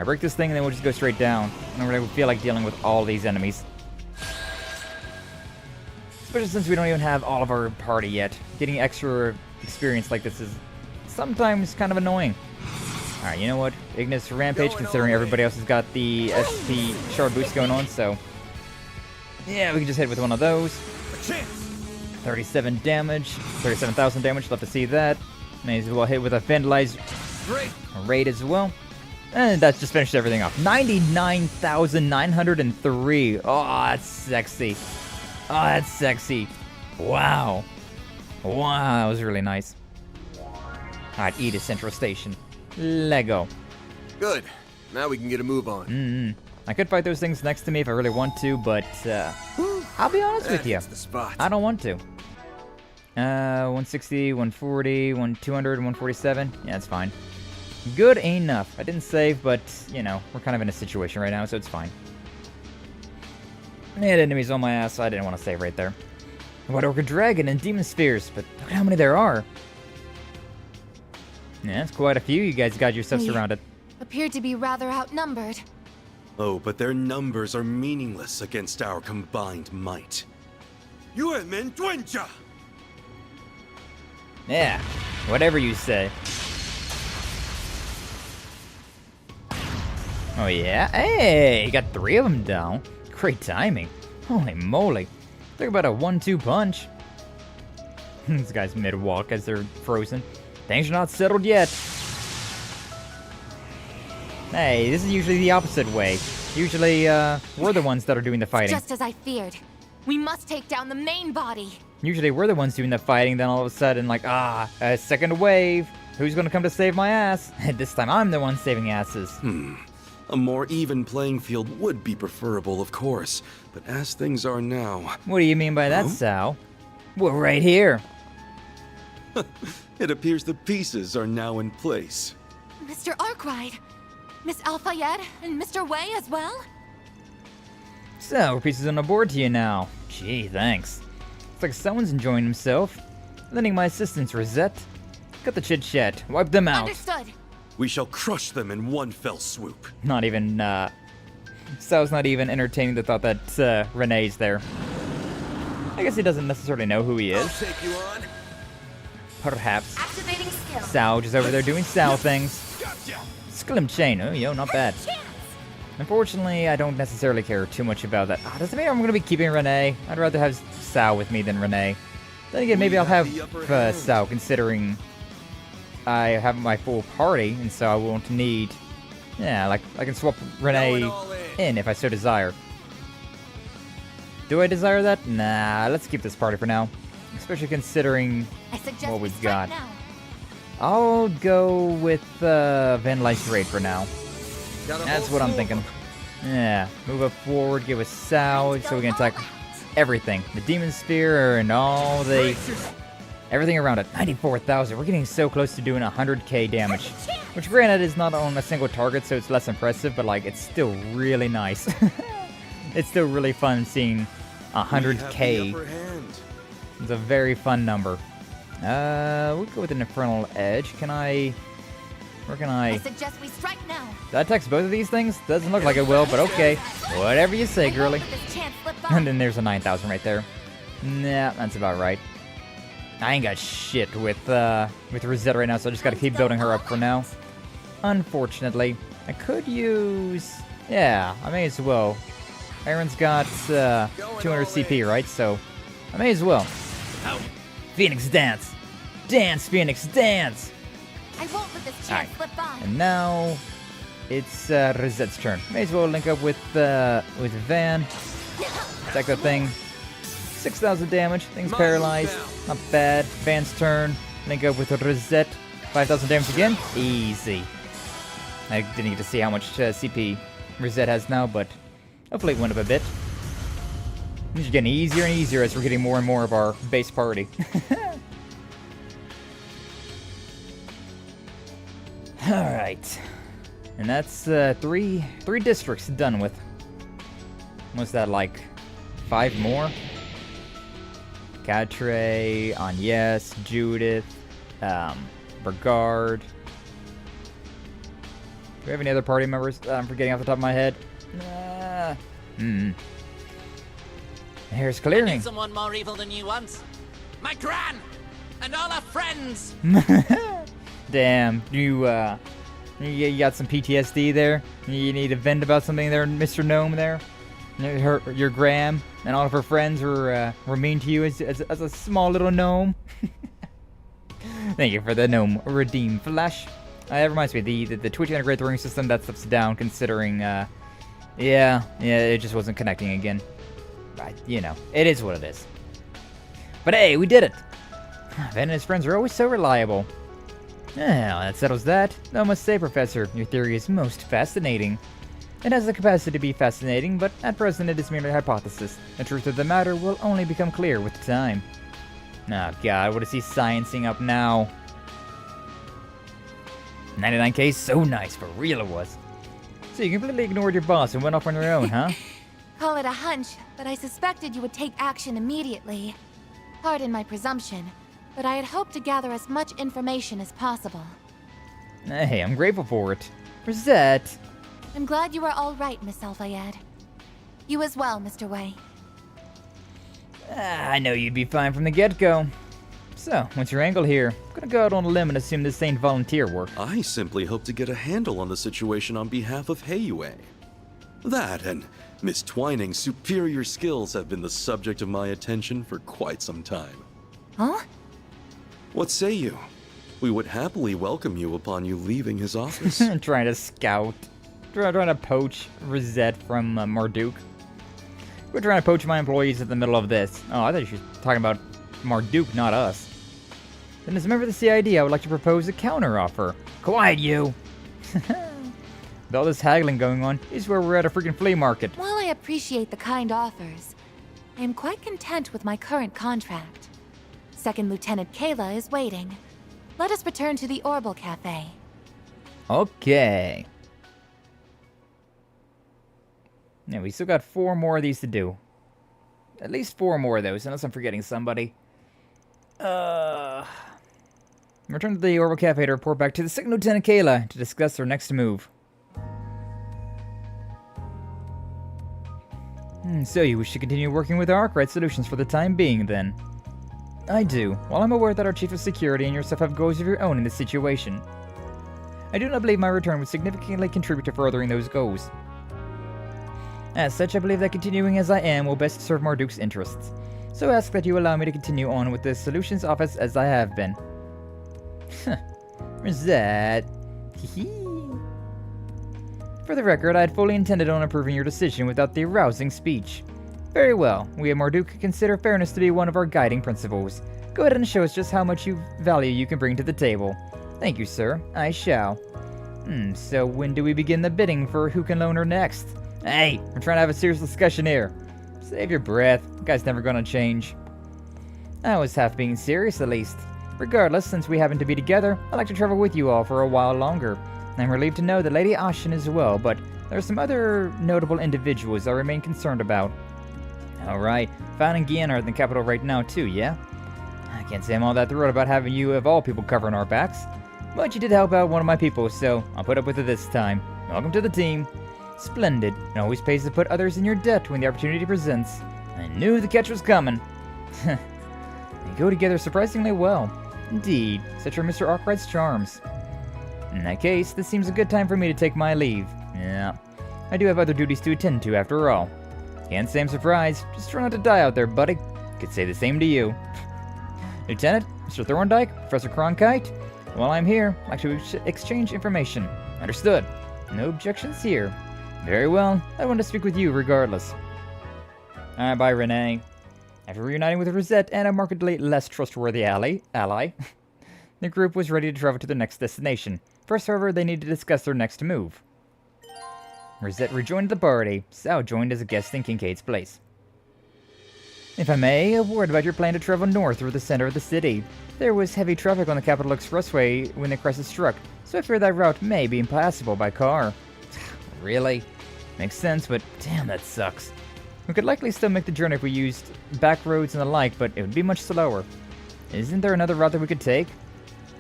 break this thing and then we'll just go straight down. I don't really feel like dealing with all these enemies. Especially since we don't even have all of our party yet. Getting extra experience like this is sometimes kind of annoying. Alright, you know what? Ignis Rampage, considering everybody else has got the SP shard boost going on, so yeah, we can just hit with one of those. 37 damage, 37,000 damage, love to see that. May as well hit with a Vandalized Raid as well. And that just finished everything off. 99,903. Oh, that's sexy. Oh, that's sexy. Wow. Wow, that was really nice. Alright, Edith Central Station. Lego. Good. Now we can get a move on. I could fight those things next to me if I really want to, but I'll be honest with you. I don't want to. 160, 140, 200, 147. Yeah, that's fine. Good enough. I didn't save, but, you know, we're kind of in a situation right now, so it's fine. I had enemies on my ass, so I didn't want to save right there. White Orchid Dragon and Demon Spheres, but look at how many there are. Yeah, that's quite a few. You guys got yourself surrounded. Appeared to be rather outnumbered. Oh, but their numbers are meaningless against our combined might. Yeah, whatever you say. Oh yeah? Hey, you got 3 of them down. Great timing. Holy moly. Talk about a 1-2 punch. This guy's mid-walk as they're frozen. Things are not settled yet. Hey, this is usually the opposite way. Usually, we're the ones that are doing the fighting. Just as I feared. We must take down the main body. Usually we're the ones doing the fighting, then all of a sudden, like, a second wave. Who's gonna come to save my ass? This time I'm the one saving asses. A more even playing field would be preferable, of course. But as things are now... What do you mean by that, Sal? We're right here. It appears the pieces are now in place. Mr. Arkride, Miss Alfayed, and Mr. Wei as well? So, we're pieces on the board to you now. Gee, thanks. Looks like someone's enjoying himself. Lending my assistance, Rosette. Cut the chit-chat. Wipe them out. Understood. We shall crush them in one fell swoop. Not even, Sal's not even entertaining the thought that, Renee's there. I guess he doesn't necessarily know who he is. I'll take you on. Perhaps. Activating skill. Sal just over there doing Sal things. Sklim chain. Oh, yo, not bad. Unfortunately, I don't necessarily care too much about that. Doesn't mean I'm going to be keeping Renee. I'd rather have Sal with me than Renee. Then again, maybe I'll have Sal, considering I have my full party, and so I won't need... Yeah, like, I can swap Renee in if I so desire. Do I desire that? Nah, let's keep this party for now. Especially considering what we've got. I'll go with Vandalized Raid for now. That's what I'm thinking. Yeah, move up forward, give us Sal, so we can attack everything. The Demon Spear and all the... everything around it. 94,000. We're getting so close to doing 100k damage. Which, granted, is not on a single target, so it's less impressive, but, like, it's still really nice. It's still really fun seeing 100k. It's a very fun number. We'll go with an Infernal Edge. Can I... Where can I suggest we strike now. That attacks both of these things? Doesn't look like it will, but okay. Whatever you say, girly. And then there's a 9,000 right there. Nah, that's about right. I ain't got shit with Rosetta right now, so I just gotta keep building her up for now. unfortunately. I could use... Yeah, I may as well. Aaron's got 200 CP, right? So, I may as well. Phoenix, dance! Dance, Phoenix, dance! I won't let this chance slip by. And now, it's Rosette's turn. May as well link up with Van. Attack that thing. 6,000 damage. Thing's paralyzed. Not bad. Van's turn. Link up with Rosette. 5,000 damage again. Easy. I didn't get to see how much CP Rosette has now, but hopefully it went up a bit. These are getting easier and easier as we're getting more and more of our base party. Alright. And that's three districts done with. What's that, like 5 more? Catre, Agnes, Judith, Brigard. Do we have any other party members that I'm forgetting off the top of my head? Here's I clearing. need someone more evil than you once. My gran! And all our friends! Damn, you got some PTSD there? You need to vent about something there, Mr. Gnome there? Your Graham and all of her friends were mean to you as a small little gnome? Thank you for the gnome redeem flash. That reminds me, the Twitch integrated ring system, that stuff's down considering, yeah, it just wasn't connecting again. But, you know, it is what it is. But hey, we did it! Van and his friends are always so reliable. Well, that settles that. Though I must say, Professor, your theory is most fascinating. It has the capacity to be fascinating, but at present it is merely a hypothesis. The truth of the matter will only become clear with time. Oh god, what is he sciencing up now? 99k, so nice, for real it was. So you completely ignored your boss and went off on your own, huh? Call it a hunch, but I suspected you would take action immediately. Pardon my presumption, but I had hoped to gather as much information as possible. Hey, I'm grateful for it. Rosette! I'm glad you are all right, Miss Al-Fayed. You as well, Mr. Wei. I know you'd be fine from the get-go. So, what's your angle here? I'm gonna go out on a limb and assume this ain't volunteer work. I simply hope to get a handle on the situation on behalf of Heiyue. That and Miss Twining's superior skills have been the subject of my attention for quite some time. Huh? What say you? We would happily welcome you upon you leaving his office. Trying to scout. Trying to poach Rosette from Marduk. We're trying to poach my employees in the middle of this. Oh, I thought you were talking about Marduk, not us. Then as a member of the CID, I would like to propose a counter-offer. Quiet, you! With all this haggling going on, this is where we're at a freaking flea market. While I appreciate the kind offers, I am quite content with my current contract. Second Lieutenant Kayla is waiting. Let us return to the Orbital Cafe. Okay. Yeah, we still got 4 more of these to do. At least 4 more of those, unless I'm forgetting somebody. Return to the Orbital Cafe to report back to the Second Lieutenant Kayla to discuss our next move. So you wish to continue working with Arkride Solutions for the time being, then? I do. While I'm aware that our Chief of Security and yourself have goals of your own in this situation, I do not believe my return would significantly contribute to furthering those goals. As such, I believe that continuing as I am will best serve Marduk's interests. So ask that you allow me to continue on with the Solutions Office as I have been. Where's that? For the record, I had fully intended on approving your decision without the arousing speech. Very well. We at Marduk consider fairness to be one of our guiding principles. Go ahead and show us just how much value you can bring to the table. Thank you, sir. I shall. So when do we begin the bidding for who can loan her next? Hey, we're trying to have a serious discussion here. Save your breath. The guy's never gonna change. I was half being serious, at least. Regardless, since we happen to be together, I'd like to travel with you all for a while longer. I'm relieved to know that Lady Ashen is well, but there are some other notable individuals I remain concerned about. Alright, Fan and Gian are in the capital right now too, yeah? I can't say I'm all that thrilled about having you of all people covering our backs. But you did help out one of my people, so I'll put up with it this time. Welcome to the team. Splendid. It always pays to put others in your debt when the opportunity presents. I knew the catch was coming. They go together surprisingly well. Indeed, such are Mr. Arkride's charms. In that case, this seems a good time for me to take my leave. Yeah, I do have other duties to attend to after all. Can't say I'm surprised. Just try not to die out there, buddy. Could say the same to you. Lieutenant, Mr. Thorndike, Professor Cronkite, while I'm here, I'd like to exchange information. Understood. No objections here. Very well, I want to speak with you regardless. Alright, bye, Renee. After reuniting with Rosette and a markedly less trustworthy ally, the group was ready to travel to their next destination. First, however, they needed to discuss their next move. Rosette rejoined the party. Sal joined as a guest in Kincaid's place. If I may, a word about your plan to travel north through the center of the city. There was heavy traffic on the Capital Expressway when the crisis struck, so I fear that route may be impassable by car. Really? Makes sense, but damn, that sucks. We could likely still make the journey if we used back roads and the like, but it would be much slower. Isn't there another route that we could take?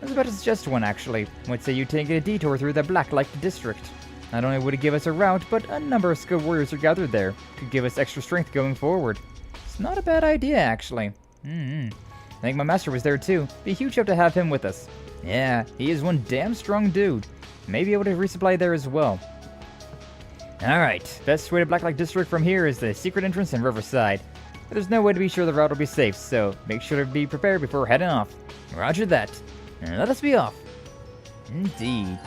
I was about to suggest one, actually. What say you take a detour through the Blacklight district? Not only would it give us a route, but a number of skilled warriors are gathered there. Could give us extra strength going forward. It's not a bad idea, actually. I think my master was there too. Be a huge help to have him with us. Yeah, he is one damn strong dude. May be able to resupply there as well. Alright, best way to Blacklight District from here is the secret entrance in Riverside. But there's no way to be sure the route will be safe, so make sure to be prepared before heading off. Roger that. And let us be off. Indeed.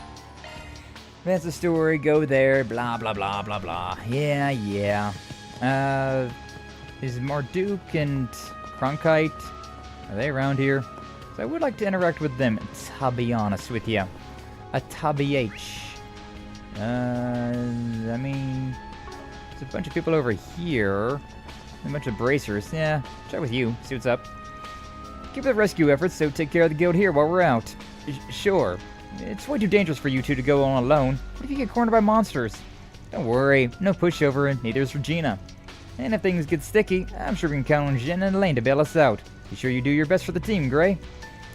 That's the story, go there, blah blah blah blah blah. Yeah. Is Marduk and Cronkite, are they around here? So I would like to interact with them, to be honest with you. A TBH. I mean, there's a bunch of people over here. A bunch of bracers. Yeah, chat with you, see what's up. Keep the rescue efforts, so take care of the guild here while we're out. Sure. It's way too dangerous for you two to go on alone. What if you get cornered by monsters? Don't worry, no pushover, and neither is Regina. And if things get sticky, I'm sure we can count on Jen and Elaine to bail us out. Be sure you do your best for the team, Gray.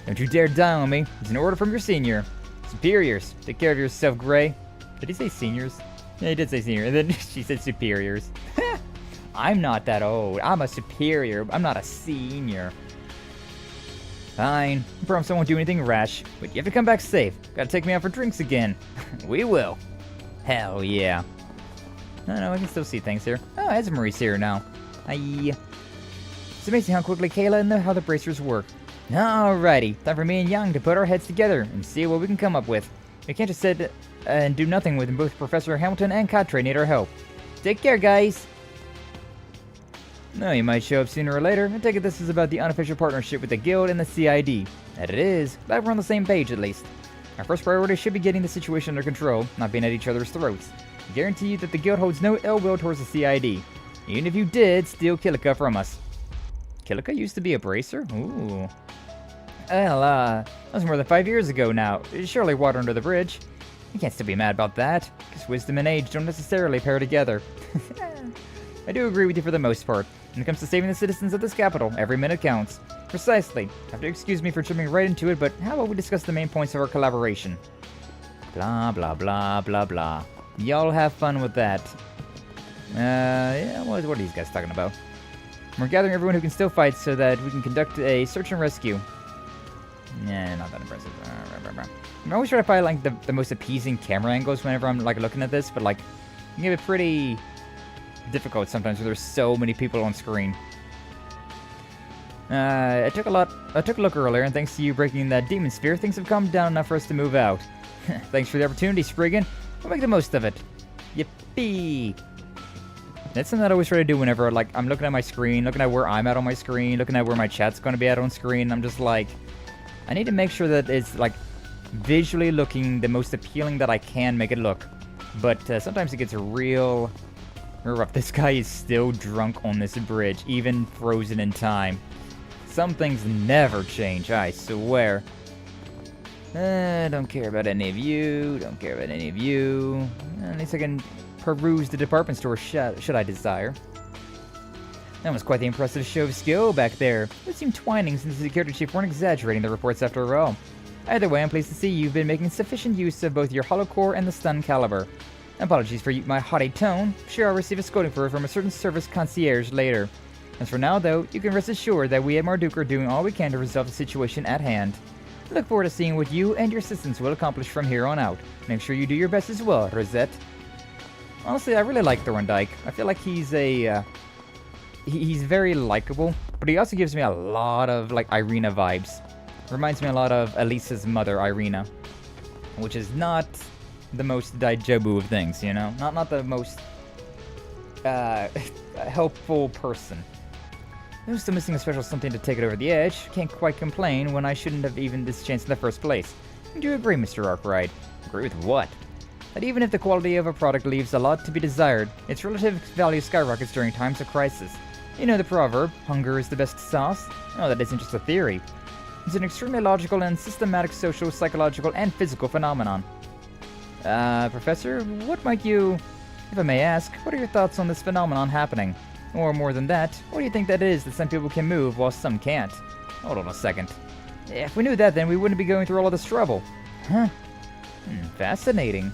Don't you dare die on me. It's an order from your senior. Superiors, take care of yourself, Gray. Did he say seniors? Yeah, he did say senior, and then she said superiors. I'm not that old. I'm a superior. I'm not a senior. Fine. I promise I won't do anything rash, but you have to come back safe. Gotta take me out for drinks again. We will. Hell yeah. No, I can still see things here. Oh, Esmeralda's here now. Aye. It's amazing how quickly Kayla and how the bracers work. Alrighty, time for me and Yang to put our heads together and see what we can come up with. We can't just sit and do nothing with both Professor Hamilton and Katre need our help. Take care, guys. No, you might show up sooner or later. I take it this is about the unofficial partnership with the guild and the CID. That it is. Glad we're on the same page at least. Our first priority should be getting the situation under control, not being at each other's throats. I guarantee you that the guild holds no ill will towards the CID. Even if you did steal Kilika from us. Kilika used to be a bracer? Ooh. Well, that was more than 5 years ago now. Surely water under the bridge. You can't still be mad about that, because wisdom and age don't necessarily pair together. I do agree with you for the most part. When it comes to saving the citizens of this capital, every minute counts. Precisely. You have to excuse me for jumping right into it, but how about we discuss the main points of our collaboration? Blah, blah, blah, blah, blah. Y'all have fun with that. Yeah, what are these guys talking about? We're gathering everyone who can still fight so that we can conduct a search and rescue. Yeah, not that impressive. I'm always trying to find like the most appeasing camera angles whenever I'm like looking at this, but like, you get it pretty difficult sometimes where there's so many people on screen. I took a look earlier, and thanks to you breaking that demon sphere, things have calmed down enough for us to move out. Thanks for the opportunity, Spriggan. We'll make the most of it. Yippee! That's something that I always try to do whenever like I'm looking at my screen, looking at where I'm at on my screen, looking at where my chat's going to be at on screen. I'm just like, I need to make sure that it's like visually looking the most appealing that I can make it look. But sometimes it gets real rough. This guy is still drunk on this bridge, even frozen in time. Some things never change, I swear. Don't care about any of you. Don't care about any of you. At least I can peruse the department store should I desire. That was quite the impressive show of skill back there. It seemed Twinings and the security chief weren't exaggerating the reports after all. Either way, I'm pleased to see you've been making sufficient use of both your hollow core and the stun caliber. Apologies for my haughty tone. Sure, I'll receive a scolding for it from a certain service concierge later. As for now, though, you can rest assured that we at Marduk are doing all we can to resolve the situation at hand. Look forward to seeing what you and your assistants will accomplish from here on out. Make sure you do your best as well, Rosette. Honestly, I really like Thorndike. I feel like he's a, he's very likable, but he also gives me a lot of, like, Irina vibes. Reminds me a lot of Elisa's mother, Irina, which is not the most Daijobu of things, you know? Not the most, helpful person. I'm still missing a special something to take it over the edge. Can't quite complain when I shouldn't have even this chance in the first place. Do you agree, Mr. Arkride? Agree with what? That even if the quality of a product leaves a lot to be desired, its relative value skyrockets during times of crisis. You know the proverb, hunger is the best sauce? Oh, that isn't just a theory. It's an extremely logical and systematic social, psychological, and physical phenomenon. Professor, what might you... If I may ask, what are your thoughts on this phenomenon happening? Or more than that, what do you think that is that some people can move while some can't? Hold on a second. If we knew that, then we wouldn't be going through all of this trouble. Huh. Fascinating.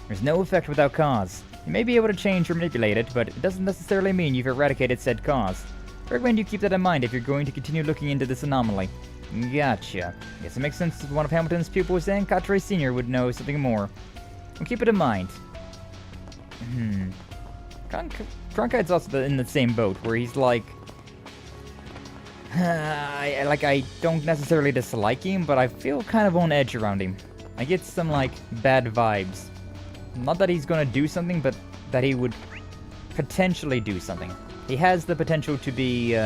There's no effect without cause. You may be able to change or manipulate it, but it doesn't necessarily mean you've eradicated said cause. I recommend you keep that in mind if you're going to continue looking into this anomaly. Gotcha. Guess it makes sense that one of Hamilton's pupils and Catre Sr. would know something more. We'll keep it in mind. Cronkide's also in the same boat, where he's like... I don't necessarily dislike him, but I feel kind of on edge around him. I get some, like, bad vibes. Not that he's gonna do something, but that he would potentially do something. He has the potential to be,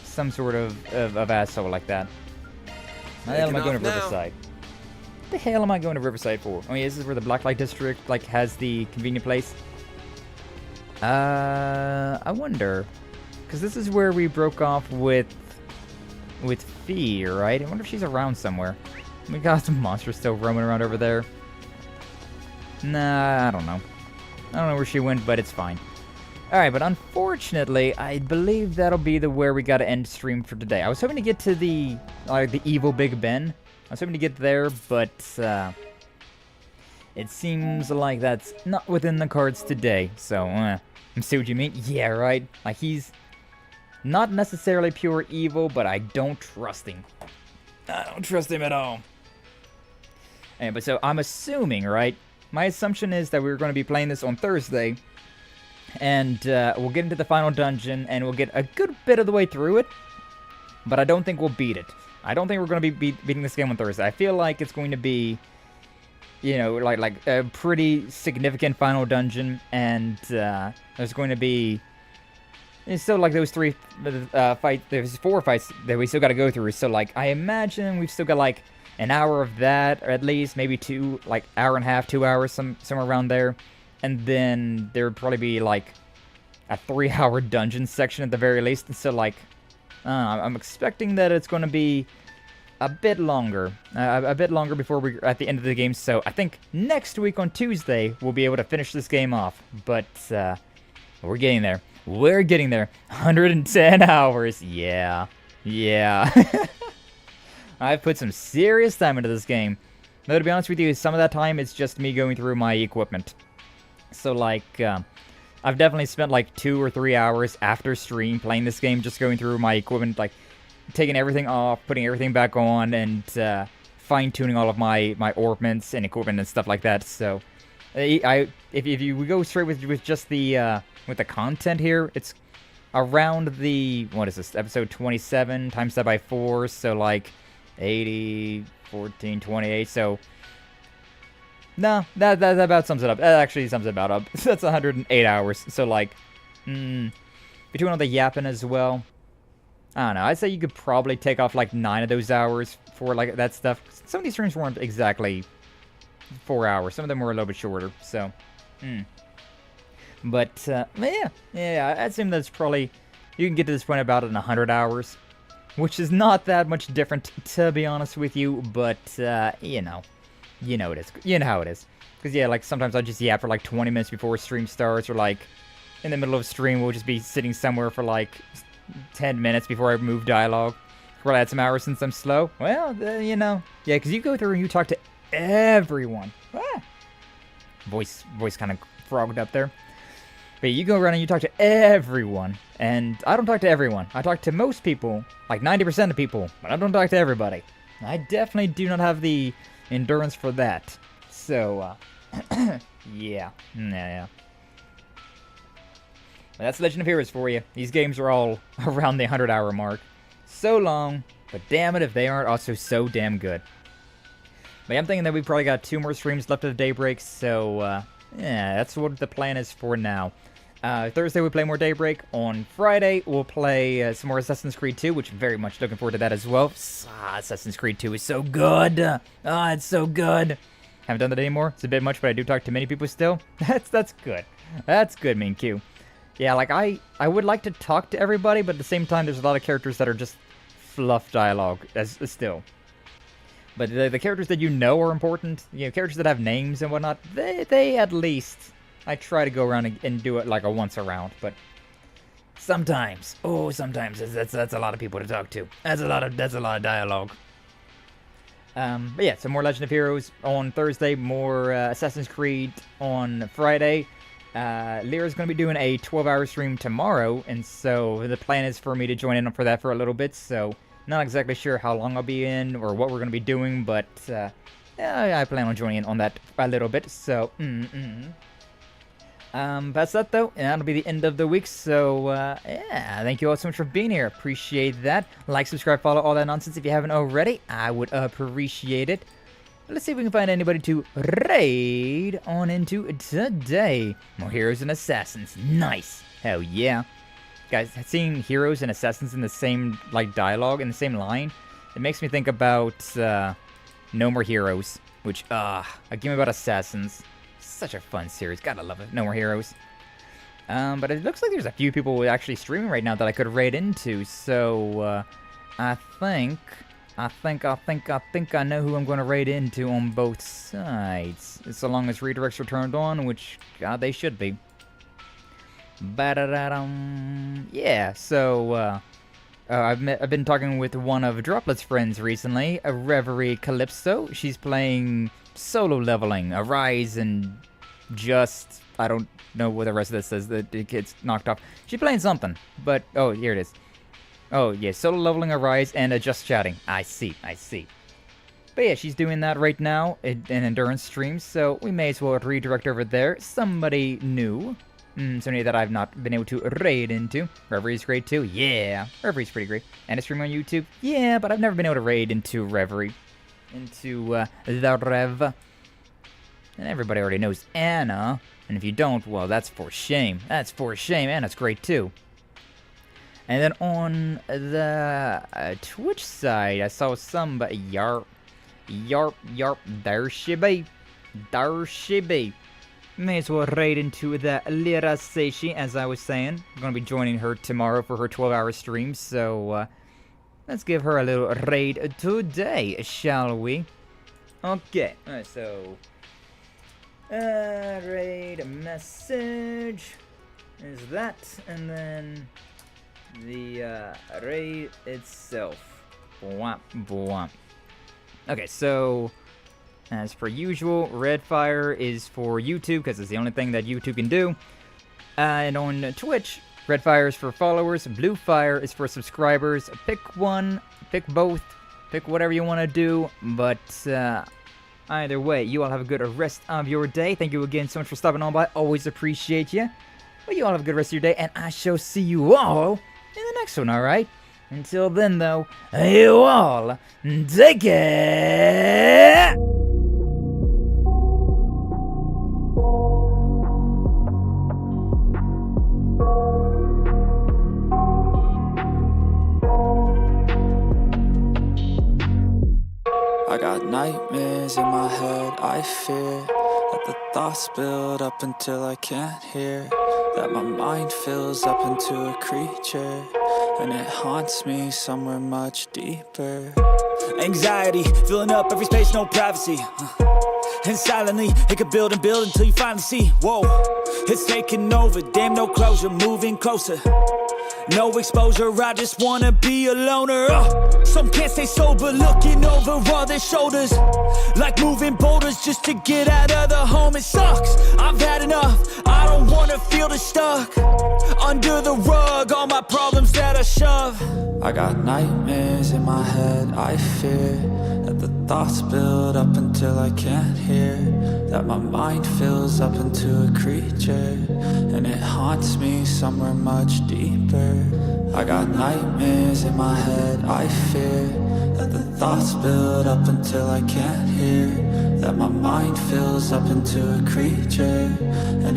some sort of asshole like that. What the hell am I going to Riverside? What the hell am I going to Riverside for? Oh yeah, this is where the Blacklight District, like, has the convenient place. I wonder, because this is where we broke off with Fee, right? I wonder if she's around somewhere. We got some monsters still roaming around over there. Nah, I don't know. I don't know where she went, but it's fine. Alright, but unfortunately, I believe that'll be where we gotta end stream for today. I was hoping to get to the evil Big Ben. I was hoping to get there, but, it seems like that's not within the cards today, so, I see what you mean. Yeah, right? Like, he's not necessarily pure evil, but I don't trust him. I don't trust him at all. Anyway, but so, I'm assuming, right? My assumption is that we're going to be playing this on Thursday, and we'll get into the final dungeon, and we'll get a good bit of the way through it, but I don't think we'll beat it. I don't think we're going to be beating this game on Thursday. I feel like it's going to be, you know, like a pretty significant final dungeon, and there's going to be still like those three fights. There's 4 fights that we still got to go through. So like I imagine we've still got like an hour of that, or at least maybe 2, like hour and a half, 2 hours, somewhere around there, and then there would probably be like a 3-hour dungeon section at the very least. And so like I'm expecting that it's going to be a bit longer before we're at the end of the game. So I think next week on Tuesday we'll be able to finish this game off. But we're getting there. We're getting there. 110 hours. Yeah. I've put some serious time into this game. Though to be honest with you, some of that time it's just me going through my equipment. So like, I've definitely spent like 2 or 3 hours after stream playing this game, just going through my equipment, like taking everything off, putting everything back on, and fine-tuning all of my ornaments and equipment and stuff like that. So, if we go straight with just the with the content here, it's around the, what is this, episode 27 times that by 4, so like 80, 14, 28. So no, that about sums it up. That actually sums it about up. That's 108 hours. So like, between all the yapping as well, I don't know. I'd say you could probably take off like 9 of those hours for like that stuff. Some of these streams weren't exactly 4 hours. Some of them were a little bit shorter. So, but yeah. I assume that's probably, you can get to this point about in 100 hours, which is not that much different, to be honest with you. But you know it is. You know how it is. Because yeah, like sometimes I'll just yap for like 20 minutes before stream starts, or like in the middle of stream we'll just be sitting somewhere for like 10 minutes before I move dialogue. We'll add some hours since I'm slow. Well, you know. Yeah, because you go through and you talk to everyone. Voice kind of frogged up there. But you go around and you talk to everyone. And I don't talk to everyone. I talk to most people, like 90% of people, but I don't talk to everybody. I definitely do not have the endurance for that. So, yeah. But that's Legend of Heroes for you. These games are all around the 100-hour mark. So long, but damn it if they aren't also so damn good. But I'm thinking that we've probably got 2 more streams left of Daybreak, so, yeah, that's what the plan is for now. Thursday we play more Daybreak. On Friday we'll play some more Assassin's Creed 2, which I'm very much looking forward to that as well. Assassin's Creed 2 is so good. It's so good. Haven't done that anymore. It's a bit much, but I do talk to many people still. That's good. That's good, Mean Q. Yeah, like I would like to talk to everybody, but at the same time there's a lot of characters that are just fluff dialogue still. But the characters that you know are important, you know, characters that have names and whatnot, they at least, I try to go around and do it like a once around, but sometimes, that's a lot of people to talk to. That's a lot of dialogue. But yeah, some more Legend of Heroes on Thursday, more Assassin's Creed on Friday. Lyra's going to be doing a 12-hour stream tomorrow, and so the plan is for me to join in for that for a little bit, so not exactly sure how long I'll be in or what we're going to be doing, but yeah, I plan on joining in on that a little bit, so that's that though, and that'll be the end of the week, so yeah, thank you all so much for being here, appreciate that. Like, subscribe, follow, all that nonsense if you haven't already, I would appreciate it. Let's see if we can find anybody to raid on into today. More heroes and assassins, nice, hell yeah. Guys, seeing heroes and assassins in the same like dialogue, in the same line, it makes me think about No More Heroes, which a game about assassins. Such a fun series, gotta love it. No More Heroes. But it looks like there's a few people actually streaming right now that I could raid into, so I think I know who I'm going to raid into on both sides, so long as redirects are turned on, which God they should be. Yeah, so I've been talking with one of Droplet's friends recently, a Reverie Calypso. She's playing solo leveling, Arise, and just I don't know what the rest of this says. That it gets knocked off. She's playing something, but oh, here it is. Oh yeah, solo leveling, Arise, and just chatting. I see. But yeah, she's doing that right now in endurance streams, so we may as well redirect over there. Somebody new. Somebody that I've not been able to raid into. Reverie's great too. Yeah, Reverie's pretty great. And a stream on YouTube. Yeah, but I've never been able to raid into Reverie. Into the Rev. And everybody already knows Anna. And if you don't, well, that's for shame. That's for shame. Anna's great too. And then on the Twitch side, I saw some, but yarp, there she be. May as well raid into the Lyra Seishi, as I was saying. I'm going to be joining her tomorrow for her 12-hour stream, so let's give her a little raid today, shall we? Okay, alright, so raid message is that, and then the raid itself. Bwomp. Okay, so as per usual, red fire is for YouTube, because it's the only thing that YouTube can do. And on Twitch, red fire is for followers, blue fire is for subscribers. Pick one, pick both, pick whatever you want to do, but either way, you all have a good rest of your day. Thank you again so much for stopping on by, always appreciate you. But you all have a good rest of your day, and I shall see you all in the next one, alright? Until then, though, you all take care! I got nightmares in my head, I fear that the thoughts build up until I can't hear, that my mind fills up into a creature, and it haunts me somewhere much deeper. Anxiety, filling up every space, no privacy. And silently, it could build and build until you finally see, whoa, it's taking over, damn no closure, moving closer. No exposure, I just wanna be a loner. Some can't stay sober, looking over all their shoulders, like moving boulders just to get out of the home. It sucks, I've had enough, I don't wanna feel the stuck under the rug, all my problems that I shove. I got nightmares in my head, I fear that the thoughts build up until I can't hear, that my mind fills up into a creature, and it haunts me somewhere much deeper. I got nightmares in my head, I fear that the thoughts build up until I can't hear, that my mind fills up into a creature, and it